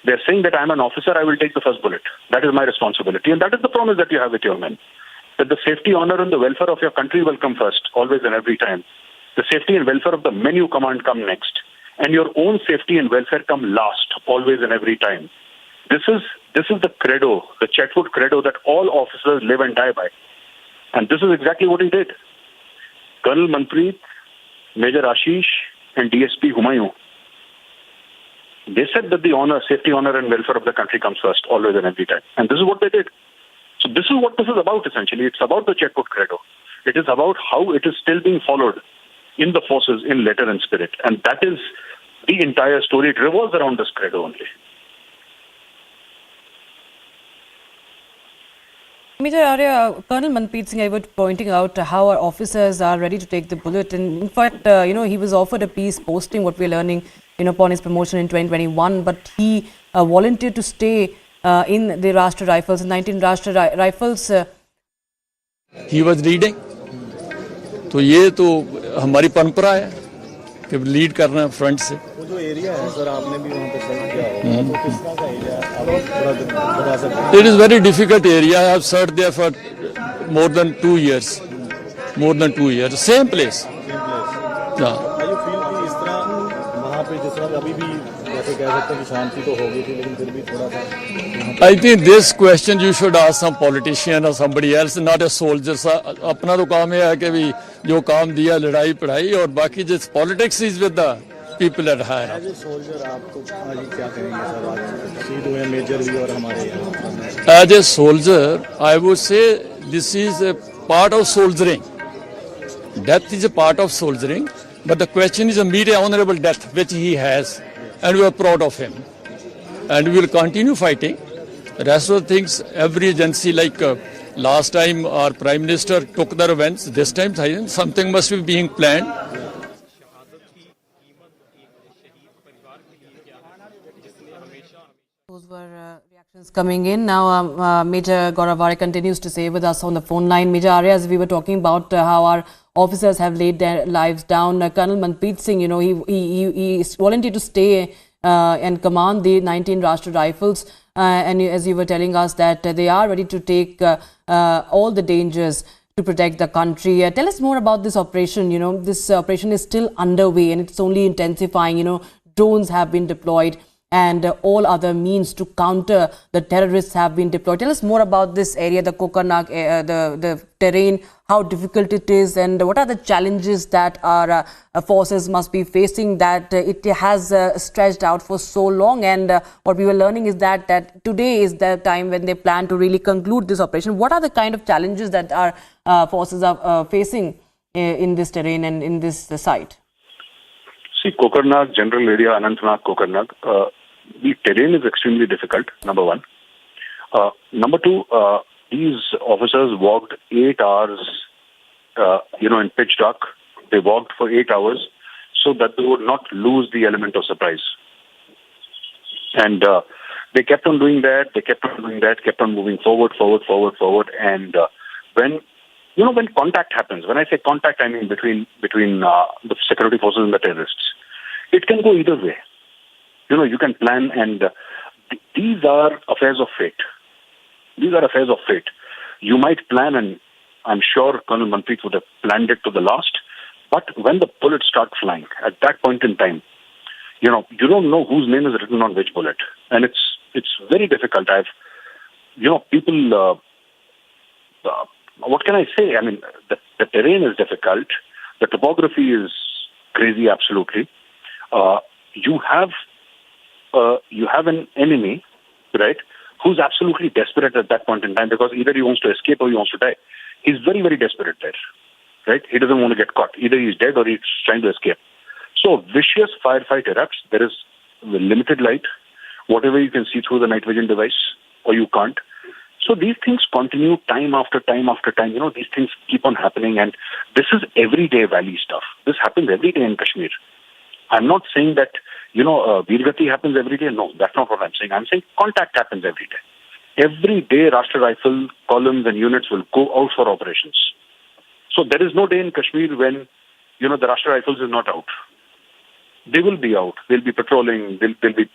They're saying that I'm an officer, I will take the first bullet. That is my responsibility. And that is the promise that you have with your men. That the safety, honor, and the welfare of your country will come first, always and every time. The safety and welfare of the men you command come next. And your own safety and welfare come last, always and every time. This is the credo, the Chetwood credo that all officers live and die by. And this is exactly what he did. Colonel Manpreet, Major Ashish, and DSP Humayun, they said that the safety, honor, and welfare of the country comes first, always and every time. And this is what they did. So this is what this is about, essentially. It's about the Chetwood credo. It is about how it is still being followed in the forces, in letter and spirit. And that is the entire story. It revolves around this credo only. Major Arya, Colonel Manpreet Singh, I was pointing out how our officers are ready to take the bullet. And in fact, he was offered a peace posting, what we're learning, upon his promotion in 2021. But he volunteered to stay in the Rashtra Rifles, 19 Rashtra Rifles. He was leading. तो ये तो हमारी परंपरा है कि lead करना front से। वो जो एरिया है सर, आपने भी वहाँ पे सर्व किया होगा, तो किस तरह का एरिया है, आप थोड़ा बता सकते हैं? It is very difficult area. I have served there for more than 2 years. Same place. Yeah. Are you feel कि इस तरह वहाँ पे जिस तरह अभी भी जैसे कह सकते हैं कि शांति तो हो गई थी, लेकिन फिर भी थोड़ा सा I think this question you should ask some politician or somebody else, not a soldier. अपना तो काम है कि भी जो काम दिया लड़ाई पढ़ाई और बाकी जिस politics is with the people at higher. As a soldier, आपको आज क्या कहेंगे सर? आज शहीद हुए मेजर भी और हमारे यहाँ. As a soldier, I would say this is a part of soldiering. Death is a part of soldiering, but the question is a meet honorable death which he has, and we are proud of him, and we will continue fighting. The rest of the things, every agency, like last time our Prime Minister took the revenge, this time something must be being planned. Those were reactions coming in. Now, Major Gaurav Arya continues to stay with us on the phone line. Major Arya, as we were talking about how our officers have laid their lives down, Colonel Manpreet Singh, he volunteered to stay and command the 19 Rashtra Rifles. And as you were telling us that they are ready to take all the dangers to protect the country. Tell us more about this operation. This operation is still underway and it's only intensifying. Drones have been deployed. and all other means to counter the terrorists have been deployed. Tell us more about this area, the Kokarnag, the terrain, how difficult it is, and what are the challenges that our forces must be facing, that it has stretched out for so long. And what we were learning is that today is the time when they plan to really conclude this operation. What are the kind of challenges that our forces are facing in this terrain and in this site? See, Kokarnag, general area, Anantnag, Kokarnag, the terrain is extremely difficult, number one. Number two, these officers walked 8 hours, in pitch dark. They walked for 8 hours so that they would not lose the element of surprise. And they kept on doing that, kept on moving forward. And when contact happens, when I say contact, I mean between the security forces and the terrorists, it can go either way. You can plan, and these are affairs of fate. You might plan, and I'm sure Colonel Manpreet would have planned it to the last, but when the bullets start flying, at that point in time, you don't know whose name is written on which bullet. And it's very difficult. People, what can I say? I mean, the terrain is difficult. The topography is crazy, absolutely. You have an enemy, right, who's absolutely desperate at that point in time, because either he wants to escape or he wants to die. He's very, very desperate there, right? He doesn't want to get caught. Either he's dead or he's trying to escape. So vicious firefight erupts. There is limited light, whatever you can see through the night vision device, or you can't. So these things continue time after time after time. These things keep on happening, and this is everyday valley stuff. This happens every day in Kashmir. I'm not saying that, Veergati happens every day. No, that's not what I'm saying. I'm saying contact happens every day. Every day, Rashtra Rifle columns and units will go out for operations. So there is no day in Kashmir when, the Rashtra Rifles is not out. They will be out. They'll be patrolling. They'll be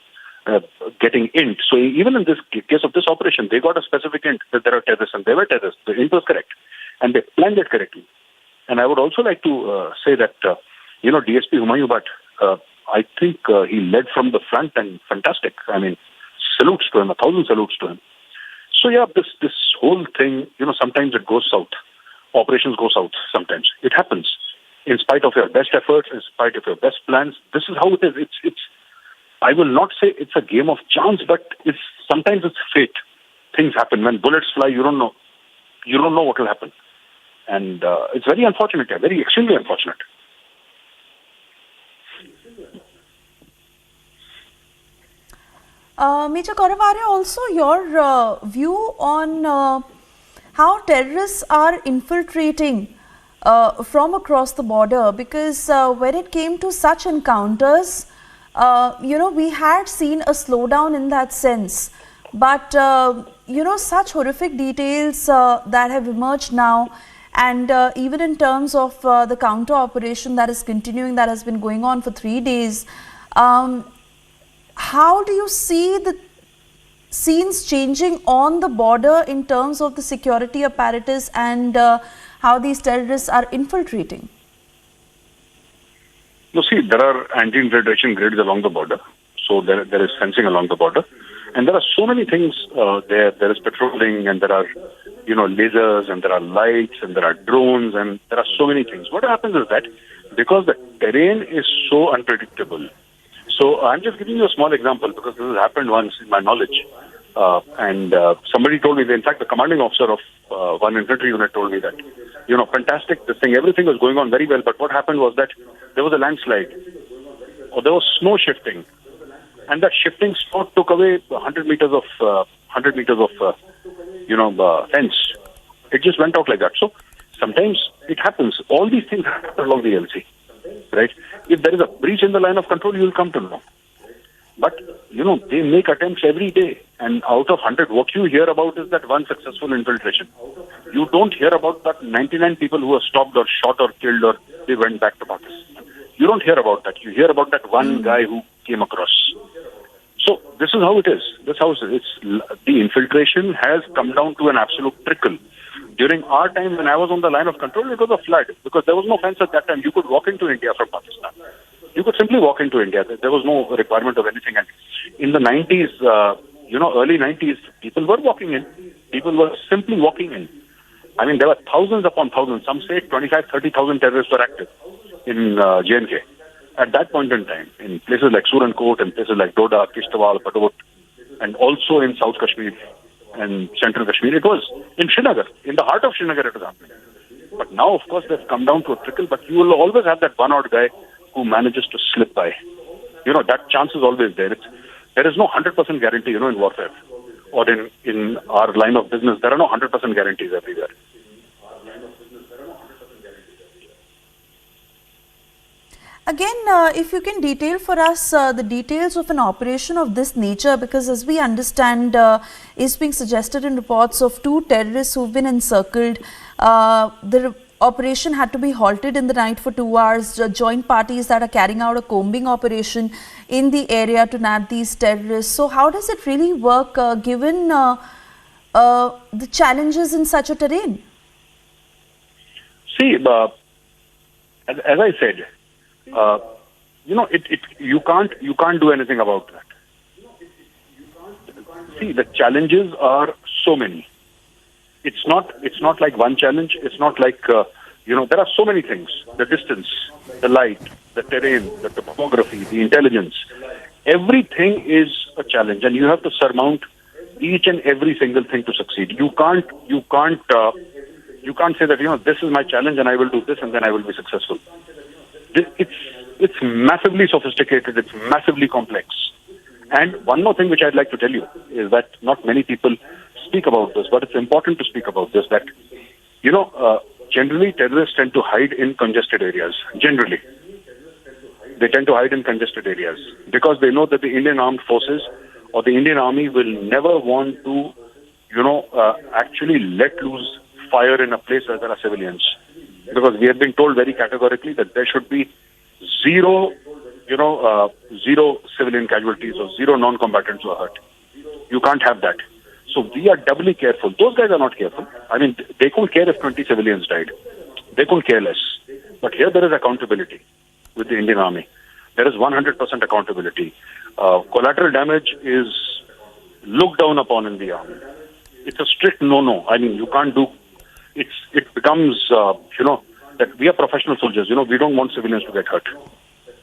getting in. So even in this case of this operation, they got a specific hint that there are terrorists, and they were terrorists. The hint was correct, and they planned it correctly. And I would also like to say that, DSP Humayun Bhatt, I think he led from the front, and fantastic. I mean, salutes to him, 1,000 salutes to him. So yeah, this whole thing, sometimes it goes south. Operations go south sometimes. It happens. In spite of your best efforts, in spite of your best plans, this is how it is. It's I will not say it's a game of chance, but sometimes it's fate. Things happen. When bullets fly, you don't know what will happen. And it's very unfortunate, very extremely unfortunate. Major Gaurav Arya, also your view on how terrorists are infiltrating from across the border, because when it came to such encounters, we had seen a slowdown in that sense. But, such horrific details that have emerged now, and even in terms of the counter operation that is continuing, that has been going on for 3 days, how do you see the scenes changing on the border in terms of the security apparatus and how these terrorists are infiltrating? No, see, there are anti-infiltration grids along the border. So there is fencing along the border. And there are so many things there. There is patrolling, and there are, lasers, and there are lights, and there are drones, and there are so many things. What happens is that because the terrain is so unpredictable. So I'm just giving you a small example because this has happened once in my knowledge. And somebody told me, in fact, the commanding officer of one infantry unit told me that, fantastic, this thing, everything was going on very well. But what happened was that there was a landslide, or there was snow shifting. And that shifting snow took away 100 meters of fence. It just went out like that. So sometimes it happens. All these things happen along the LC, right? If there is a breach in the line of control, you will come to know. But, they make attempts every day. And out of 100, what you hear about is that one successful infiltration. You don't hear about that 99 people who were stopped or shot or killed or they went back to Pakistan. You don't hear about that. You hear about that one guy who came across. So this is how it is. This house, the infiltration has come down to an absolute trickle. During our time, when I was on the line of control, it was a flood because there was no fence at that time. You could walk into India from Pakistan. You could simply walk into India. There was no requirement of anything. And in the 90s, early 90s, people were walking in. People were simply walking in. I mean, there were thousands upon thousands. Some say 25, 30,000 terrorists were active in J&K at that point in time, in places like Surankot and places like Doda, Kishtwal, Patawat, and also in South Kashmir and Central Kashmir. It was in Srinagar, in the heart of Srinagar it was happening. But now, of course, they've come down to a trickle, but you will always have that one odd guy who manages to slip by. That chance is always there. There is no 100% guarantee, in warfare or in our line of business. There are no 100% guarantees everywhere. Again, if you can detail for us the details of an operation of this nature, because as we understand, is being suggested in reports of 2 terrorists who've been encircled. The operation had to be halted in the night for 2 hours. Joint parties that are carrying out a combing operation in the area to nab these terrorists. So how does it really work given the challenges in such a terrain? See, as I said, you can't do anything about that. See, the challenges are so many. It's not like one challenge. It's not like there are so many things: the distance, the light, the terrain, the topography, the intelligence. Everything is a challenge, and you have to surmount each and every single thing to succeed. You can't say that this is my challenge and I will do this and then I will be successful. It's massively sophisticated. It's massively complex. And one more thing which I'd like to tell you is that not many people speak about this, but it's important to speak about this, that, generally terrorists tend to hide in congested areas. Generally. They tend to hide in congested areas because they know that the Indian armed forces or the Indian army will never want to, actually let loose fire in a place where there are civilians. Because we have been told very categorically that there should be zero civilian casualties or zero non-combatants who are hurt. You can't have that. So we are doubly careful. Those guys are not careful. I mean, they couldn't care if 20 civilians died. They couldn't care less. But here there is accountability with the Indian Army. There is 100% accountability. Collateral damage is looked down upon in the Army. It's a strict no-no. I mean, you can't do... It becomes, that we are professional soldiers. We don't want civilians to get hurt.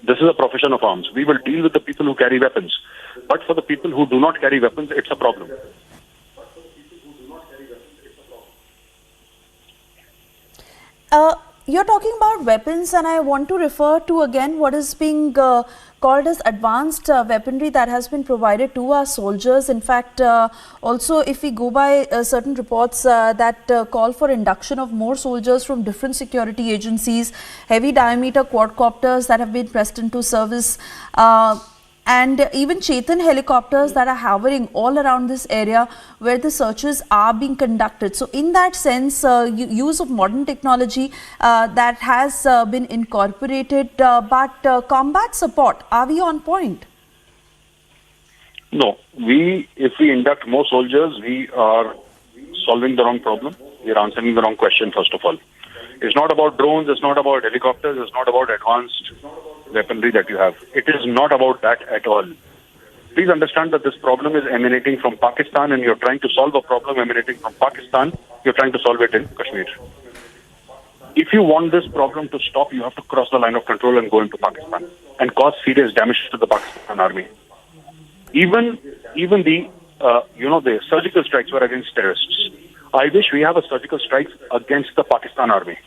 This is a profession of arms. We will deal with the people who carry weapons. But for the people who do not carry weapons, it's a problem. You're talking about weapons, and I want to refer to again what is being called as advanced weaponry that has been provided to our soldiers. In fact, also if we go by certain reports that call for induction of more soldiers from different security agencies, heavy diameter quadcopters that have been pressed into service, and even Chetan helicopters that are hovering all around this area where the searches are being conducted. So in that sense, use of modern technology that has been incorporated, but combat support, are we on point? No, if we induct more soldiers, we are solving the wrong problem. We are answering the wrong question, first of all. It's not about drones, it's not about helicopters, it's not about advanced weaponry that you have. It is not about that at all. Please understand that this problem is emanating from Pakistan, and you're trying to solve a problem emanating from Pakistan, you're trying to solve it in Kashmir. If you want this problem to stop, you have to cross the line of control and go into Pakistan and cause serious damage to the Pakistan army. Even the surgical strikes were against terrorists. I wish we have a surgical strike against the Pakistan army.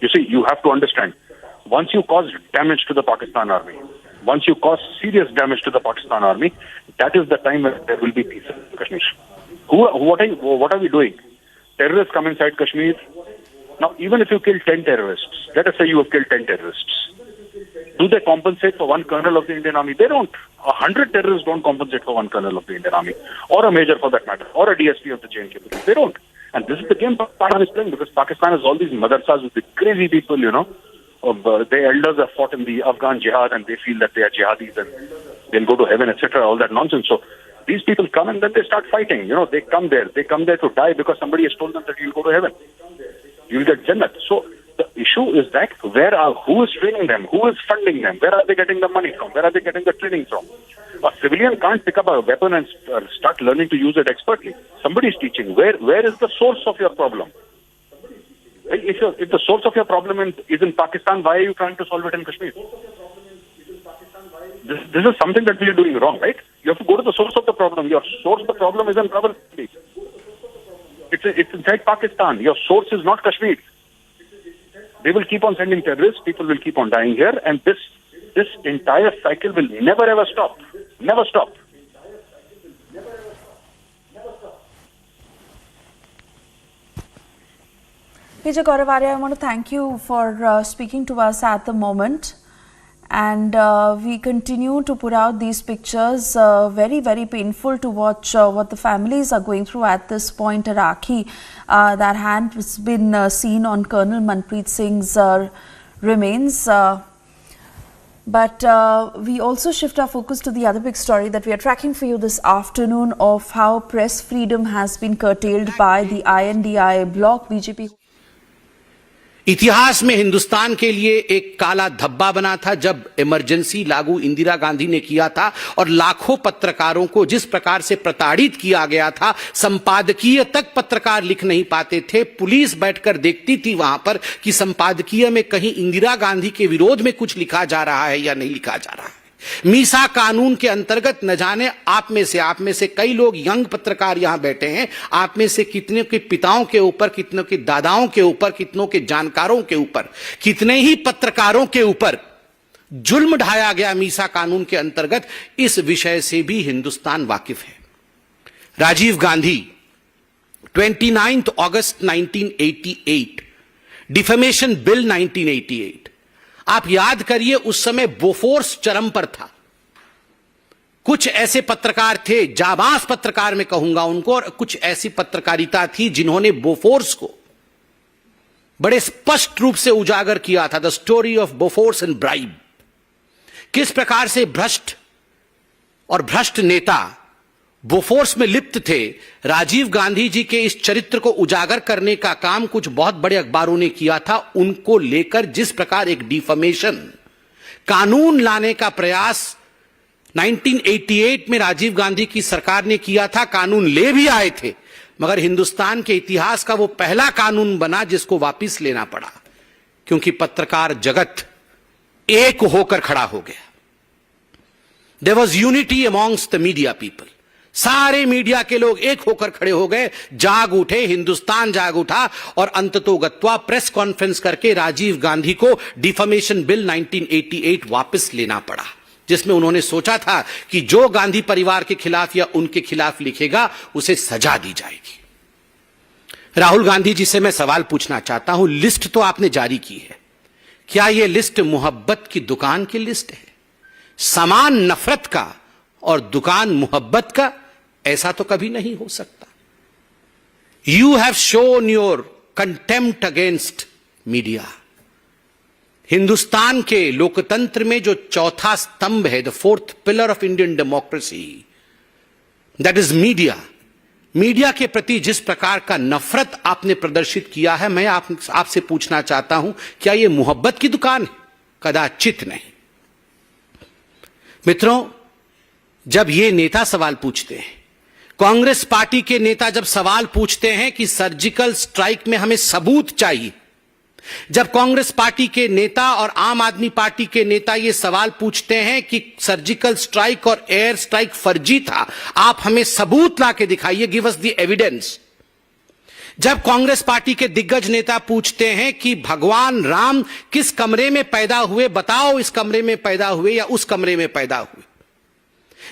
You see, you have to understand, once you cause damage to the Pakistan army, once you cause serious damage to the Pakistan army, that is the time when there will be peace in Kashmir. What are we doing? Terrorists come inside Kashmir. Now, even if you kill 10 terrorists, let us say you have killed 10 terrorists, do they compensate for one colonel of the Indian Army? They don't. 100 terrorists don't compensate for one colonel of the Indian Army, or a major for that matter, or a DSP of the J&K. They don't. And this is the game Pakistan is playing, because Pakistan has all these madrasas with the crazy people, their elders have fought in the Afghan jihad and they feel that they are jihadis and they'll go to heaven, etc., all that nonsense. So these people come and then they start fighting. They come there to die because somebody has told them that you'll go to heaven. You'll get Jannat. So the issue is that who is training them? Who is funding them? Where are they getting the money from? Where are they getting the training from? A civilian can't pick up a weapon and start learning to use it expertly. Somebody is teaching. Where is the source of your problem? If the source of your problem is in Pakistan, why are you trying to solve it in Kashmir? This is something that we are doing wrong, right? You have to go to the source of the problem. Your source of the problem is in Rawalpindi. It's inside Pakistan. Your source is not Kashmir. They will keep on sending terrorists. People will keep on dying here, and this entire cycle will never ever stop. Never stop. Vijay Gauravarya, I want to thank you for speaking to us at the moment. And we continue to put out these pictures. Very, very painful to watch what the families are going through at this point. A Rakhi that has been seen on Colonel Manpreet Singh's remains. But we also shift our focus to the other big story that we are tracking for you this afternoon of how press freedom has been curtailed by the INDI bloc BJP. इतिहास में हिंदुस्तान के लिए एक काला धब्बा बना था जब इमरजेंसी लागू इंदिरा गांधी ने किया था और लाखों पत्रकारों को जिस प्रकार से प्रताड़ित किया गया था, संपादकीय तक पत्रकार लिख नहीं पाते थे। पुलिस बैठकर देखती थी वहां पर कि संपादकीय में कहीं इंदिरा गांधी के विरोध में कुछ लिखा जा रहा है या नहीं लिखा जा रहा है। मीसा कानून के अंतर्गत न जाने आप में से कई लोग यंग पत्रकार यहां बैठे हैं, आप में से कितने के पिताओं के ऊपर, कितनों के दादाओं के ऊपर, कितनों के जानकारों के ऊपर, कितने ही पत्रकारों के ऊपर जुल्म ढाया गया मीसा कानून के अंतर्गत। इस विषय से भी हिंदुस्तान वाकिफ है। राजीव गांधी 29 अगस्त 1988, डिफेमेशन बिल 1988, आप याद करिए उस समय बोफोर्स चरम पर था। कुछ ऐसे पत्रकार थे, जाबाज पत्रकार मैं कहूंगा उनको, और कुछ ऐसी पत्रकारिता थी जिन्होंने बोफोर्स को बड़े स्पष्ट रूप से उजागर किया था। The story of Bofors and bribe, किस प्रकार से भ्रष्ट और भ्रष्ट नेता बोफोर्स में लिप्त थे। राजीव गांधी जी के इस चरित्र को उजागर करने का काम कुछ बहुत बड़े अखबारों ने किया था। उनको लेकर जिस प्रकार एक डिफेमेशन कानून लाने का प्रयास 1988 में राजीव गांधी की सरकार ने किया था, कानून ले भी आए थे, मगर हिंदुस्तान के इतिहास का वो पहला कानून बना जिसको वापस लेना पड़ा, क्योंकि पत्रकार जगत एक होकर खड़ा हो गया। There was unity amongst the media people. सारे मीडिया के लोग एक होकर खड़े हो गए, जाग उठे, हिंदुस्तान जाग उठा और अंततोगत्वा प्रेस कॉन्फ्रेंस करके राजीव गांधी को डिफेमेशन बिल 1988 वापस लेना पड़ा, जिसमें उन्होंने सोचा था कि जो गांधी परिवार के खिलाफ या उनके खिलाफ लिखेगा उसे सजा दी जाएगी। राहुल गांधी जी से मैं सवाल पूछना चाहता हूं, लिस्ट तो आपने जारी की है, क्या यह लिस्ट मोहब्बत की दुकान की लिस्ट है? सामान नफरत का और दुकान मोहब्बत का, ऐसा तो कभी नहीं हो सकता। You have shown your contempt against media. Hindustan के लोकतंत्र में जो चौथा स्तंभ है, the fourth pillar of Indian democracy, that is media. Media के प्रति जिस प्रकार का नफरत आपने प्रदर्शित किया है, मैं आपसे पूछना चाहता हूं, क्या यह मोहब्बत की दुकान है? कदाचित नहीं। मित्रों, जब ये नेता सवाल पूछते हैं, कांग्रेस पार्टी के नेता जब सवाल पूछते हैं कि सर्जिकल स्ट्राइक में हमें सबूत चाहिए, जब कांग्रेस पार्टी के नेता और आम आदमी पार्टी के नेता ये सवाल पूछते हैं कि सर्जिकल स्ट्राइक और एयर स्ट्राइक फर्जी था, आप हमें सबूत ला के दिखाइए, गिव अस द एविडेंस। जब कांग्रेस पार्टी के दिग्गज नेता पूछते हैं कि भगवान राम किस कमरे में पैदा हुए, बताओ इस कमरे में पैदा हुए या उस कमरे में पैदा हुए।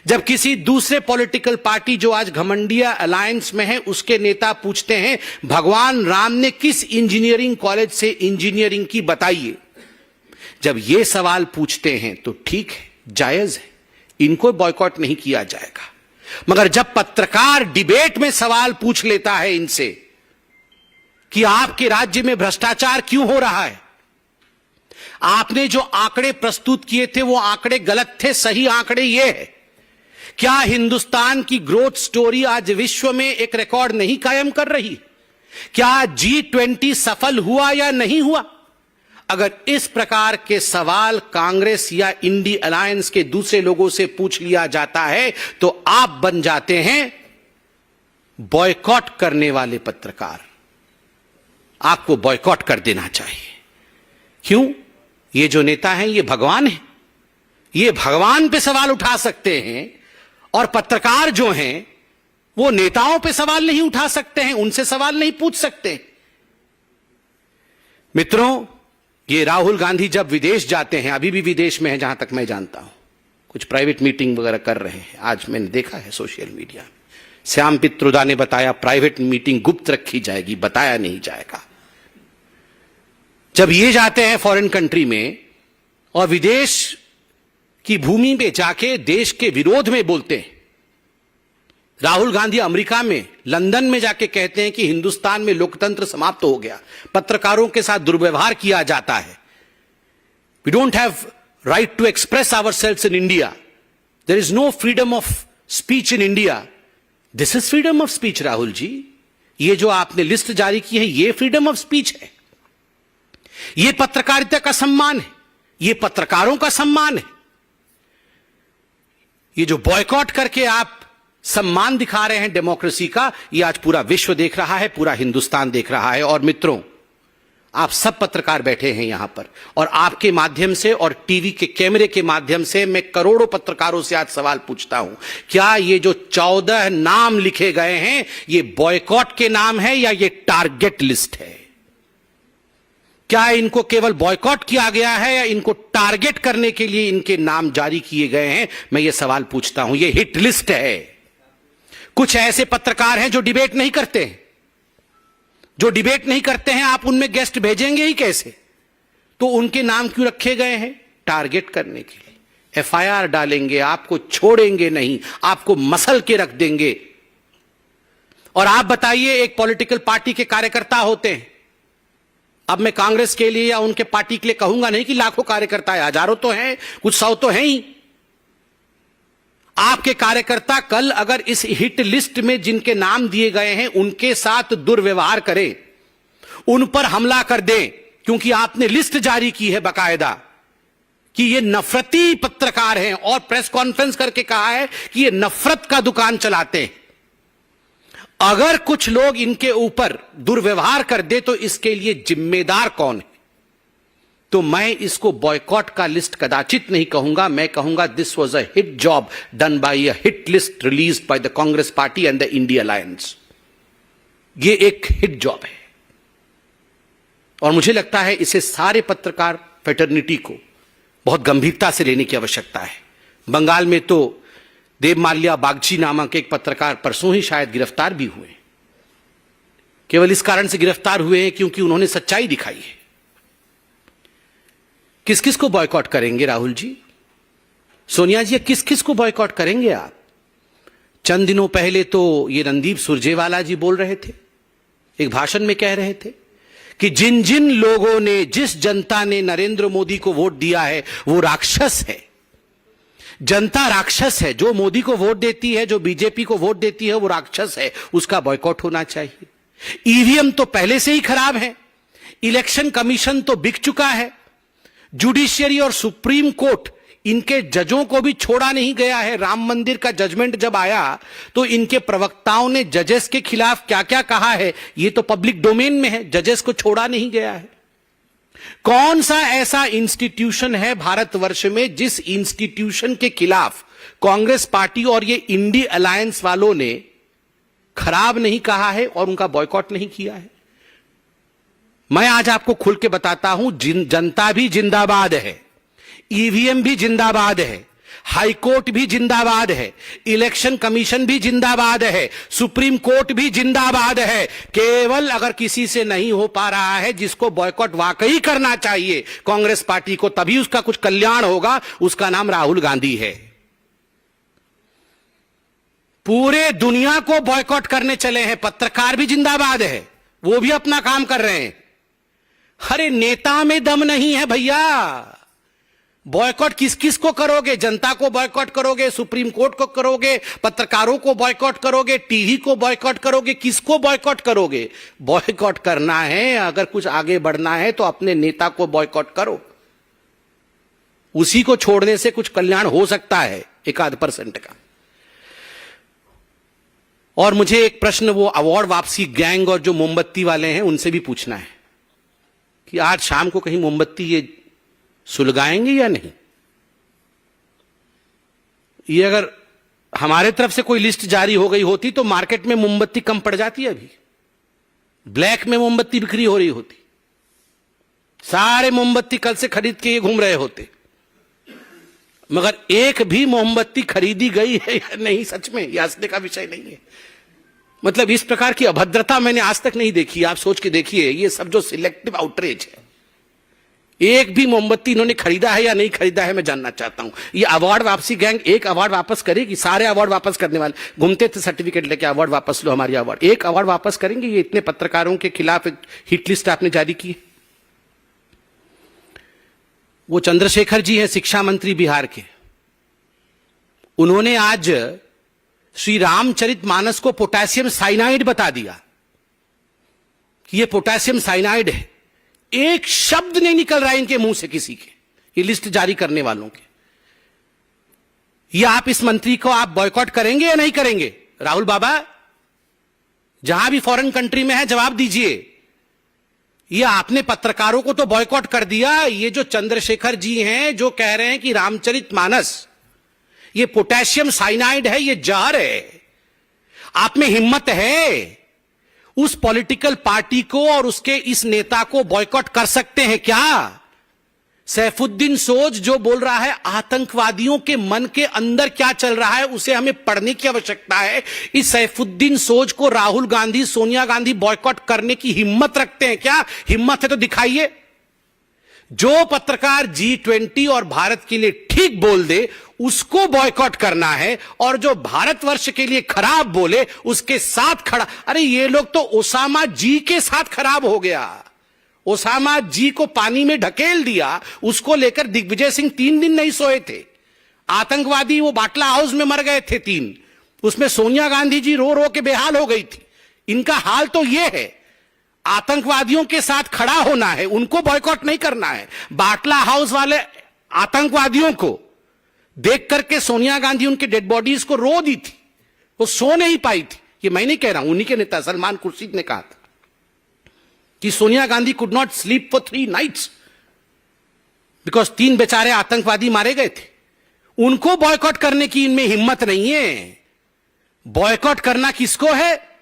जब किसी दूसरे पॉलिटिकल पार्टी जो आज घमंडिया अलायंस में है उसके नेता पूछते हैं भगवान राम ने किस इंजीनियरिंग कॉलेज से इंजीनियरिंग की, बताइए। जब ये सवाल पूछते हैं तो ठीक है, जायज है, इनको बॉयकॉट नहीं किया जाएगा। मगर जब पत्रकार डिबेट में सवाल पूछ लेता है इनसे कि आपके राज्य में भ्रष्टाचार क्यों हो रहा है, आपने जो आंकड़े प्रस्तुत किए थे वो आंकड़े गलत थे, सही आंकड़े ये है, क्या हिंदुस्तान की ग्रोथ स्टोरी आज विश्व में एक रिकॉर्ड नहीं कायम कर रही? क्या G20 सफल हुआ या नहीं हुआ? अगर इस प्रकार के सवाल कांग्रेस या इंडी अलायंस के दूसरे लोगों से पूछ लिया जाता है तो आप बन जाते हैं बॉयकॉट करने वाले पत्रकार। आपको बॉयकॉट कर देना चाहिए। क्यों? ये जो नेता हैं ये भगवान हैं, ये भगवान पे सवाल उठा सकते हैं और पत्रकार जो हैं वो नेताओं पे सवाल नहीं उठा सकते हैं, उनसे सवाल नहीं पूछ सकते। मित्रों, ये राहुल गांधी जब विदेश जाते हैं, अभी भी विदेश में है जहां तक मैं जानता हूं, कुछ प्राइवेट मीटिंग वगैरह कर रहे हैं। आज मैंने देखा है सोशल मीडिया में, श्याम पित्रोदा ने बताया प्राइवेट मीटिंग गुप्त रखी जाएगी, बताया नहीं जाएगा। जब ये जाते हैं फॉरेन कंट्री में और विदेश की भूमि में जाके देश के विरोध में बोलते हैं, राहुल गांधी अमेरिका में लंदन में जाके कहते हैं कि हिंदुस्तान में लोकतंत्र समाप्त हो गया, पत्रकारों के साथ दुर्व्यवहार किया जाता है, we don't have right to express ourselves in India, there is no freedom of speech in India. This is freedom of speech Rahul ji. ये जो आपने लिस्ट जारी की है ये फ्रीडम ऑफ स्पीच है, ये पत्रकारिता का सम्मान है, ये पत्रकारों का सम्मान है। ये जो बॉयकॉट करके आप सम्मान दिखा रहे हैं डेमोक्रेसी का, ये आज पूरा विश्व देख रहा है, पूरा हिंदुस्तान देख रहा है। और मित्रों, आप सब पत्रकार बैठे हैं यहां पर और आपके माध्यम से और टीवी के कैमरे के माध्यम से मैं करोड़ों पत्रकारों से आज सवाल पूछता हूं, क्या ये जो 14 नाम लिखे गए हैं ये बॉयकॉट के नाम है या ये टारगेट लिस्ट है? क्या इनको केवल बॉयकॉट किया गया है या इनको टारगेट करने के लिए इनके नाम जारी किए गए हैं? मैं ये सवाल पूछता हूं। ये हिट लिस्ट है। कुछ ऐसे पत्रकार हैं जो डिबेट नहीं करते हैं, जो डिबेट नहीं करते हैं, आप उनमें गेस्ट भेजेंगे ही कैसे? तो उनके नाम क्यों रखे गए हैं? टारगेट करने के लिए। एफआईआर डालेंगे, आपको छोड़ेंगे नहीं, आपको मसल के रख देंगे। और आप बताइए, एक पॉलिटिकल पार्टी के कार्यकर्ता होते हैं, अब मैं कांग्रेस के लिए या उनके पार्टी के लिए कहूंगा नहीं कि लाखों कार्यकर्ता है, हजारों तो हैं, कुछ सौ तो हैं ही। आपके कार्यकर्ता कल अगर इस हिट लिस्ट में जिनके नाम दिए गए हैं उनके साथ दुर्व्यवहार करें, उन पर हमला कर दें, क्योंकि आपने लिस्ट जारी की है बकायदा कि ये नफरती पत्रकार हैं और प्रेस कॉन्फ्रेंस करके कहा है कि ये नफरत का दुकान चलाते हैं। अगर कुछ लोग इनके ऊपर दुर्व्यवहार कर दे तो इसके लिए जिम्मेदार कौन है? तो मैं इसको बॉयकॉट का लिस्ट कदाचित नहीं कहूंगा, मैं कहूंगा this was a hit job done by a hit list released by the Congress party and the India alliance. ये एक हिट जॉब है और मुझे लगता है इसे सारे पत्रकार फेटर्निटी को बहुत गंभीरता से लेने की आवश्यकता है। बंगाल में तो देवमाल्या बागची नामक एक पत्रकार परसों ही शायद गिरफ्तार भी हुए, केवल इस कारण से गिरफ्तार हुए हैं क्योंकि उन्होंने सच्चाई दिखाई है। किस किस को बॉयकॉट करेंगे राहुल जी? सोनिया जी, किस किस को बॉयकॉट करेंगे आप? चंद दिनों पहले तो ये रणदीप सुरजेवाला जी बोल रहे थे, एक भाषण में कह रहे थे कि जिन जिन लोगों ने, जिस जनता ने नरेंद्र मोदी को वोट दिया है वो राक्षस है। जनता राक्षस है, जो मोदी को वोट देती है, जो बीजेपी को वोट देती है वो राक्षस है, उसका बॉयकॉट होना चाहिए। ईवीएम तो पहले से ही खराब है, इलेक्शन कमीशन तो बिक चुका है, जुडिशियरी और सुप्रीम कोर्ट इनके जजों को भी छोड़ा नहीं गया है। राम मंदिर का जजमेंट जब आया तो इनके प्रवक्ताओं ने जजेस के खिलाफ क्या क्या कहा है ये तो पब्लिक डोमेन में है, जजेस को छोड़ा नहीं गया है। कौन सा ऐसा इंस्टीट्यूशन है भारतवर्ष में जिस इंस्टीट्यूशन के खिलाफ कांग्रेस पार्टी और ये इंडी अलायंस वालों ने खराब नहीं कहा है और उनका बॉयकॉट नहीं किया है? मैं आज आपको खुल के बताता हूं, जनता भी जिंदाबाद है, ईवीएम भी जिंदाबाद है, हाईकोर्ट भी जिंदाबाद है, इलेक्शन कमीशन भी जिंदाबाद है, सुप्रीम कोर्ट भी जिंदाबाद है। केवल अगर किसी से नहीं हो पा रहा है जिसको बॉयकॉट वाकई करना चाहिए कांग्रेस पार्टी को, तभी उसका कुछ कल्याण होगा, उसका नाम राहुल गांधी है। पूरे दुनिया को बॉयकॉट करने चले हैं, पत्रकार भी जिंदाबाद है, वो भी अपना काम कर रहे हैं। अरे नेता में दम नहीं है भैया, बॉयकॉट किस किस को करोगे? जनता को बॉयकॉट करोगे, सुप्रीम कोर्ट को करोगे, पत्रकारों को बॉयकॉट करोगे, टीवी को बॉयकॉट करोगे, किसको बॉयकॉट करोगे? बॉयकॉट करना है, अगर कुछ आगे बढ़ना है तो अपने नेता को बॉयकॉट करो। उसी को छोड़ने से कुछ कल्याण हो सकता है 1% का। और मुझे एक प्रश्न वो अवार्ड वापसी गैंग और जो मोमबत्ती वाले हैं उनसे भी पूछना है कि आज शाम को कहीं मोमबत्ती ये सुलगाएंगे या नहीं? ये अगर हमारे तरफ से कोई लिस्ट जारी हो गई होती तो मार्केट में मोमबत्ती कम पड़ जाती है। अभी ब्लैक में मोमबत्ती बिक्री हो रही होती, सारे मोमबत्ती कल से खरीद के ये घूम रहे होते। मगर एक भी मोमबत्ती खरीदी गई है या नहीं, सच में यह हंसने का विषय नहीं है। मतलब इस प्रकार की अभद्रता मैंने आज तक नहीं देखी। आप सोच के देखिए, ये सब जो सिलेक्टिव आउटरीच है, एक भी मोमबत्ती इन्होंने खरीदा है या नहीं खरीदा है, मैं जानना चाहता हूं। ये अवार्ड वापसी गैंग एक अवार्ड वापस करेगी? सारे अवार्ड वापस करने वाले घूमते थे सर्टिफिकेट लेके, अवार्ड वापस लो, हमारी अवार्ड। एक अवार्ड वापस करेंगे? ये इतने पत्रकारों के खिलाफ हिट लिस्ट आपने जारी की। वो चंद्रशेखर जी हैं शिक्षा मंत्री बिहार के, उन्होंने आज श्री रामचरितमानस को पोटेशियम साइनाइड बता दिया कि ये पोटेशियम साइनाइड है। एक शब्द नहीं निकल रहा है इनके मुंह से किसी के, ये लिस्ट जारी करने वालों के। ये आप इस मंत्री को आप बॉयकॉट करेंगे या नहीं करेंगे? राहुल बाबा, जहां भी फॉरेन कंट्री में है जवाब दीजिए। ये आपने पत्रकारों को तो बॉयकॉट कर दिया, ये जो चंद्रशेखर जी हैं जो कह रहे हैं कि रामचरितमानस ये पोटेशियम साइनाइड है, ये जहर है। आप में हिम्मत है उस पॉलिटिकल पार्टी को और उसके इस नेता को बॉयकॉट कर सकते हैं क्या? सैफुद्दीन सोज जो बोल रहा है, आतंकवादियों के मन के अंदर क्या चल रहा है उसे हमें पढ़ने की आवश्यकता है। इस सैफुद्दीन सोज को राहुल गांधी, सोनिया गांधी बॉयकॉट करने की हिम्मत रखते हैं क्या? हिम्मत है तो दिखाइए। जो पत्रकार G20 और भारत के लिए ठीक बोल दे उसको बॉयकॉट करना है, और जो भारतवर्ष के लिए खराब बोले उसके साथ खड़ा। अरे ये लोग तो ओसामा जी के साथ खराब हो गया। ओसामा जी को पानी में ढकेल दिया, उसको लेकर दिग्विजय सिंह 3 दिन नहीं सोए थे। आतंकवादी वो बाटला हाउस में मर गए थे 3, उसमें सोनिया गांधी जी रो रो के बेहाल हो गई थी। इनका हाल तो ये है, आतंकवादियों के साथ खड़ा होना है, उनको बॉयकॉट नहीं करना है। बाटला हाउस वाले आतंकवादियों को देख करके सोनिया गांधी उनके डेड बॉडीज को रो दी थी, वो सो नहीं पाई थी। ये मैं नहीं कह रहा हूं, उन्हीं के नेता सलमान खुर्शीद ने कहा था कि Sonia Gandhi could not sleep for 3 nights because 3 बेचारे आतंकवादी मारे गए थे। उनको बॉयकॉट करने की इनमें हिम्मत नहीं है। बॉयकॉट करना किसको है?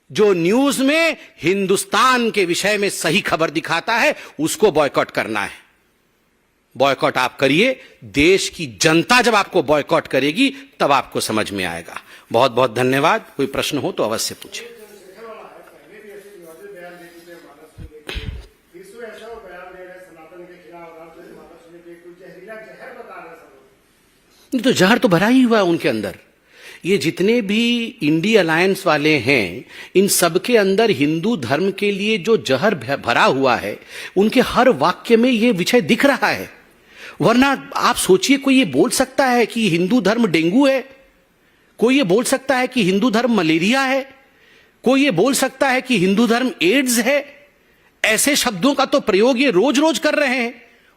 जो न्यूज में हिंदुस्तान के विषय में सही खबर दिखाता है, उसको बॉयकॉट करना है। बॉयकॉट आप करिए, देश की जनता जब आपको बॉयकॉट करेगी तब आपको समझ में आएगा। बहुत बहुत धन्यवाद। कोई प्रश्न हो तो अवश्य पूछें। तो जहर तो भरा ही हुआ है उनके अंदर। ये जितने भी इंडी अलायंस वाले हैं, इन सब के अंदर हिंदू धर्म के लिए जो जहर भरा हुआ है, उनके हर वाक्य में ये विषय दिख रहा है। वरना आप सोचिए, कोई ये बोल सकता है कि हिंदू धर्म डेंगू है? कोई ये बोल सकता है कि हिंदू धर्म मलेरिया है? कोई ये बोल सकता है कि हिंदू धर्म एड्स है? ऐसे शब्दों का तो प्रयोग ये रोज रोज कर रहे हैं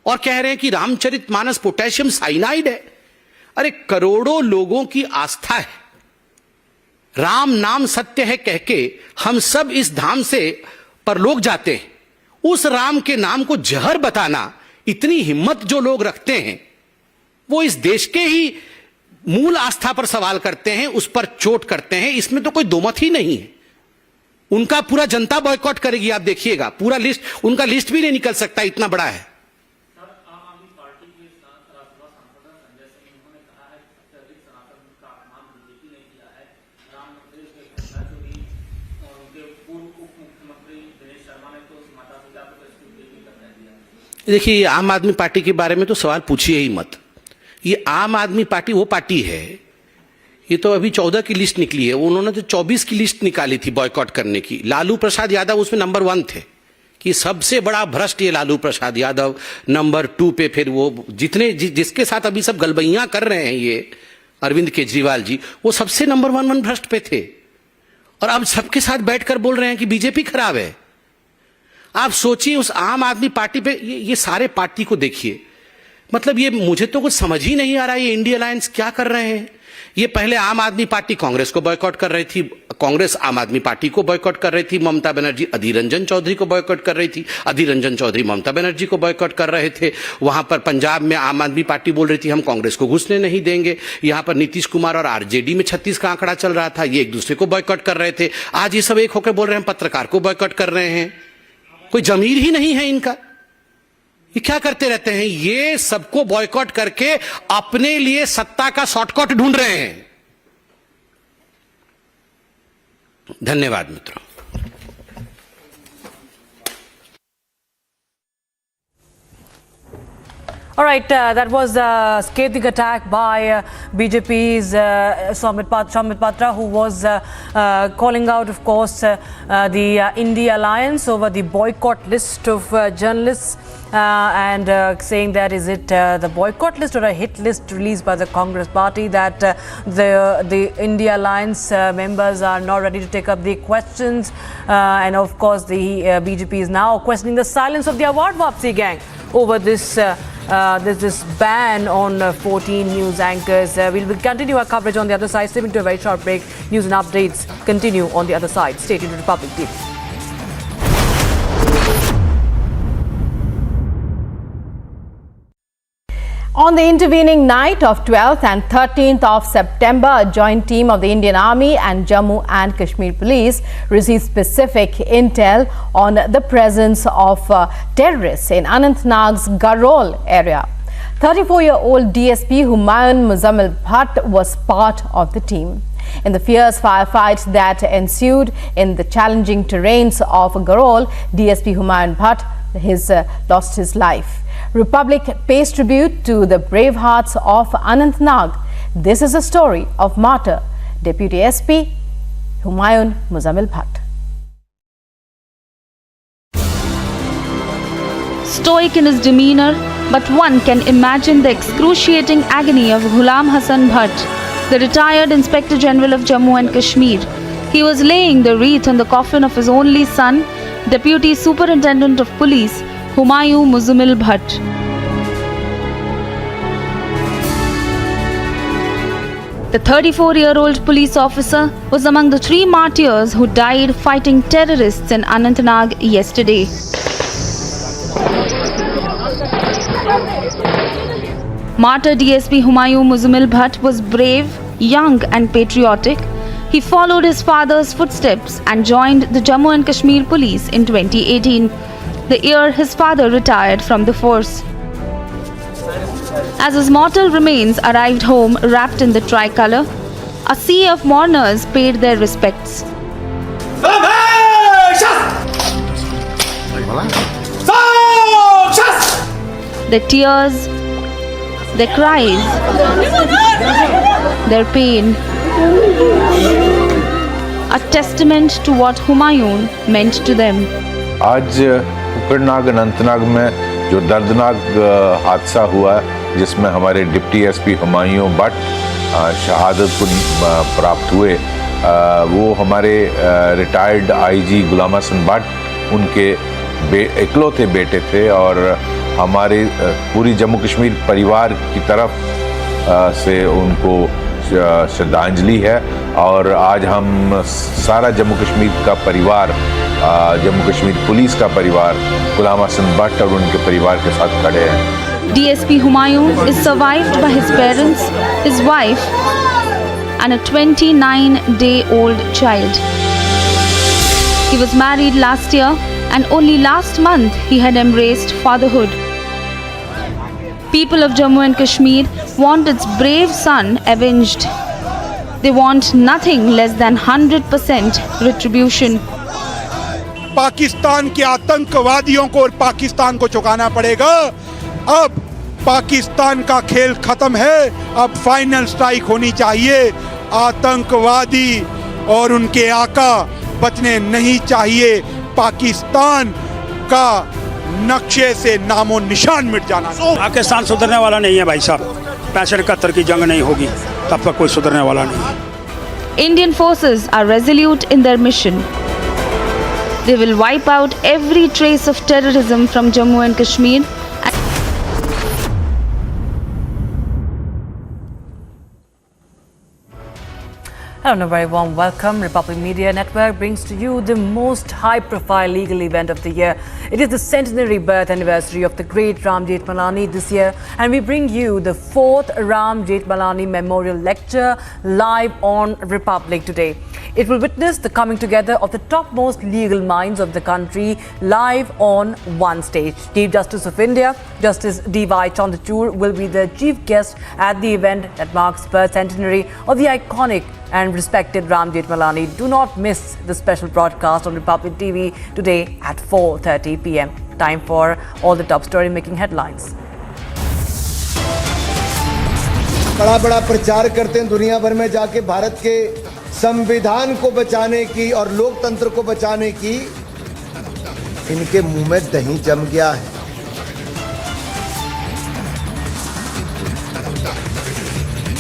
और कह रहे हैं कि रामचरितमानस पोटेशियम साइनाइड है। अरे करोड़ों लोगों की आस्था है, राम नाम सत्य है कह के हम सब इस धाम से परलोक जाते हैं। उस राम के नाम को जहर बताना, इतनी हिम्मत जो लोग रखते हैं, वो इस देश के ही मूल आस्था पर सवाल करते हैं, उस पर चोट करते हैं। इसमें तो कोई दोमत ही नहीं है। उनका पूरा जनता बॉयकॉट करेगी, आप देखिएगा। पूरा लिस्ट, उनका लिस्ट भी नहीं निकल सकता, इतना बड़ा है। देखिए, आम आदमी पार्टी के बारे में तो सवाल पूछिए ही मत। ये आम आदमी पार्टी वो पार्टी है, ये तो अभी 14 की लिस्ट निकली है, उन्होंने तो 24 की लिस्ट निकाली थी बॉयकॉट करने की। लालू प्रसाद यादव उसमें नंबर 1 थे कि सबसे बड़ा भ्रष्ट ये लालू प्रसाद यादव, नंबर 2 पे फिर वो जिसके साथ अभी सब गलबैयां कर रहे हैं ये अरविंद केजरीवाल जी, वो सबसे नंबर 1 भ्रष्ट पे थे और अब सबके साथ बैठकर बोल रहे हैं कि बीजेपी खराब है। आप सोचिए उस आम आदमी पार्टी पे ये सारे पार्टी को देखिए, मतलब ये मुझे तो कुछ समझ ही नहीं आ रहा ये इंडिया अलायंस क्या कर रहे हैं। ये पहले आम आदमी पार्टी कांग्रेस को बॉयकॉट कर रही थी, कांग्रेस आम आदमी पार्टी को बॉयकॉट कर रही थी, ममता बनर्जी अधीर रंजन चौधरी को बॉयकॉट कर रही थी, अधीर रंजन चौधरी ममता बनर्जी को बॉयकॉट कर रहे थे। वहां पर पंजाब में आम आदमी पार्टी बोल रही थी हम कांग्रेस को घुसने नहीं देंगे। यहां पर नीतीश कुमार और आरजेडी में 36 का आंकड़ा चल रहा था, ये एक दूसरे को बॉयकॉट कर रहे थे। आज ये सब एक होकर बोल रहे हैं पत्रकार को बॉयकॉट कर रहे हैं। कोई जमीर ही नहीं है इनका, ये क्या करते रहते हैं। ये सबको बॉयकॉट करके अपने लिए सत्ता का शॉर्टकट ढूंढ रहे हैं। धन्यवाद मित्रों। All right, that was a scathing attack by BJP's Soumit Patra, who was calling out, of course, the India Alliance over the boycott list of journalists and saying that is it the boycott list or a hit list released by the Congress party, that the India Alliance members are not ready to take up the questions, and of course the BJP is now questioning the silence of the Award Wapsi gang over this this ban on 14 news anchors. We will continue our coverage on the other side. Stepping to a very short break. News and updates continue on the other side. Stay tuned to Republic TV. On the intervening night of 12th and 13th of September, a joint team of the Indian Army and Jammu and Kashmir Police received specific intel on the presence of terrorists in Anantnag's Garol area. 34-year-old DSP Humayun Muzammil Bhatt was part of the team. In the fierce firefight that ensued in the challenging terrains of Garol, DSP Humayun Bhatt lost his life. Republic pays tribute to the brave hearts of Anantnag. This is a story of martyr, Deputy SP Humayun Muzammil Bhatt. Stoic in his demeanor, but one can imagine the excruciating agony of Ghulam Hasan Bhatt, the retired Inspector General of Jammu and Kashmir. He was laying the wreath on the coffin of his only son, Deputy Superintendent of Police Humayun Muzammil Bhatt. The 34-year-old police officer was among the 3 martyrs who died fighting terrorists in Anantnag yesterday. Martyr DSP Humayun Muzammil Bhatt was brave, young and patriotic. He followed his father's footsteps and joined the Jammu and Kashmir Police in 2018. The year his father retired from the force. As his mortal remains arrived home wrapped in the tricolour, a sea of mourners paid their respects. Their tears, their cries, their pain, a testament to what Humayun meant to them. आज कोकरनाग अनंतनाग में जो दर्दनाक हादसा हुआ जिसमें हमारे deputy SP Humayun Bhatt शहादत को प्राप्त हुए, वो हमारे रिटायर्ड आईजी गुलाम हसन भट्ट उनके इकलौते बेटे थे और हमारे पूरी जम्मू कश्मीर परिवार की तरफ से उनको श्रद्धांजलि है। और आज हम सारा जम्मू कश्मीर का परिवार, जम्मू कश्मीर पुलिस का परिवार गुलाम हसन भट्ट और उनके परिवार के साथ खड़े हैं। DSP Humayun is survived by his parents, his wife and a 29-day-old child. He was married last year and only last month he had embraced fatherhood. People of Jammu and Kashmir want its brave son avenged. They want nothing less than 100% retribution. Pakistan के आतंकवादियों को और पाकिस्तान को चुकाना पड़ेगा। अब पाकिस्तान का खेल खत्म है, अब फाइनल स्ट्राइक होनी चाहिए। आतंकवादी और उनके आका बचने नहीं चाहिए। पाकिस्तान का नक्शे से नामो निशान मिट जाना। पाकिस्तान सुधरने वाला नहीं है भाई साहब। 65-71 की जंग नहीं होगी तब तक कोई सुधरने वाला नहीं है। Indian forces are resolute in their mission. They will wipe out every trace of terrorism from Jammu and Kashmir. Hello and a very warm welcome. Republic Media Network brings to you the most high-profile legal event of the year. It is the centenary birth anniversary of the great Ram Jethmalani this year, and we bring you the 4th Ram Jethmalani Memorial Lecture live on Republic today. It will witness the coming together of the topmost legal minds of the country live on one stage. Chief Justice of India, Justice D.Y. Chandrachud, will be the chief guest at the event that marks birth centenary of the iconic and respected Ram Jethmalani. Do not miss the special broadcast on Republic TV today at 4:30 p.m. Time for all the top story making headlines. बड़ा प्रचार करते हैं दुनिया भर में जाके भारत के संविधान को बचाने की और लोकतंत्र को बचाने की। इनके मुंह में दही जम गया है।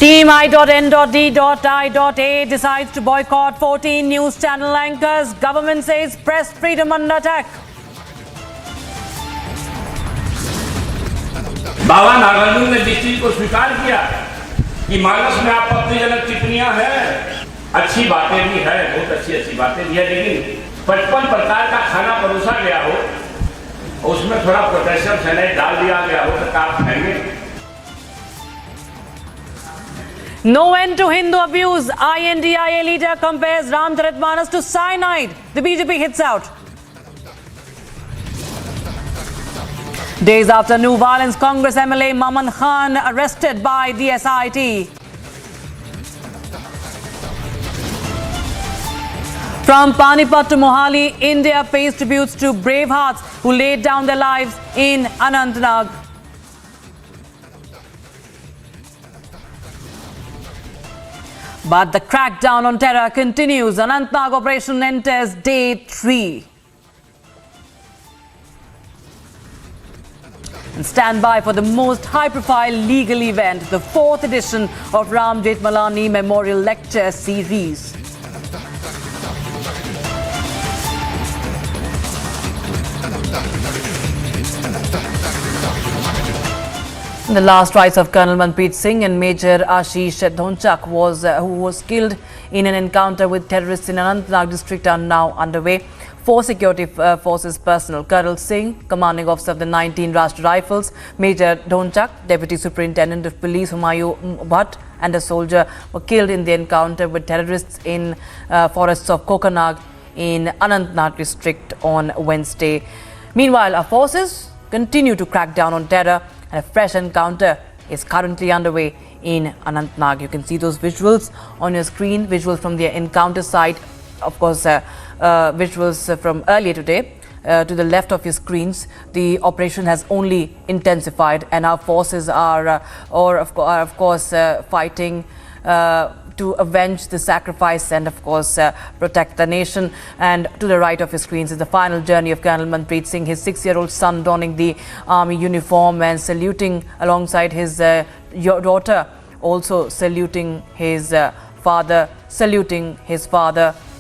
Team I.N.D.I.A decides to boycott 14 news channel anchors. Government says press freedom under attack. बाबा नागार्जुन ने जिस चीज को स्वीकार किया कि मानस में आपत्तिजनक टिप्पणियां हैं, अच्छी बातें भी है, बहुत अच्छी बातें भी है, लेकिन 55 प्रकार का खाना परोसा गया हो, उसमें थोड़ा पोटेशियम साइनाइड डाल दिया गया हो तो आप खाएंगे। No end to Hindu abuse. INDIA leader compares Ramcharitmanas to cyanide. The BJP hits out. Days after new violence, Congress MLA Mamman Khan arrested by the SIT. From Panipat to Mohali, India pays tributes to brave hearts who laid down their lives in Anantnag. But the crackdown on terror continues. Anantnag operation enters day 3. And stand by for the most high-profile legal event, the 4th edition of Ram Jethmalani Memorial Lecture Series. The last rites of Colonel Manpreet Singh and Major Ashish Dhonchak who was killed in an encounter with terrorists in Anantnag district are now underway. 4 security forces personnel, Colonel Singh, commanding officer of the 19 Rashtra Rifles, Major Dhonchak, Deputy Superintendent of Police Humayun Bhatt, and a soldier were killed in the encounter with terrorists in forests of Kokarnag in Anantnag district on Wednesday. Meanwhile, our forces continue to crack down on terror, and a fresh encounter is currently underway in Anantnag. You can see those visuals on your screen, visuals from the encounter site, of course, visuals from earlier today. To the left of your screens, the operation has only intensified, and our forces are, of course, fighting to avenge the sacrifice and, of course, protect the nation. And to the right of your screens is the final journey of Colonel Manpreet Singh, his 6-year-old son donning the army uniform and saluting alongside his daughter, also saluting his father,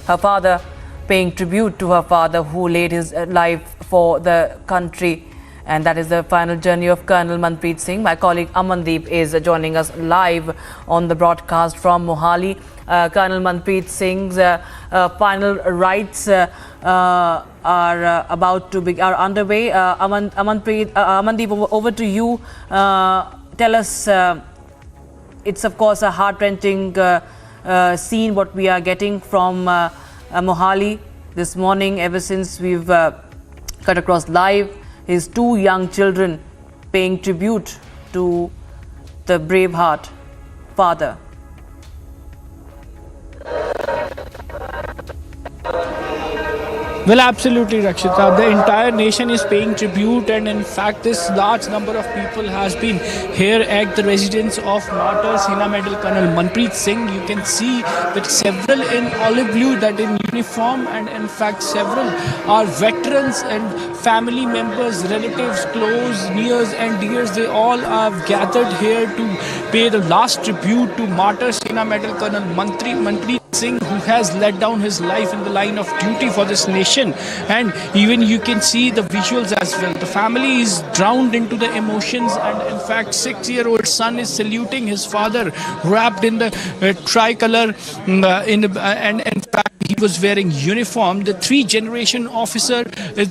her father, paying tribute to her father who laid his life for the country. And that is the final journey of Colonel Manpreet Singh. My colleague Amandeep is joining us live on the broadcast from Mohali. Colonel Manpreet Singh's final rites are underway. Amandeep, over to you. Tell us, it's of course a heart-wrenching scene what we are getting from Mohali this morning. Ever since we've cut across live, his 2 young children paying tribute to the Braveheart father. Well, absolutely, Rakshita. The entire nation is paying tribute, and in fact, this large number of people has been here at the residence of Martyr Sena Medal Colonel Manpreet Singh. You can see that several in olive blue, that in uniform, and in fact, several are veterans and family members, relatives, close, nears, and dears. They all have gathered here to pay the last tribute to Martyr Sena Medal Colonel Manpreet Singh, who has let down his life in the line of duty for this nation. And even you can see the visuals as well. The family is drowned into the emotions, and in fact 6-year-old son is saluting his father wrapped in the tricolor, and in fact he was wearing uniform. The 3-generation officer is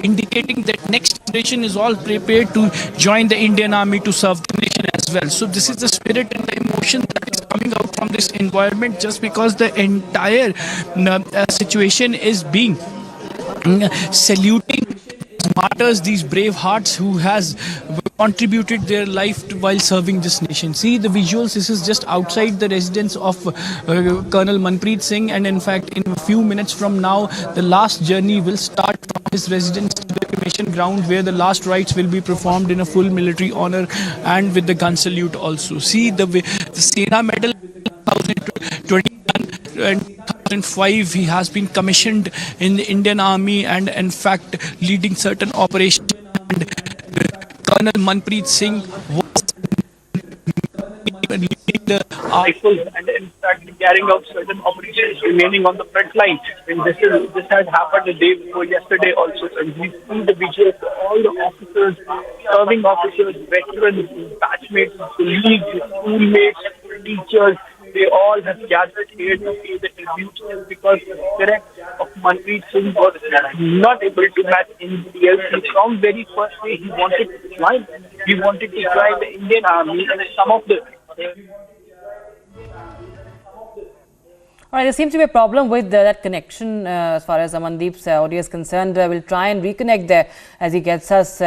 indicating that next generation is all prepared to join the Indian Army to serve the nation as well. So this is the spirit and the emotion that is coming out from this environment, just because the entire situation is being saluting martyrs, these brave hearts who has contributed their life while serving this nation. See the visuals. This is just outside the residence of Colonel Manpreet Singh, and in fact in a few minutes from now the last journey will start from his residence to the cremation ground, where the last rites will be performed in a full military honor and with the gun salute also. See the Sena Medal 2021 and 2005, he has been commissioned in the Indian Army and in fact leading certain operations. And Colonel Manpreet Singh was leading the rifles and in fact carrying out certain operations, remaining on the front line. And this has happened the day before yesterday also. And we see the visuals, all the officers, serving officers, veterans, batchmates, colleagues, schoolmates, teachers, they all have gathered here to pay the tribute, just because the rest of Manpreet Singh was not able to match anybody else. From very first day, he wanted to join the Indian Army, and some of the... All right, there seems to be a problem with that connection as far as Amandeep's audio is concerned. We'll try and reconnect there as he gets us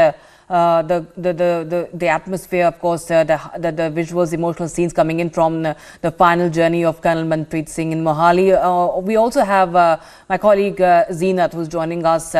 the atmosphere, of course, the visuals, emotional scenes coming in from the final journey of Colonel Manpreet Singh in Mohali. We also have my colleague Zeenat, who's joining us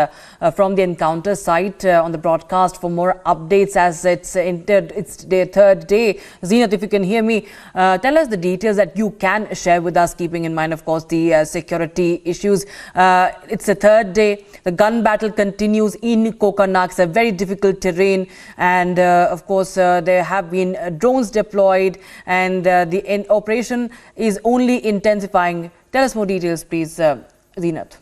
from the encounter site on the broadcast for more updates, as it's their third day. Zeenat, if you can hear me, tell us the details that you can share with us, keeping in mind, of course, the security issues. It's the third day. The gun battle continues in Kokarnak. It's a very difficult terrain, and of course there have been drones deployed, and the operation is only intensifying. Tell us more details, please, Zeenat.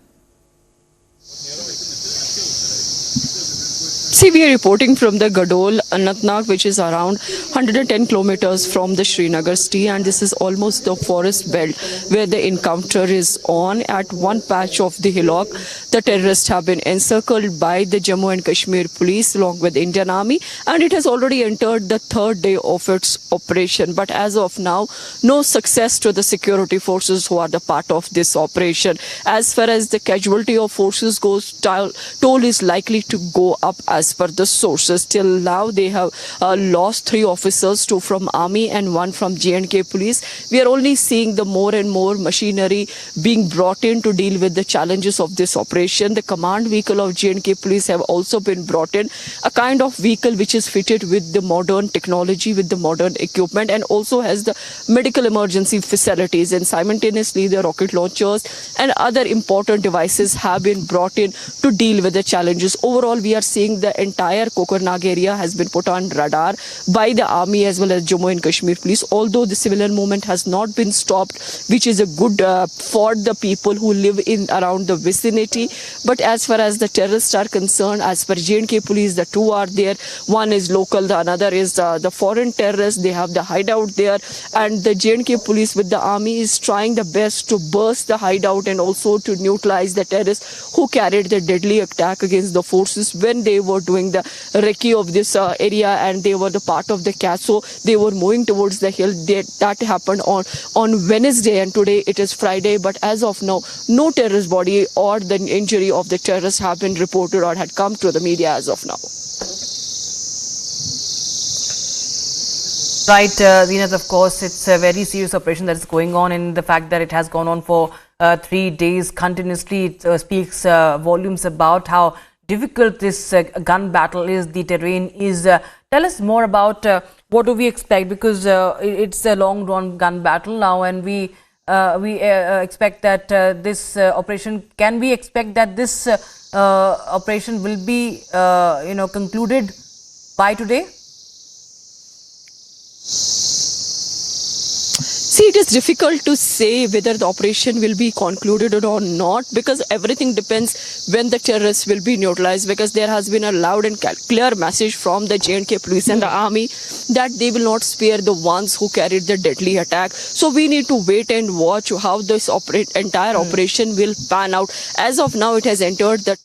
See, we are reporting from the Gadol, Anantnag, which is around 110 kilometers from the Srinagar city, and this is almost the forest belt where the encounter is on. At one patch of the hillock, the terrorists have been encircled by the Jammu and Kashmir police along with the Indian Army, and it has already entered the third day of its operation. But as of now, no success to the security forces who are the part of this operation. As far as the casualty of forces goes, toll is likely to go up as per the sources. Till now, they have lost 3 officers, 2 from Army and 1 from J&K police. We are only seeing the more and more machinery being brought in to deal with the challenges of this operation. The command vehicle of J&K police have also been brought in, a kind of vehicle which is fitted with the modern technology, with the modern equipment, and also has the medical emergency facilities. And simultaneously, the rocket launchers and other important devices have been brought in to deal with the challenges. Overall, we are seeing the entire Kokarnag area has been put on radar by the Army as well as Jammu and Kashmir police, although the civilian movement has not been stopped, which is a good for the people who live in around the vicinity. But as far as the terrorists are concerned, as per J&K police, the 2 are there. One is local, the another is the foreign terrorists. They have the hideout there, and the J&K police with the Army is trying the best to burst the hideout and also to neutralize the terrorists who carried the deadly attack against the forces when they were doing the recce of this area, and they were the part of the catch. So they were moving towards the hill. That happened on Wednesday, and today it is Friday. But as of now, no terrorist body or the injury of the terrorists have been reported or had come to the media as of now. Right, Zeenat, of course, it's a very serious operation that is going on, in the fact that it has gone on for 3 days continuously. It speaks volumes about how difficult this gun battle is, the terrain is. Tell us more about what do we expect, because it's a long run gun battle now, and we expect that this operation, can we expect that this operation will be concluded by today? See, it is difficult to say whether the operation will be concluded or not, because everything depends when the terrorists will be neutralized, because there has been a loud and clear message from the J&K police and the army that they will not spare the ones who carried the deadly attack. So we need to wait and watch how this entire operation will pan out. As of now, it has entered the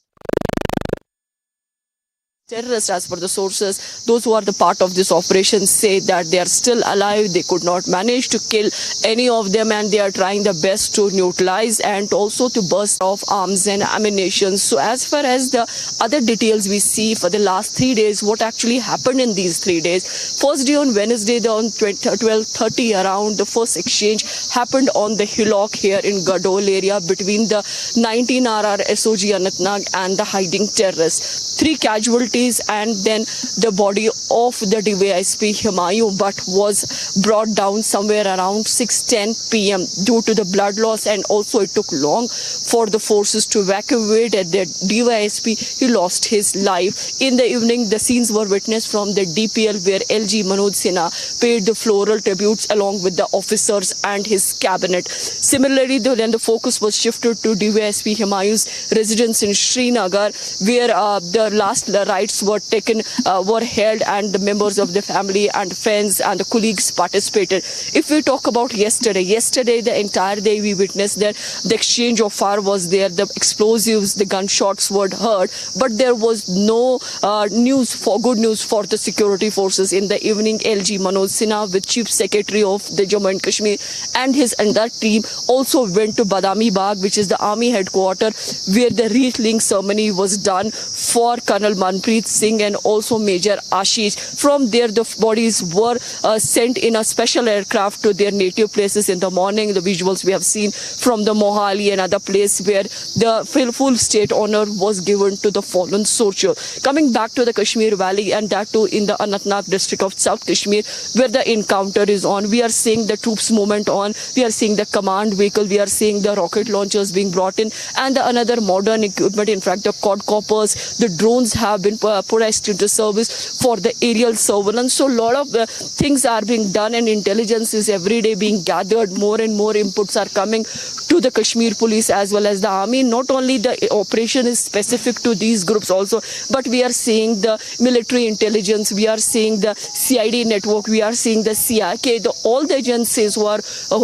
terrorists, as per the sources, those who are the part of this operation say that they are still alive. They could not manage to kill any of them, and they are trying their best to neutralize and also to burst off arms and ammunition. So as far as the other details we see for the last 3 days, what actually happened in these 3 days. First day on Wednesday, on 12:30 around, the first exchange happened on the hillock here in Gadol area between the 19 RR SOG Anantnag and the hiding terrorists. 3 casualties, and then the body of the DYSP Humayun Bhatt was brought down somewhere around 6:10 p.m. due to the blood loss, and also it took long for the forces to evacuate. At the DYSP, he lost his life. In the evening, the scenes were witnessed from the DPL, where LG Manoj Sinha paid the floral tributes along with the officers and his cabinet. Similarly, then the focus was shifted to DYSP Humayun's residence in Srinagar, where the last rites were taken, were held, and the members of the family and friends and the colleagues participated. If we talk about yesterday the entire day we witnessed that the exchange of fire was there, the explosives, the gunshots were heard, but there was no good news for the security forces. In the evening, LG Manoj Sinha, with Chief Secretary of the Jammu and Kashmir, and his entire team also went to Badami Bagh, which is the army headquarters, where the wreath-laying ceremony was done for Colonel Manpreet Singh and also Major Ashish. From there, the bodies were sent in a special aircraft to their native places in the morning. The visuals we have seen from the Mohali and other place where the full state honor was given to the fallen soldier. Coming back to the Kashmir Valley, and that too in the Anantnag district of South Kashmir, where the encounter is on. We are seeing the troops movement on. We are seeing the command vehicle. We are seeing the rocket launchers being brought in, and another modern equipment. In fact, the quadcopters, the drones have been put into service for the aerial surveillance. So a lot of things are being done, and intelligence is every day being gathered. More and more inputs are coming to the Kashmir police as well as the army. Not only the operation is specific to these groups also, but we are seeing the military intelligence, we are seeing the CID network, we are seeing the CIK, all the agencies who are,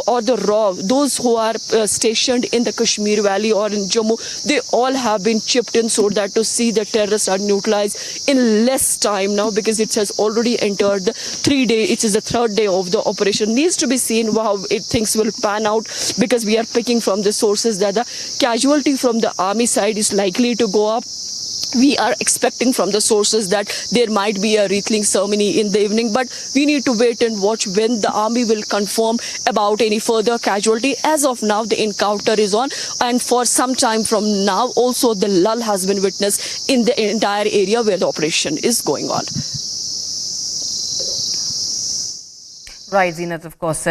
or the RAW, those who are stationed in the Kashmir Valley or in Jammu, they all have been chipped in so that to see the terrorists are neutralized in less time now, because it has already entered the 3 day, it is the 3rd day of the operation. Needs to be seen how things will pan out, because we are picking from the sources that the casualty from the army side is likely to go up. We are expecting from the sources that there might be a wreath-laying ceremony in the evening, but we need to wait and watch when the army will confirm about any further casualty. As of now, the encounter is on, and for some time from now, also the lull has been witnessed in the entire area where the operation is going on. Right, Zenat, of course,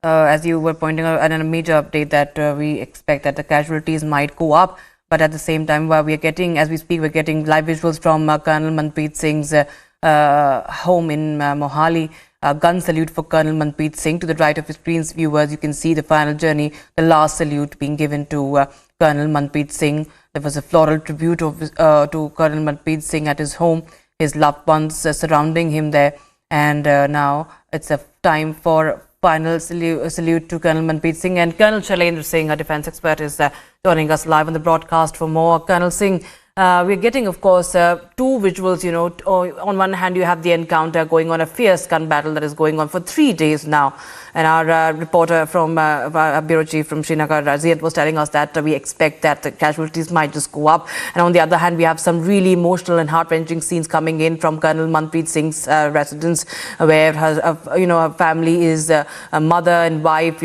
as you were pointing out, and a major update that we expect that the casualties might go up. But at the same time, while we are getting, as we speak, we're getting live visuals from Colonel Manpreet Singh's home in Mohali. Gun salute for Colonel Manpreet Singh. To the right of your screen's viewers, you can see the final journey, the last salute being given to Colonel Manpreet Singh. There was a floral tribute to Colonel Manpreet Singh at his home, his loved ones surrounding him there. And now it's a time for final salute to Colonel Manpreet Singh. And Colonel Shailendra Singh, a defence expert, is joining us live on the broadcast for more. Colonel Singh, we're getting, of course, two visuals, on one hand you have the encounter going on, a fierce gun battle that is going on for 3 days now. And our reporter from our bureau chief from Srinagar, Raziyat, was telling us that we expect that the casualties might just go up. And on the other hand, we have some really emotional and heart-wrenching scenes coming in from Colonel Manpreet Singh's residence, where her family is a mother and wife,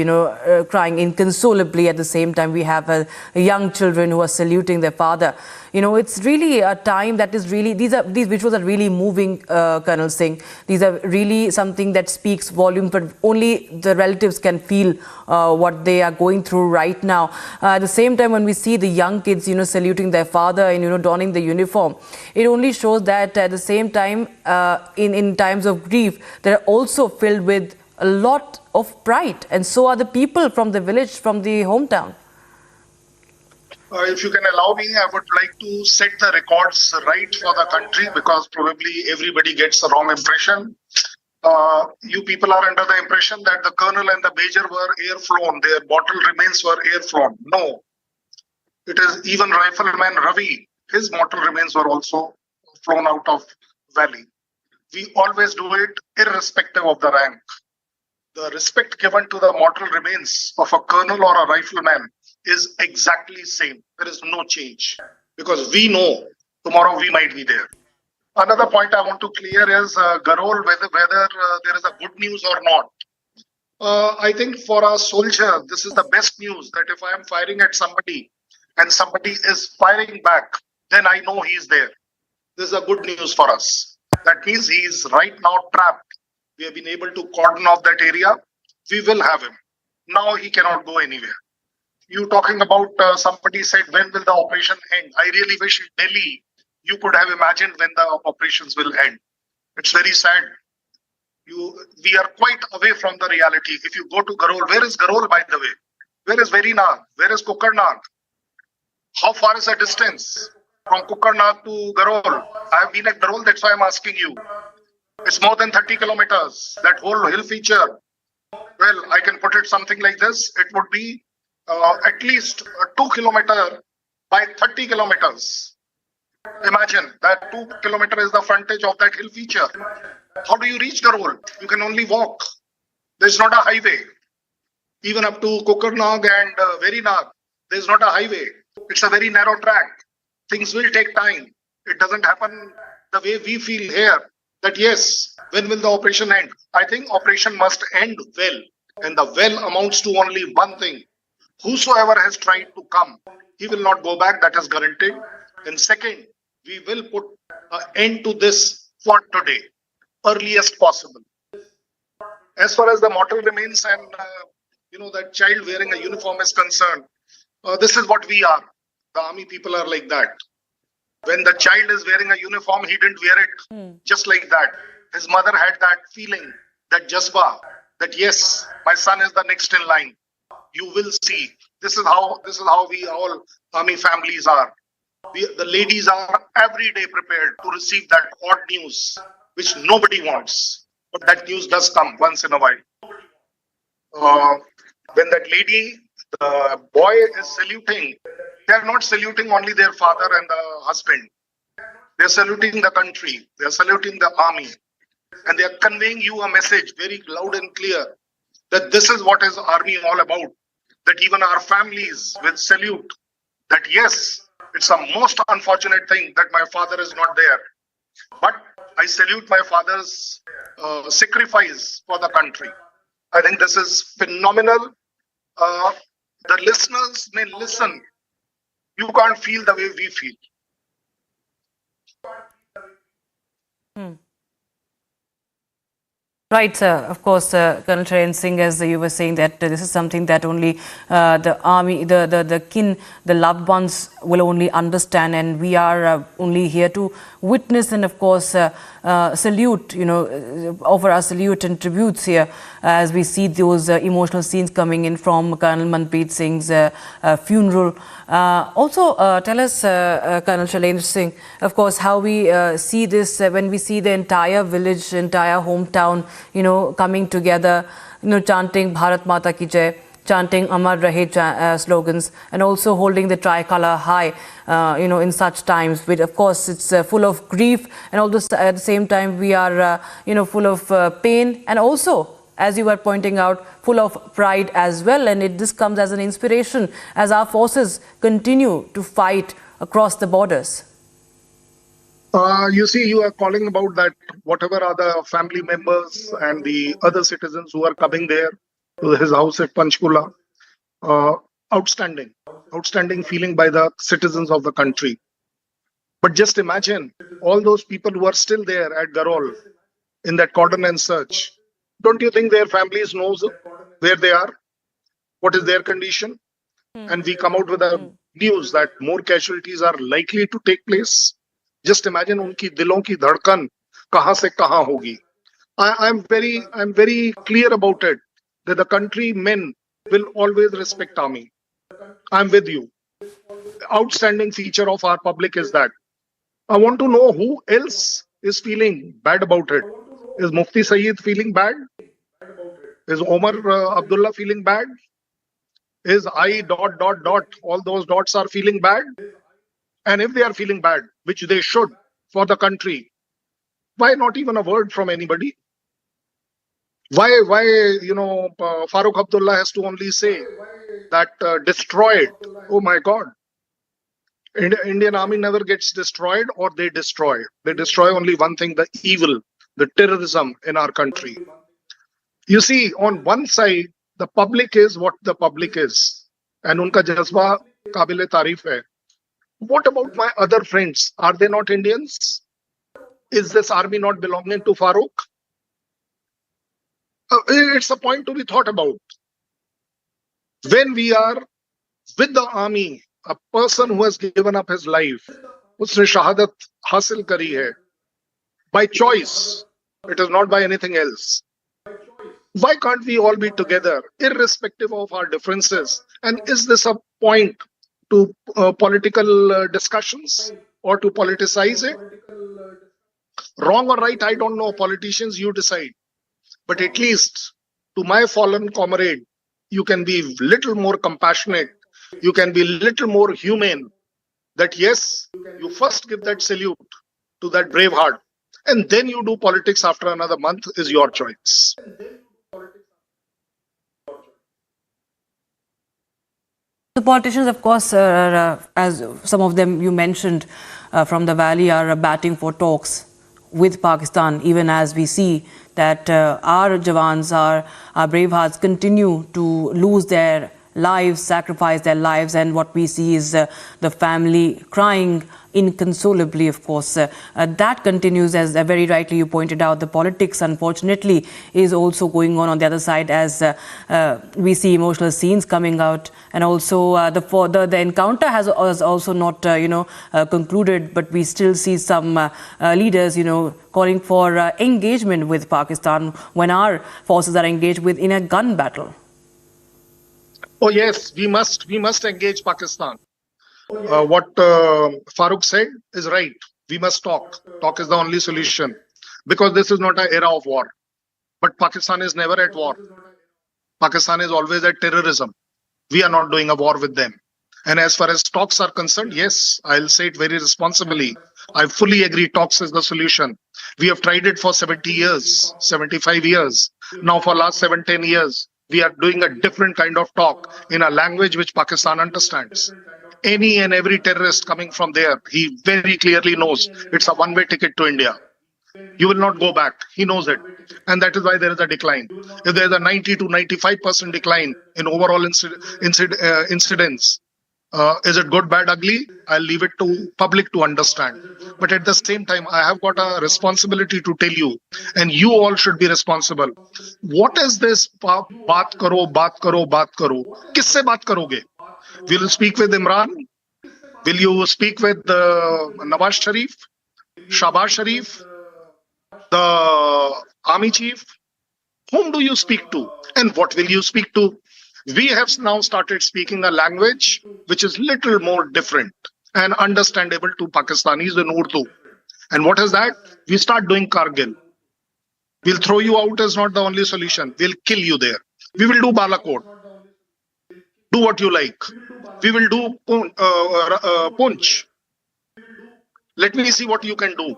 crying inconsolably. At the same time, we have young children who are saluting their father. It's really a time that is really, these visuals are really moving, Colonel Singh. These are really something that speaks volume, but only the relatives can feel what they are going through right now. At the same time, when we see the young kids, saluting their father and, donning the uniform, it only shows that at the same time, in times of grief, they're also filled with a lot of pride. And so are the people from the village, from the hometown. If you can allow me, I would like to set the records right for the country, because probably everybody gets the wrong impression. You people are under the impression that the colonel and the major were air-flown. Their mortal remains were air-flown. No. It is even Rifleman Ravi. His mortal remains were also flown out of valley. We always do it irrespective of the rank. The respect given to the mortal remains of a colonel or a rifleman is exactly same. There is no change, because we know tomorrow we might be there. Another point I want to clear is Garol, whether there is a good news or not. I think for a soldier, this is the best news, that if I am firing at somebody and somebody is firing back, then I know he is there. This is a good news for us. That means he is right now trapped. We have been able to cordon off that area. We will have him. Now he cannot go anywhere. You talking about somebody said, when will the operation end? I really wish in Delhi you could have imagined when the operations will end. It's very sad. We are quite away from the reality. If you go to Garol, where is Garol, by the way? Where is Verinag? Where is Kukarnag? How far is the distance from Kukarnag to Garol? I have been at Garol, that's why I'm asking you. It's more than 30 kilometers, that whole hill feature. Well, I can put it something like this. It would be at least 2 kilometers by 30 kilometers. Imagine that 2 kilometers is the frontage of that hill feature. How do you reach Garol? You can only walk. There's not a highway. Even up to Kukarnag and Verinag, there's not a highway. It's a very narrow track. Things will take time. It doesn't happen the way we feel here. That yes, when will the operation end? I think operation must end well. And the well amounts to only one thing. Whosoever has tried to come, he will not go back. That is guaranteed. And second, we will put an end to this for today, earliest possible. As far as the mortal remains and that child wearing a uniform is concerned, this is what we are. The army people are like that. When the child is wearing a uniform, he didn't wear it just like that. His mother had that feeling, that jazba, that yes, my son is the next in line. You will see. This is how we all army families are. The ladies are every day prepared to receive that odd news, which nobody wants. But that news does come once in a while. When that lady, the boy is saluting, they are not saluting only their father and the husband. They are saluting the country. They are saluting the army. And they are conveying you a message very loud and clear that this is what is army all about. That even our families will salute that yes, it's a most unfortunate thing that my father is not there. But I salute my father's sacrifice for the country. I think this is phenomenal. The listeners may listen. You can't feel the way we feel. Right, sir. Of course, Colonel Charan Singh, as you were saying, that this is something that only the army, the kin, the loved ones will only understand, and we are only here to witness and, of course, salute, offer our salute and tributes here as we see those emotional scenes coming in from Colonel Manpreet Singh's funeral. Also, tell us, Colonel Charan Singh, of course, how we see this when we see the entire village, entire hometown, coming together, chanting Bharat Mata Ki Jai, chanting Amar Rahe slogans, and also holding the tricolor high, in such times. Which, of course, it's full of grief, and also at the same time we are, full of pain, and also, as you were pointing out, full of pride as well. And this comes as an inspiration as our forces continue to fight across the borders. You see, you are calling about that whatever are the family members and the other citizens who are coming there to his house at Panchkula. Outstanding feeling by the citizens of the country. But just imagine all those people who are still there at Garol in that cordon and search. Don't you think their families knows where they are? What is their condition? And we come out with a news that more casualties are likely to take place. Just imagine unki dilon ki dhadkan kahan se kahan hogi. I'm very clear about it that the countrymen will always respect army. I'm with you. Outstanding feature of our public is that. I want to know who else is feeling bad about it. Is Mufti Saeed feeling bad? Is Omar Abdullah feeling bad? Is I ... all those dots are feeling bad? And if they are feeling bad, which they should for the country, why not even a word from anybody? Why Farooq Abdullah has to only say that destroyed? Oh my God. Indian army never gets destroyed, or they destroy. They destroy only one thing, the evil, the terrorism in our country. You see, on one side, the public is what the public is. And unka jazba kabile tareef hai. What about my other friends? Are they not Indians? Is this army not belonging to Farooq? It's a point to be thought about. When we are with the army, a person who has given up his life, usne shahadat hasil kari hai. By choice. It is not by anything else. Why can't we all be together, irrespective of our differences? And is this a point to political discussions or to politicize it? Wrong or right, I don't know. Politicians, you decide. But at least to my fallen comrade, you can be little more compassionate. You can be little more humane. That yes, you first give that salute to that brave heart, and then you do politics after another month is your choice. The politicians, of course, as some of them you mentioned from the valley, are batting for talks with Pakistan, even as we see that our Jawans, our brave hearts continue to lose their lives, sacrifice their lives, and what we see is the family crying inconsolably, of course. That continues, as very rightly you pointed out. The politics, unfortunately, is also going on the other side, as we see emotional scenes coming out, and also the encounter has also not concluded, but we still see some leaders calling for engagement with Pakistan when our forces are engaged in a gun battle. Oh yes, we must engage Pakistan. What Farooq said is right. We must talk. Talk is the only solution, because this is not an era of war. But Pakistan is never at war. Pakistan is always at terrorism. We are not doing a war with them. And as far as talks are concerned, yes, I'll say it very responsibly. I fully agree talks is the solution. We have tried it for 70 years, 75 years. Now for last 7-10 years, we are doing a different kind of talk in a language which Pakistan understands. Any and every terrorist coming from there, he very clearly knows it's a one-way ticket to India. You will not go back. He knows it. And that is why there is a decline. If there is a 90 to 95% decline in overall incidents, is it good, bad, ugly? I'll leave it to public to understand. But at the same time, I have got a responsibility to tell you, and you all should be responsible. What is this baat karo, baat karo, baat karo? Kisse baat karoge? Will you speak with Imran? Will you speak with Nawaz Sharif, Shahbaz Sharif, the army chief? Whom do you speak to? And what will you speak to? We have now started speaking a language which is little more different and understandable to Pakistanis in Urdu. And what is that? We start doing Kargil. We'll throw you out as not the only solution. We'll kill you there. We will do Balakot. Do what you like. We will do punch. Let me see what you can do.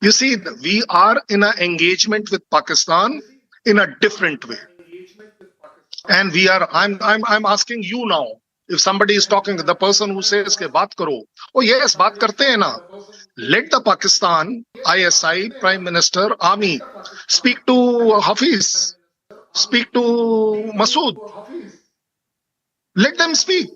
You see, we are in an engagement with Pakistan in a different way. And I'm asking you now, if somebody is talking, the person who says ke baat karo, oh yes, baat karte hain na. Let the Pakistan ISI, Prime Minister, Army speak to Hafiz, speak to Masood. Let them speak.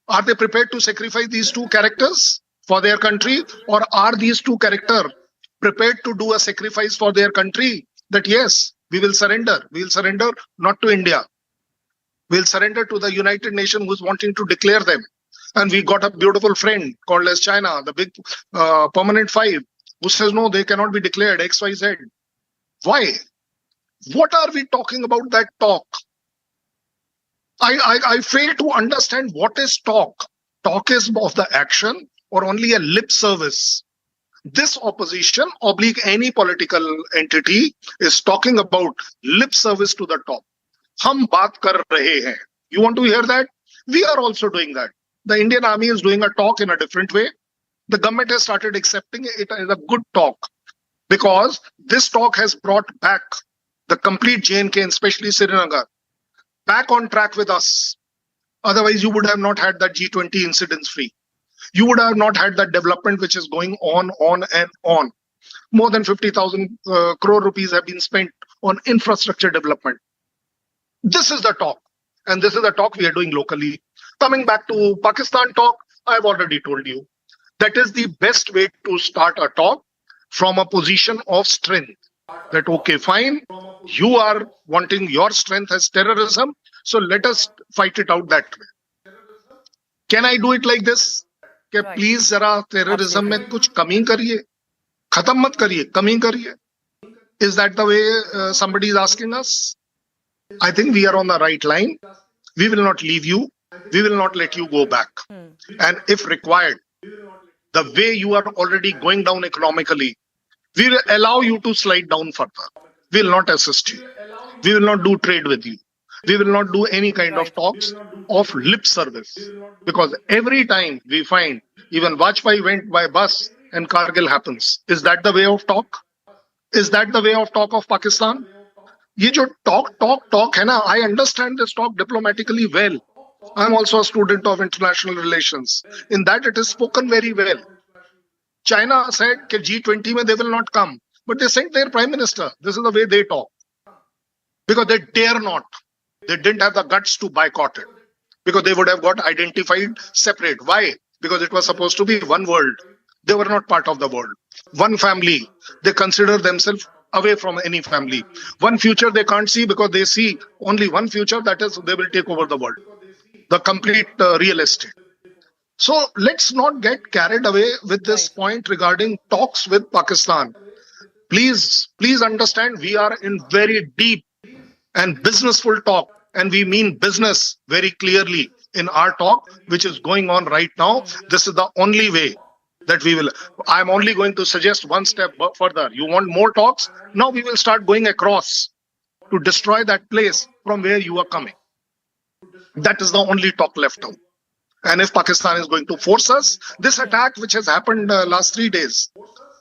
Are they prepared to sacrifice these two characters for their country, or are these two characters prepared to do a sacrifice for their country? That yes, we will surrender. We will surrender not to India. We'll surrender to the United Nations who's wanting to declare them. And we got a beautiful friend called as China, the big permanent five, who says, no, they cannot be declared X, Y, Z. Why? What are we talking about that talk? I fail to understand what is talk. Talk is of the action or only a lip service. This opposition, oblique any political entity, is talking about lip service to the talk. Hum baat kar rahe hain. You want to hear that? We are also doing that. The Indian Army is doing a talk in a different way. The government has started accepting it as a good talk, because this talk has brought back the complete J&K, and especially Srinagar, back on track with us. Otherwise, you would have not had that G20 incidents free. You would have not had that development which is going on and on. More than 50,000 crore rupees have been spent on infrastructure development. This is the talk. And this is the talk we are doing locally. Coming back to Pakistan talk, I've already told you. That is the best way to start a talk, from a position of strength. That, okay, fine, you are wanting your strength as terrorism, so let us fight it out that way. Can I do it like this? कि please जरा terrorism में कुछ कमी करिए, खत्म मत करिए, कमी करिए. Is that the way somebody is asking us? I think we are on the right line. We will not leave you. We will not let you go back. And if required, the way you are already going down economically, we will allow you to slide down further. We will not assist you. We will not do trade with you. We will not do any kind of talks of lip service. Because every time we find, even Vajpayee went by bus and Kargil happens. Is that the way of talk? Is that the way of talk of Pakistan? Ye jo talk hai na, I understand this talk diplomatically well. I'm also a student of international relations. In that it is spoken very well. China said that G20 mein they will not come. But they sent their prime minister. This is the way they talk. Because they dare not. They didn't have the guts to boycott it. Because they would have got identified separate. Why? Because it was supposed to be one world. They were not part of the world. One family. They consider themselves away from any family. One future they can't see, because they see only one future, that is they will take over the world. The complete real estate. So let's not get carried away with this point regarding talks with Pakistan. Please understand, we are in very deep and businessful talk, and we mean business very clearly in our talk, which is going on right now. This is the only way that we will. I'm only going to suggest one step further. You want more talks? Now we will start going across to destroy that place from where you are coming. That is the only talk left out. And if Pakistan is going to force us, this attack which has happened last 3 days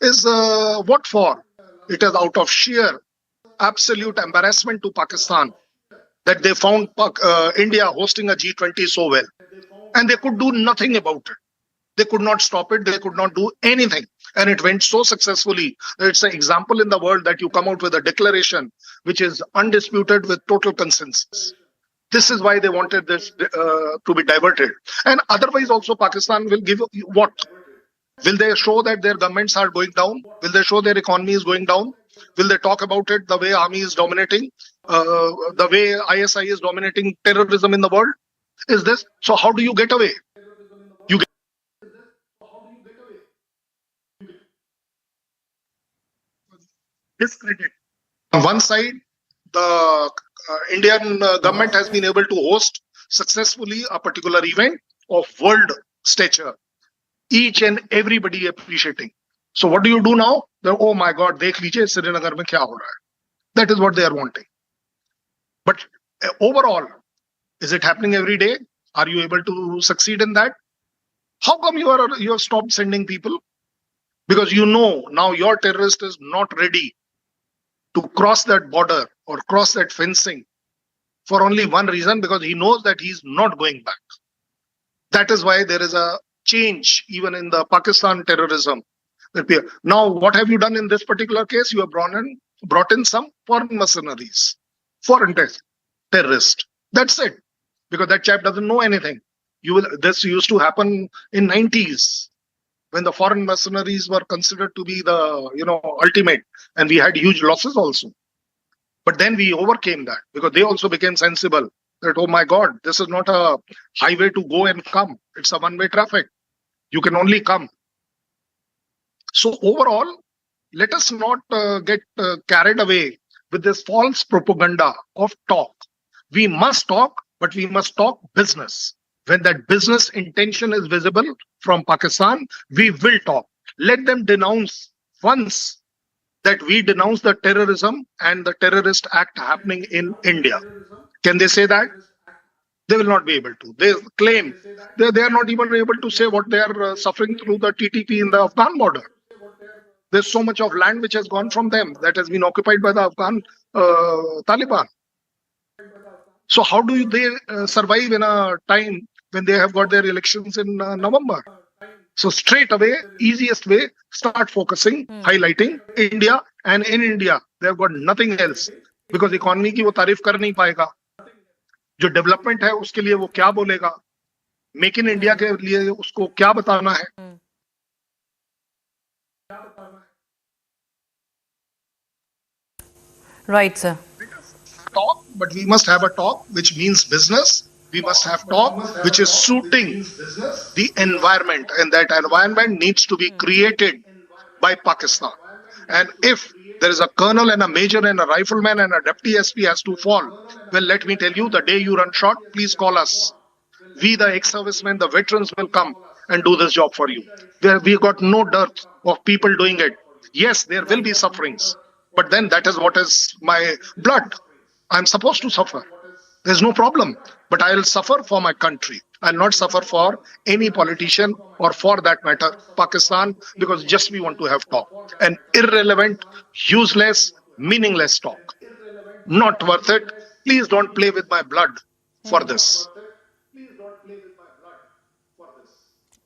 is what for? It is out of sheer absolute embarrassment to Pakistan that they found India hosting a G20 so well. And they could do nothing about it. They could not stop it. They could not do anything. And it went so successfully. It's an example in the world that you come out with a declaration which is undisputed with total consensus. This is why they wanted this to be diverted. And otherwise also Pakistan will give what? Will they show that their governments are going down? Will they show their economy is going down? Will they talk about it the way army is dominating? The way ISI is dominating terrorism in the world? Is this? So how do you get away? You get discredit. On one side, the Indian government has been able to host successfully a particular event of world stature. Each and everybody appreciating. So what do you do now? Oh my God, dekh lijiye Srinagar mein kya ho raha hai. That is what they are wanting. But overall, Is it happening every day? Are you able to succeed in that? How come you have stopped sending people? Because you know now your terrorist is not ready to cross that border or cross that fencing for only one reason, because he knows that he's not going back. That is why there is a change even in the Pakistan terrorism. Now, what have you done in this particular case? You have brought in some foreign mercenaries, foreign terrorists. That's it. Because that chap doesn't know anything. This used to happen in 90s when the foreign mercenaries were considered to be the ultimate, and we had huge losses also. But then we overcame that because they also became sensible that, oh my God, this is not a highway to go and come. It's a one-way traffic. You can only come. So overall, let us not get carried away with this false propaganda of talk. We must talk, but we must talk business. When that business intention is visible from Pakistan, we will talk. Let them denounce once that we denounce the terrorism and the terrorist act happening in India. Can they say that? They will not be able to. They claim they are not even able to say what they are suffering through the TTP in the Afghan border. There's so much of land which has gone from them that has been occupied by the Afghan Taliban. So how do they survive in a time when they have got their elections in November? So straight away, easiest way, start focusing, highlighting India, and in India, they have got nothing else because economy की वो तारीफ कर नहीं पाएगा. जो development है उसके लिए वो क्या बोलेगा? मेक इन इंडिया के लिए उसको क्या बताना है? Right, sir. Talk, but we must have a talk which means business. We must have talk which is suiting the environment, and that environment needs to be created by Pakistan. And if there is a colonel and a major and a rifleman and a deputy SP has to fall, well, let me tell you, the day you run short, please call us. We, the ex-servicemen, the veterans, will come and do this job for you. We got no dearth of people doing it. Yes, there will be sufferings, but then that is what is my blood. I'm supposed to suffer. There's no problem. But I'll suffer for my country. I'll not suffer for any politician or for that matter, Pakistan, because just we want to have talk. An irrelevant, useless, meaningless talk. Not worth it. Please don't play with my blood for this.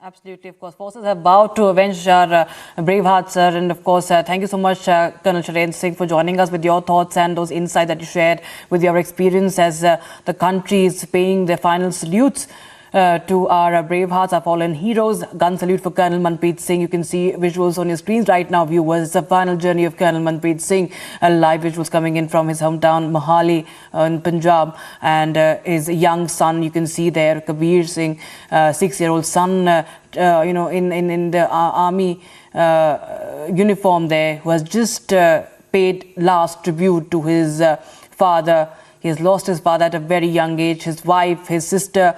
Absolutely, of course. Forces have vowed to avenge our brave hearts, sir. And of course, thank you so much, Colonel Chirain Singh, for joining us with your thoughts and those insights that you shared with your experience as the country is paying their final salutes to our brave hearts, our fallen heroes. Gun salute for Colonel Manpreet Singh. You can see visuals on your screens right now, viewers. It's the final journey of Colonel Manpreet Singh. Live visuals coming in from his hometown, Mohali, in Punjab. And his young son, you can see there, Kabir Singh, 6-year-old son, in the army uniform there, who has just paid last tribute to his father. He has lost his father at a very young age. His wife, his sister,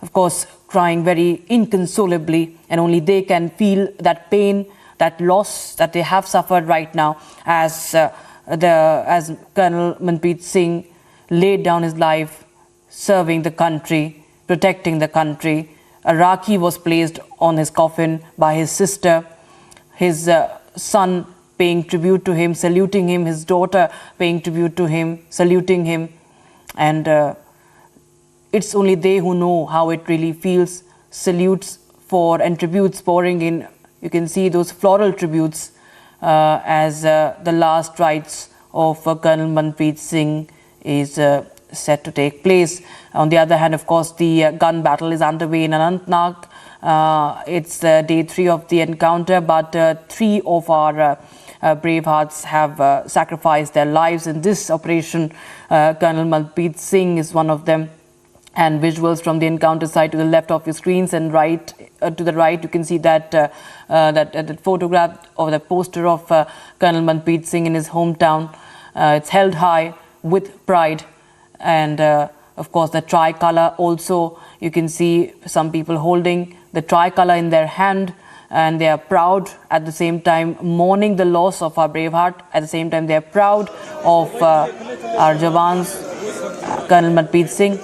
of course, crying very inconsolably, and only they can feel that pain, that loss that they have suffered right now as Colonel Manpreet Singh laid down his life serving the country, protecting the country. A Rakhi was placed on his coffin by his sister, his son paying tribute to him, saluting him, his daughter paying tribute to him, saluting him, and it's only they who know how it really feels. Salutes and tributes pouring in. You can see those floral tributes as the last rites of Colonel Manpreet Singh is set to take place. On the other hand, of course, the gun battle is underway in Anantnag. It's day 3 of the encounter, but 3 of our brave hearts have sacrificed their lives in this operation. Colonel Manpreet Singh is one of them. And visuals from the encounter site to the left of your screens, and right to the right, you can see that that photograph or the poster of Colonel Manpreet Singh in his hometown. It's held high with pride, and of course the tricolour also. You can see some people holding the tricolour in their hand, and they are proud at the same time, mourning the loss of our brave heart. At the same time, they are proud of our Jawans, Colonel Manpreet Singh.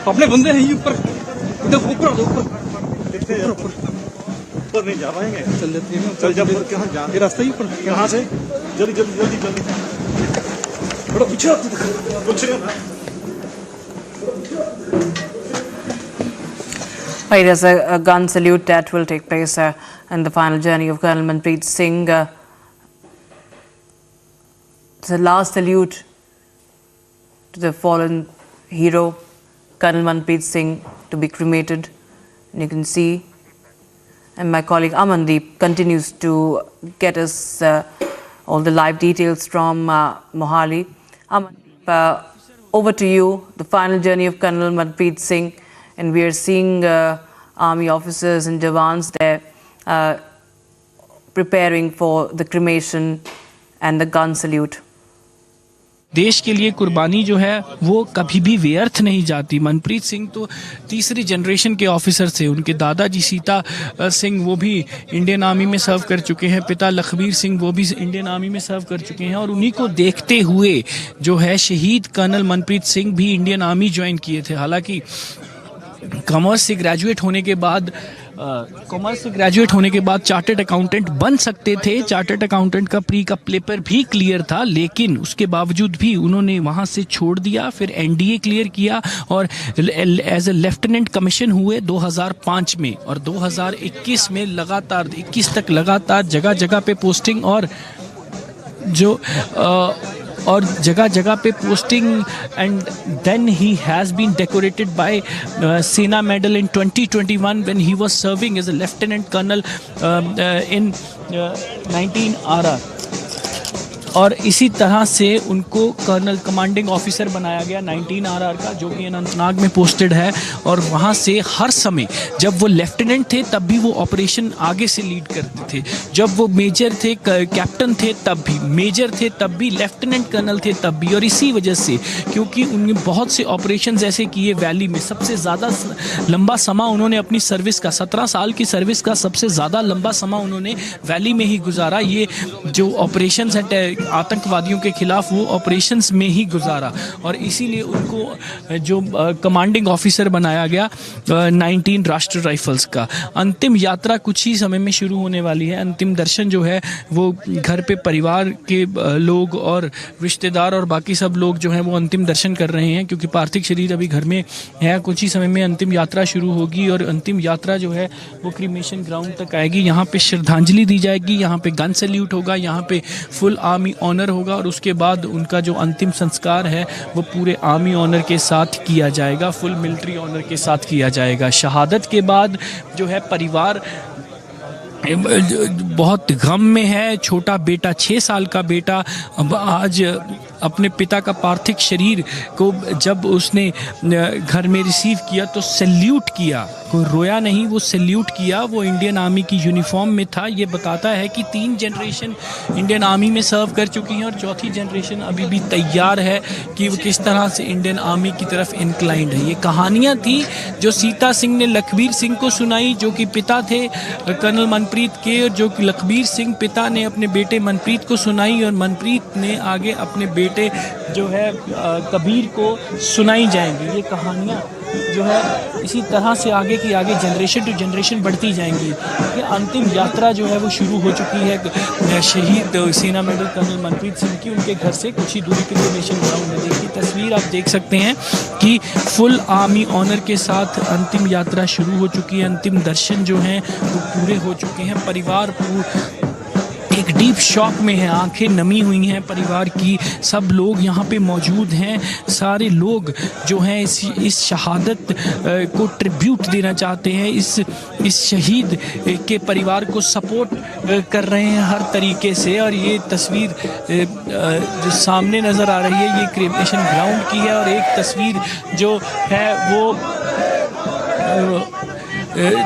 अपने बंदे हैं ऊपर, ऊपर ऊपर ऊपर नहीं जा पाएंगे। चल जा कहाँ जा, ये रास्ता ही ऊपर कहाँ से? जल्दी जल्दी जल्दी जल्दी थोड़ा पीछे Right, there's a gun salute that will take place in the final journey of Colonel Manpreet Singh. It's the last salute to the fallen hero, Colonel Manpreet Singh, to be cremated. And you can see, and my colleague Amandeep continues to get us all the live details from Mohali. Amandeep, over to you, the final journey of Colonel Manpreet Singh. And we are seeing army officers and jawans there preparing for the cremation and the gun salute. देश के लिए कुर्बानी जो है वो कभी भी व्यर्थ नहीं जाती। मनप्रीत सिंह तो तीसरी जनरेशन के ऑफिसर थे। उनके दादाजी सीता सिंह वो भी इंडियन आर्मी में सर्व कर चुके हैं, पिता लखबीर सिंह वो भी इंडियन आर्मी में सर्व कर चुके हैं, और उन्हीं को देखते हुए जो है शहीद कर्नल मनप्रीत सिंह भी इंडियन आर्मी ज्वाइन किए थे। हालांकि कॉमर्स से ग्रेजुएट होने के बाद चार्टर्ड अकाउंटेंट बन सकते थे। चार्टर्ड अकाउंटेंट का प्री का पेपर भी क्लियर था, लेकिन उसके बावजूद भी उन्होंने वहां से छोड़ दिया। फिर एनडीए क्लियर किया और एज ए लेफ्टिनेंट कमीशन हुए 2005 में, और 2021 में लगातार 21 तक लगातार जगह जगह पे पोस्टिंग और जगह जगह पे posting, and then he has been decorated by Sena medal in 2021 when he was serving as a lieutenant colonel in 19 RR। और इसी तरह से उनको कर्नल कमांडिंग ऑफिसर बनाया गया 19 RR का, जो कि अनंतनाग में पोस्टेड है। और वहाँ से हर समय जब वो लेफ्टिनेंट थे तब भी वो ऑपरेशन आगे से लीड करते थे, जब वो मेजर थे कैप्टन थे तब भी, मेजर थे तब भी, लेफ्टिनेंट कर्नल थे तब भी। और इसी वजह से, क्योंकि उन्होंने बहुत से ऑपरेशन ऐसे किए वैली में, सबसे ज़्यादा लंबा समय उन्होंने अपनी सर्विस का, 17 साल की सर्विस का सबसे ज़्यादा लंबा समय उन्होंने वैली में ही गुजारा। ये जो ऑपरेशन है आतंकवादियों के खिलाफ, वो ऑपरेशंस में ही गुजारा, और इसीलिए उनको जो कमांडिंग ऑफिसर बनाया गया 19 राष्ट्रीय राइफल्स का। अंतिम यात्रा कुछ ही समय में शुरू होने वाली है। अंतिम दर्शन जो है वो घर पे परिवार के लोग और रिश्तेदार और बाकी सब लोग जो हैं वो अंतिम दर्शन कर रहे हैं, क्योंकि पार्थिव शरीर अभी घर में है। कुछ ही समय में अंतिम यात्रा शुरू होगी, और अंतिम यात्रा जो है वो क्रीमेशन ग्राउंड तक आएगी। यहाँ पे श्रद्धांजलि दी जाएगी, यहाँ पे गन सैल्यूट होगा, यहाँ पे फुल आर्मी ऑनर होगा, और उसके बाद उनका जो अंतिम संस्कार है वो पूरे आर्मी ऑनर के साथ किया जाएगा, फुल मिलिट्री ऑनर के साथ किया जाएगा। शहादत के बाद जो है परिवार बहुत गम में है। छोटा बेटा, 6 साल का बेटा अब आज अपने पिता का पार्थिव शरीर को जब उसने घर में रिसीव किया तो सैल्यूट किया, कोई रोया नहीं, वो सैल्यूट किया। वो इंडियन आर्मी की यूनिफॉर्म में था। ये बताता है कि 3 जनरेशन इंडियन आर्मी में सर्व कर चुकी हैं और 4थी जनरेशन अभी भी तैयार है कि वो किस तरह से इंडियन आर्मी की तरफ इंक्लाइंड है। ये कहानियाँ थी जो सीता सिंह ने लखबीर सिंह को सुनाई, जो कि पिता थे कर्नल मनप्रीत के, और जो कि लखबीर सिंह पिता ने अपने बेटे मनप्रीत को सुनाई, और मनप्रीत ने आगे अपने बेटे जो है कबीर को सुनाई जाएंगी। ये कहानियाँ जो है इसी तरह से आगे की आगे जनरेशन टू जनरेशन बढ़ती जाएंगी। ये अंतिम यात्रा जो है वो शुरू हो चुकी है शहीद सेना मेडल कर्नल मनप्रीत सिंह की, उनके घर से कुछ ही दूरी पे क्रिमेशन ग्राउंड में। देखिए तस्वीर आप देख सकते हैं कि फुल आर्मी ऑनर के साथ अंतिम यात्रा शुरू हो चुकी है। अंतिम दर्शन जो हैं वो पूरे हो चुके हैं। परिवार एक डीप शॉक में है, आंखें नमी हुई हैं परिवार की। सब लोग यहाँ पे मौजूद हैं। सारे लोग जो हैं इस शहादत को ट्रिब्यूट देना चाहते हैं, इस शहीद के परिवार को सपोर्ट कर रहे हैं हर तरीके से। और ये तस्वीर जो सामने नज़र आ रही है ये क्रिमेशन ग्राउंड की है, और एक तस्वीर जो है वो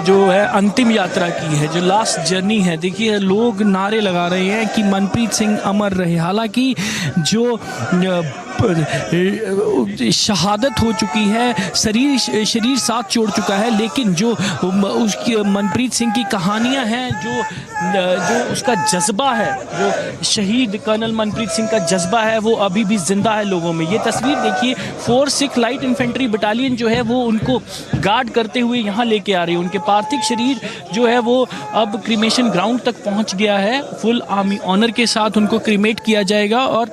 जो है अंतिम यात्रा की है, जो लास्ट जर्नी है। देखिए लोग नारे लगा रहे हैं कि मनप्रीत सिंह अमर रहे। हालांकि जो शहादत हो चुकी है, शरीर साथ छोड़ चुका है, लेकिन जो उसकी मनप्रीत सिंह की कहानियां हैं, जो उसका जज्बा है, जो शहीद कर्नल मनप्रीत सिंह का जज्बा है, वो अभी भी जिंदा है लोगों में। ये तस्वीर देखिए 4 सिख लाइट इन्फेंट्री बटालियन जो है वो उनको गार्ड करते हुए यहाँ लेके आ रही है। उनके पार्थिव शरीर जो है वो अब क्रिमेशन ग्राउंड तक पहुँच गया है। फुल आर्मी ऑनर के साथ उनको क्रिमेट किया जाएगा, और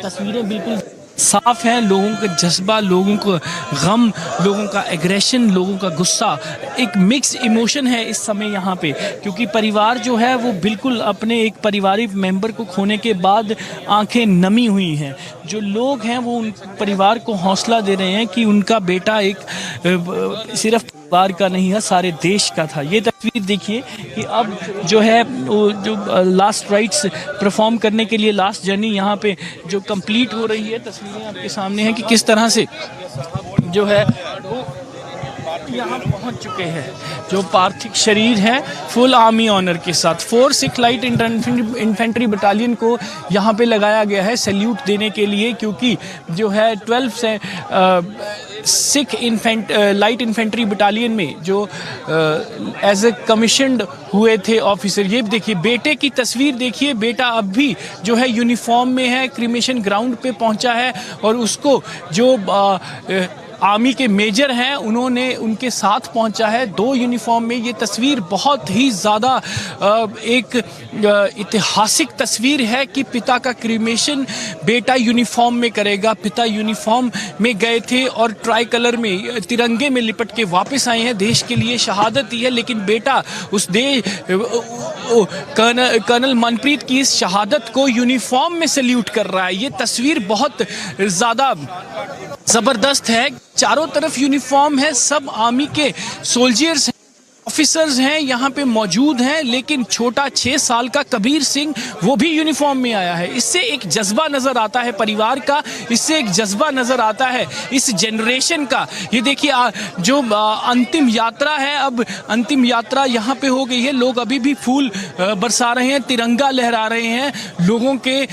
तस्वीरें बिल्कुल साफ हैं। लोगों का जज्बा, लोगों का गम, लोगों का एग्रेशन, लोगों का गुस्सा, एक मिक्स इमोशन है इस समय यहाँ पे, क्योंकि परिवार जो है वो बिल्कुल अपने एक पारिवारिक मेंबर को खोने के बाद आंखें नमी हुई हैं। जो लोग हैं वो उन परिवार को हौसला दे रहे हैं कि उनका बेटा एक सिर्फ परिवार का नहीं है, सारे देश का था। ये तस्वीर देखिए कि अब जो है जो लास्ट राइट्स परफॉर्म करने के लिए लास्ट जर्नी यहाँ पे जो कंप्लीट हो रही है। तस्वीरें आपके सामने हैं कि किस तरह से जो है वो यहाँ पहुँच चुके हैं। जो पार्थिव शरीर है फुल आर्मी ऑनर के साथ 4 सिख लाइट इन्फेंट्री बटालियन को यहाँ पे लगाया गया है सैल्यूट देने के लिए, क्योंकि जो है 12 से सिख लाइट इन्फेंट्री बटालियन में जो एज ए कमीशन्ड हुए थे ऑफिसर। ये देखिए बेटे की तस्वीर देखिए, बेटा अब भी जो है यूनिफॉर्म में है, क्रिमेशन ग्राउंड पे पहुंचा है, और उसको जो आर्मी के मेजर हैं उन्होंने उनके साथ पहुंचा है 2 यूनिफॉर्म में। ये तस्वीर बहुत ही ज़्यादा एक ऐतिहासिक तस्वीर है कि पिता का क्रिमेशन बेटा यूनिफॉर्म में करेगा। पिता यूनिफॉर्म में गए थे और ट्राई कलर में तिरंगे में लिपट के वापस आए हैं। देश के लिए शहादत दी है, लेकिन बेटा उस कर्नल मनप्रीत की इस शहादत को यूनिफॉर्म में सैल्यूट कर रहा है। ये तस्वीर बहुत ज़्यादा ज़बरदस्त है। चारों तरफ यूनिफॉर्म है, सब आर्मी के सोल्जर्स ऑफिसर्स हैं यहाँ पे मौजूद हैं, लेकिन छोटा 6 साल का कबीर सिंह वो भी यूनिफॉर्म में आया है। इससे एक जज्बा नजर आता है परिवार का, इससे एक जज्बा नजर आता है इस जनरेशन का। ये देखिए जो अंतिम यात्रा है, अब अंतिम यात्रा यहाँ पे हो गई है। लोग अभी भी फूल बरसा रहे हैं, तिरंगा लहरा रहे हैं। लोगों के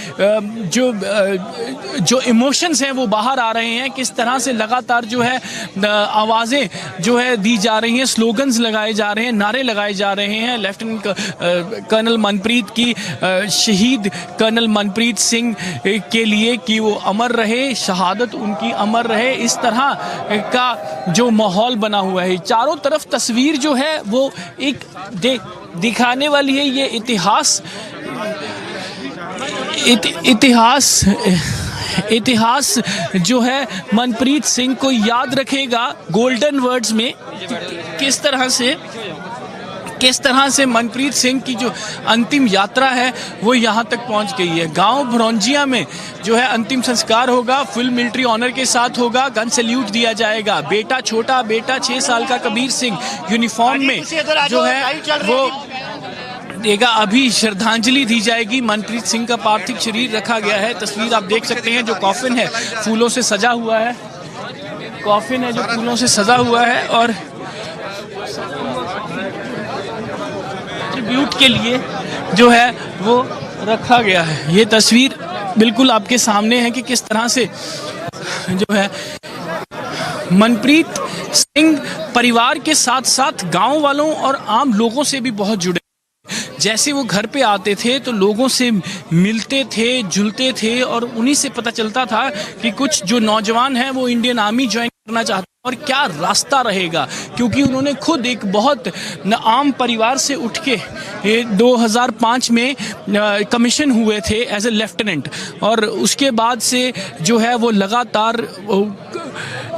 जो इमोशंस हैं वो बाहर आ रहे हैं। किस तरह से लगातार जो है आवाज़ें जो है दी जा रही हैं, स्लोगन्स लगाए जा रहे हैं, नारे लगाए जा रहे हैं लेफ्टिनेंट कर्नल मनप्रीत की, शहीद कर्नल मनप्रीत सिंह के लिए कि वो अमर रहे, शहादत उनकी अमर रहे। इस तरह का जो माहौल बना हुआ है, चारों तरफ तस्वीर जो है वो एक दिखाने वाली है। ये इतिहास जो है मनप्रीत सिंह को याद रखेगा गोल्डन वर्ड्स में। किस तरह से मनप्रीत सिंह की जो अंतिम यात्रा है वो यहाँ तक पहुँच गई है। गांव भरौंजिया में जो है अंतिम संस्कार होगा, फुल मिलिट्री ऑनर के साथ होगा, गन सैल्यूट दिया जाएगा। छोटा बेटा 6 साल का कबीर सिंह यूनिफॉर्म में जो है वो देगा। अभी श्रद्धांजलि दी जाएगी। मनप्रीत सिंह का पार्थिव शरीर रखा गया है। तस्वीर आप देख सकते हैं, जो कॉफिन है फूलों से सजा हुआ है, कॉफिन है जो फूलों से सजा हुआ है और ट्रिब्यूट के लिए जो है वो रखा गया है। ये तस्वीर बिल्कुल आपके सामने है कि किस तरह से जो है मनप्रीत सिंह परिवार के साथ साथ गांव वालों और आम लोगों से भी बहुत जुड़े। जैसे वो घर पे आते थे तो लोगों से मिलते थे, जुलते थे और उन्हीं से पता चलता था कि कुछ जो नौजवान हैं वो इंडियन आर्मी ज्वाइन करना चाहते हैं और क्या रास्ता रहेगा, क्योंकि उन्होंने खुद एक बहुत आम परिवार से उठ के 2005 में कमीशन हुए थे एज ए लेफ्टिनेंट और उसके बाद से जो है वो लगातार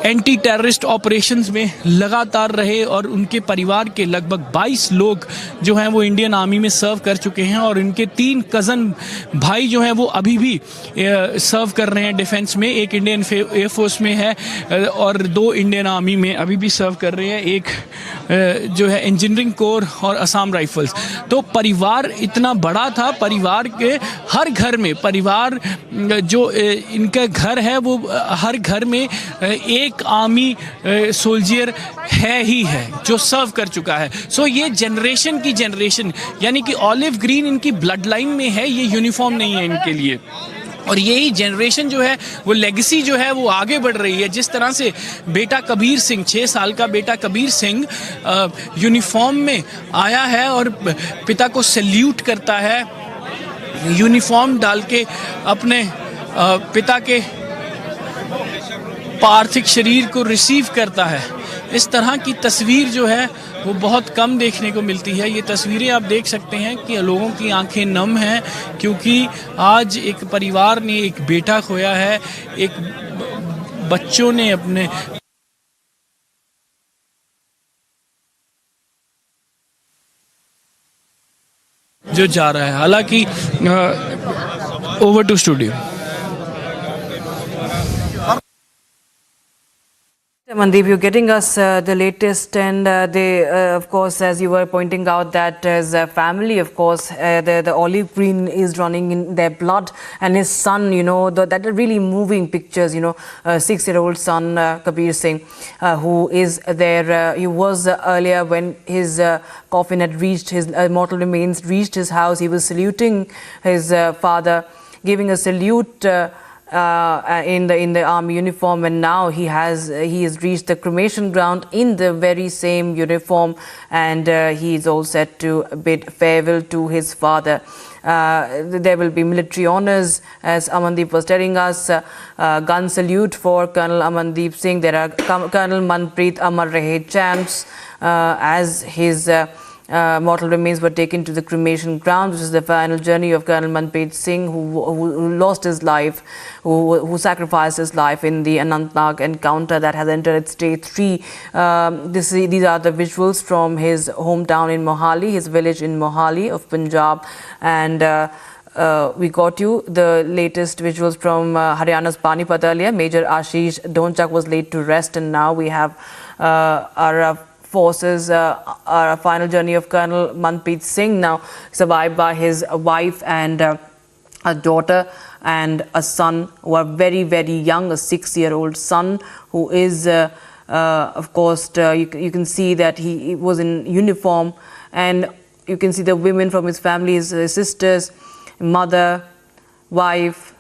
एंटी टेररिस्ट ऑपरेशंस में लगातार रहे और उनके परिवार के लगभग 22 लोग जो हैं वो इंडियन आर्मी में सर्व कर चुके हैं और इनके 3 कज़न भाई जो हैं वो अभी भी सर्व कर रहे हैं डिफेंस में। एक इंडियन एयरफोर्स में है और 2 इंडियन आर्मी में अभी भी सर्व कर रहे हैं, एक जो है इंजीनियरिंग कोर और असम राइफल्स। तो परिवार इतना बड़ा था, परिवार के हर घर में, परिवार जो इनका घर है वो हर घर में एक आर्मी सोल्जियर है ही है जो सर्व कर चुका है। सो ये जनरेशन की जनरेशन, यानी कि ऑलिव ग्रीन इनकी ब्लड लाइन में है, ये यूनिफॉर्म नहीं है इनके लिए। और यही जनरेशन जो है वो लेगेसी जो है वो आगे बढ़ रही है। जिस तरह से बेटा कबीर सिंह, 6 साल का बेटा कबीर सिंह यूनिफॉर्म में आया है और पिता को सैल्यूट करता है, यूनिफॉर्म डाल के अपने पिता के पार्थिव शरीर को रिसीव करता है। इस तरह की तस्वीर जो है वो बहुत कम देखने को मिलती है। ये तस्वीरें आप देख सकते हैं कि लोगों की आंखें नम हैं, क्योंकि आज एक परिवार ने एक बेटा खोया है, एक बच्चों ने अपने जो जा रहा है। हालांकि over to studio. Mandeep, you're getting us the latest, and they, of course, as you were pointing out, that as a family, of course, the olive green is running in their blood, and his son, you know, that are really moving pictures, you know, 6-year-old son, Kabir Singh, who is there. He was earlier when his coffin had reached, his mortal remains reached his house. He was saluting his father, giving a salute in the army uniform, and now he has reached the cremation ground in the very same uniform, and he is all set to bid farewell to his father. There will be military honours, as Amandeep was telling us. Gun salute for Colonel Amandeep Singh. There are Colonel Manpreet Amar Rahe chants as his mortal remains were taken to the cremation ground, which is the final journey of Colonel Manpreet Singh, who lost his life, who sacrificed his life in the Anantnag encounter that has entered its day 3. These are the visuals from his hometown in Mohali, his village in Mohali of Punjab, and we got you the latest visuals from Haryana's Panipat earlier. Major Ashish Dhonchak was laid to rest, and now we have our forces, our final journey of Colonel Manpreet Singh, now survived by his wife and a daughter and a son who are very, very young, a 6-year-old son who is, of course, you can see that he was in uniform, and you can see the women from his family, his sisters, mother, wife,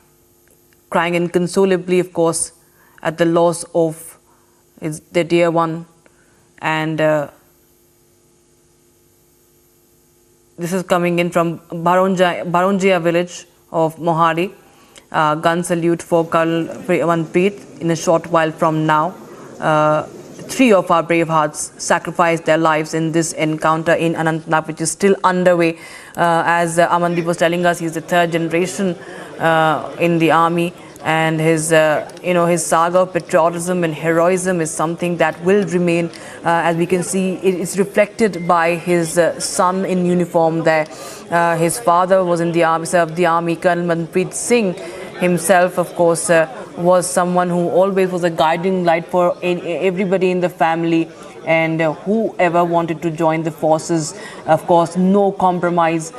crying inconsolably, of course, at the loss of their dear one. And this is coming in from Baronjia village of Mohali. Gun salute for Colonel Manpreet in a short while from now. 3 of our brave hearts sacrificed their lives in this encounter in Anantnag, which is still underway. As Amandeep was telling us, he's the 3rd generation in the army. And his, his saga of patriotism and heroism is something that will remain. As we can see, it's reflected by his son in uniform there. His father was in the army, served the army. Colonel Manpreet Singh himself, of course, was someone who always was a guiding light for everybody in the family. and whoever wanted to join the forces, of course, no compromise.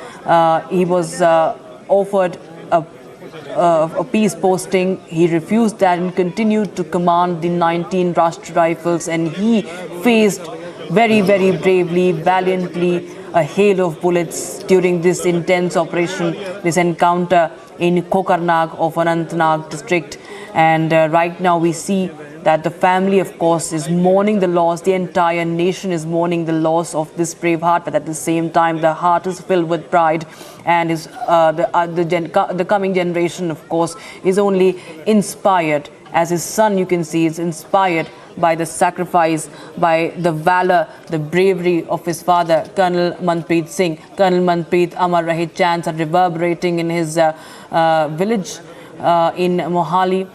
He was offered a peace posting. He refused that and continued to command the 19 Rashtra Rifles, and he faced very, very bravely, valiantly, a hail of bullets during this intense operation, this encounter in Kokarnag of Anantnag district. And right now we see that the family, of course, is mourning the loss. The entire nation is mourning the loss of this brave heart, but at the same time, the heart is filled with pride, and the coming generation, of course, is only inspired. As his son, you can see, is inspired by the sacrifice, by the valor, the bravery of his father, Colonel Manpreet Singh. Colonel Manpreet, Amar Rahe chants are reverberating in his village in Mohali.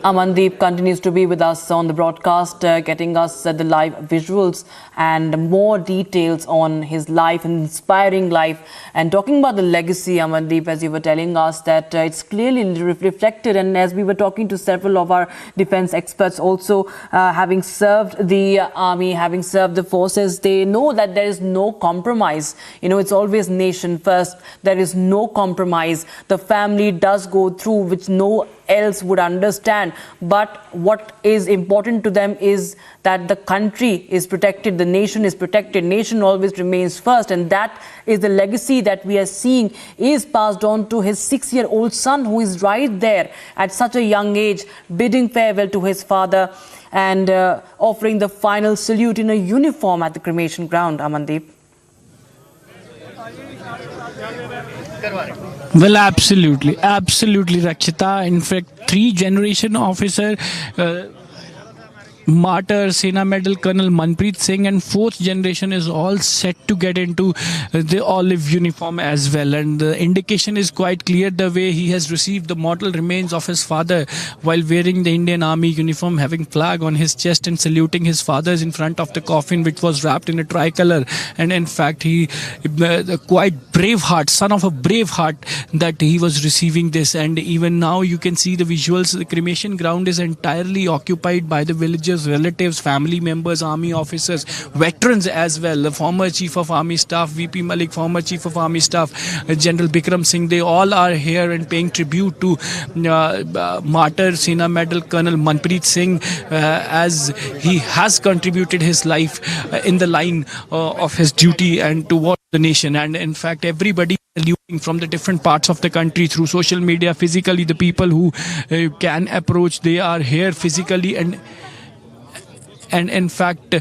Amandeep continues to be with us on the broadcast, getting us the live visuals and more details on his life, inspiring life, and talking about the legacy, Amandeep, as you were telling us, that it's clearly reflected. And as we were talking to several of our defense experts also, having served the army, having served the forces, they know that there is no compromise. You know, it's always nation first. There is no compromise. The family does go through, which no else would understand, but what is important to them is that the country is protected, the nation is protected, nation always remains first, and that is the legacy that we are seeing is passed on to his 6-year-old son, who is right there at such a young age, bidding farewell to his father and offering the final salute in a uniform at the cremation ground. Amandeep. Well, absolutely, Rakshita. In fact, 3-generation officer, martyr, Sena Medal Colonel Manpreet Singh, and 4th generation is all set to get into the olive uniform as well. And the indication is quite clear, the way he has received the mortal remains of his father while wearing the Indian Army uniform, having flag on his chest and saluting his fathers in front of the coffin, which was wrapped in a tricolor. And in fact, he quite brave heart, son of a brave heart, that he was receiving this. And even now you can see the visuals. The cremation ground is entirely occupied by the villagers, relatives, family members, army officers, veterans as well. The former Chief of Army Staff, VP Malik, former Chief of Army Staff, General Bikram Singh, they all are here and paying tribute to martyr Sena Medal Colonel Manpreet Singh, as he has contributed his life in the line of his duty and towards the nation. And in fact, everybody saluting from the different parts of the country through social media, physically, the people who can approach, they are here physically, and in fact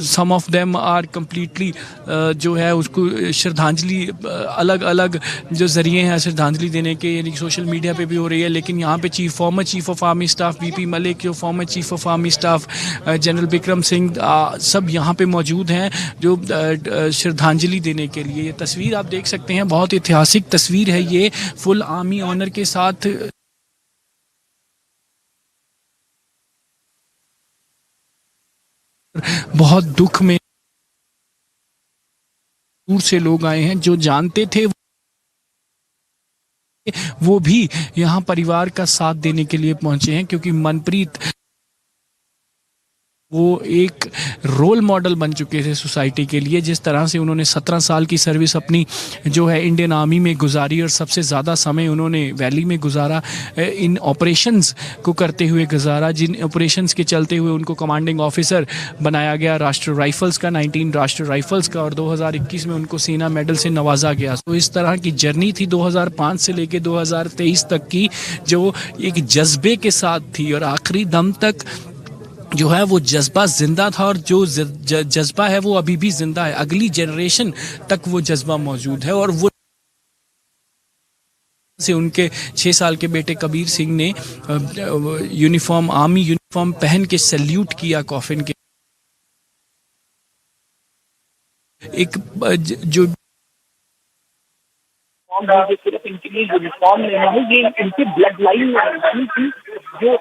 some of them are completely जो है उसको श्रद्धांजलि अलग अलग जो जरिए हैं श्रद्धांजलि देने के, यानी सोशल मीडिया पे भी हो रही है, लेकिन यहाँ पे former chief of army staff VP Malik, जो former chief of army staff general Bikram Singh, सब यहाँ पे मौजूद हैं जो श्रद्धांजलि देने के लिए। ये तस्वीर आप देख सकते हैं, बहुत ऐतिहासिक तस्वीर है ये, फुल आर्मी ऑनर के साथ बहुत दुख में दूर से लोग आए हैं, जो जानते थे वो भी यहाँ परिवार का साथ देने के लिए पहुंचे हैं, क्योंकि मनप्रीत वो एक रोल मॉडल बन चुके थे सोसाइटी के लिए। जिस तरह से उन्होंने 17 साल की सर्विस अपनी जो है इंडियन आर्मी में गुजारी, और सबसे ज़्यादा समय उन्होंने वैली में गुजारा, इन ऑपरेशंस को करते हुए गुजारा, जिन ऑपरेशंस के चलते हुए उनको कमांडिंग ऑफिसर बनाया गया राष्ट्र राइफल्स का, 19 राष्ट्र राइफल्स का, और 2021 में उनको सेना मेडल से नवाजा गया। तो इस तरह की जर्नी थी 2005 से लेकर 2023 तक की, जो एक जज्बे के साथ थी, और आखिरी दम तक जो है वो जज्बा जिंदा था, और जो जज्बा है वो अभी भी जिंदा है, अगली जनरेशन तक वो जज्बा मौजूद है। और वो से उनके 6 साल के बेटे कबीर सिंह ने यूनिफॉर्म, आर्मी यूनिफॉर्म पहन के सैल्यूट किया कॉफिन के। एक जो सिर्फ इनके लिए यूनिफॉर्म लेना है, ये इनके ब्लड लाइन थी जो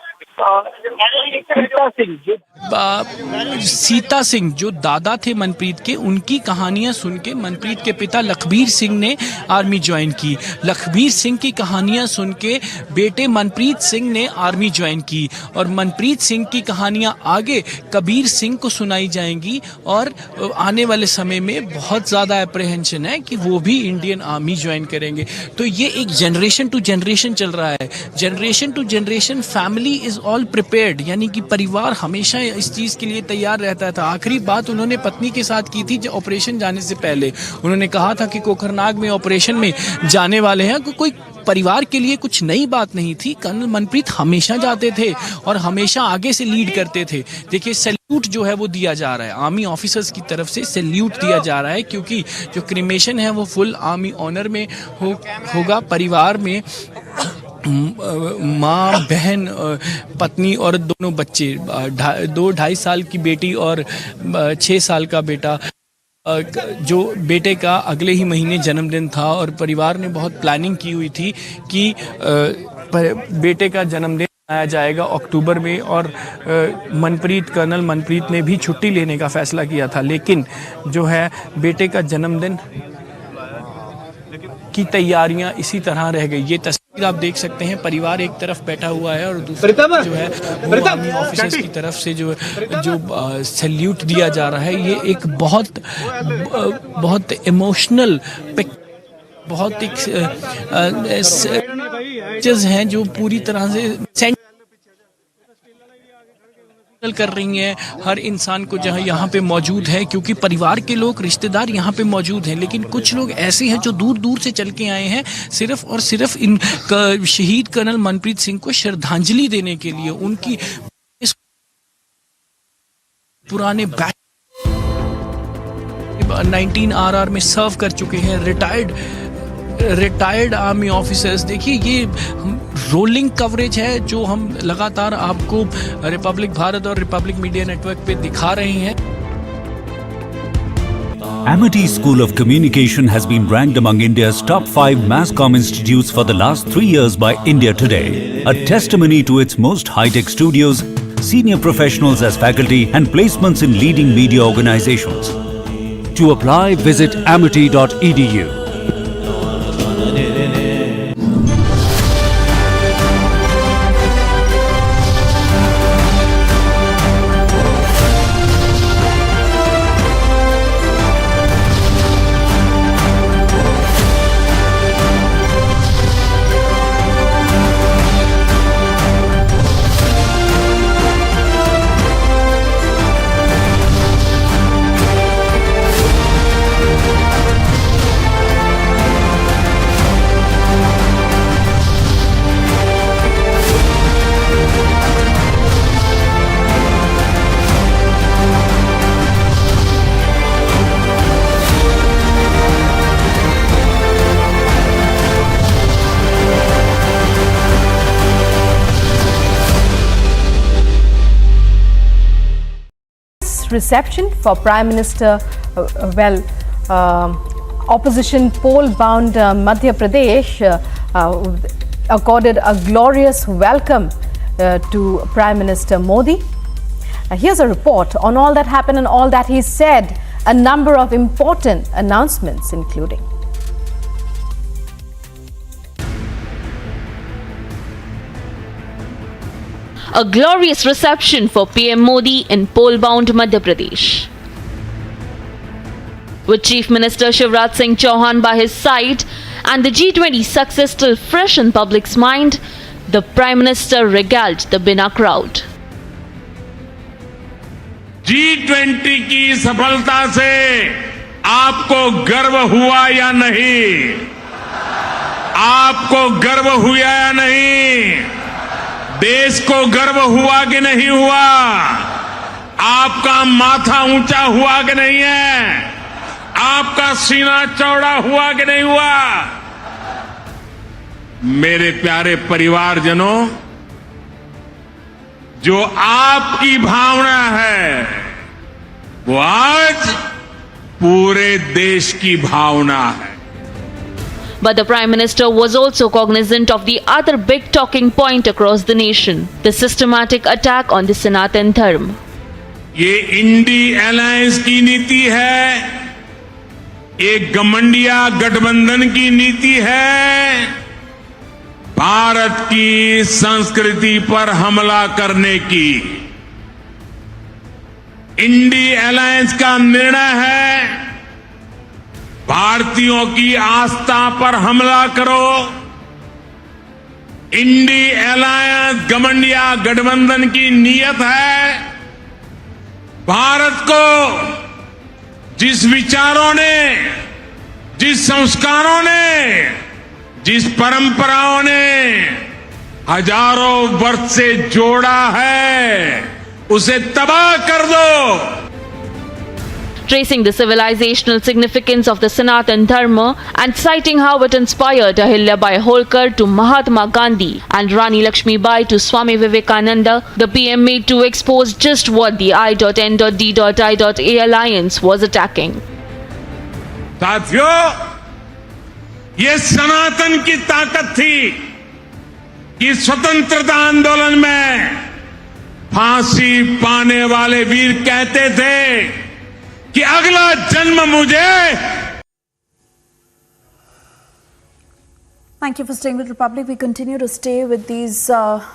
सीता सिंह जो दादा थे मनप्रीत के, उनकी कहानियां सुन के मनप्रीत के पिता लखबीर सिंह ने आर्मी ज्वाइन की। लखबीर सिंह की कहानियां सुन के बेटे मनप्रीत सिंह ने आर्मी ज्वाइन की और मनप्रीत सिंह की कहानियां आगे कबीर सिंह को सुनाई जाएंगी और आने वाले समय में बहुत ज़्यादा अप्रहेंशन है कि वो भी इंडियन आर्मी ज्वाइन करेंगे। तो ये एक जनरेशन टू जनरेशन चल रहा है। Generation to generation family is all prepared, यानी कि परिवार हमेशा इस चीज़ के लिए तैयार रहता था। आखिरी बात उन्होंने पत्नी के साथ की थी ऑपरेशन जाने से पहले। उन्होंने कहा था कि कोकरनाग में ऑपरेशन में जाने वाले हैं, कोई परिवार के लिए कुछ नई बात नहीं थी। कर्नल मनप्रीत हमेशा जाते थे और हमेशा आगे से लीड करते थे। देखिए सैल्यूट जो है वो दिया जा रहा है, आर्मी ऑफिसर्स की तरफ से सैल्यूट दिया जा रहा है, क्योंकि जो क्रिमेशन है वो फुल आर्मी ऑनर में होगा। परिवार में माँ, बहन, पत्नी और दोनों बच्चे, 2-2.5 साल की बेटी और 6 साल का बेटा, जो बेटे का अगले ही महीने जन्मदिन था और परिवार ने बहुत प्लानिंग की हुई थी कि बेटे का जन्मदिन मनाया जाएगा अक्टूबर में और कर्नल मनप्रीत ने भी छुट्टी लेने का फैसला किया था। लेकिन जो है बेटे का जन्मदिन की तैयारियां इसी तरह रह गई। ये तस्वीर आप देख सकते हैं, परिवार एक तरफ बैठा हुआ है और दूसरी तरफ जो है वो आर्मी ऑफिसर्स की तरफ से जो सैल्यूट दिया जा रहा है। ये एक बहुत इमोशनल बहुत एक हैं जो पूरी तरह से कर रही हैं हर इंसान को जहां यहाँ पे मौजूद है, क्योंकि परिवार के लोग, रिश्तेदार यहाँ पे मौजूद हैं। लेकिन कुछ लोग ऐसे हैं जो दूर दूर से चल के आए हैं सिर्फ और सिर्फ इन शहीद कर्नल मनप्रीत सिंह को श्रद्धांजलि देने के लिए। उनकी इस पुराने 19 RR में सर्व कर चुके हैं, रिटायर्ड आर्मी ऑफिसर्स। देखिए ये रोलिंग कवरेज है जो हम लगातार आपको रिपब्लिक भारत और रिपब्लिक मीडिया नेटवर्क पे दिखा रहे हैं। Amity School of Communication has been ranked among India's top 5 mass comm institutes for the last 3 years by India Today, a testimony to its most high-tech studios, senior professionals as faculty and placements in leading media organizations. To apply, visit amity.edu. Reception for Prime Minister, opposition poll-bound Madhya Pradesh accorded a glorious welcome to Prime Minister Modi. Here's a report on all that happened and all that he said, a number of important announcements including. A glorious reception for PM Modi in poll-bound Madhya Pradesh. With Chief Minister Shivraj Singh Chauhan by his side and the G20 success still fresh in public's mind, the Prime Minister regaled the Bina crowd. G20 की सफलता से आपको गर्व हुआ या नहीं? आपको गर्व हुआ या नहीं? देश को गर्व हुआ कि नहीं हुआ? आपका माथा ऊंचा हुआ कि नहीं है? आपका सीना चौड़ा हुआ कि नहीं हुआ? मेरे प्यारे परिवारजनों, जो आपकी भावना है वो आज पूरे देश की भावना है। But the Prime Minister was also cognizant of the other big talking point across the nation, the systematic attack on the Sanatan Dharma. ये इंडी अलायंस की नीति है, एक गमंडिया गठबंधन की नीति है, भारत की संस्कृति पर हमला करने की। इंडी अलायंस का निर्णय है, भारतीयों की आस्था पर हमला करो। इंडी अलायंस गमंडिया गठबंधन की नीयत है, भारत को जिस विचारों ने, जिस संस्कारों ने, जिस परंपराओं ने हजारों वर्ष से जोड़ा है, उसे तबाह कर दो। Tracing the civilizational significance of the Sanatan Dharma and citing how it inspired Ahilyabai Holkar to Mahatma Gandhi and Rani Lakshmibai to Swami Vivekananda, the PM made to expose just what the I.N.D.I.A alliance was attacking. साथियों, ये सनातन की ताकत थी कि स्वतंत्रता आंदोलन में फांसी पाने वाले वीर कहते थे कि अगला जन्म मुझे। Thank you for staying with Republic. We continue to stay with these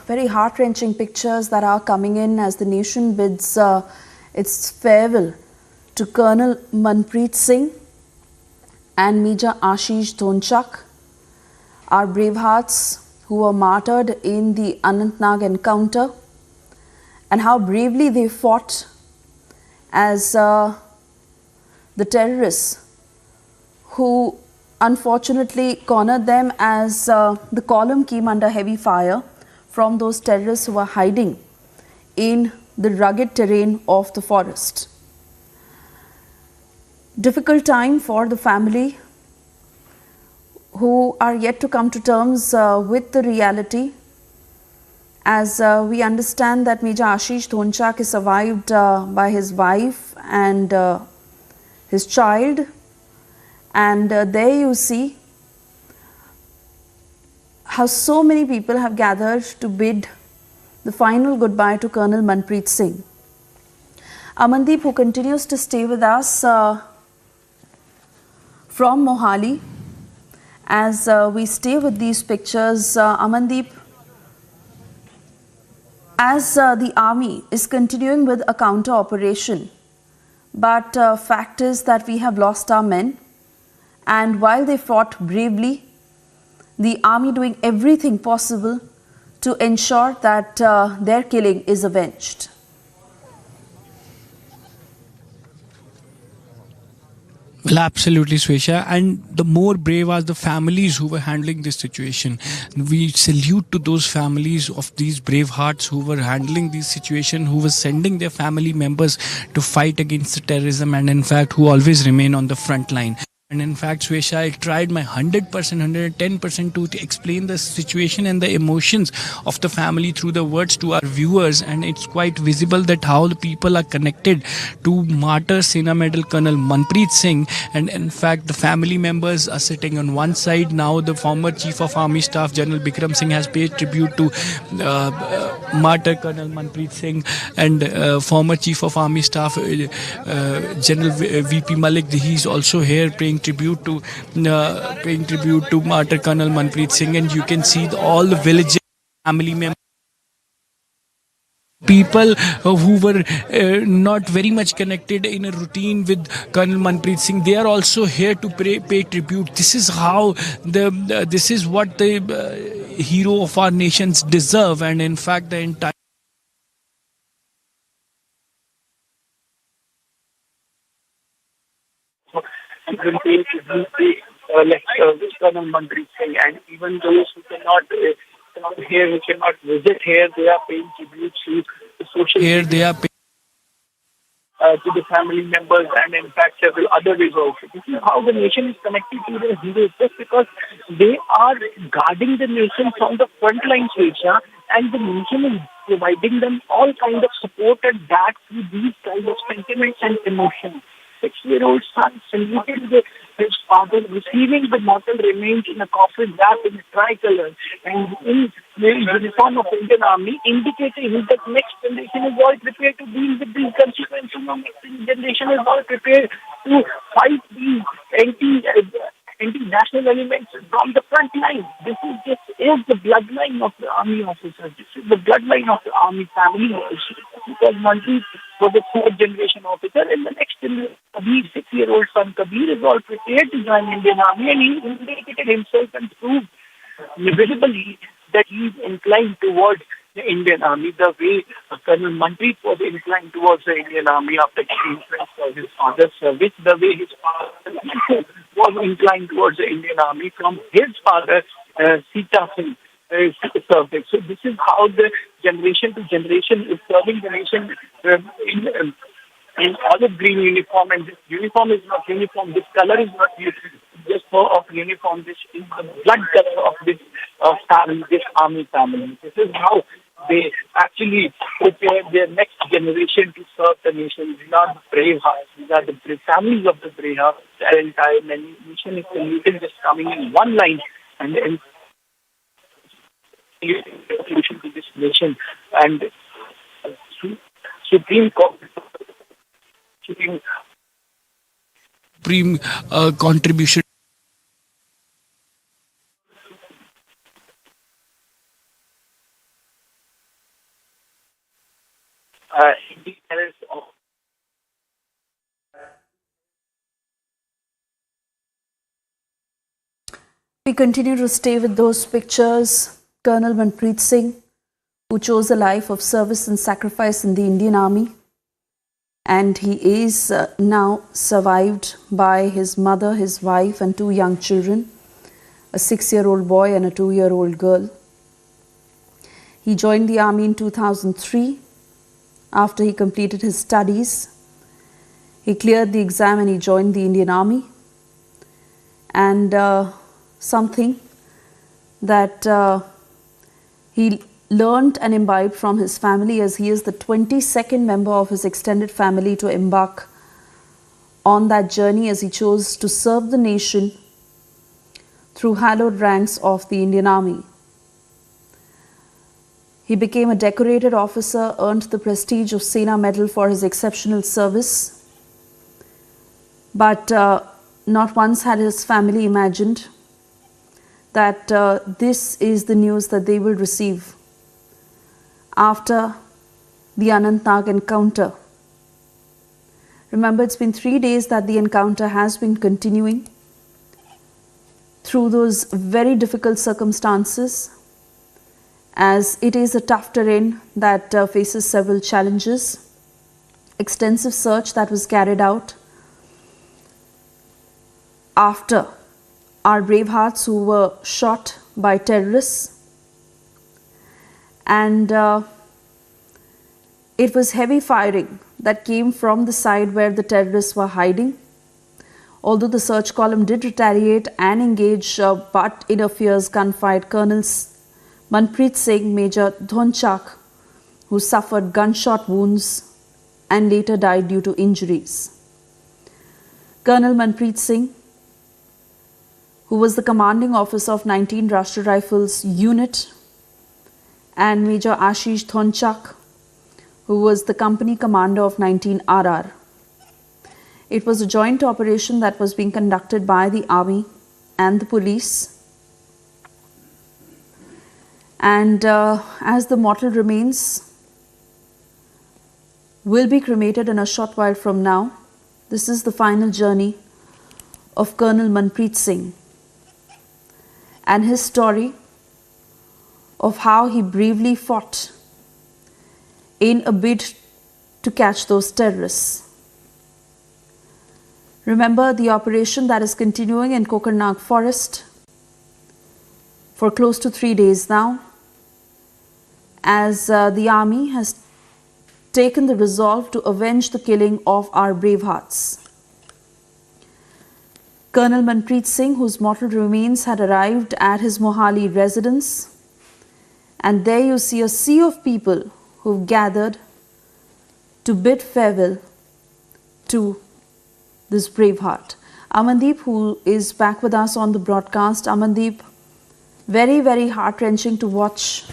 very heart-wrenching pictures that are coming in as the nation bids its farewell to Colonel Manpreet Singh and Major Ashish Dhonchak, our brave hearts who were martyred in the Anantnag encounter, and how bravely they fought as the terrorists who unfortunately cornered them as the column came under heavy fire from those terrorists who were hiding in the rugged terrain of the forest. Difficult time for the family who are yet to come to terms with the reality, as we understand that Major Ashish Dhonchak is survived by his wife and his child, and there you see how so many people have gathered to bid the final goodbye to Colonel Manpreet Singh. Amandeep, who continues to stay with us from Mohali, as we stay with these pictures. Amandeep, as the army is continuing with a counter operation, but fact is that we have lost our men, and while they fought bravely, the army doing everything possible to ensure that their killing is avenged. Well, absolutely, Swesha. And the more brave are the families who were handling this situation. We salute to those families of these brave hearts who were handling this situation, who were sending their family members to fight against the terrorism, and in fact, who always remain on the front line. And in fact, Swesha, I tried my 100%, 110% to explain the situation and the emotions of the family through the words to our viewers. And it's quite visible that how the people are connected to martyr Sena Medal Colonel Manpreet Singh. And in fact, the family members are sitting on one side. Now the former Chief of Army Staff, General Bikram Singh, has paid tribute to martyr Colonel Manpreet Singh, and former Chief of Army Staff, General VP Malik, he's also here paying tribute to martyr Colonel Manpreet Singh. And you can see all the village family members, people who were not very much connected in a routine with Colonel Manpreet Singh. They are also here to pay tribute. This is how this is what the hero of our nations deserve. And in fact, the entire Colonel Manpreet Singh, and even those who cannot here, who cannot visit here, they are paying tribute to the social here they are to the family members, and in fact several other ways also. This is how the nation is connected to the heroes, just because they are guarding the nation from the front lines, and the nation is providing them all kind of support and back through these kind of sentiments and emotions. 6-year-old son saluted his father, receiving the mortal remains in a coffin wrapped in a tricolor and in the uniform of Indian Army, indicating that next generation is all prepared to deal with these consequences. Next generation is all prepared to fight these anti-national elements from the front line. This is the bloodline of the army officers. This is the bloodline of the army family also. Because Manpreet was a third generation officer, and the next generation, Kabir, 6-year-old son Kabir, is all prepared to join Indian Army, and he indicated himself and proved visibly that he is inclined towards the Indian Army, the way Colonel Manpreet was inclined towards the Indian Army after getting influenced by his father's service, the way his father was inclined towards the Indian Army from his father, Sita Singh. Service. So this is how the generation to generation is serving the nation in olive green uniform, and this uniform is not uniform. This color is not just of uniform. This is the blood color of this family, this army family. This is how they actually prepare their next generation to serve the nation. These are the brave hearts. These are the families of the brave hearts. Their entire nation is saluted, just coming in one line and solution to this nation, and Supreme contribution. We continue to stay with those pictures. Colonel Manpreet Singh, who chose a life of service and sacrifice in the Indian Army, and he is now survived by his mother, his wife, and 2 young children, a 6-year-old boy and a 2-year-old girl. He joined the army in 2003 after he completed his studies. He cleared the exam and he joined the Indian Army. And something that he learned and imbibed from his family, as he is the 22nd member of his extended family to embark on that journey, as he chose to serve the nation through hallowed ranks of the Indian Army. He became a decorated officer, earned the prestige of Sena Medal for his exceptional service. But not once had his family imagined that this is the news that they will receive after the Anantnag encounter. Remember, it's been 3 days that the encounter has been continuing through those very difficult circumstances, as it is a tough terrain that faces several challenges. Extensive search that was carried out after our brave hearts who were shot by terrorists, and it was heavy firing that came from the side where the terrorists were hiding. Although the search column did retaliate and engage, but in a fierce gunfight, Colonel Manpreet Singh, Major Dhonchak, who suffered gunshot wounds and later died due to injuries. Colonel Manpreet Singh, who was the commanding officer of 19 Rashtriya Rifles unit, and Major Ashish Dhonchak, who was the company commander of 19 RR. It was a joint operation that was being conducted by the army and the police. And as the mortal remains will be cremated in a short while from now, this is the final journey of Colonel Manpreet Singh and his story of how he bravely fought in a bid to catch those terrorists. Remember the operation that is continuing in Kokarnag forest for close to 3 days now, as the army has taken the resolve to avenge the killing of our brave hearts. Colonel Manpreet Singh, whose mortal remains had arrived at his Mohali residence, and there you see a sea of people who've gathered to bid farewell to this brave heart. Amandeep, who is back with us on the broadcast. Amandeep, very, very heart-wrenching to watch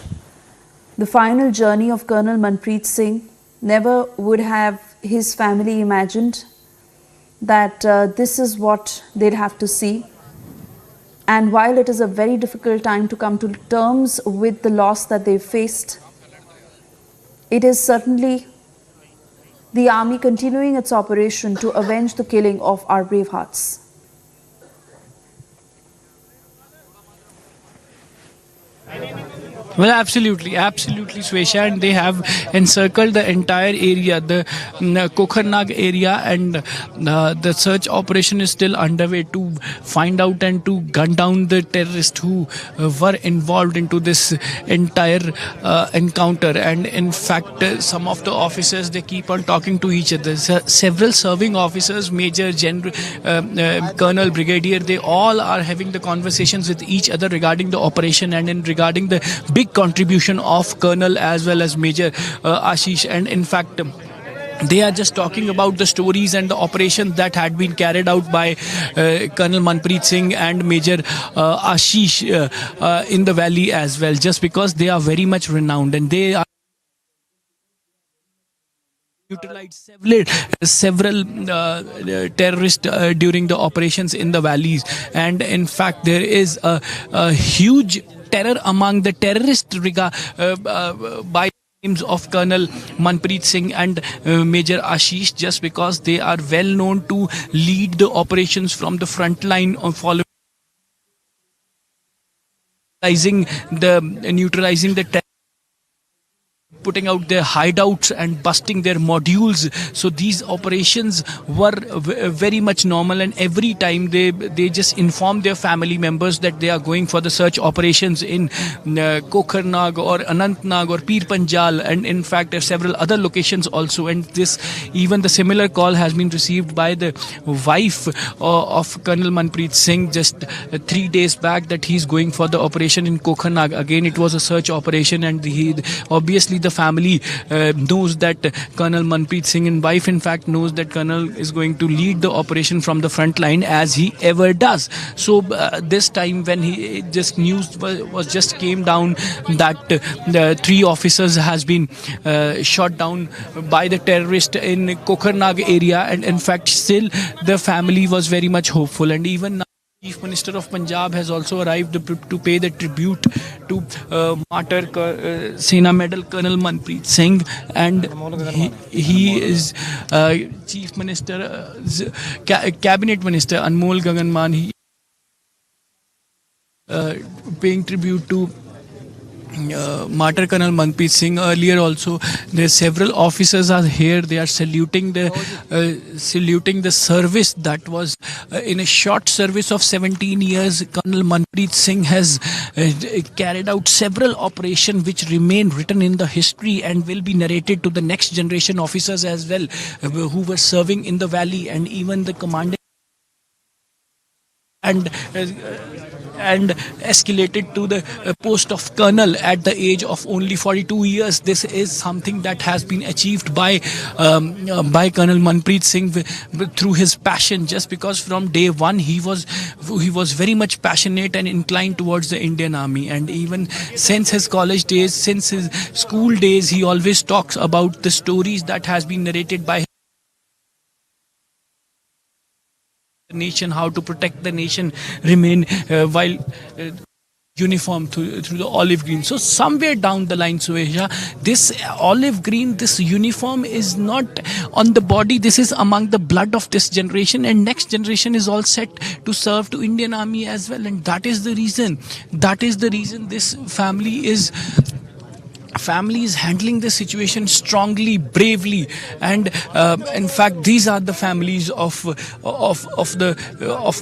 the final journey of Colonel Manpreet Singh. Never would have his family imagined that this is what they'd have to see. And while it is a very difficult time to come to terms with the loss that they've faced, it is certainly the army continuing its operation to avenge the killing of our brave hearts. Well, absolutely, Swesha, and they have encircled the entire area, the Kokharnag area, and the search operation is still underway to find out and to gun down the terrorists who were involved into this entire encounter. And in fact, some of the officers, they keep on talking to each other. Several serving officers, Major, General, Colonel, Brigadier, they all are having the conversations with each other regarding the operation and in regarding the big contribution of Colonel as well as Major Ashish. And in fact, they are just talking about the stories and the operation that had been carried out by Colonel Manpreet Singh and Major Ashish in the valley as well, just because they are very much renowned and they are utilized several terrorists during the operations in the valleys. And in fact, there is a huge terror among the terrorists by names of Colonel Manpreet Singh and Major Ashish, just because they are well known to lead the operations from the front line following neutralizing the terror, putting out their hideouts and busting their modules. So these operations were very much normal, and every time they just inform their family members that they are going for the search operations in Kokharnag or Anantnag or Pir Panjal, and in fact several other locations also. And this, even the similar call has been received by the wife of Colonel Manpreet Singh just 3 days back, that he's going for the operation in Kokharnag. Again, it was a search operation, and obviously the family knows that Colonel Manpreet Singh, and wife in fact knows that Colonel is going to lead the operation from the front line as he ever does. So this time when he just news was just came down that the 3 officers has been shot down by the terrorist in Kokharnag area, and in fact still the family was very much hopeful. And even now Chief Minister of Punjab has also arrived to pay the tribute to Martyr Sena Medal Colonel Manpreet Singh, and he is Chief Minister, Cabinet Minister Anmol Gaganman, he paying tribute to Martyr Colonel Manpreet Singh. Earlier also, there several officers are here. They are saluting the service that was in a short service of 17 years. Colonel Manpreet Singh has carried out several operations which remain written in the history and will be narrated to the next generation officers as well, who were serving in the valley, and even the commandant and escalated to the post of colonel at the age of only 42 years. This is something that has been achieved by Colonel Manpreet Singh through his passion, just because from day one he was very much passionate and inclined towards the Indian Army. And even since his college days, since his school days, he always talks about the stories that has been narrated by the nation, how to protect the nation, remain while uniform through the olive green. So somewhere down the line, Suesha, this olive green, this uniform is not on the body. This is among the blood of this generation, and next generation is all set to serve to Indian Army as well. And that is the reason this family is handling the situation strongly, bravely. And in fact, these are the families of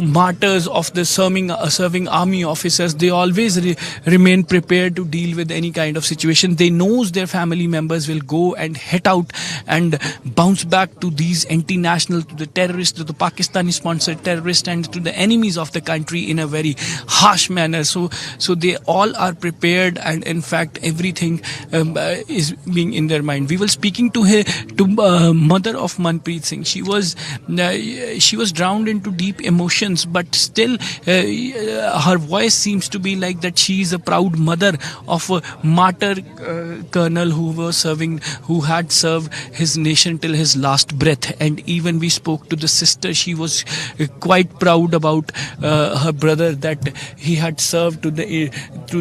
martyrs, of the serving army officers. They always remain prepared to deal with any kind of situation. They knows their family members will go and head out and bounce back to these anti-national, to the terrorists, to the Pakistani sponsored terrorists, and to the enemies of the country in a very harsh manner. So they all are prepared, and in fact everything is being in their mind. We were speaking to mother of Manpreet Singh. She was drowned into deep emotions, but still her voice seems to be like that. She is a proud mother of a martyr colonel who had served his nation till his last breath. And even we spoke to the sister. She was quite proud about her brother, that he had served to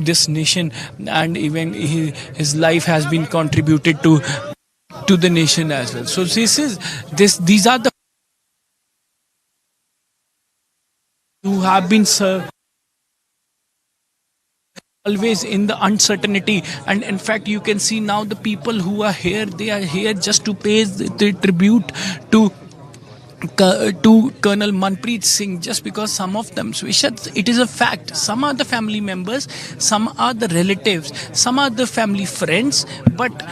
this nation, and even his life has been contributed to the nation as well. So these are the who have been served always in the uncertainty. And in fact, you can see now the people who are here, they are here just to pay the tribute to Colonel Manpreet Singh, just because some of them, it is a fact, some are the family members, some are the relatives, some are the family friends, but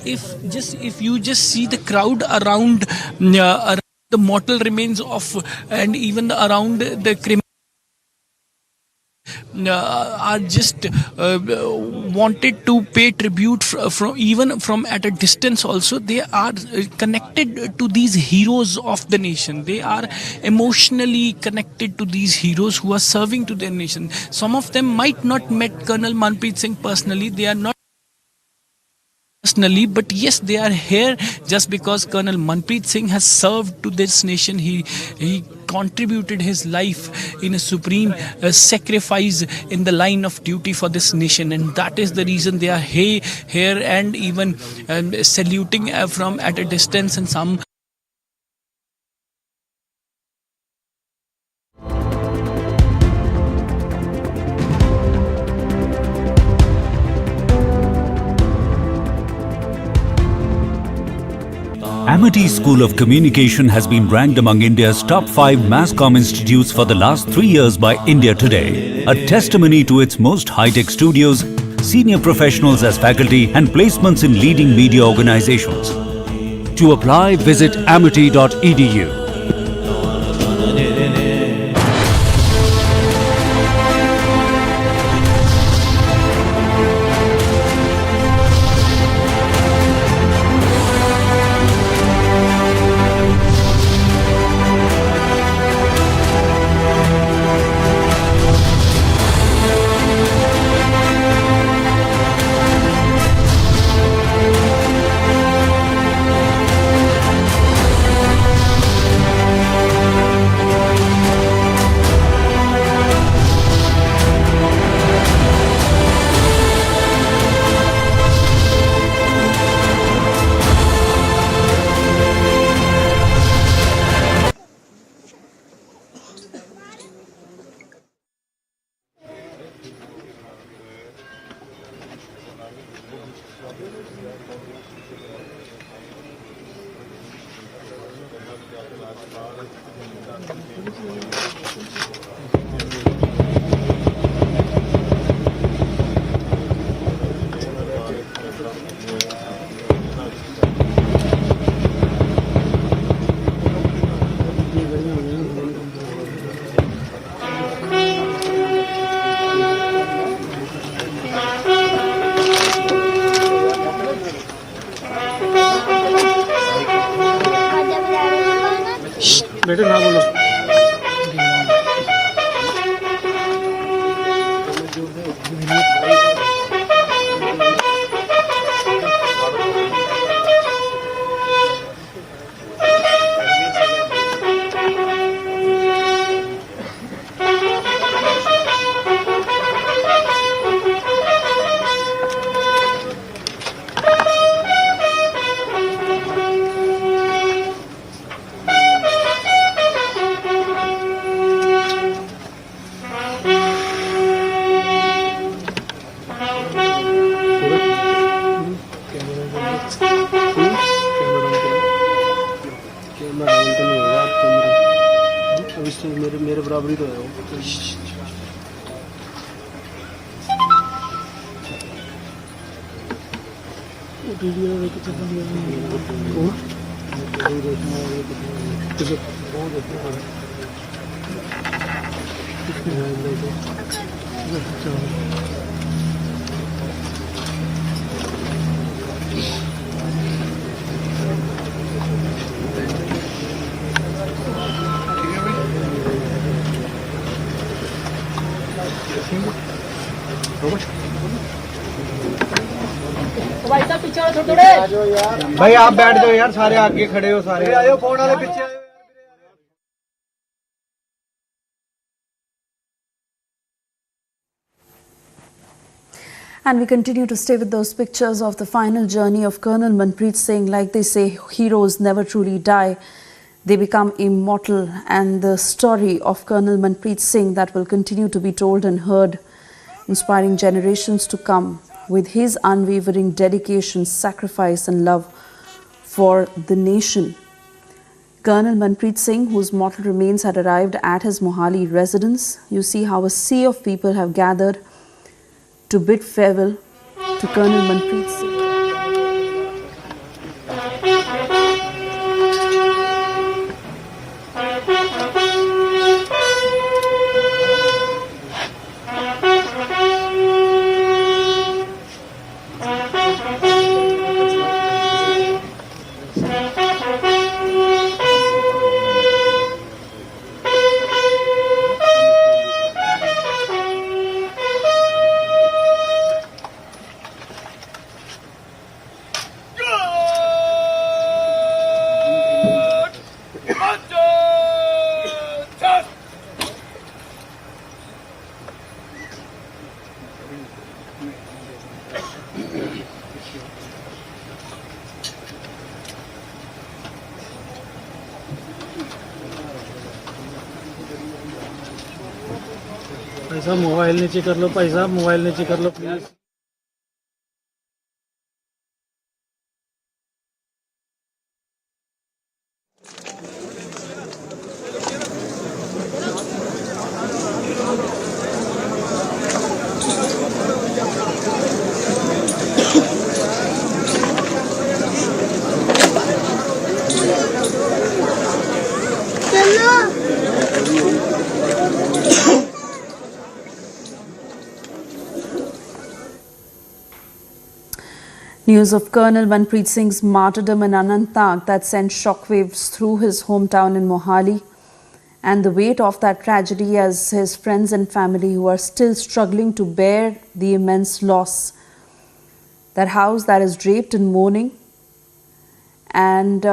if you just see the crowd around the mortal remains of, and even around the criminal, are just wanted to pay tribute from at a distance. Also, they are connected to these heroes of the nation. They are emotionally connected to these heroes who are serving to their nation. Some of them might not met Colonel Manpreet Singh personally. They are not personally, but yes, they are here just because Colonel Manpreet Singh has served to this nation. He contributed his life in a supreme sacrifice in the line of duty for this nation, and that is the reason they are here and even saluting from at a distance. And some Amity School of Communication has been ranked among India's top 5 mass comm institutes for the last 3 years by India Today, a testimony to its most high-tech studios, senior professionals as faculty, and placements in leading media organizations. To apply, visit amity.edu. बेटे ना बोलो। मेरे बराबरी तो है वो। भाई आप बैठ जाओ यार, सारे आगे खड़े हो, सारे आयो, फोन वाले पीछे आयो। And we continue to stay with those pictures of the final journey of Colonel Manpreet Singh. Like they say, heroes never truly die. They become immortal. And the story of Colonel Manpreet Singh that will continue to be told and heard, inspiring generations to come with his unwavering dedication, sacrifice and love for the nation. Colonel Manpreet Singh, whose mortal remains had arrived at his Mohali residence. You see how a sea of people have gathered to bid farewell to Colonel Manpreet Singh. भाई साहब mobile नीचे कर लो, भाई साहब mobile नीचे कर लो please. News of Colonel Manpreet Singh's martyrdom in Anantnag that sent shockwaves through his hometown in Mohali, and the weight of that tragedy as his friends and family who are still struggling to bear the immense loss. That house that is draped in mourning, and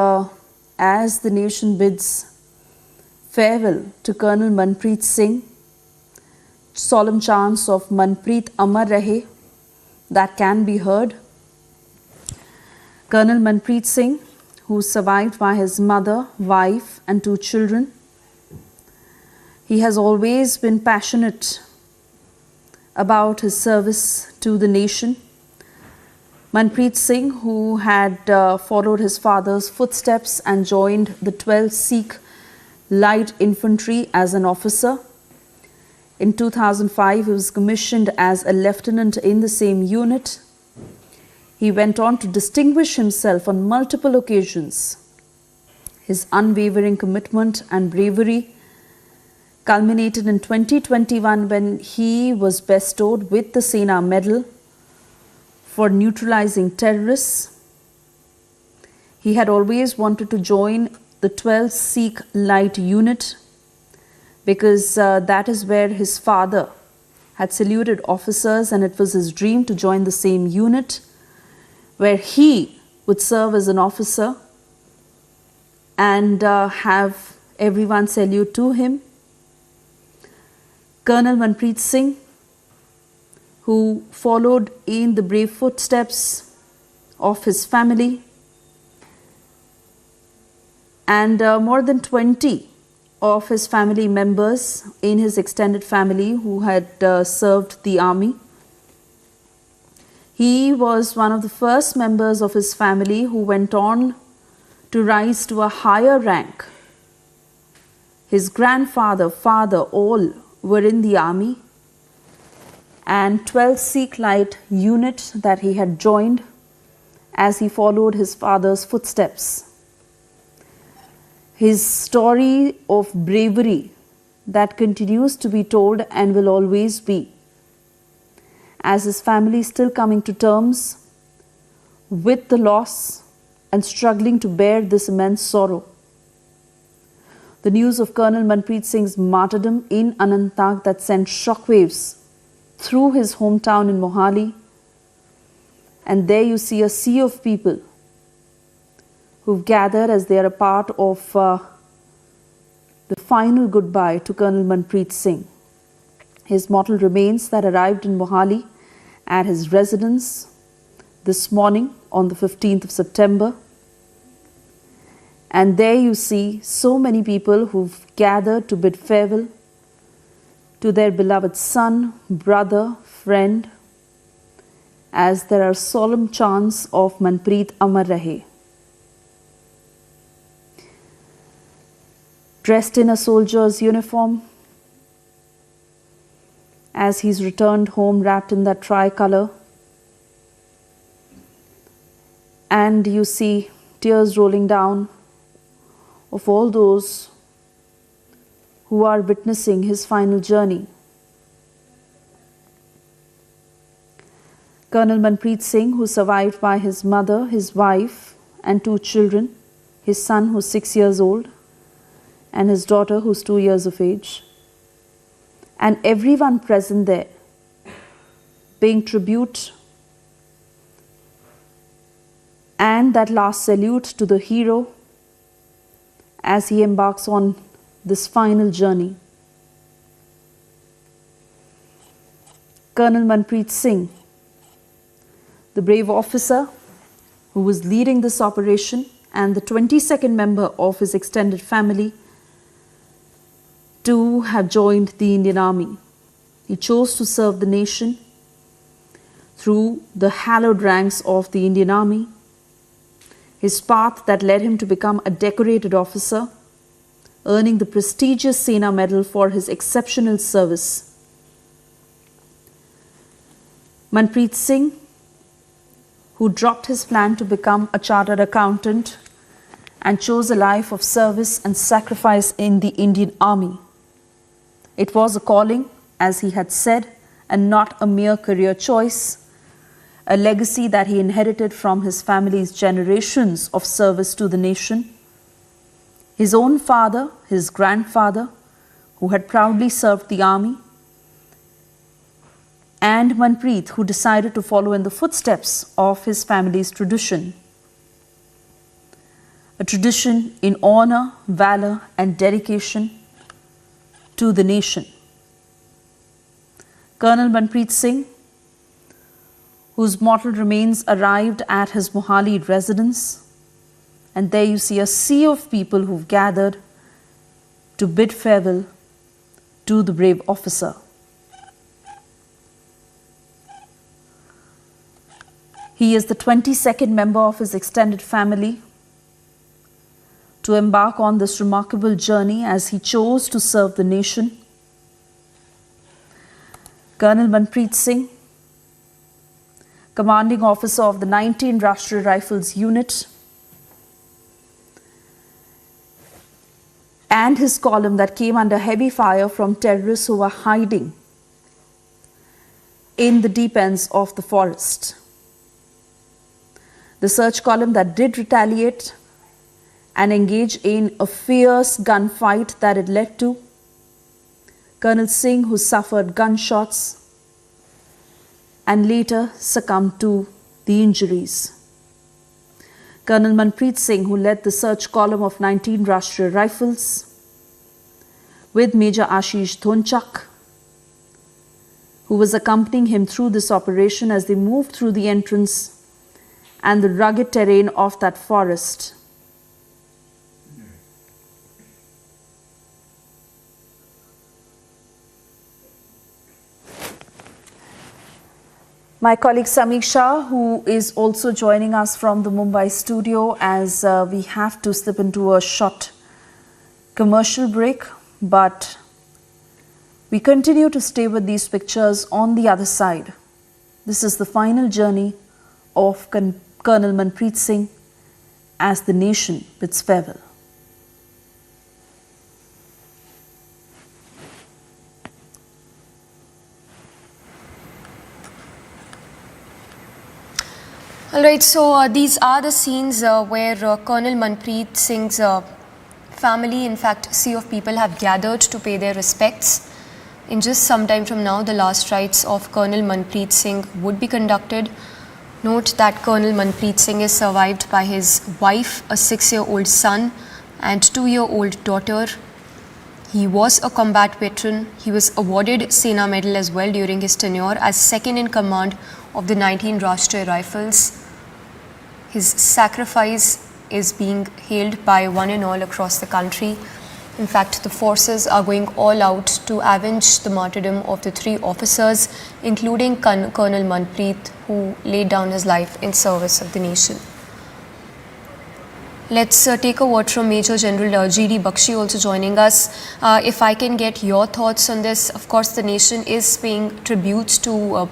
as the nation bids farewell to Colonel Manpreet Singh, solemn chants of Manpreet Amar Rahe that can be heard. Colonel Manpreet Singh, who is survived by his mother, wife and 2 children. He has always been passionate about his service to the nation. Manpreet Singh, who had followed his father's footsteps and joined the 12th Sikh Light Infantry as an officer. In 2005, he was commissioned as a lieutenant in the same unit. He went on to distinguish himself on multiple occasions. His unwavering commitment and bravery culminated in 2021 when he was bestowed with the Sena Medal for neutralizing terrorists. He had always wanted to join the 12th Sikh Light Unit because that is where his father had saluted officers, and it was his dream to join the same unit where he would serve as an officer and have everyone salute to him. Colonel Manpreet Singh, who followed in the brave footsteps of his family, and more than 20 of his family members in his extended family who had served the army. He was one of the first members of his family who went on to rise to a higher rank. His grandfather, father, all were in the army, and 12th Sikh Light Unit that he had joined as he followed his father's footsteps. His story of bravery that continues to be told and will always be, as his family is still coming to terms with the loss and struggling to bear this immense sorrow. The news of Colonel Manpreet Singh's martyrdom in Anantnag that sent shockwaves through his hometown in Mohali And there you see a sea of people who've gathered as they are a part of the final goodbye to Colonel Manpreet Singh. His mortal remains that arrived in Mohali at his residence this morning on the 15th of September. And there you see so many people who've gathered to bid farewell to their beloved son, brother, friend, as there are solemn chants of Manpreet Amar Rahe. Dressed in a soldier's uniform, as he's returned home wrapped in that tricolour, and you see tears rolling down of all those who are witnessing his final journey. Colonel Manpreet Singh, who survived by his mother, his wife and 2 children, his son who's 6 years old and his daughter who's 2 years of age, and everyone present there paying tribute and that last salute to the hero as he embarks on this final journey. Colonel Manpreet Singh, the brave officer who was leading this operation and the 22nd member of his extended family to have joined the Indian Army. He chose to serve the nation through the hallowed ranks of the Indian Army, his path that led him to become a decorated officer, earning the prestigious Sena Medal for his exceptional service. Manpreet Singh, who dropped his plan to become a chartered accountant and chose a life of service and sacrifice in the Indian Army. It was a calling, as he had said, and not a mere career choice, a legacy that he inherited from his family's generations of service to the nation. His own father, his grandfather, who had proudly served the army, and Manpreet, who decided to follow in the footsteps of his family's tradition. A tradition in honor, valor, and dedication to the nation. Colonel Manpreet Singh, whose mortal remains arrived at his Mohali residence, and there you see a sea of people who've gathered to bid farewell to the brave officer. He is the 22nd member of his extended family to embark on this remarkable journey as he chose to serve the nation. Colonel Manpreet Singh, commanding officer of the 19 Rashtriya Rifles unit, and his column that came under heavy fire from terrorists who were hiding in the deep ends of the forest. The search column that did retaliate and engage in a fierce gunfight that it led to. Colonel Singh, who suffered gunshots and later succumbed to the injuries. Colonel Manpreet Singh, who led the search column of 19 Rashtriya Rifles, with Major Ashish Dhonchak, who was accompanying him through this operation as they moved through the entrance and the rugged terrain of that forest. My colleague Samiksha, who is also joining us from the Mumbai studio, as we have to slip into a short commercial break, but we continue to stay with these pictures on the other side. This is the final journey of Colonel Manpreet Singh as the nation bids farewell. Alright, so these are the scenes where Colonel Manpreet Singh's family, in fact, sea of people have gathered to pay their respects. In just some time from now, the last rites of Colonel Manpreet Singh would be conducted Note that Colonel Manpreet Singh is survived by his wife, a 6-year-old son, and 2-year-old daughter. He was a combat veteran. He was awarded Sena Medal as well during his tenure as second in command of the 19 Rashtriya Rifles. His sacrifice is being hailed by one and all across the country. In fact, the forces are going all out to avenge the martyrdom of the 3 officers, including Colonel Manpreet, who laid down his life in service of the nation. Let's take a word from Major General G.D. Bakshi also joining us. If I can get your thoughts on this. Of course, the nation is paying tribute to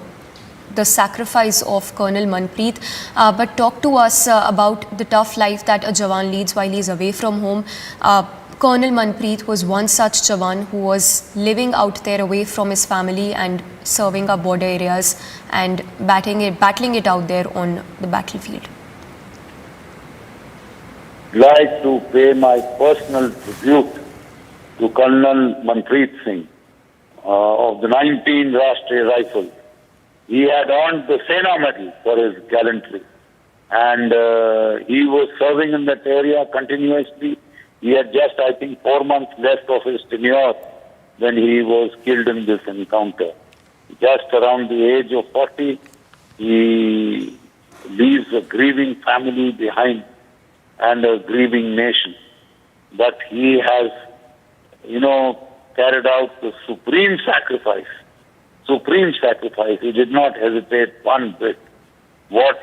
the sacrifice of Colonel Manpreet, but talk to us about the tough life that a Jawan leads while he's away from home. Colonel Manpreet was one such Jawan who was living out there away from his family and serving our border areas and battling it out there on the battlefield. Like to pay my personal tribute to Colonel Manpreet Singh of the 19 Rashtriya Rifles. He had earned the Sena Medal for his gallantry, and he was serving in that area continuously. He had just, I think, 4 months left of his tenure when he was killed in this encounter. Just around the age of 40, he leaves a grieving family behind and a grieving nation. But he has, carried out the supreme sacrifice. Supreme sacrifice. He did not hesitate one bit. What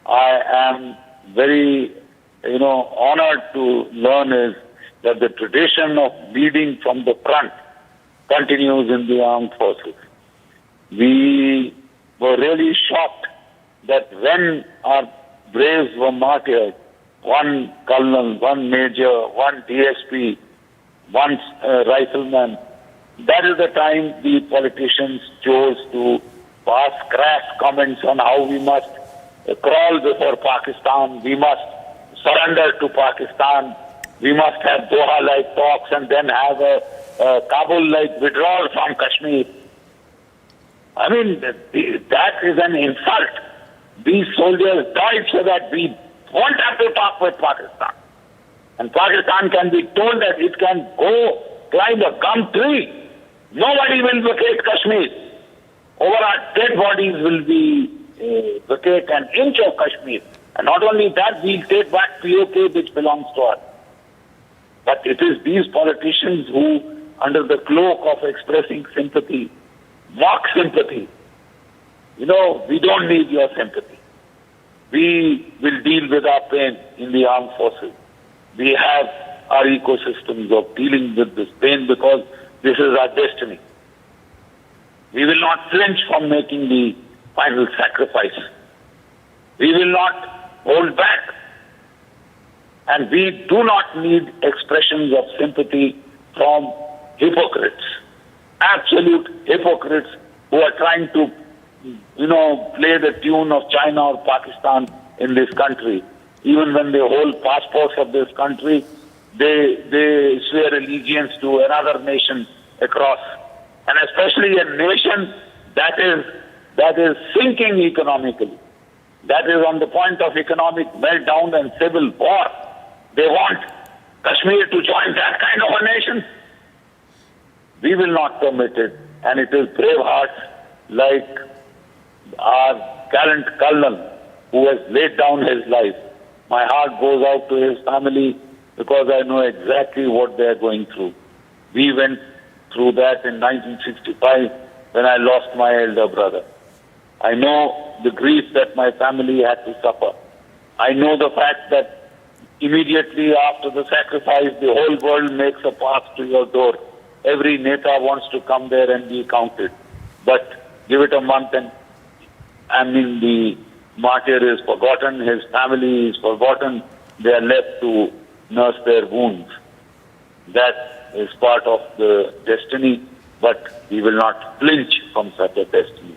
I am very honored to learn is that the tradition of leading from the front continues in the armed forces. We were really shocked that when our braves were martyred, one colonel, one major, one DSP, one rifleman, that is the time the politicians chose to pass crass comments on how we must crawl before Pakistan, we must surrender to Pakistan, we must have Doha-like talks and then have a Kabul-like withdrawal from Kashmir. I mean, that is an insult. These soldiers died so that we won't have to talk with Pakistan. And Pakistan can be told that it can go climb a gum tree. Nobody will vacate Kashmir. Over our dead bodies will be vacate an inch of Kashmir. And not only that, we'll take back POK which belongs to us. But it is these politicians who, under the cloak of expressing sympathy, mock sympathy. We don't need your sympathy. We will deal with our pain in the armed forces. We have our ecosystems of dealing with this pain because this is our destiny. We will not flinch from making the final sacrifice. We will not hold back. And we do not need expressions of sympathy from hypocrites, absolute hypocrites who are trying to, play the tune of China or Pakistan in this country. Even when they hold passports of this country, they swear allegiance to another nation across. And especially a nation that is sinking economically, that is on the point of economic meltdown and civil war. They want Kashmir to join that kind of a nation. We will not permit it. And it is brave hearts like our gallant colonel who has laid down his life. My heart goes out to his family because I know exactly what they are going through. We went through that in 1965 when I lost my elder brother. I know the grief that my family had to suffer. I know the fact that immediately after the sacrifice, the whole world makes a path to your door. Every Neta wants to come there and be counted. But give it a month and the martyr is forgotten, his family is forgotten, they are left to nurse their wounds. That is part of the destiny, but we will not flinch from such a destiny.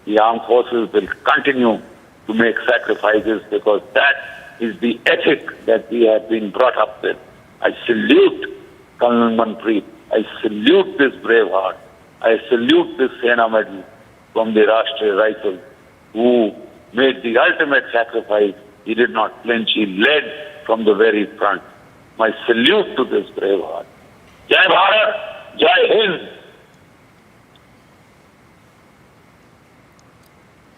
The armed forces will continue to make sacrifices because that is the ethic that we have been brought up with. I salute Colonel Manpreet. I salute this brave heart. I salute this Sena Medal from the Rashtriya Rifles who made the ultimate sacrifice. He did not flinch. He led from the very front. My salute to this brave heart. Jai Bharat, Jai Hind.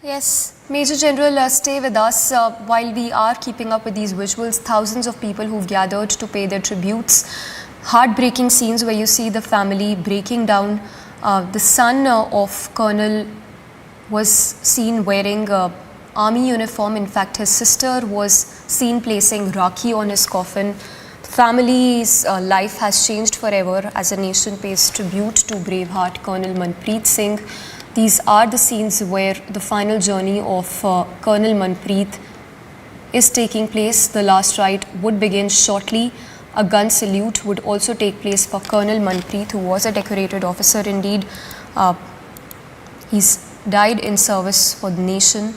Yes, Major General, stay with us while we are keeping up with these visuals. Thousands of people who've gathered to pay their tributes. Heartbreaking scenes where you see the family breaking down. The son of Colonel was seen wearing army uniform. In fact, his sister was seen placing Rakhi on his coffin. Family's life has changed forever as a nation pays tribute to braveheart Colonel Manpreet Singh. These are the scenes where the final journey of Colonel Manpreet is taking place. The last rite would begin shortly. A gun salute would also take place for Colonel Manpreet, who was a decorated officer indeed. He's died in service for the nation.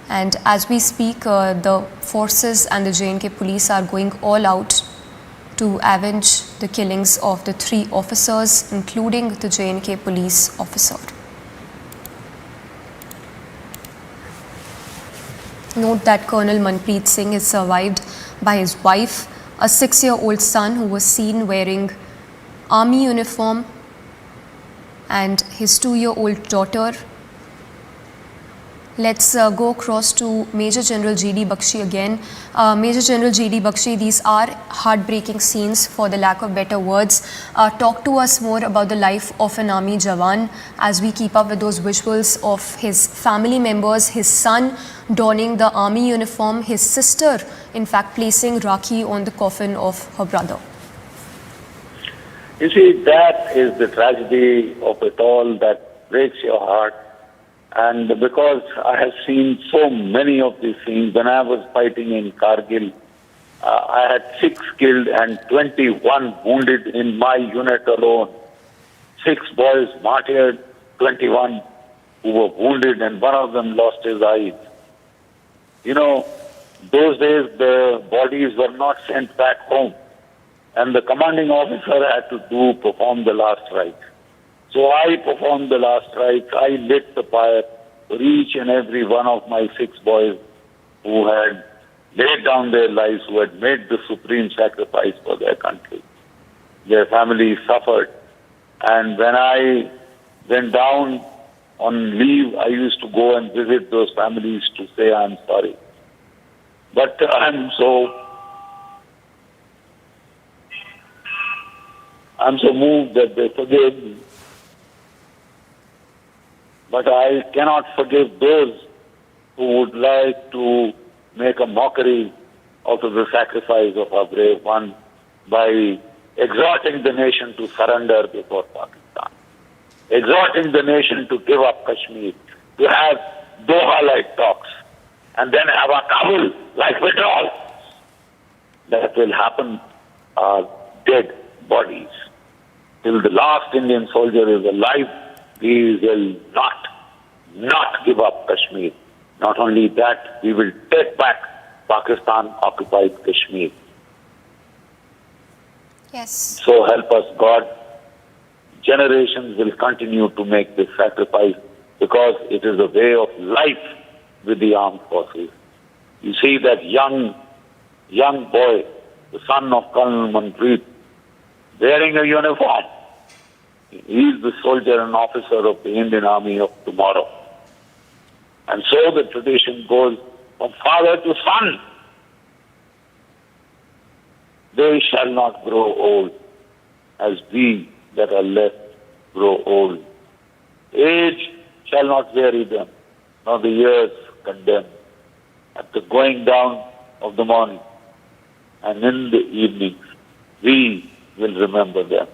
And as we speak, the forces and the J&K police are going all out to avenge the killings of the 3 officers, including the J&K police officer. Note that Colonel Manpreet Singh is survived by his wife, a 6-year-old son who was seen wearing army uniform, and his 2-year-old daughter. Let's go across to Major General G.D. Bakshi again. Major General G.D. Bakshi, these are heartbreaking scenes for the lack of better words. Talk to us more about the life of an army Jawan as we keep up with those visuals of his family members, his son donning the army uniform, his sister in fact placing Rakhi on the coffin of her brother. You see, that is the tragedy of it all that breaks your heart. And because I have seen so many of these things, when I was fighting in Kargil, I had 6 killed and 21 wounded in my unit alone. 6 boys martyred, 21 who were wounded, and one of them lost his eyes. You know, those days the bodies were not sent back home, and the commanding officer had to perform the last rite. So I performed the last rite. I lit the fire for each and every one of my 6 boys who had laid down their lives, who had made the supreme sacrifice for their country. Their families suffered. And when I went down on leave, I used to go and visit those families to say I'm sorry. But I'm so moved that they forgave me. But I cannot forgive those who would like to make a mockery out of the sacrifice of our brave one by exhorting the nation to surrender before Pakistan, exhorting the nation to give up Kashmir, to have Doha-like talks, and then have a Kabul-like withdrawal. That will happen are dead bodies. Till the last Indian soldier is alive, we will not give up Kashmir. Not only that, we will take back Pakistan-occupied Kashmir. Yes. So help us God. Generations will continue to make this sacrifice because it is a way of life with the armed forces. You see that young boy, the son of Colonel Manpreet, wearing a uniform. He is the soldier and officer of the Indian Army of tomorrow. And so the tradition goes from father to son. They shall not grow old as we that are left grow old. Age shall not weary them, nor the years condemn. At the going down of the morning and in the evenings, we will remember them.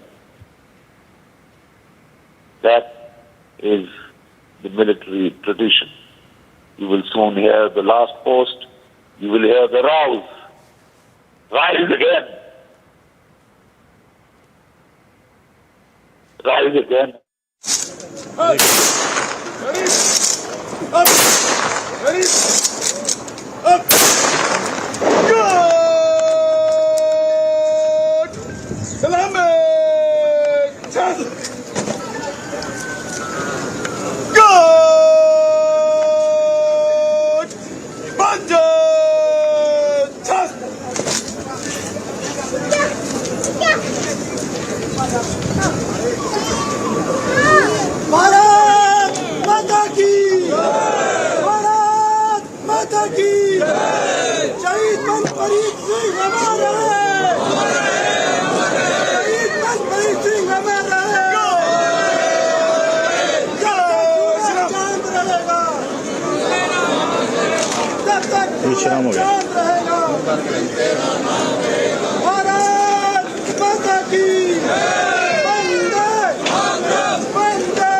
That is the military tradition. You will soon hear the last post. You will hear the rouse. Rise again. Rise again. Up. Ready? Up. Ready? Up. Good. Salamat. Good. माता की शहीद मनप्रीत सिंह हमारे शहीद मनप्रीत सिंह हमारे चांद रहेगा जब तक चांद रहेगा भारत माता की वंदे वंदे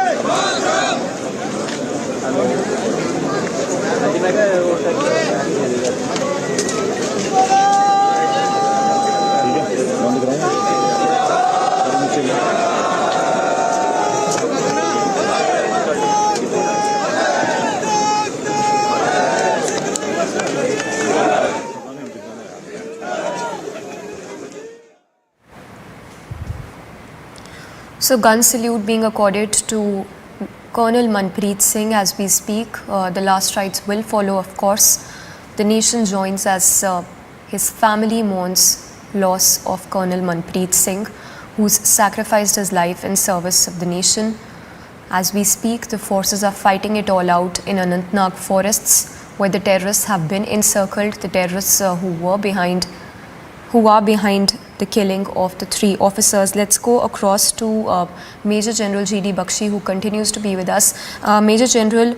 So gun salute being accorded to Colonel Manpreet Singh as we speak. The last rites will follow, of course. The nation joins as his family mourns loss of Colonel Manpreet Singh, who's sacrificed his life in service of the nation. As we speak, the forces are fighting it all out in Anantnag forests, where the terrorists have been encircled. The terrorists who are behind the killing of the 3 officers. Let's go across to Major General G.D. Bakshi, who continues to be with us. Major General,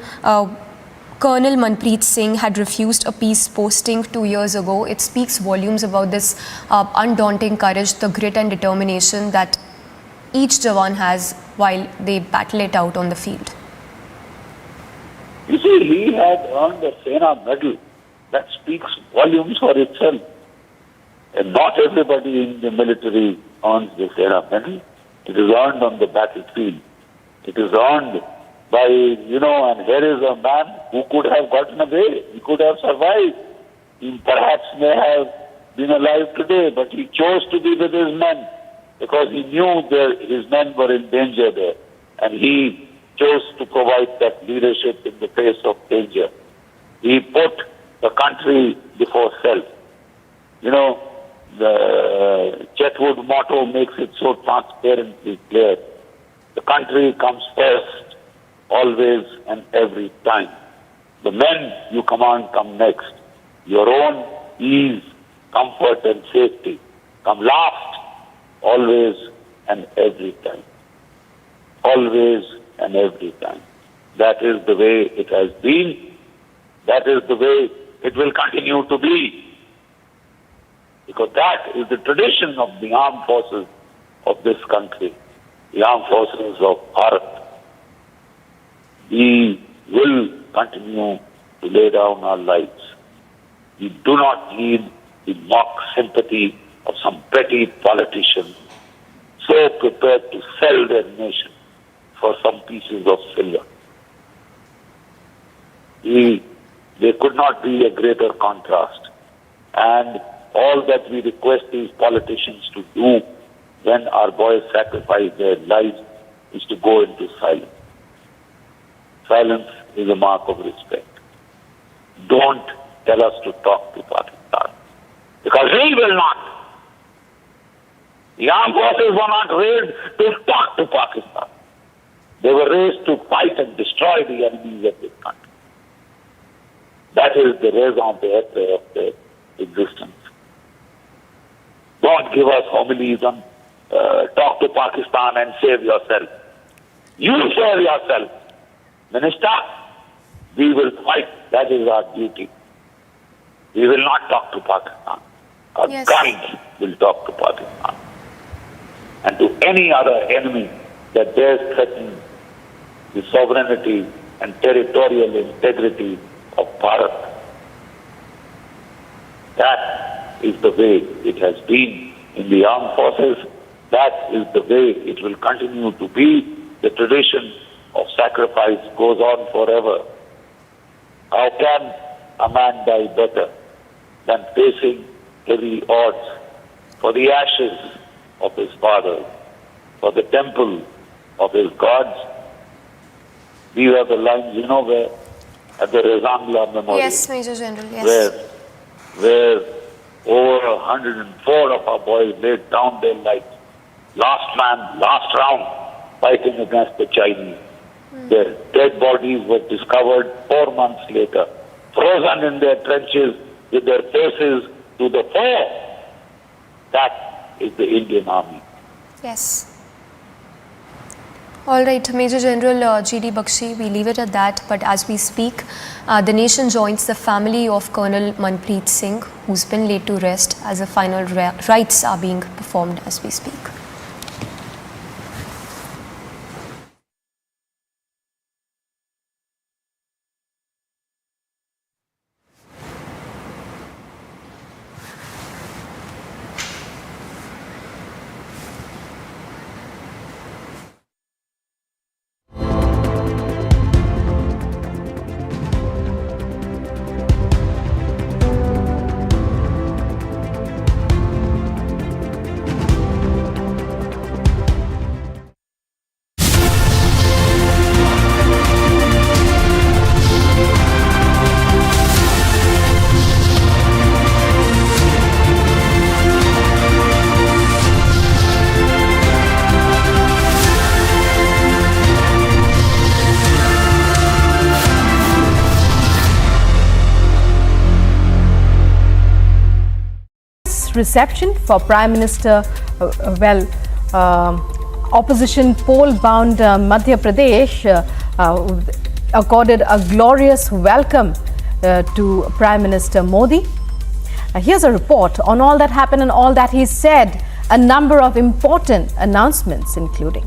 Colonel Manpreet Singh had refused a peace posting 2 years ago. It speaks volumes about this undaunting courage, the grit and determination that each Jawan has while they battle it out on the field. You see, he had earned the Sena medal. That speaks volumes for itself. And not everybody in the military earns the Sena medal. It is earned on the battlefield. It is earned by, and here is a man who could have gotten away. He could have survived. He perhaps may have been alive today, but he chose to be with his men because he knew that his men were in danger there. And he chose to provide that leadership in the face of danger. He put the country before self. The Chetwood motto makes it so transparently clear. The country comes first, always and every time. The men you command come next. Your own ease, comfort and safety come last, always and every time. Always and every time. That is the way it has been. That is the way it will continue to be. Because that is the tradition of the armed forces of this country, the armed forces of Bharat. We will continue to lay down our lives. We do not need the mock sympathy of some petty politician so prepared to sell their nation for some pieces of silver. There could not be a greater contrast. And all that we request these politicians to do when our boys sacrifice their lives is to go into silence. Silence is a mark of respect. Don't tell us to talk to Pakistan, because we will not. The armed forces were not raised to talk to Pakistan. They were raised to fight and destroy the enemies of this country. That is the raison d'etre of their existence. Don't give us homilies on talk to Pakistan and save yourself. You save yourself. Minister, we will fight. That is our duty. We will not talk to Pakistan. Our guns will talk to Pakistan. And to any other enemy that dares threaten the sovereignty and territorial integrity of Bharat. That is the way it has been in the armed forces. That is the way it will continue to be. The tradition of sacrifice goes on forever. How can a man die better than facing heavy odds for the ashes of his father, for the temple of his gods? These are the lines, where at the Rezangla Memorial. Yes, Major General, yes. Where over 104 of our boys laid down their lives. Last man, last round, fighting against the Chinese. Their dead bodies were discovered 4 months later, frozen in their trenches with their faces to the foe. That is the Indian Army. Yes. All right, Major General G.D. Bakshi, we leave it at that. But as we speak, the nation joins the family of Colonel Manpreet Singh, who's been laid to rest as the final rites are being performed as we speak. Reception for Prime Minister, opposition poll-bound Madhya Pradesh accorded a glorious welcome to Prime Minister Modi. Here's a report on all that happened and all that he said, a number of important announcements including.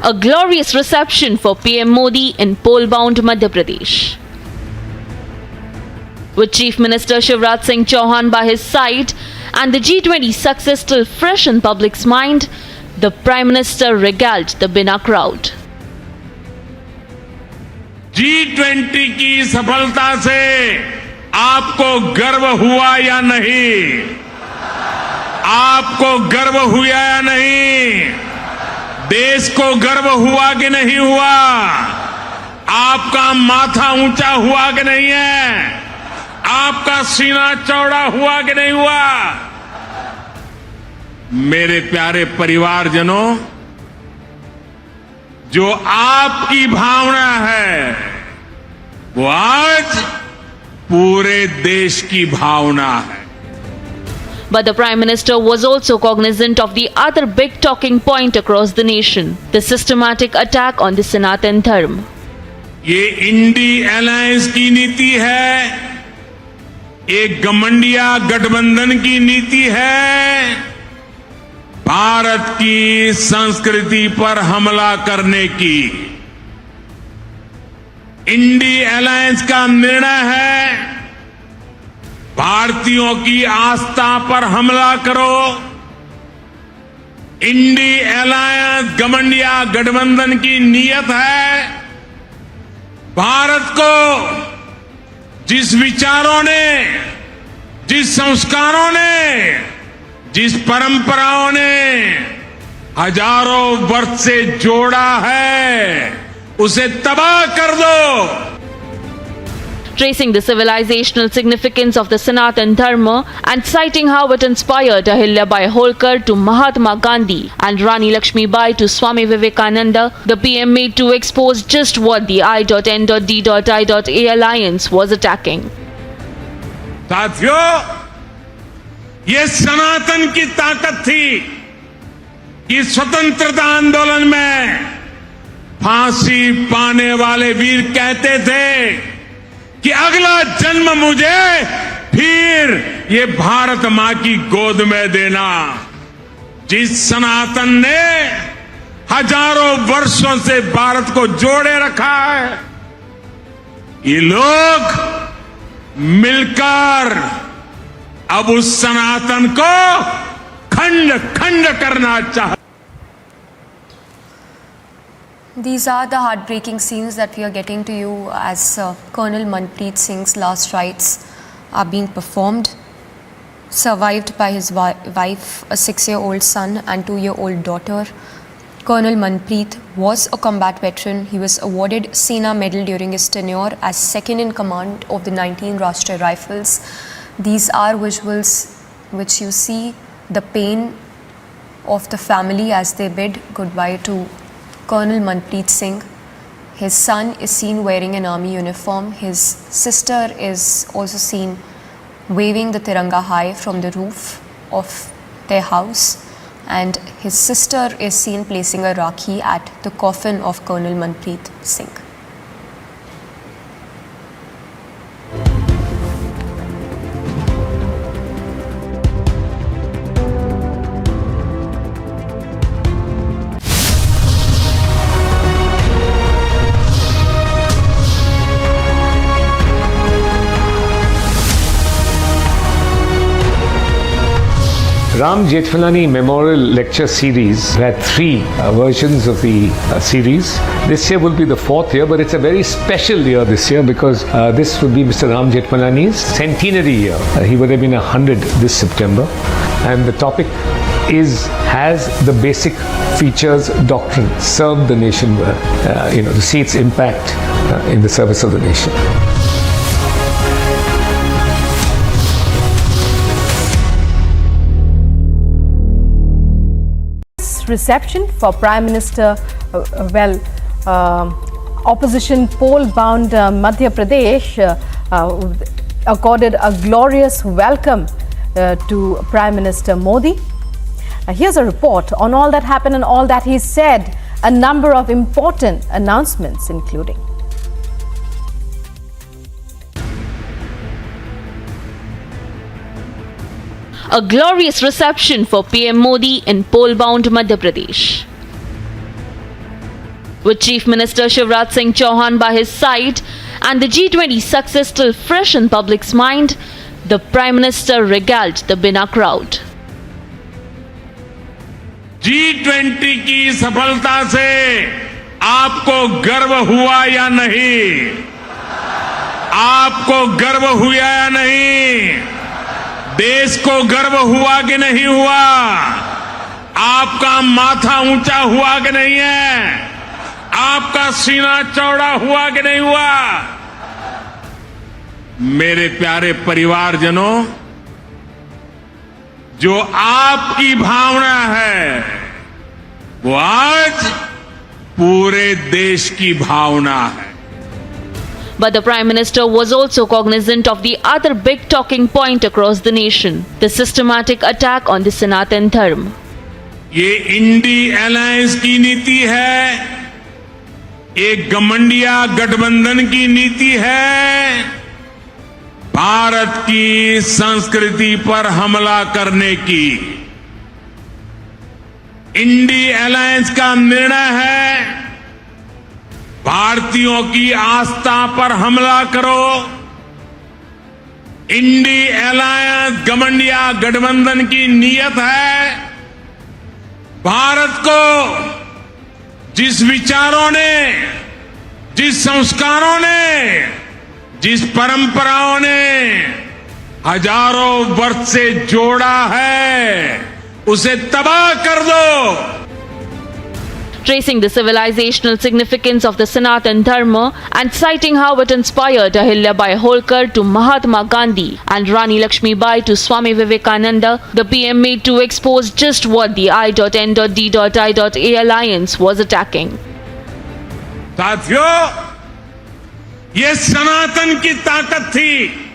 A glorious reception for PM Modi in poll-bound Madhya Pradesh. With Chief Minister Shivraj Singh Chauhan by his side and the G20 success still fresh in public's mind, the Prime Minister regaled the Bina crowd. G20 की सफलता से आपको गर्व हुआ या नहीं? आपको गर्व हुआ या नहीं? देश को गर्व हुआ कि नहीं हुआ? आपका माथा ऊंचा हुआ कि नहीं है? आपका सीना चौड़ा हुआ कि नहीं हुआ? मेरे प्यारे परिवारजनों, जो आपकी भावना है वो आज पूरे देश की भावना है. But the Prime Minister was also cognizant of the other big talking point across the nation, the systematic attack on the Sanatan Dharma. ये इंडी अलायंस की नीति है, एक गमंडिया गठबंधन की नीति है, भारत की संस्कृति पर हमला करने की. इंडी अलायंस का निर्णय है भारतीयों की आस्था पर हमला करो. इंडी अलायंस गमंडिया गठबंधन की नीयत है भारत को जिस विचारों ने, जिस संस्कारों ने, जिस परंपराओं ने हजारों वर्ष से जोड़ा है, उसे तबाह कर दो. Tracing the civilizational significance of the Sanatan Dharma and citing how it inspired Ahilyabai Holkar to Mahatma Gandhi and Rani Lakshmibai to Swami Vivekananda, the PM made to expose just what the I.N.D.I.A alliance was attacking. साथियों, ये सनातन की ताकत थी कि स्वतंत्रता आंदोलन में फांसी पाने वाले वीर कहते थे कि अगला जन्म मुझे फिर ये भारत मां की गोद में देना. जिस सनातन ने हजारों वर्षों से भारत को जोड़े रखा है, ये लोग मिलकर अब उस सनातन को खंड खंड करना चाहते. These are the heartbreaking scenes that we are getting to you as Colonel Manpreet Singh's last rites are being performed. Survived by his wife, a 6-year-old son and 2-year-old daughter. Colonel Manpreet was a combat veteran. He was awarded Sena Medal during his tenure as second in command of the 19 Rashtriya Rifles. These are visuals which you see the pain of the family as they bid goodbye to Colonel Manpreet Singh. His son is seen wearing an army uniform. His sister is also seen waving the Tiranga high from the roof of their house. And his sister is seen placing a rakhi at the coffin of Colonel Manpreet Singh. Ram Jethmalani Memorial Lecture Series had three versions of the series. This year will be the fourth year, but it's a very special year this year because this would be Mr. Ram Jethmalani's centenary year. He would have been 100 this September. And the topic has the basic features doctrine, serve the nation well, to see its impact in the service of the nation. Reception for Prime Minister, opposition poll-bound Madhya Pradesh accorded a glorious welcome to Prime Minister Modi. Here's a report on all that happened and all that he said, a number of important announcements including. A glorious reception for PM Modi in poll-bound Madhya Pradesh. With Chief Minister Shivraj Singh Chauhan by his side and the G20 success still fresh in public's mind, the Prime Minister regaled the Bina crowd. G20 की सफलता से आपको गर्व हुआ या नहीं? आपको गर्व हुआ या नहीं? देश को गर्व हुआ कि नहीं हुआ? आपका माथा ऊंचा हुआ कि नहीं है? आपका सीना चौड़ा हुआ कि नहीं हुआ? मेरे प्यारे परिवारजनों, जो आपकी भावना है वो आज पूरे देश की भावना है. But the Prime Minister was also cognizant of the other big talking point across the nation, the systematic attack on the Sanatan Dharma. ये इंडी अलायंस की नीति है, एक गमंडिया गठबंधन की नीति है, भारत की संस्कृति पर हमला करने की. इंडी अलायंस का निर्णय है भारतीयों की आस्था पर हमला करो. इंडी अलायंस गमंडिया गठबंधन की नीयत है भारत को जिस विचारों ने, जिस संस्कारों ने, जिस परंपराओं ने हजारों वर्ष से जोड़ा है, उसे तबाह कर दो. Tracing the civilizational significance of the Sanatan Dharma and citing how it inspired Ahilya Bai Holkar to Mahatma Gandhi and Rani Lakshmi Bai to Swami Vivekananda, the PM made to expose just what the I.N.D.I.A alliance was attacking. साथियों, ये सनातन की ताकत थी.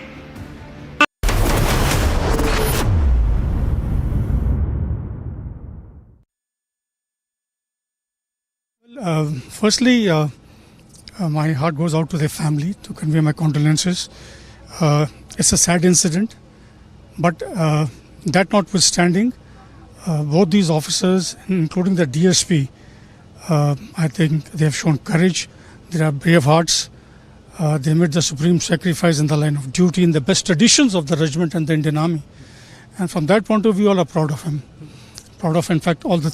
Firstly, my heart goes out to their family to convey my condolences. It's a sad incident, but that notwithstanding, both these officers, including the DSP, I think they have shown courage. They are brave hearts. They made the supreme sacrifice in the line of duty in the best traditions of the regiment and the Indian Army. And from that point of view, all are proud of him. Proud of, in fact, all the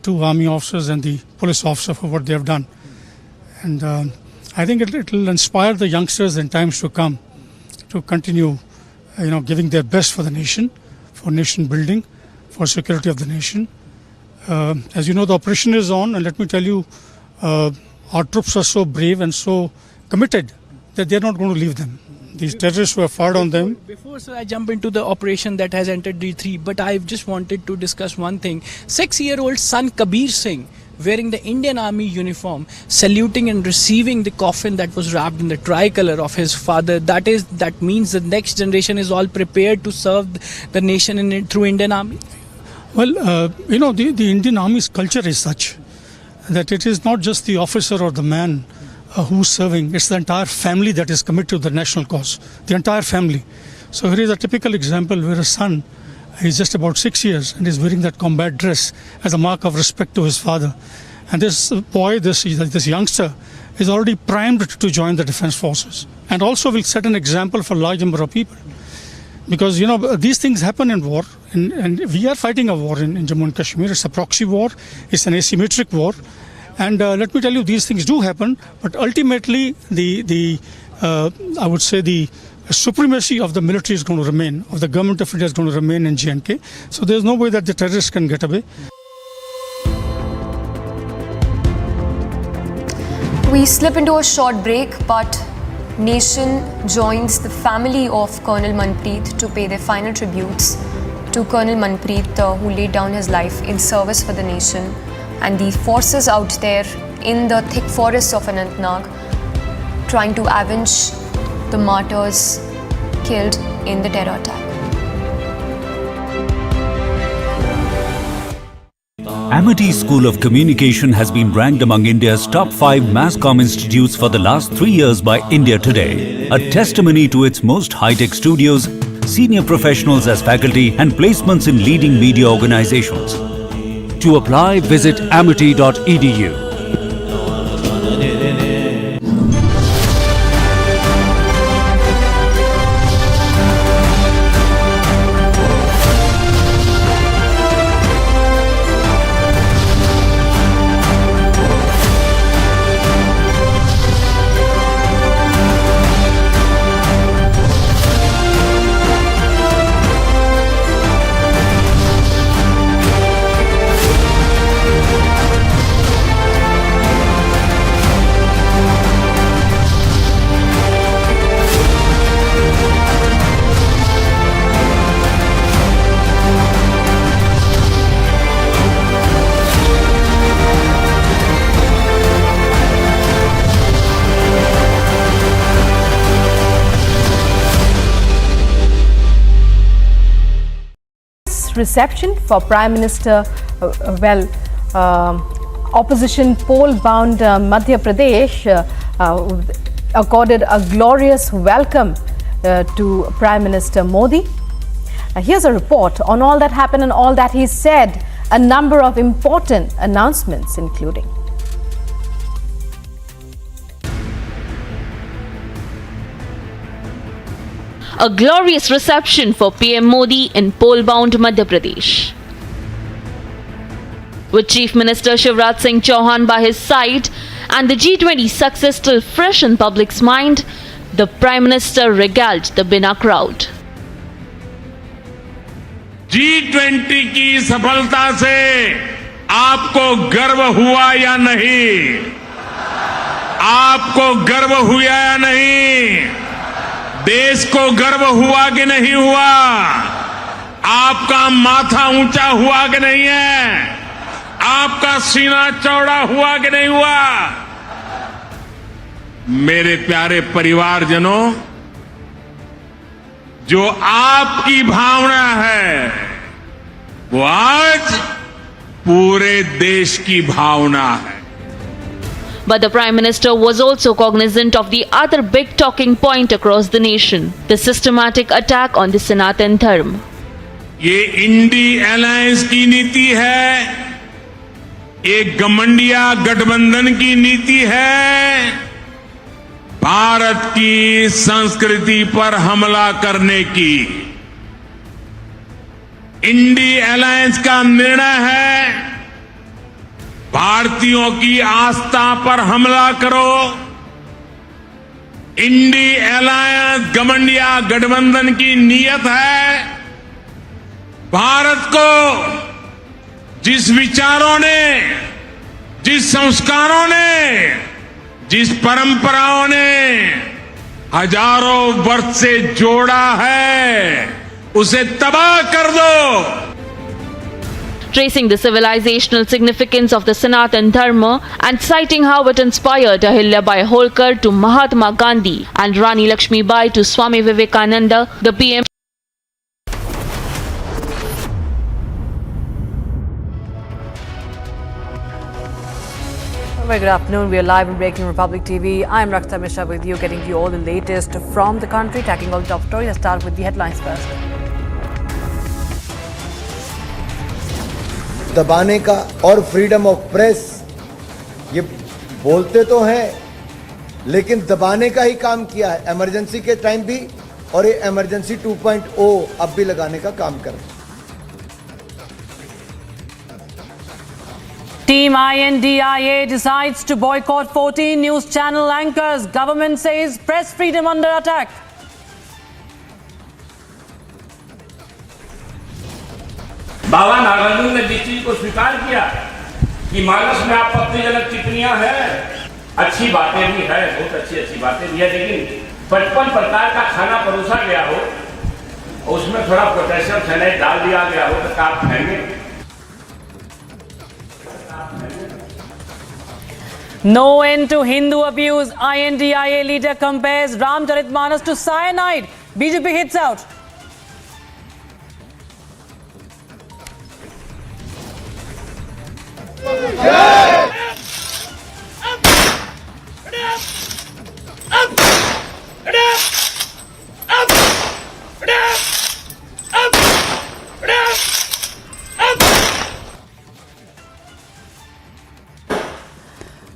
two army officers and the police officer for what they have done. And I think it will inspire the youngsters in times to come to continue, giving their best for the nation, for nation building, for security of the nation. As you know, the operation is on, and let me tell you, our troops are so brave and so committed that they are not going to leave them. These terrorists who have fired on them. Before I jump into the operation that has entered D3, but I just wanted to discuss one thing. 6-year-old son Kabir Singh wearing the Indian Army uniform, saluting and receiving the coffin that was wrapped in the tricolor of his father. That means the next generation is all prepared to serve the nation through Indian Army. Well, the Indian Army's culture is such that it is not just the officer or the man who's serving, it's the entire family that is committed to the national cause, the entire family. So here is a typical example where a son is just about 6 years and is wearing that combat dress as a mark of respect to his father. And this boy, this youngster, is already primed to join the defense forces and also will set an example for a large number of people. Because, these things happen in war, and we are fighting a war in Jammu and Kashmir. It's a proxy war, it's an asymmetric war. And let me tell you, these things do happen, but ultimately I would say the supremacy of the military is going to remain, of the government of India is going to remain in J&K. So there's no way that the terrorists can get away. We slip into a short break, but nation joins the family of Colonel Manpreet to pay their final tributes to Colonel Manpreet, who laid down his life in service for the nation, and the forces out there in the thick forests of Anantnag trying to avenge the martyrs killed in the terror attack. Amity School of Communication has been ranked among India's top 5 mass comm institutes for the last 3 years by India Today, a testimony to its most high-tech studios, senior professionals as faculty, and placements in leading media organizations. To apply, visit amity.edu. Reception for Prime Minister, opposition poll-bound Madhya Pradesh accorded a glorious welcome to Prime Minister Modi. Here's a report on all that happened and all that he said, a number of important announcements including. A glorious reception for PM Modi in poll-bound Madhya Pradesh. With Chief Minister Shivraj Singh Chauhan by his side and the G20 success still fresh in public's mind, the Prime Minister regaled the Bina crowd. G20 की सफलता से आपको गर्व हुआ या नहीं? आपको गर्व हुआ या नहीं? देश को गर्व हुआ कि नहीं हुआ? आपका माथा ऊंचा हुआ कि नहीं है? आपका सीना चौड़ा हुआ कि नहीं हुआ? मेरे प्यारे परिवारजनों, जो आपकी भावना है वो आज पूरे देश की भावना है. But the Prime Minister was also cognizant of the other big talking point across the nation, the systematic attack on the Sanatan Dharma. ये इंडी अलायंस की नीति है, एक गमंडिया गठबंधन की नीति है, भारत की संस्कृति पर हमला करने की. इंडी अलायंस का निर्णय है भारतीयों की आस्था पर हमला करो. इंडी अलायंस गमंडिया गठबंधन की नीयत है भारत को जिस विचारों ने, जिस संस्कारों ने, जिस परंपराओं ने हजारों वर्ष से जोड़ा है, उसे तबाह कर दो. tracing the civilizational significance of the Sanatan Dharma and citing how it inspired Ahilyabai Holkar to Mahatma Gandhi and Rani Lakshmibai to Swami Vivekananda, the PM. Very good afternoon. We are live in Breaking Republic TV. I am Rakta Mishra with you, getting you all the latest from the country, tackling all the top stories. Let's start with the headlines first. दबाने का और freedom of press ये बोलते तो हैं लेकिन दबाने का ही काम किया है इमरजेंसी के टाइम भी और ये इमरजेंसी 2.0 अब भी लगाने का काम कर रहे हैं। Team INDIA decides to boycott 14 news channel anchors. Government says press freedom under attack. बाबा नागार्जुन ने जिस चीज को स्वीकार किया कि मानस में आपत्तिजनक टिप्पणियां हैं, अच्छी बातें भी है, बहुत अच्छी बातें भी है, लेकिन 55 प्रकार का खाना परोसा गया हो और उसमें थोड़ा पोटेशियम साइनाइड डाल दिया गया हो तो आप खाएंगे? No end to Hindu abuse. INDIA leader compares Ramcharitmanas to cyanide. BJP hits out.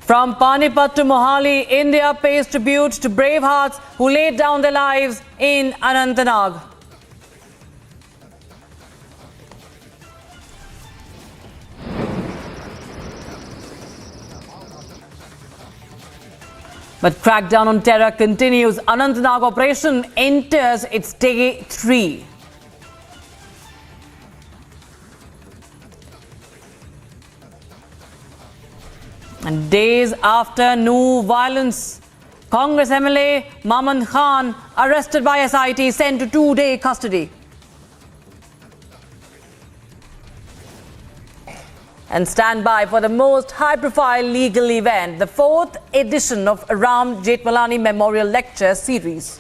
From Panipat to Mohali, India pays tribute to brave hearts who laid down their lives in Anantnag. But crackdown on terror continues. Anantnag operation enters its day 3. And days after new violence, Congress MLA Mamman Khan arrested by SIT, sent to 2-day custody. And stand by for the most high-profile legal event, the 4th edition of Ram Jethmalani Memorial Lecture Series.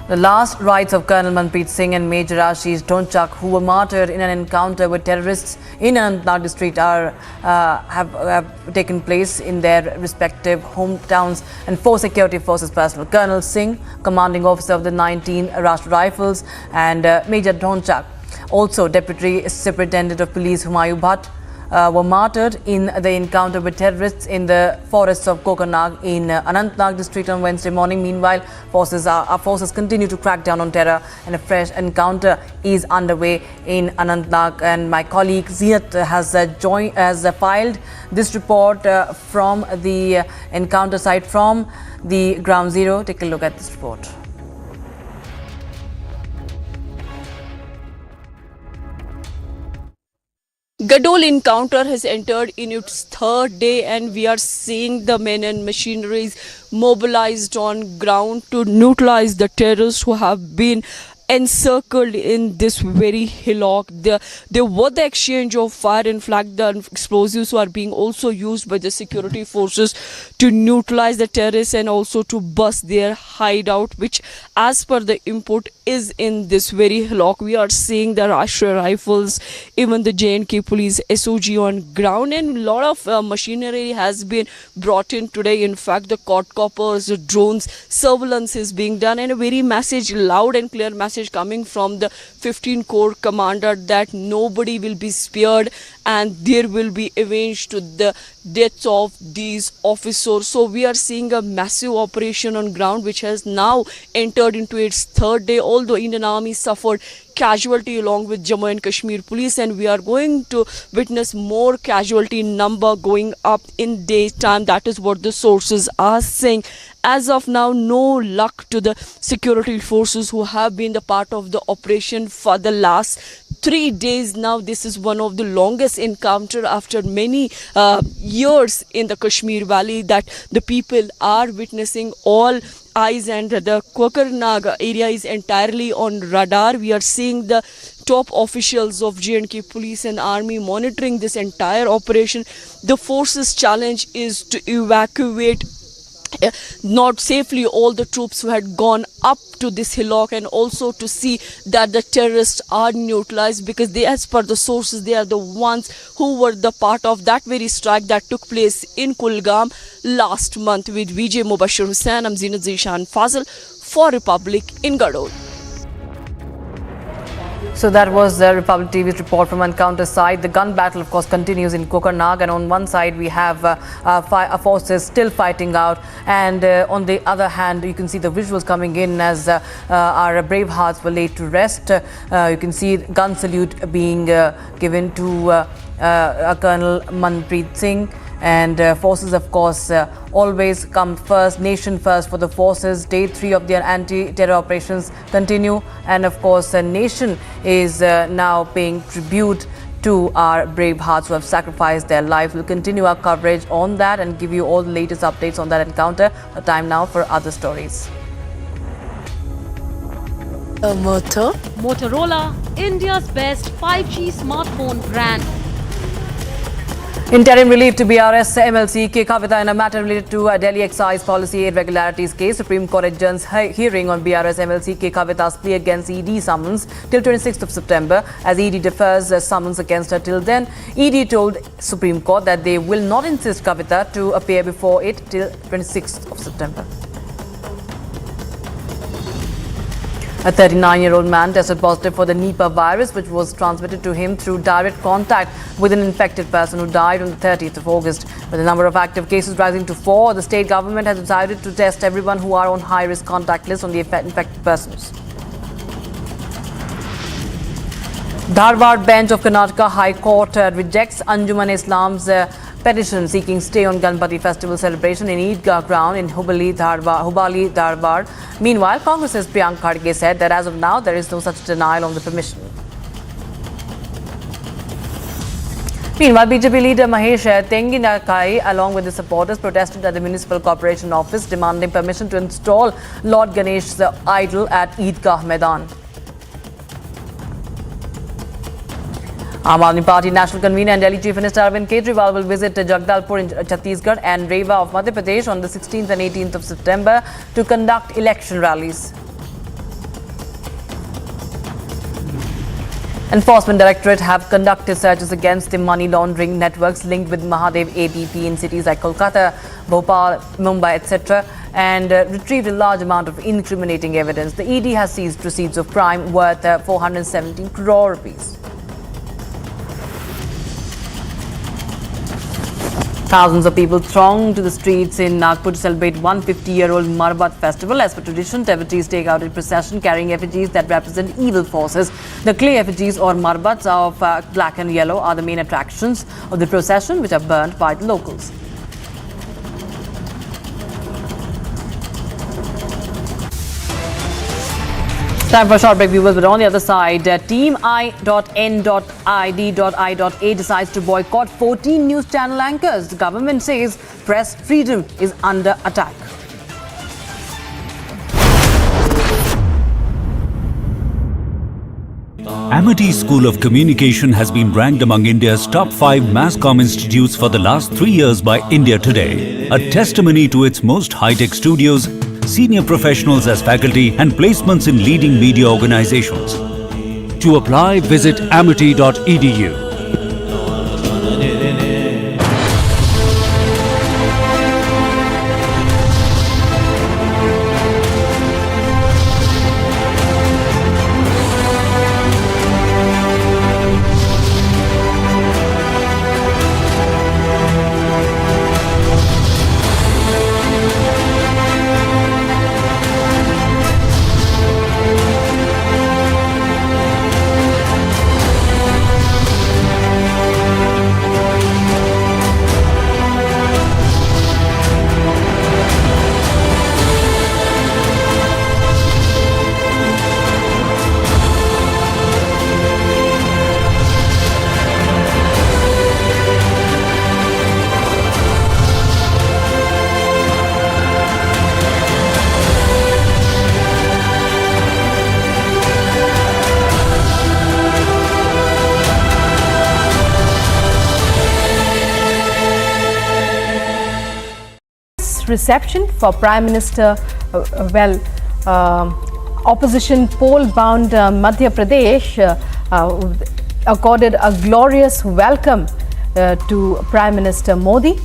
The last rites of Colonel Manpreet Singh and Major Ashish Dhonchak, who were martyred in an encounter with terrorists in Anantnag district, have taken place in their respective hometowns, and 4 security forces personnel. Colonel Singh, commanding officer of the 19 Rashtra Rifles, and Major Dhonchak, also Deputy Superintendent of Police Humayun Bhatt, were martyred in the encounter with terrorists in the forests of Kokarnag in Anantnag district on Wednesday morning. Meanwhile, our forces continue to crack down on terror, and a fresh encounter is underway in Anantnag. And my colleague Ziyat has filed this report from the encounter site from the ground zero. Take a look at this report. Gadol encounter has entered in its 3rd day, and we are seeing the men and machineries mobilized on ground to neutralize the terrorists who have been encircled in this very hillock. There was the exchange of fire. In fact, the explosives are being also used by the security forces to neutralize the terrorists and also to bust their hideout, which as per the input is in this very hillock. We are seeing the Rashtra Rifles, even the J&K police SOG on ground, and a lot of machinery has been brought in today. In fact, the quadcopters, drones, surveillance is being done, and a very message, loud and clear message coming from the 15 Corps commander that nobody will be spared and there will be avenged to the deaths of these officers. So we are seeing a massive operation on ground which has now entered into its 3rd day, although Indian Army suffered casualty along with Jammu and Kashmir police, and we are going to witness more casualty number going up in daytime. That is what the sources are saying. as of now, no luck to the security forces who have been the part of the operation for the last 3 days now. This is one of the longest encounter after many years in the Kashmir Valley that the people are witnessing. All eyes and the Kokarnag area is entirely on radar. We are seeing the top officials of J&K police and army monitoring this entire operation. The forces' challenge is to evacuate not safely all the troops who had gone up to this hillock, and also to see that the terrorists are neutralized, because they, as per the sources, they are the ones who were the part of that very strike that took place in Kulgam last month. With VJ Mubashir Hussain, I'm Zinat Zishan Fazil for Republic in Gadol. So that was the Republic TV's report from Encounter side. The gun battle, of course, continues in Kokarnag, and on one side we have our forces still fighting out, and on the other hand, you can see the visuals coming in as our brave hearts were laid to rest. You can see gun salute being given to Colonel Manpreet Singh. And forces, of course, always come first, nation first for the forces. Day 3 of their anti-terror operations continue. And, of course, the nation is now paying tribute to our brave hearts who have sacrificed their lives. We'll continue our coverage on that and give you all the latest updates on that encounter. A time now for other stories. Motorola, India's best 5G smartphone brand. Interim relief to BRS MLC K. Kavita in a matter related to Delhi excise policy irregularities case. Supreme Court adjourns hearing on BRS MLC K. Kavita's plea against ED summons till 26th of September. As ED defers summons against her till then, ED told Supreme Court that they will not insist Kavita to appear before it till 26th of September. A 39-year-old man tested positive for the Nipah virus, which was transmitted to him through direct contact with an infected person who died on the 30th of August. With the number of active cases rising to 4, the state government has decided to test everyone who are on high-risk contact list on the infected persons. Dharwad bench of Karnataka High Court rejects Anjuman Islam's petition seeking stay on Ganpati festival celebration in Eidgah ground in Hubali, Dharwad. Meanwhile, Congress's Priyank Kharge said that as of now there is no such denial of the permission. Meanwhile, BJP leader Mahesh Tenginakai, along with his supporters, protested at the Municipal Corporation office demanding permission to install Lord Ganesh's idol at Eidgah Maidan. Aam Aadmi Party National Convener and Delhi Chief Minister Arvind Kejriwal will visit Jagdalpur in Chhattisgarh and Rewa of Madhya Pradesh on the 16th and 18th of September to conduct election rallies. Enforcement Directorate have conducted searches against the money laundering networks linked with Mahadev ABP in cities like Kolkata, Bhopal, Mumbai, etc. and retrieved a large amount of incriminating evidence. The ED has seized proceeds of crime worth 417 crore rupees. Thousands of people thronged to the streets in Nagpur to celebrate 150-year-old Marbat festival. As per tradition, devotees take out a procession carrying effigies that represent evil forces. The clay effigies or Marbats of black and yellow are the main attractions of the procession, which are burnt by the locals. Time for a short break, viewers, but on the other side, Team I.N.ID.I.A decides to boycott 14 news channel anchors. The government says press freedom is under attack. Amity School of Communication has been ranked among India's top 5 mass comm institutes for the last 3 years by India Today, a testimony to its most high-tech studios, senior professionals as faculty and placements in leading media organizations. To apply, visit amity.edu. reception for Prime Minister, opposition poll-bound Madhya Pradesh accorded a glorious welcome to Prime Minister Modi.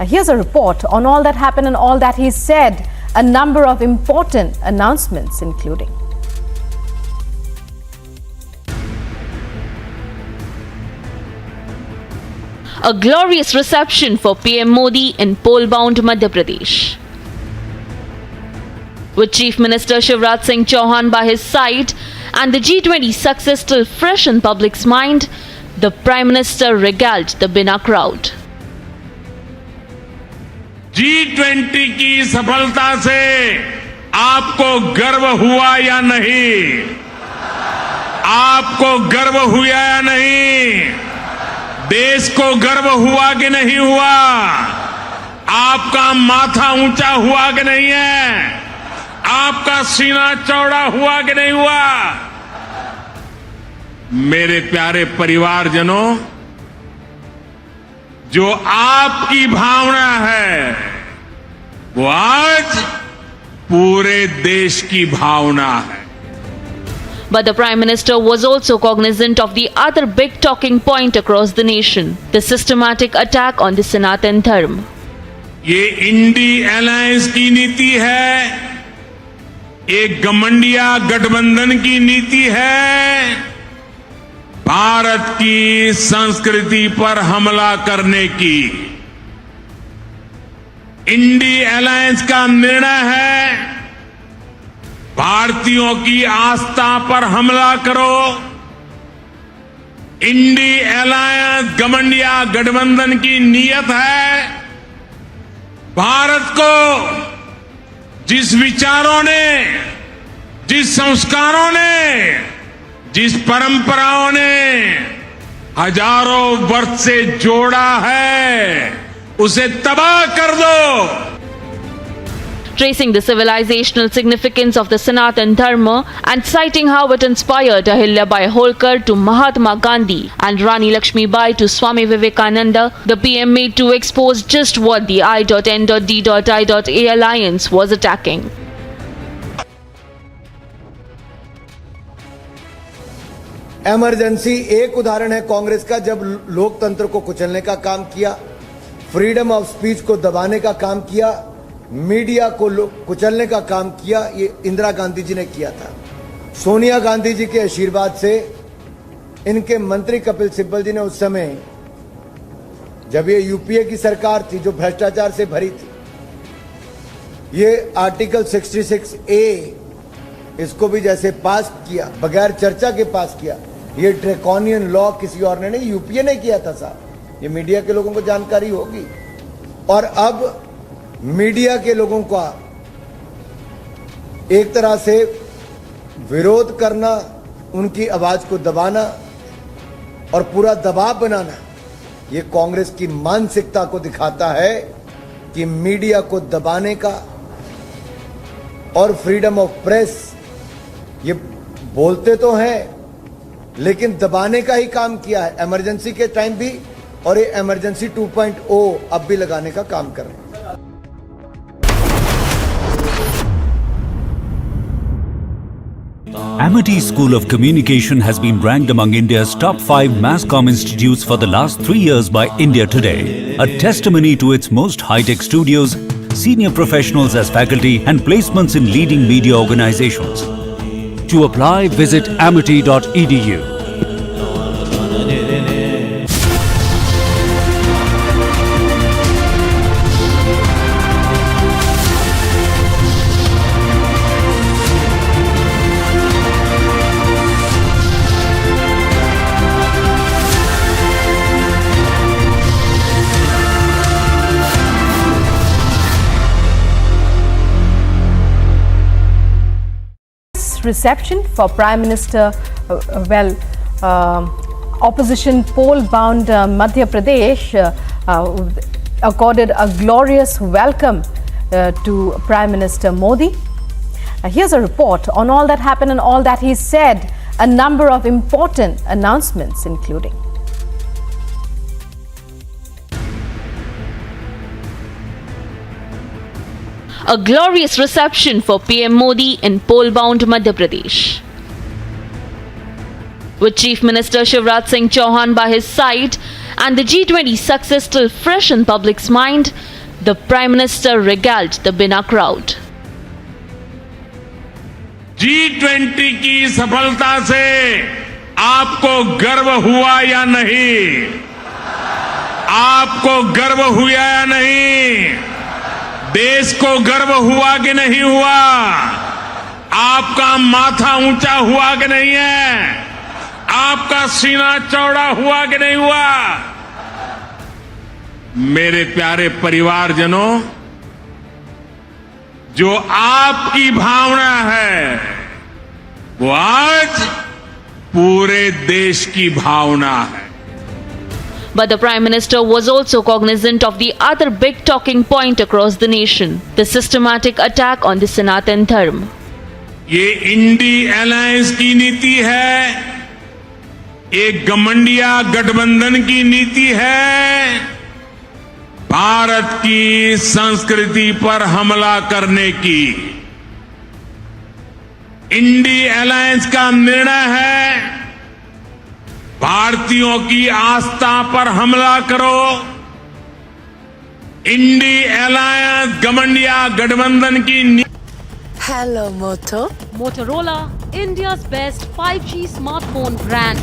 Here's a report on all that happened and all that he said, a number of important announcements including. A glorious reception for PM Modi in poll-bound Madhya Pradesh. With Chief Minister Shivraj Singh Chauhan by his side and the G20 success still fresh in public's mind, the Prime Minister regaled the Bina crowd. G20 की सफलता से आपको गर्व हुआ या नहीं? आपको गर्व हुआ या नहीं? देश को गर्व हुआ कि नहीं हुआ? आपका माथा ऊंचा हुआ कि नहीं है? आपका सीना चौड़ा हुआ कि नहीं हुआ? मेरे प्यारे परिवारजनों, जो आपकी भावना है वो आज पूरे देश की भावना है. But the Prime Minister was also cognizant of the other big talking point across the nation, the systematic attack on the Sanatan Dharma. ये इंडी अलायंस की नीति है, एक गठबंधिया गठबंधन की नीति है, भारत की संस्कृति पर हमला करने की. इंडी अलायंस का निर्णय है भारतीयों की आस्था पर हमला करो. इंडी अलायंस गठबंधिया गठबंधन की नीयत है भारत को जिस विचारों ने, जिस संस्कारों ने, जिस परंपराओं ने हजारों वर्ष से जोड़ा है, उसे तबाह कर दो. Tracing the civilizational significance of the Sanatan Dharma and citing how it inspired Ahilya Bai Holkar to Mahatma Gandhi and Rani Lakshmi Bai to Swami Vivekananda, the PM made to expose just what the I.N.D.I.A alliance was attacking. Emergency एक उदाहरण है कांग्रेस का, जब लोकतंत्र को कुचलने का काम किया, फ्रीडम ऑफ स्पीच को दबाने का काम किया, मीडिया को कुचलने का काम किया. ये इंदिरा गांधी जी ने किया था. सोनिया गांधी जी के आशीर्वाद से इनके मंत्री कपिल सिब्बल जी ने उस समय, जब ये यूपीए की सरकार थी जो भ्रष्टाचार से भरी थी, ये आर्टिकल 66A इसको भी जैसे पास किया, बगैर चर्चा के पास किया. ये ड्रैकोनियन लॉ किसी और ने नहीं, यूपीए ने किया था साहब. ये मीडिया के लोगों को जानकारी होगी. और अब मीडिया के लोगों का एक तरह से विरोध करना, उनकी आवाज को दबाना और पूरा दबाव बनाना, ये कांग्रेस की मानसिकता को दिखाता है कि मीडिया को दबाने का और फ्रीडम ऑफ प्रेस, ये बोलते तो हैं लेकिन दबाने का ही काम किया है. इमरजेंसी के टाइम भी, और ये इमरजेंसी 2.0 अब भी लगाने का काम कर रहे हैं. Amity School of Communication has been ranked among India's top 5 mass comm institutes for the last 3 years by India Today, a testimony to its most high-tech studios, senior professionals as faculty and placements in leading media organizations. To apply, visit amity.edu. Reception for Prime Minister, opposition poll-bound Madhya Pradesh accorded a glorious welcome to Prime Minister Modi. Here's a report on all that happened and all that he said, a number of important announcements including. A glorious reception for PM Modi in pole-bound Madhya Pradesh. With Chief Minister Shivraj Singh Chauhan by his side and the G20 success still fresh in public's mind, the Prime Minister regaled the Bina crowd. G20 की सफलता से आपको गर्व हुआ या नहीं? आपको गर्व हुआ या नहीं? देश को गर्व हुआ कि नहीं हुआ? आपका माथा ऊंचा हुआ कि नहीं है? आपका सीना चौड़ा हुआ कि नहीं हुआ? मेरे प्यारे परिवारजनों, जो आपकी भावना है वो आज पूरे देश की भावना है. But the Prime Minister was also cognizant of the other big talking point across the nation, the systematic attack on the Sanatan Dharma. ये इंडी अलायंस की नीति है, एक गमंडिया गठबंधन की नीति है, भारत की संस्कृति पर हमला करने की. इंडी अलायंस का निर्णय है भारतीयों की आस्था पर हमला करो. इंडी अलायंस गमंडिया गठबंधन की Hello Moto. Motorola, India's best 5G smartphone brand.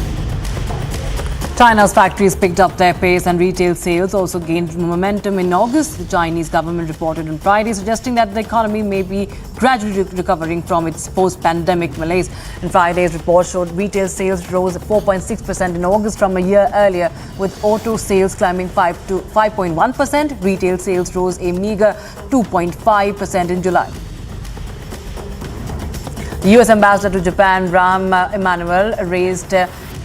China's factories picked up their pace and retail sales also gained momentum in August. The Chinese government reported on Friday, suggesting that the economy may be gradually recovering from its post-pandemic malaise. And Friday's report showed retail sales rose 4.6% in August from a year earlier, with auto sales climbing 5.1%. Retail sales rose a meager 2.5% in July. The US Ambassador to Japan, Rahm Emanuel, raised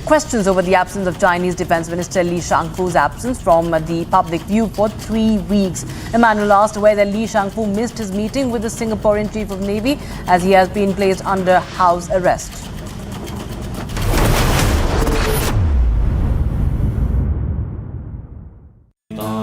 questions over the absence of Chinese Defense Minister Li Shangfu's absence from the public view for 3 weeks. Emanuel asked whether Li Shangfu missed his meeting with the Singaporean Chief of Navy, as he has been placed under house arrest.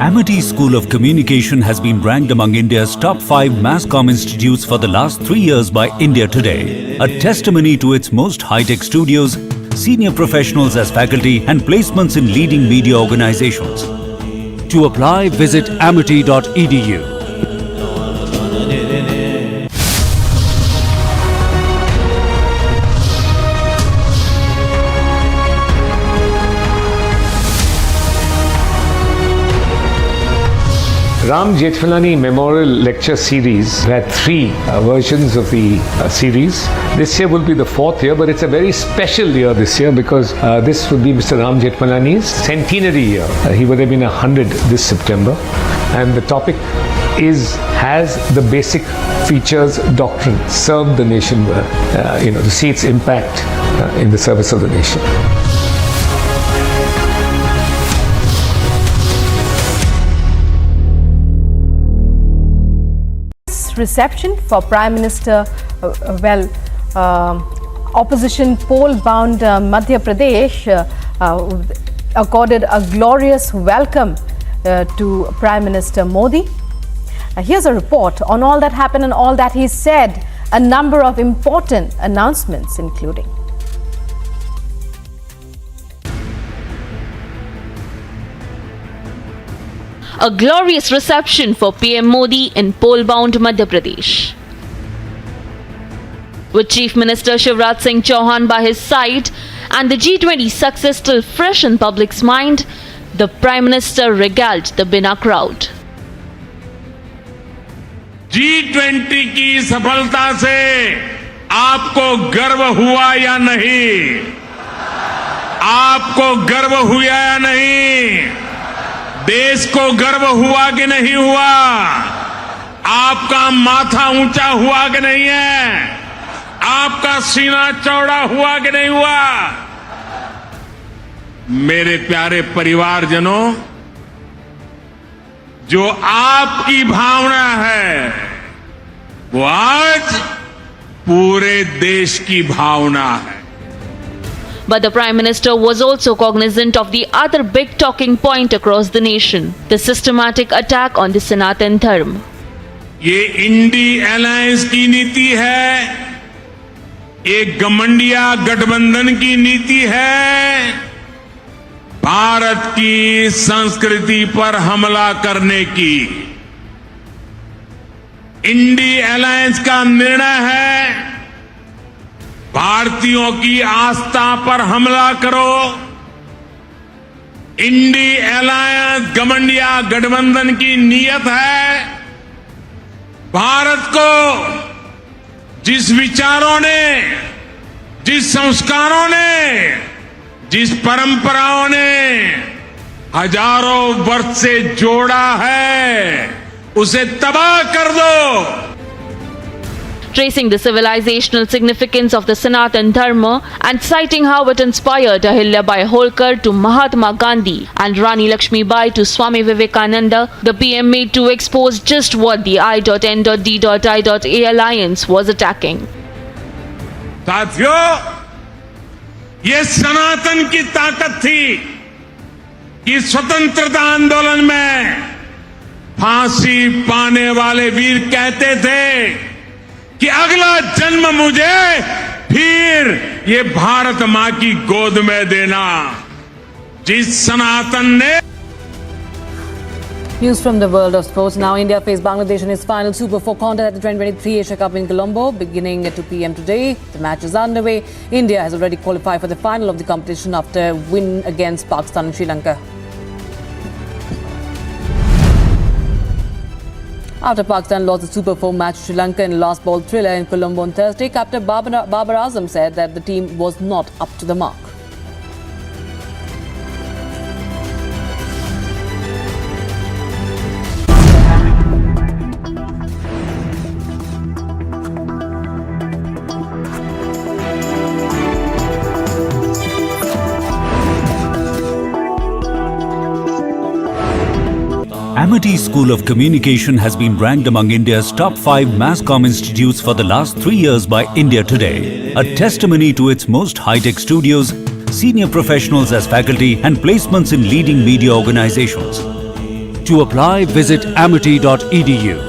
Amity School of Communication has been ranked among India's top 5 mass comm institutes for the last 3 years by India Today, a testimony to its most high-tech studios, senior professionals as faculty and placements in leading media organizations. To apply, visit amity.edu. Ram Jethmalani Memorial Lecture Series. We had 3 versions of the series. This year will be the 4th year, but it's a very special year this year because this would be Mr. Ram Jethmalani's centenary year. He would have been 100 this September. And the topic is, has the basic features doctrine served the nation well? To see its impact in the service of the nation. Reception for Prime Minister, opposition pole-bound Madhya Pradesh accorded a glorious welcome to Prime Minister Modi. Here's a report on all that happened and all that he said, a number of important announcements including. A glorious reception for PM Modi in pole-bound Madhya Pradesh. With Chief Minister Shivraj Singh Chauhan by his side and the G20 success still fresh in public's mind, the Prime Minister regaled the Bina crowd. G20 की सफलता से आपको गर्व हुआ या नहीं? आपको गर्व हुआ या नहीं? देश को गर्व हुआ कि नहीं हुआ? आपका माथा ऊंचा हुआ कि नहीं है? आपका सीना चौड़ा हुआ कि नहीं हुआ? मेरे प्यारे परिवारजनों, जो आपकी भावना है वो आज पूरे देश की भावना है. But the Prime Minister was also cognizant of the other big talking point across the nation, the systematic attack on the Sanatan Dharma. ये इंडी अलायंस की नीति है, एक गठबंधिया गठबंधन की नीति है, भारत की संस्कृति पर हमला करने की। इंडी अलायंस का निर्णय है, भारतीयों की आस्था पर हमला करो। इंडी अलायंस गठबंधिया गठबंधन की नीयत है, भारत को जिस विचारों ने, जिस संस्कारों ने, जिस परंपराओं ने हजारों वर्ष से जोड़ा है, उसे तबाह कर दो। Tracing the civilizational significance of the Sanatan Dharma and citing how it inspired Ahilyabai Holkar to Mahatma Gandhi and Rani Lakshmibai to Swami Vivekananda, the PM made to expose just what the I.N.D.I.A alliance was attacking. साथियों, ये सनातन की ताकत थी कि स्वतंत्रता आंदोलन में फांसी पाने वाले वीर कहते थे कि अगला जन्म मुझे फिर ये भारत मां की गोद में देना। जिस सनातन ने News from the world of sports. Now India face Bangladesh in its final Super 4 contest at the 2023 Asia Cup in Colombo, beginning at 2 p.m. today. The match is underway. India has already qualified for the final of the competition after a win against Pakistan and Sri Lanka. After Pakistan lost the Super 4 match to Sri Lanka in a last ball thriller in Colombo on Thursday, captain Babar Azam said that the team was not up to the mark. Amity School of Communication has been ranked among India's top 5 mass comm institutes for the last 3 years by India Today, a testimony to its most high-tech studios, senior professionals as faculty and placements in leading media organizations. To apply, visit amity.edu.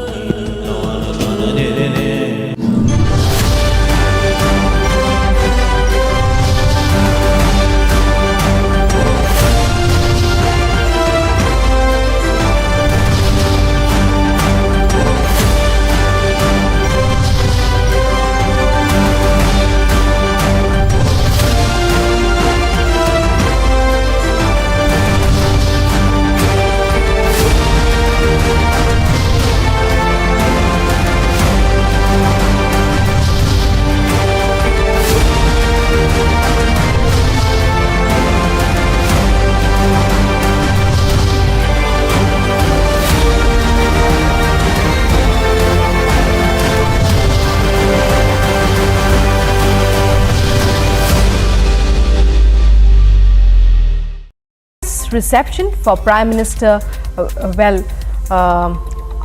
Reception for Prime Minister,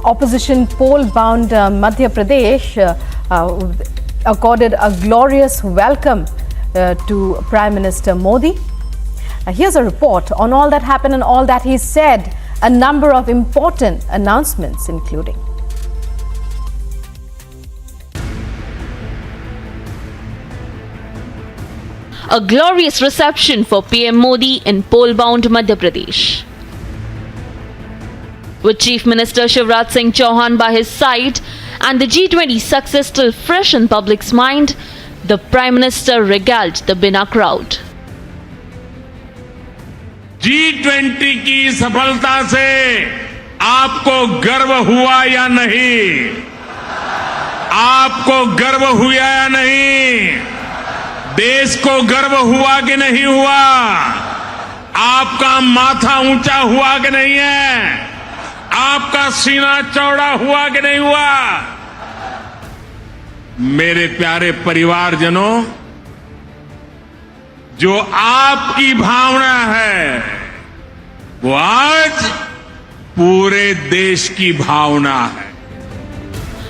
opposition poll-bound Madhya Pradesh accorded a glorious welcome to Prime Minister Modi. Here's a report on all that happened and all that he said, a number of important announcements including. A glorious reception for PM Modi in poll-bound Madhya Pradesh. With Chief Minister Shivraj Singh Chauhan by his side and the G20 success still fresh in public's mind, the Prime Minister regaled the Bina crowd. G20 की सफलता से आपको गर्व हुआ या नहीं? आपको गर्व हुआ या नहीं? देश को गर्व हुआ कि नहीं हुआ? आपका माथा ऊंचा हुआ कि नहीं है? आपका सीना चौड़ा हुआ कि नहीं हुआ? मेरे प्यारे परिवारजनों, जो आपकी भावना है वो आज पूरे देश की भावना है.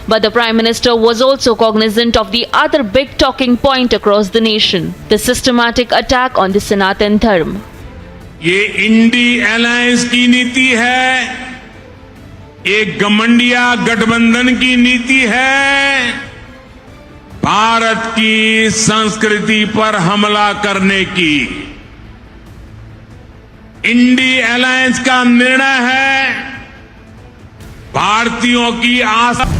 But the Prime Minister was also cognizant of the other big talking point across the nation, the systematic attack on the Sanatan Dharma. ये इंडी अलायंस की नीति है, एक घमंडिया गठबंधन की नीति है भारत की संस्कृति पर हमला करने की। इंडी अलायंस का निर्णय है भारतीयों की आशा।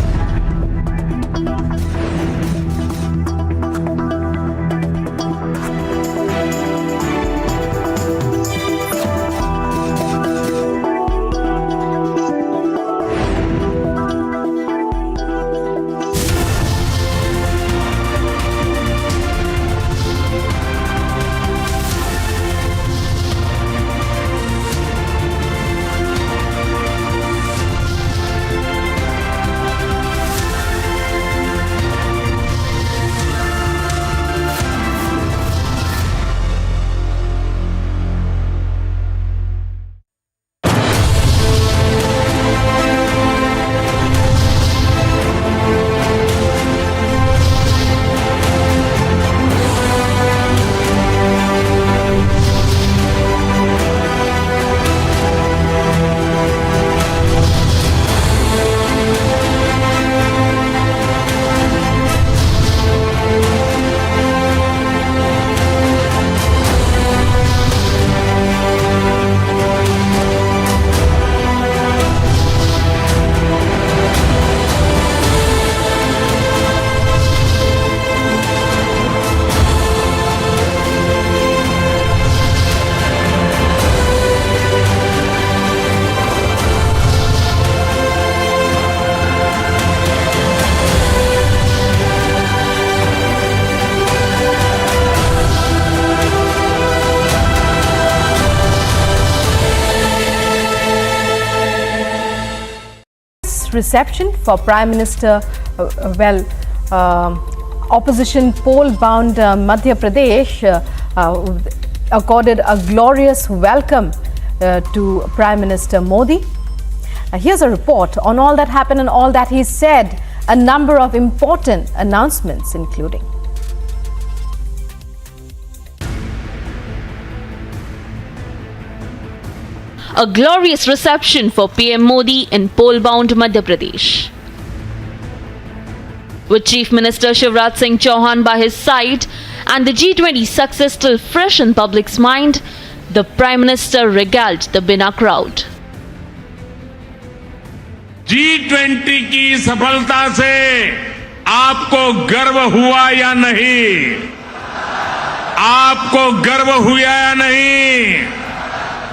Reception for Prime Minister, opposition poll-bound Madhya Pradesh accorded a glorious welcome to Prime Minister Modi. Here's a report on all that happened and all that he said, a number of important announcements including. A glorious reception for PM Modi in poll-bound Madhya Pradesh. With Chief Minister Shivraj Singh Chauhan by his side and the G20 success still fresh in public's mind, the Prime Minister regaled the Bina crowd. G20 की सफलता से आपको गर्व हुआ या नहीं? आपको गर्व हुआ या नहीं?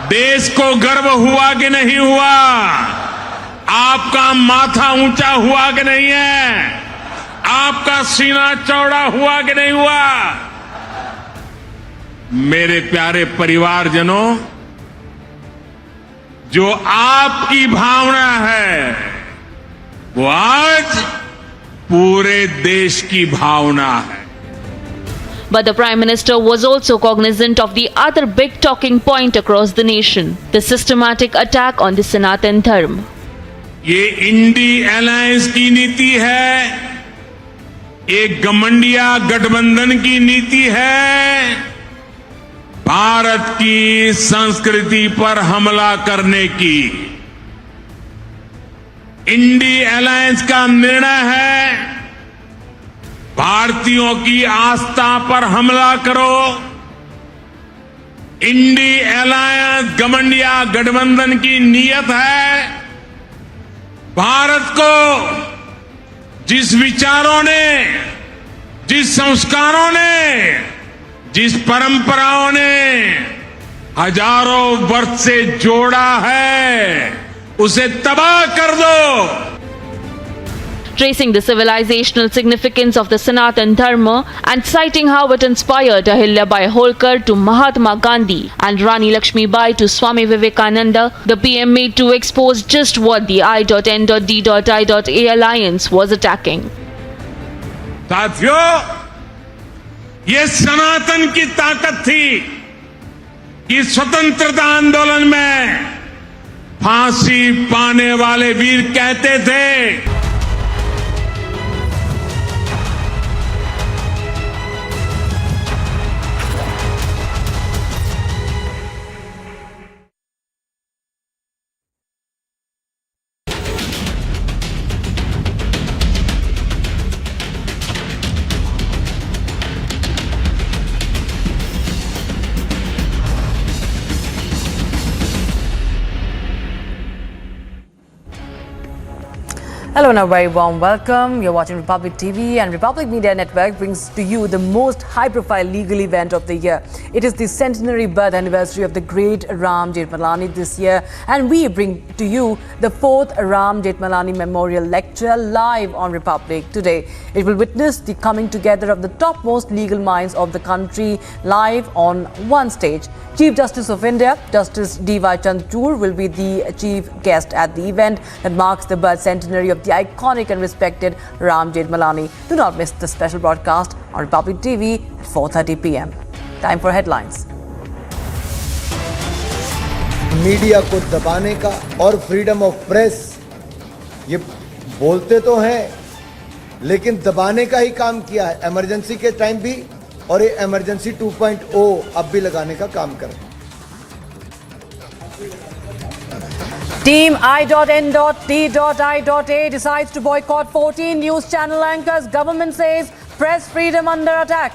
देश को गर्व हुआ कि नहीं हुआ? आपका माथा ऊंचा हुआ कि नहीं है? आपका सीना चौड़ा हुआ कि नहीं हुआ? मेरे प्यारे परिवारजनों, जो आपकी भावना है वो आज पूरे देश की भावना है. But the Prime Minister was also cognizant of the other big talking point across the nation, the systematic attack on the Sanatan Dharma. ये इंडी अलायंस की नीति है, एक घमंडिया गठबंधन की नीति है भारत की संस्कृति पर हमला करने की. इंडी अलायंस का निर्णय है भारतीयों की आस्था पर हमला करो. इंडी अलायंस घमंडिया गठबंधन की नीयत है भारत को जिस विचारों ने, जिस संस्कारों ने, जिस परंपराओं ने हजारों वर्ष से जोड़ा है उसे तबाह कर दो. Tracing the civilizational significance of the Sanatan Dharma and citing how it inspired Ahilyabai Holkar to Mahatma Gandhi and Rani Lakshmibai to Swami Vivekananda, the PM made to expose just what the I.N.D.I.A alliance was attacking. साथियों, ये सनातन की ताकत थी कि स्वतंत्रता आंदोलन में फांसी पाने वाले वीर कहते थे Hello and a very warm welcome. You're watching Republic TV, and Republic Media Network brings to you the most high-profile legal event of the year. It is the centenary birth anniversary of the great Ram Jethmalani this year, and we bring to you the 4th Ram Jethmalani Memorial Lecture live on Republic today. It will witness the coming together of the topmost legal minds of the country live on one stage. Chief Justice of India, Justice D.Y. Chandrachud, will be the chief guest at the event that marks the birth centenary of the iconic and respected Ram Jethmalani. Do not miss the special broadcast on Republic TV at 4:30 p.m. Time for headlines. Media को दबाने का और freedom of press, ये बोलते तो हैं लेकिन दबाने का ही काम किया है इमरजेंसी के टाइम भी, और ये इमरजेंसी 2.0 अब भी लगाने का काम कर रहे हैं। Team I.N.T.I.A decides to boycott 14 news channel anchors. Government says press freedom under attack.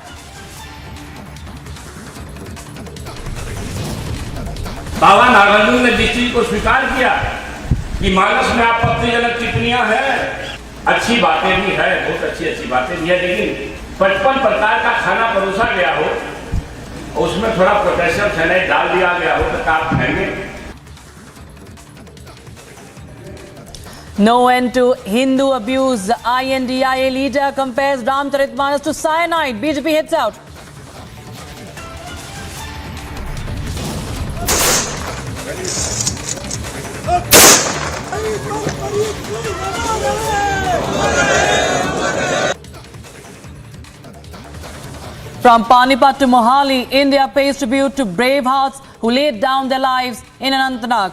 बाबा नागार्जुन ने जिस चीज को स्वीकार किया कि मानस में आपत्तिजनक टिप्पणियां हैं, अच्छी बातें भी है, बहुत अच्छी बातें भी है, लेकिन 55 प्रकार का खाना परोसा गया हो, उसमें थोड़ा पोटेशियम साइनाइड डाल दिया गया हो तो आप खाएंगे। No end to Hindu abuse. INDIA leader compares Ramcharitmanas to cyanide. BJP hits out. From Panipat to Mohali, India pays tribute to brave hearts who laid down their lives in Anantnag.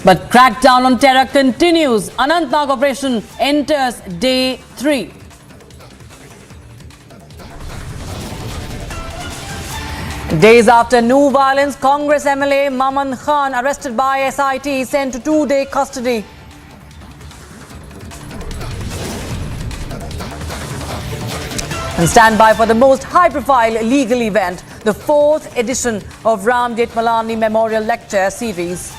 But crackdown on terror continues. Anantnag operation enters day 3. Days after new violence, Congress MLA Mamman Khan arrested by SIT, sent to 2-day custody. And stand by for the most high-profile legal event, the 4th edition of Ram Jethmalani Memorial Lecture Series.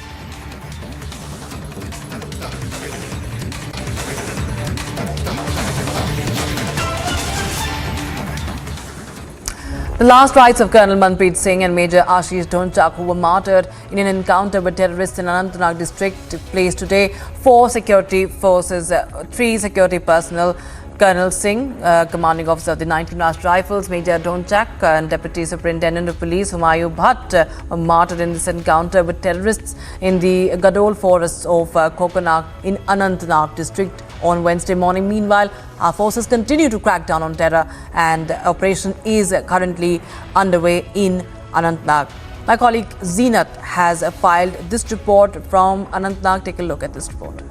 The last rites of Colonel Manpreet Singh and Major Ashish Dhonchak, who were martyred in an encounter with terrorists in Anantnag district, took place today. 4 security forces, 3 security personnel, Colonel Singh, commanding officer of the 19th Rashtra Rifles, Major Dhonchak and Deputy Superintendent of Police Humayun Bhatt were martyred in this encounter with terrorists in the Gadol forests of Kokonag in Anantnag district on Wednesday morning. Meanwhile, our forces continue to crack down on terror, and operation is currently underway in Anantnag. My colleague Zeenat has filed this report from Anantnag. Take a look at this report.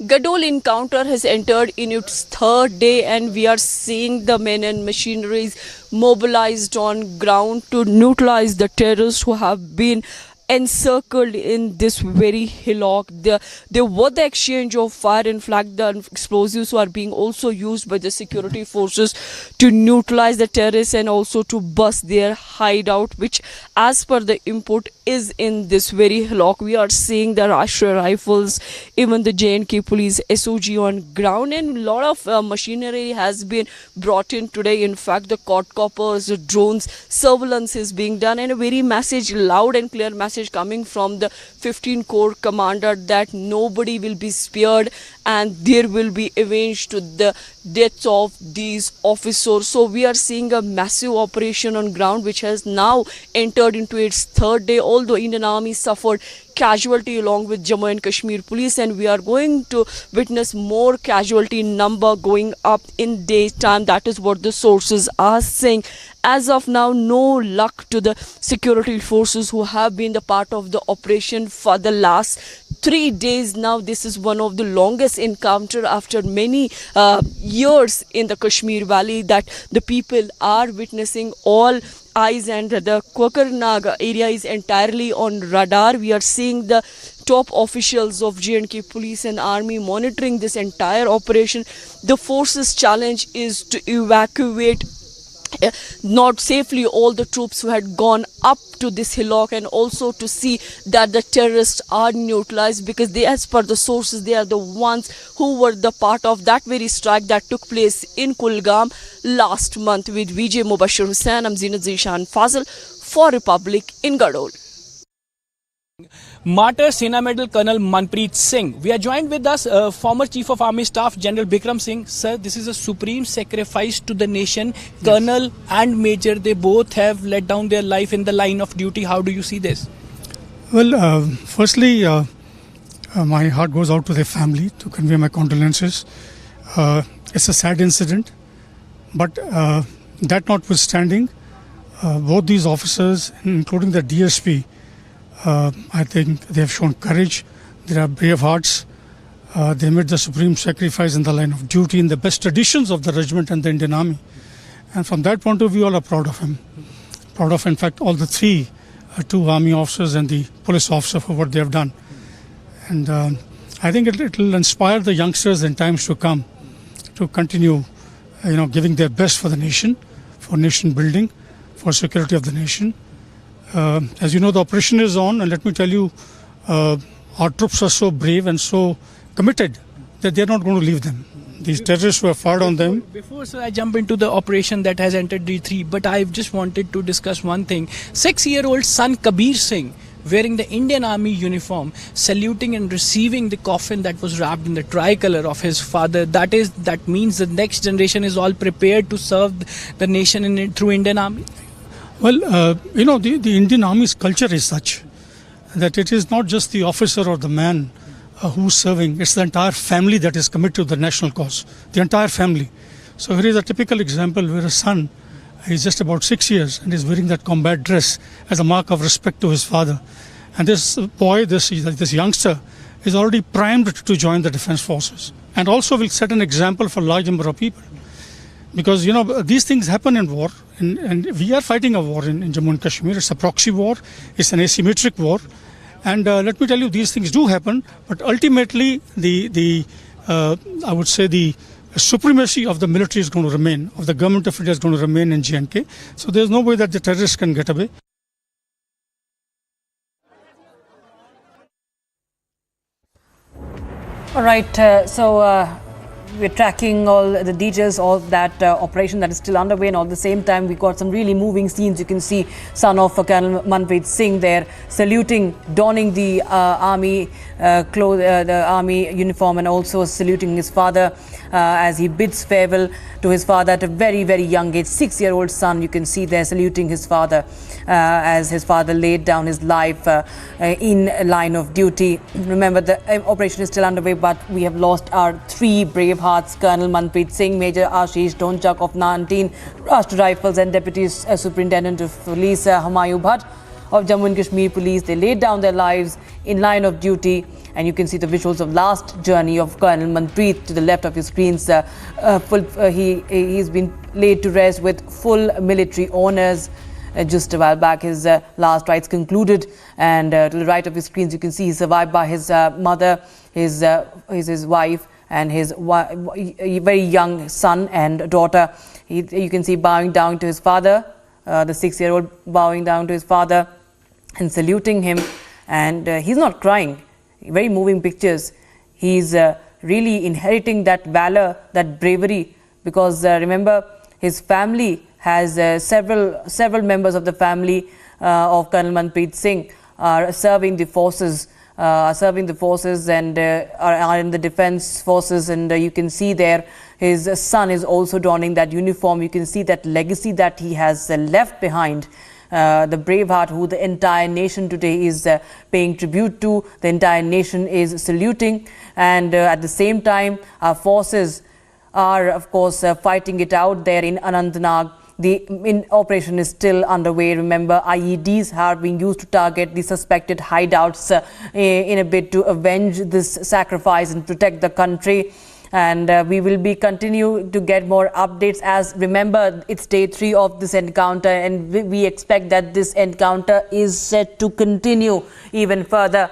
Gadol encounter has entered in its 3rd day, and we are seeing the men and machineries mobilized on ground to neutralize the terrorists who have been encircled in this very hillock. There was the exchange of fire. In fact, the explosives are being also used by the security forces to neutralize the terrorists and also to bust their hideout, which as per the input is in this very hillock. We are seeing the Rashtra Rifles, even the J&K police SOG on ground, and a lot of machinery has been brought in today. In fact, the quadcopters, the drones, surveillance is being done, and a very message, loud and clear message coming from the 15 Corps commander that nobody will be spared and there will be avenged to the deaths of these officers. So we are seeing a massive operation on ground which has now entered into its 3rd day, although Indian Army suffered casualty along with Jammu and Kashmir police, and we are going to witness more casualty number going up in daytime. That is what the sources are saying. As of now, no luck to the security forces who have been the part of the operation for the last 3 days now. This is one of the longest encounter after many years in the Kashmir Valley that the people are witnessing. All eyes, and the Kokarnag area is entirely on radar. We are seeing the top officials of J&K police and army monitoring this entire operation. The forces' challenge is to evacuate not safely all the troops who had gone up to this hillock, and also to see that the terrorists are neutralized, because they, as per the sources, they are the ones who were the part of that very strike that took place in Kulgam last month. With Vijay Mubashir Hussain, I'm Zinat Zishan Fazil for Republic in Gadol. Martyr Sena Medal Colonel Manpreet Singh. We are joined with us former Chief of Army Staff General Bikram Singh. Sir, this is a supreme sacrifice to the nation. Yes. Colonel and Major, they both have let down their life in the line of duty. How do you see this? Well, firstly, my heart goes out to their family to convey my condolences. It's a sad incident, but that notwithstanding, both these officers, including the DSP, I think they have shown courage. They are brave hearts. They made the supreme sacrifice in the line of duty in the best traditions of the regiment and the Indian Army. And from that point of view, all are proud of him. Proud of, in fact, all the two army officers and the police officer for what they have done. And I think it will inspire the youngsters in times to come to continue, giving their best for the nation, for nation building, for security of the nation. As you know, the operation is on, and let me tell you, our troops are so brave and so committed that they are not going to leave them. These terrorists who have fired on them. Before I jump into the operation that has entered D3, but I just wanted to discuss one thing. 6-year-old son Kabir Singh, wearing the Indian Army uniform, saluting and receiving the coffin that was wrapped in the tricolour of his father. That means the next generation is all prepared to serve the nation through Indian Army. Well, the Indian Army's culture is such that it is not just the officer or the man who's serving, it's the entire family that is committed to the national cause, the entire family. So here is a typical example where a son is just about 6 years and is wearing that combat dress as a mark of respect to his father. And this boy, this youngster, is already primed to join the defense forces, and also will set an example for a large number of people. Because, these things happen in war, and we are fighting a war in Jammu and Kashmir. It's a proxy war, it's an asymmetric war. And let me tell you, these things do happen, but ultimately, I would say the supremacy of the military is going to remain, of the government of India is going to remain in J&K. So there's no way that the terrorists can get away. All right, we're tracking all the details of that operation that is still underway, and at the same time we got some really moving scenes. You can see son of Colonel Manpreet Singh there saluting, donning the army the army uniform, and also saluting his father as he bids farewell to his father at a very, very young age. 6-year-old son, you can see there saluting his father as his father laid down his life in line of duty. Remember, the operation is still underway, but we have lost our 3 brave hearts: Colonel Manpreet Singh, Major Ashish Dhonchak of 19 Rashtra Rifles, and Deputy Superintendent of Police Humayun Bhatt of Jammu and Kashmir Police. They laid down their lives in line of duty, and you can see the visuals of last journey of Colonel Manpreet to the left of your screens. He's been laid to rest with full military honours. Just a while back, his last rites concluded, and to the right of his screens, you can see he's survived by his mother, his wife, and his very young son and daughter. You can see bowing down to his father, the 6-year-old bowing down to his father and saluting him, and he's not crying. Very moving pictures. He's really inheriting that valor, that bravery, because remember, his family has several members of the family of Colonel Manpreet Singh are serving the forces, and are in the defense forces, and you can see there his son is also donning that uniform. You can see that legacy that he has left behind. The brave heart who the entire nation today is paying tribute to, the entire nation is saluting, and at the same time our forces are of course fighting it out there in Anantnag. The operation is still underway. Remember, IEDs are being used to target the suspected hideouts in a bid to avenge this sacrifice and protect the country. And we will be continue to get more updates, as remember it's day 3 of this encounter, and we expect that this encounter is set to continue even further.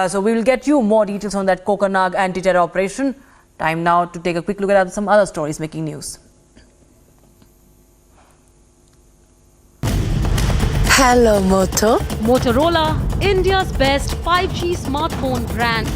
So we will get you more details on that Kokernag anti-terror operation. Time now to take a quick look at some other stories making news. Hello, Moto. Motorola, India's best 5G smartphone brand.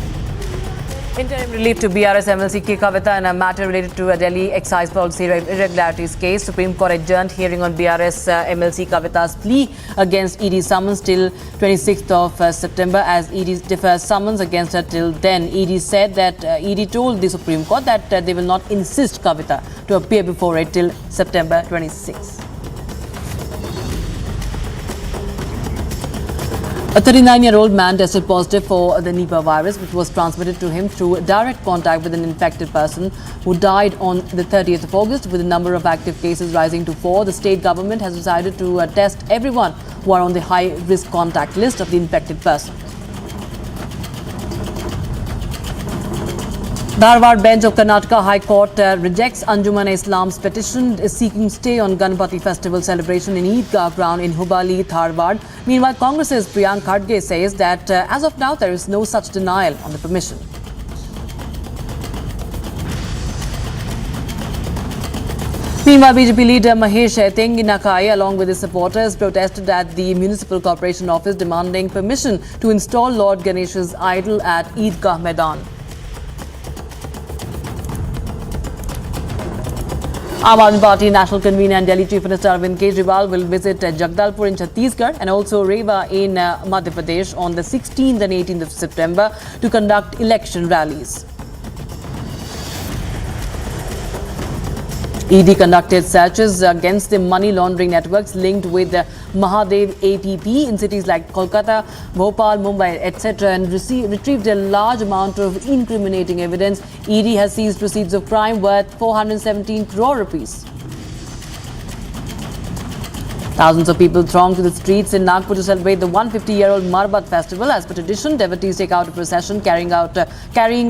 Interim relief to BRS MLC K. Kavita in a matter related to a Delhi excise policy irregularities case. Supreme Court adjourned hearing on BRS MLC Kavita's plea against ED summons till 26th of September, as ED defers summons against her till then. ED said that ED told the Supreme Court that they will not insist Kavita to appear before it till September 26th. A 39-year-old man tested positive for the Nipah virus, which was transmitted to him through direct contact with an infected person who died on the 30th of August. With the number of active cases rising to 4, the state government has decided to test everyone who are on the high-risk contact list of the infected person. Dharwad bench of Karnataka High Court rejects Anjuman-e-Islam's petition seeking stay on Ganpati festival celebration in Eidgah ground in Hubballi, Dharwad. Meanwhile, Congress's Priyank Khadge says that as of now there is no such denial on the permission. Meanwhile, BJP leader Mahesh Tengi along with his supporters protested at the Municipal Corporation office demanding permission to install Lord Ganesh's idol at Eidgah Maidan. Aam Aadmi Party National Convener and Delhi Chief Minister Arvind Kejriwal will visit Jagdalpur in Chhattisgarh and also Rewa in Madhya Pradesh on the 16th and 18th of September to conduct election rallies. ED conducted searches against the money laundering networks linked with Mahadev APP in cities like Kolkata, Bhopal, Mumbai, etc. and retrieved a large amount of incriminating evidence. ED has seized proceeds of crime worth 417 crore rupees. Thousands of people thronged to the streets in Nagpur to celebrate the 150-year-old Marbat festival. As per tradition, devotees take out a procession carrying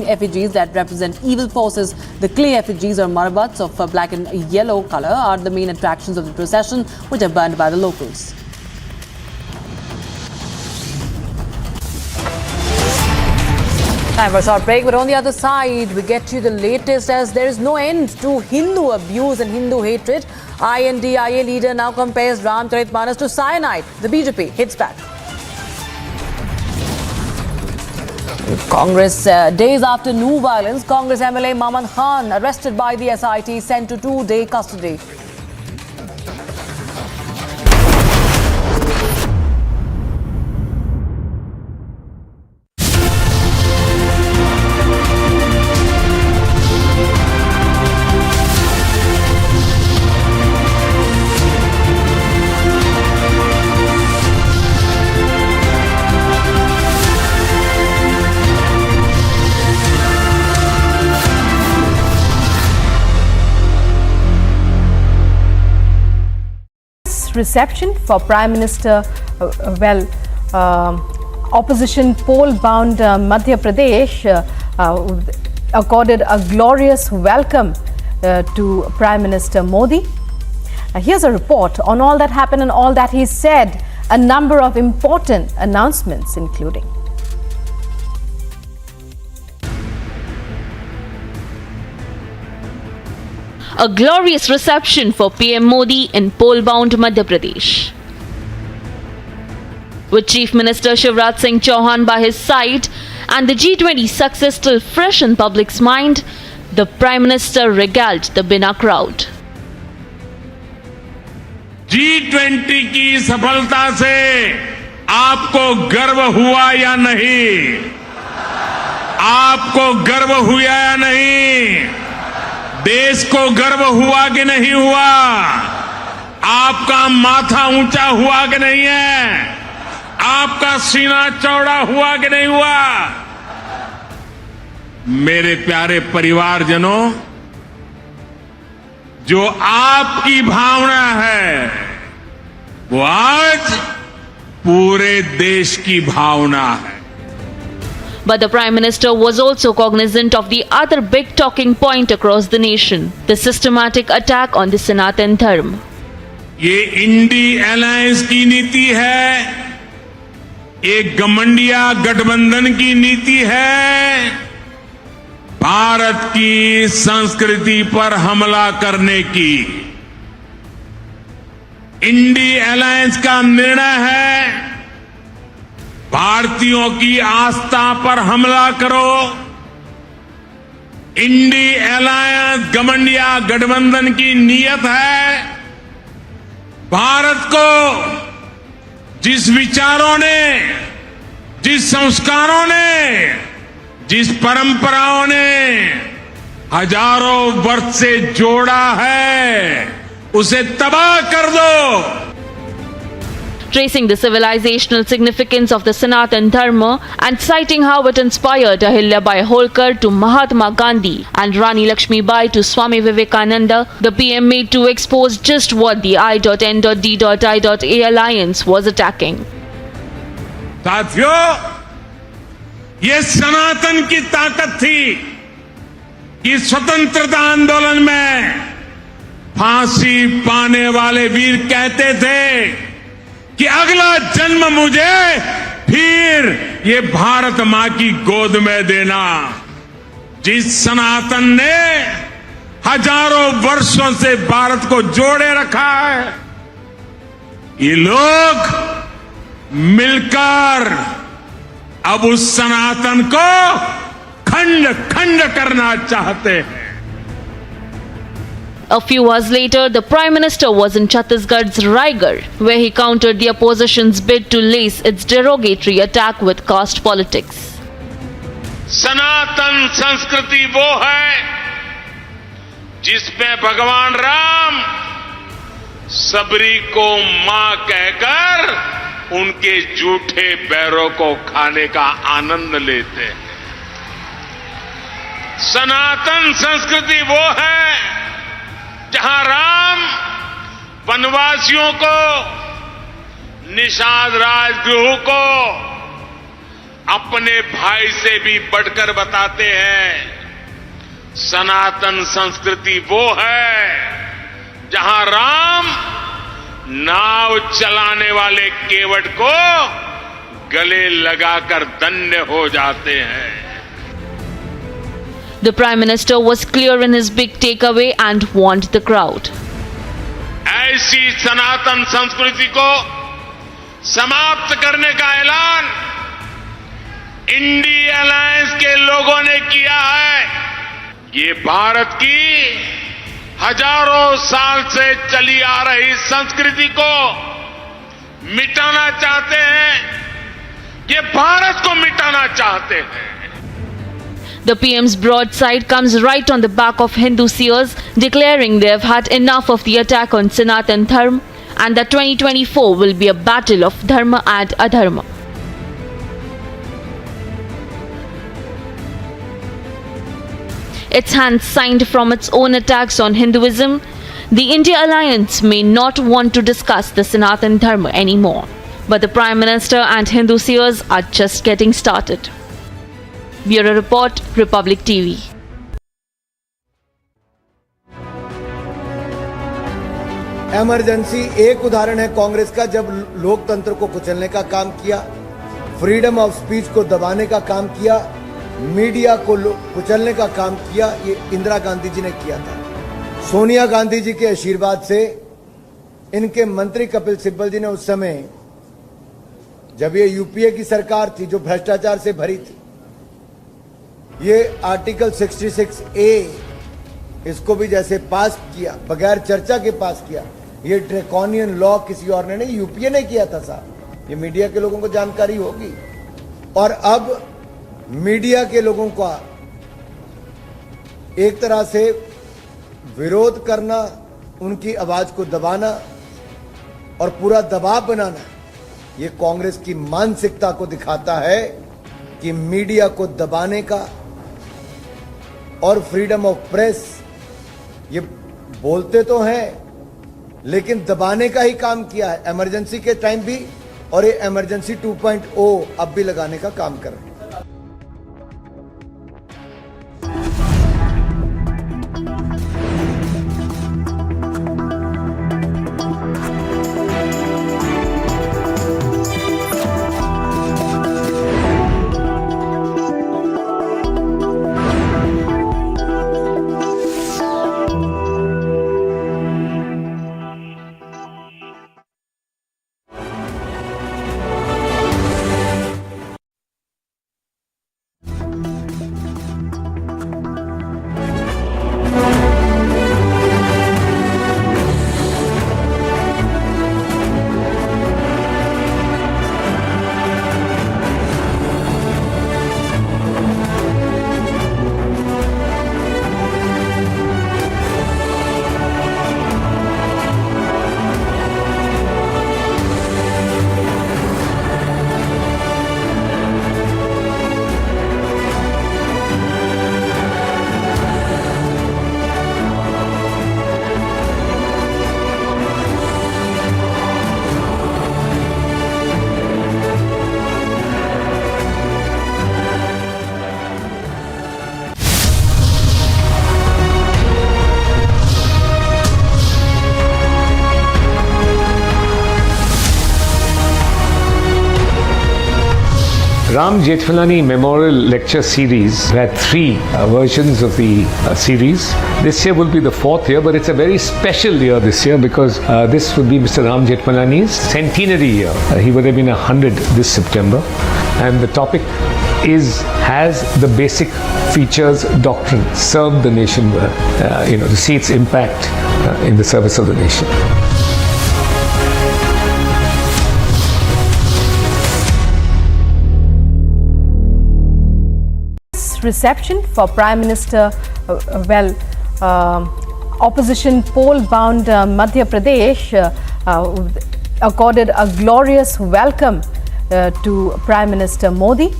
effigies that represent evil forces. The clay effigies or Marbats of black and yellow color are the main attractions of the procession, which are burned by the locals. Time for a short break, but on the other side, we get you the latest as there is no end to Hindu abuse and Hindu hatred. INDIA leader now compares Ramcharitmanas to cyanide. The BJP hits back. Congress, days after new violence, Congress MLA Mamman Khan arrested by the SIT, sent to 2-day custody. Reception for Prime Minister, opposition poll-bound Madhya Pradesh accorded a glorious welcome to Prime Minister Modi. Here's a report on all that happened and all that he said. A number of important announcements, including a glorious reception for PM Modi in poll-bound Madhya Pradesh. With Chief Minister Shivraj Singh Chauhan by his side and the G20 success still fresh in public's mind, the Prime Minister regaled the Bina crowd. G20 की सफलता से आपको गर्व हुआ या नहीं? आपको गर्व हुआ या नहीं? देश को गर्व हुआ कि नहीं हुआ? आपका माथा ऊंचा हुआ कि नहीं है? आपका सीना चौड़ा हुआ कि नहीं हुआ? मेरे प्यारे परिवारजनों, जो आपकी भावना है वो आज पूरे देश की भावना है. But the Prime Minister was also cognizant of the other big talking point across the nation, the systematic attack on the Sanatan Dharma. ये इंडी अलायंस की नीति है, एक गठबंधिया गठबंधन की नीति है, भारत की संस्कृति पर हमला करने की। इंडी अलायंस का निर्णय है, भारतीयों की आस्था पर हमला करो। इंडी अलायंस गठबंधिया गठबंधन की नीयत है, भारत को जिस विचारों ने, जिस संस्कारों ने, जिस परंपराओं ने हजारों वर्ष से जोड़ा है, उसे तबाह कर दो। Tracing the civilizational significance of the Sanatan Dharma and citing how it inspired Ahilyabai Holkar to Mahatma Gandhi and Rani Lakshmibai to Swami Vivekananda, the PM made to expose just what the I.N.D.I.A alliance was attacking. साथियों, ये सनातन की ताकत थी कि स्वतंत्रता आंदोलन में फांसी पाने वाले वीर कहते थे कि अगला जन्म मुझे फिर ये भारत मां की गोद में देना। जिस सनातन ने हजारों वर्षों से भारत को जोड़े रखा है, ये लोग मिलकर अब उस सनातन को खंड खंड करना चाहते हैं। A few hours later, the Prime Minister was in Chhattisgarh's Raigarh, where he countered the opposition's bid to lace its derogatory attack with caste politics. सनातन संस्कृति वो है जिसमें भगवान राम सबरी को मां कहकर उनके झूठे बैरों को खाने का आनंद लेते हैं। सनातन संस्कृति वो है जहां राम वनवासियों को, निषाद राजगृह को अपने भाई से भी बढ़कर बताते हैं। सनातन संस्कृति वो है जहां राम नाव चलाने वाले केवट को गले लगाकर धन्य हो जाते हैं। The Prime Minister was clear in his big takeaway and warned the crowd. ऐसी सनातन संस्कृति को समाप्त करने का ऐलान इंडी अलायंस के लोगों ने किया है। ये भारत की हजारों साल से चली आ रही संस्कृति को मिटाना चाहते हैं, ये भारत को मिटाना चाहते हैं। The PM's broadside comes right on the back of Hindu seers, declaring they have had enough of the attack on Sanatan Dharma and that 2024 will be a battle of Dharma and Adharma. Its hands signed from its own attacks on Hinduism, the India Alliance may not want to discuss the Sanatan Dharma anymore. But the Prime Minister and Hindu seers are just getting started. Bureau Report, Republic TV. Emergency एक उदाहरण है कांग्रेस का, जब लोकतंत्र को कुचलने का काम किया, फ्रीडम ऑफ स्पीच को दबाने का काम किया, मीडिया को कुचलने का काम किया। ये इंदिरा गांधी जी ने किया था। सोनिया गांधी जी के आशीर्वाद से इनके मंत्री कपिल सिब्बल जी ने उस समय, जब ये यूपीए की सरकार थी जो भ्रष्टाचार से भरी थी, ये आर्टिकल 66A इसको भी जैसे पास किया, बगैर चर्चा के पास किया। ये ड्रैकोनियन लॉ किसी और ने नहीं, यूपीए ने किया था साहब। ये मीडिया के लोगों को जानकारी होगी। और अब मीडिया के लोगों का एक तरह से विरोध करना, उनकी आवाज को दबाना और पूरा दबाव बनाना, ये कांग्रेस की मानसिकता को दिखाता है कि मीडिया को दबाने का और फ्रीडम ऑफ प्रेस, ये बोलते तो हैं लेकिन दबाने का ही काम किया है। इमरजेंसी के टाइम भी, और ये इमरजेंसी 2.0 अब भी लगाने का काम कर रहे हैं। Ram Jethmalani Memorial Lecture Series. We had three versions of the series. This year will be the fourth year, but it's a very special year this year because this would be Mr. Ram Jethmalani's centenary year. He would have been 100 this September. And the topic has the basic features doctrine, serve the nation well, to see its impact in the service of the nation. Reception for Prime Minister, opposition poll-bound Madhya Pradesh accorded a glorious welcome to Prime Minister Modi.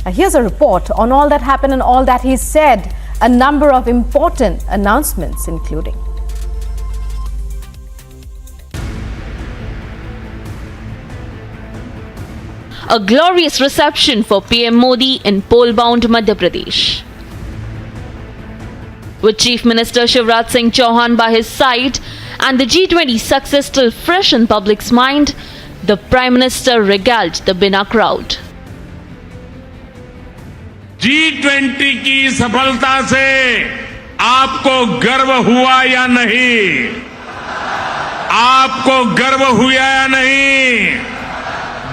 Here's a report on all that happened and all that he said, a number of important announcements including. A glorious reception for PM Modi in poll-bound Madhya Pradesh. With Chief Minister Shivraj Singh Chauhan by his side and the G20 success still fresh in public's mind, the Prime Minister regaled the Bina crowd. G20 की सफलता से आपको गर्व हुआ या नहीं? आपको गर्व हुआ या नहीं?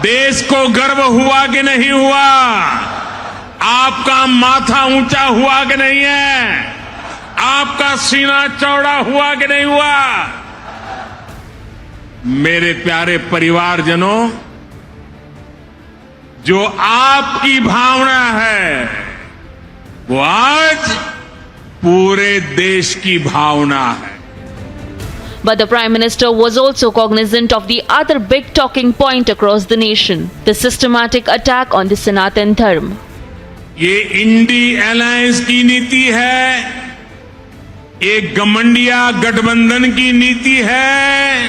देश को गर्व हुआ कि नहीं हुआ? आपका माथा ऊंचा हुआ कि नहीं है? आपका सीना चौड़ा हुआ कि नहीं हुआ? मेरे प्यारे परिवारजनों, जो आपकी भावना है वो आज पूरे देश की भावना है. But the Prime Minister was also cognizant of the other big talking point across the nation, the systematic attack on the Sanatan Dharma. ये इंडी अलायंस की नीति है, एक गमंडिया गठबंधन की नीति है,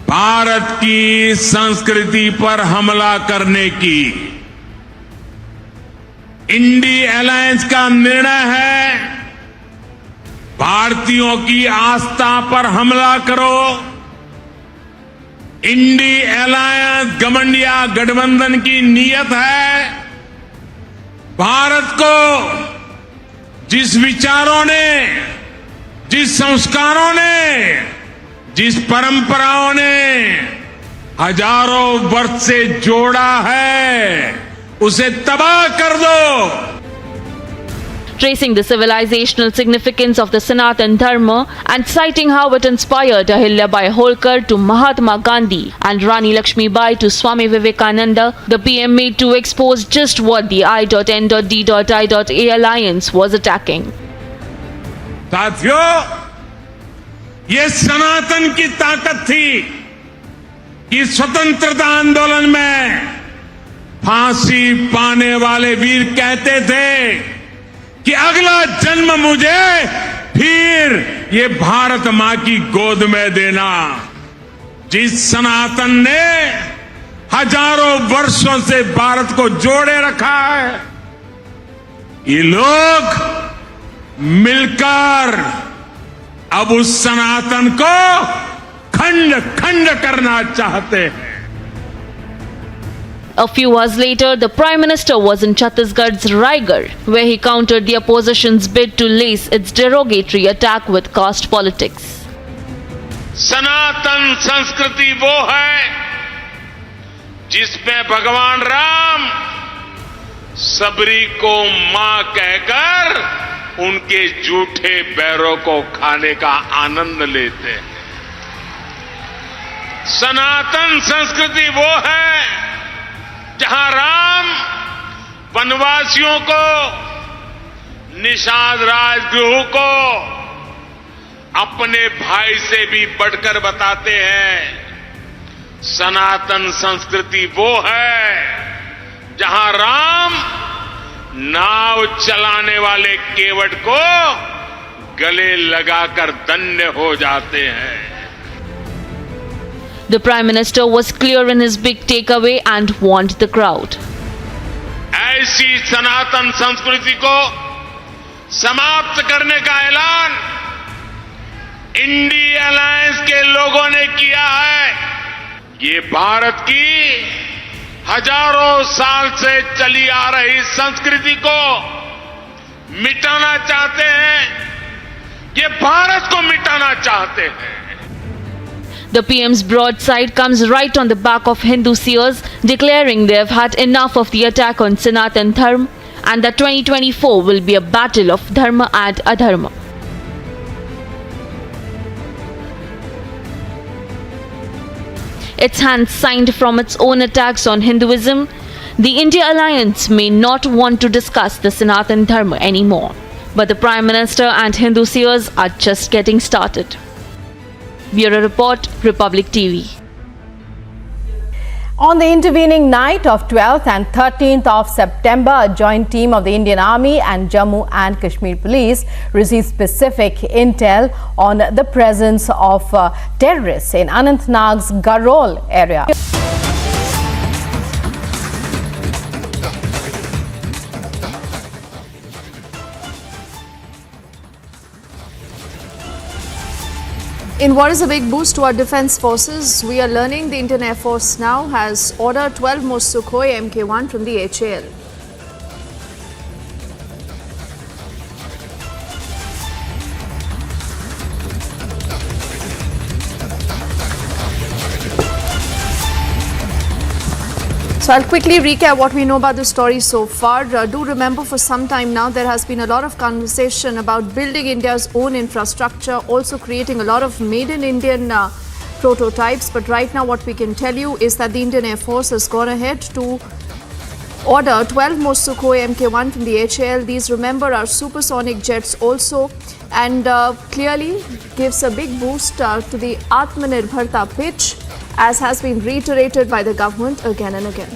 भारत की संस्कृति पर हमला करने की. इंडी अलायंस का निर्णय है भारतीयों की आस्था पर हमला करो. इंडी अलायंस गमंडिया गठबंधन की नीयत है भारत को जिस विचारों ने, जिस संस्कारों ने, जिस परंपराओं ने हजारों वर्ष से जोड़ा है, उसे तबाह कर दो. Tracing the civilizational significance of the Sanatan Dharma and citing how it inspired Ahilyabai Holkar to Mahatma Gandhi and Rani Lakshmibai to Swami Vivekananda, the PM made to expose just what the I.N.D.I.A alliance was attacking. साथियों, ये सनातन की ताकत थी कि स्वतंत्रता आंदोलन में फांसी पाने वाले वीर कहते थे कि अगला जन्म मुझे फिर ये भारत मां की गोद में देना. जिस सनातन ने हजारों वर्षों से भारत को जोड़े रखा है, ये लोग मिलकर अब उस सनातन को खंड खंड करना चाहते हैं. A few hours later, the Prime Minister was in Chhattisgarh's Raigarh, where he countered the opposition's bid to lace its derogatory attack with caste politics. सनातन संस्कृति वो है जिसमें भगवान राम सबरी को मां कहकर उनके झूठे बैरों को खाने का आनंद लेते हैं. सनातन संस्कृति वो है जहां राम वनवासियों को, निषाद राजगृह को अपने भाई से भी बढ़कर बताते हैं. सनातन संस्कृति वो है जहां राम नाव चलाने वाले केवट को गले लगाकर धन्य हो जाते हैं. The Prime Minister was clear in his big takeaway and warned the crowd. ऐसी सनातन संस्कृति को समाप्त करने का ऐलान इंडी अलायंस के लोगों ने किया है. ये भारत की हजारों साल से चली आ रही संस्कृति को मिटाना चाहते हैं, ये भारत को मिटाना चाहते हैं। The PM's broadside comes right on the back of Hindu seers, declaring they have had enough of the attack on Sanatan Dharma and that 2024 will be a battle of Dharma and Adharma. Its hands signed from its own attacks on Hinduism, the India Alliance may not want to discuss the Sanatan Dharma anymore. But the Prime Minister and Hindu seers are just getting started. Bureau Report, Republic TV. On the intervening night of 12th and 13th of September, a joint team of the Indian Army and Jammu and Kashmir Police received specific intel on the presence of terrorists in Anantnag's Garol area. In what is a big boost to our defence forces, we are learning the Indian Air Force now has ordered 12 more Sukhoi Mk1 from the HAL. So I'll quickly recap what we know about the story so far. Do remember, for some time now there has been a lot of conversation about building India's own infrastructure, also creating a lot of made in Indian prototypes. But right now what we can tell you is that the Indian Air Force has gone ahead to order 12 more Sukhoi Mk1 from the HAL. These, remember, are supersonic jets also, and clearly gives a big boost to the Atmanirbharta pitch, as has been reiterated by the government again and again.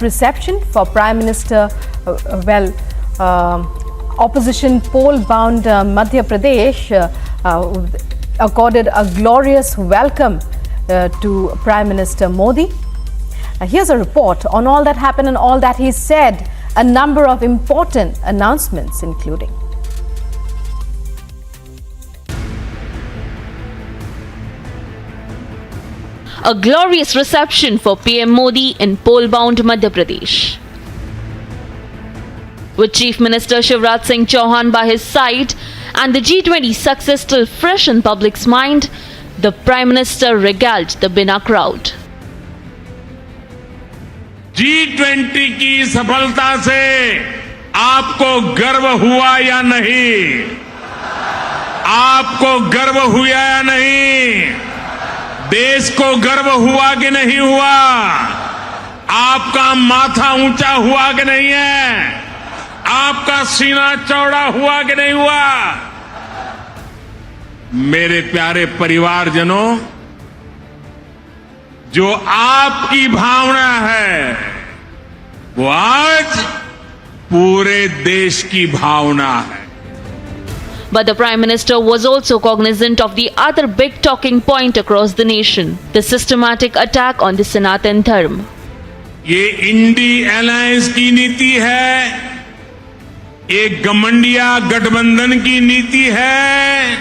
Reception for Prime Minister, opposition poll-bound Madhya Pradesh accorded a glorious welcome to Prime Minister Modi. Here's a report on all that happened and all that he said, a number of important announcements including. A glorious reception for PM Modi in poll-bound Madhya Pradesh. With Chief Minister Shivraj Singh Chauhan by his side and the G20 success still fresh in public's mind, the Prime Minister regaled the Bina crowd. G20 की सफलता से आपको गर्व हुआ या नहीं? आपको गर्व हुआ या नहीं? देश को गर्व हुआ कि नहीं हुआ? आपका माथा ऊंचा हुआ कि नहीं है? आपका सीना चौड़ा हुआ कि नहीं हुआ? मेरे प्यारे परिवारजनों, जो आपकी भावना है वो आज पूरे देश की भावना है. But the Prime Minister was also cognizant of the other big talking point across the nation, the systematic attack on the Sanatan Dharma. ये इंडी अलायंस की नीति है, एक गठबंधन की नीति है,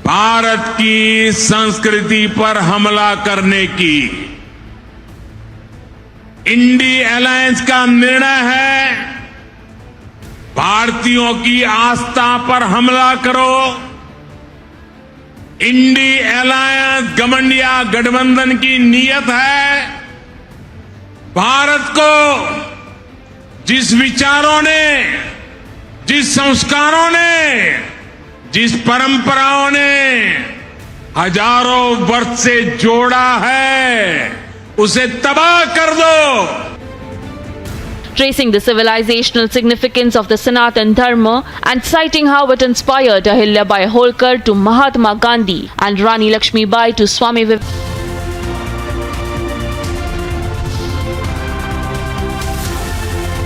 भारत की संस्कृति पर हमला करने की। इंडी अलायंस का निर्णय है भारतीयों की आस्था पर हमला करो। इंडी अलायंस घमंडिया गठबंधन की नीयत है भारत को जिस विचारों ने, जिस संस्कारों ने, जिस परंपराओं ने हजारों वर्ष से जोड़ा है, उसे तबाह कर दो। Tracing the civilizational significance of the Sanatan Dharma and citing how it inspired Ahilyabai Holkar to Mahatma Gandhi and Rani Lakshmibai to Swami Vivekananda.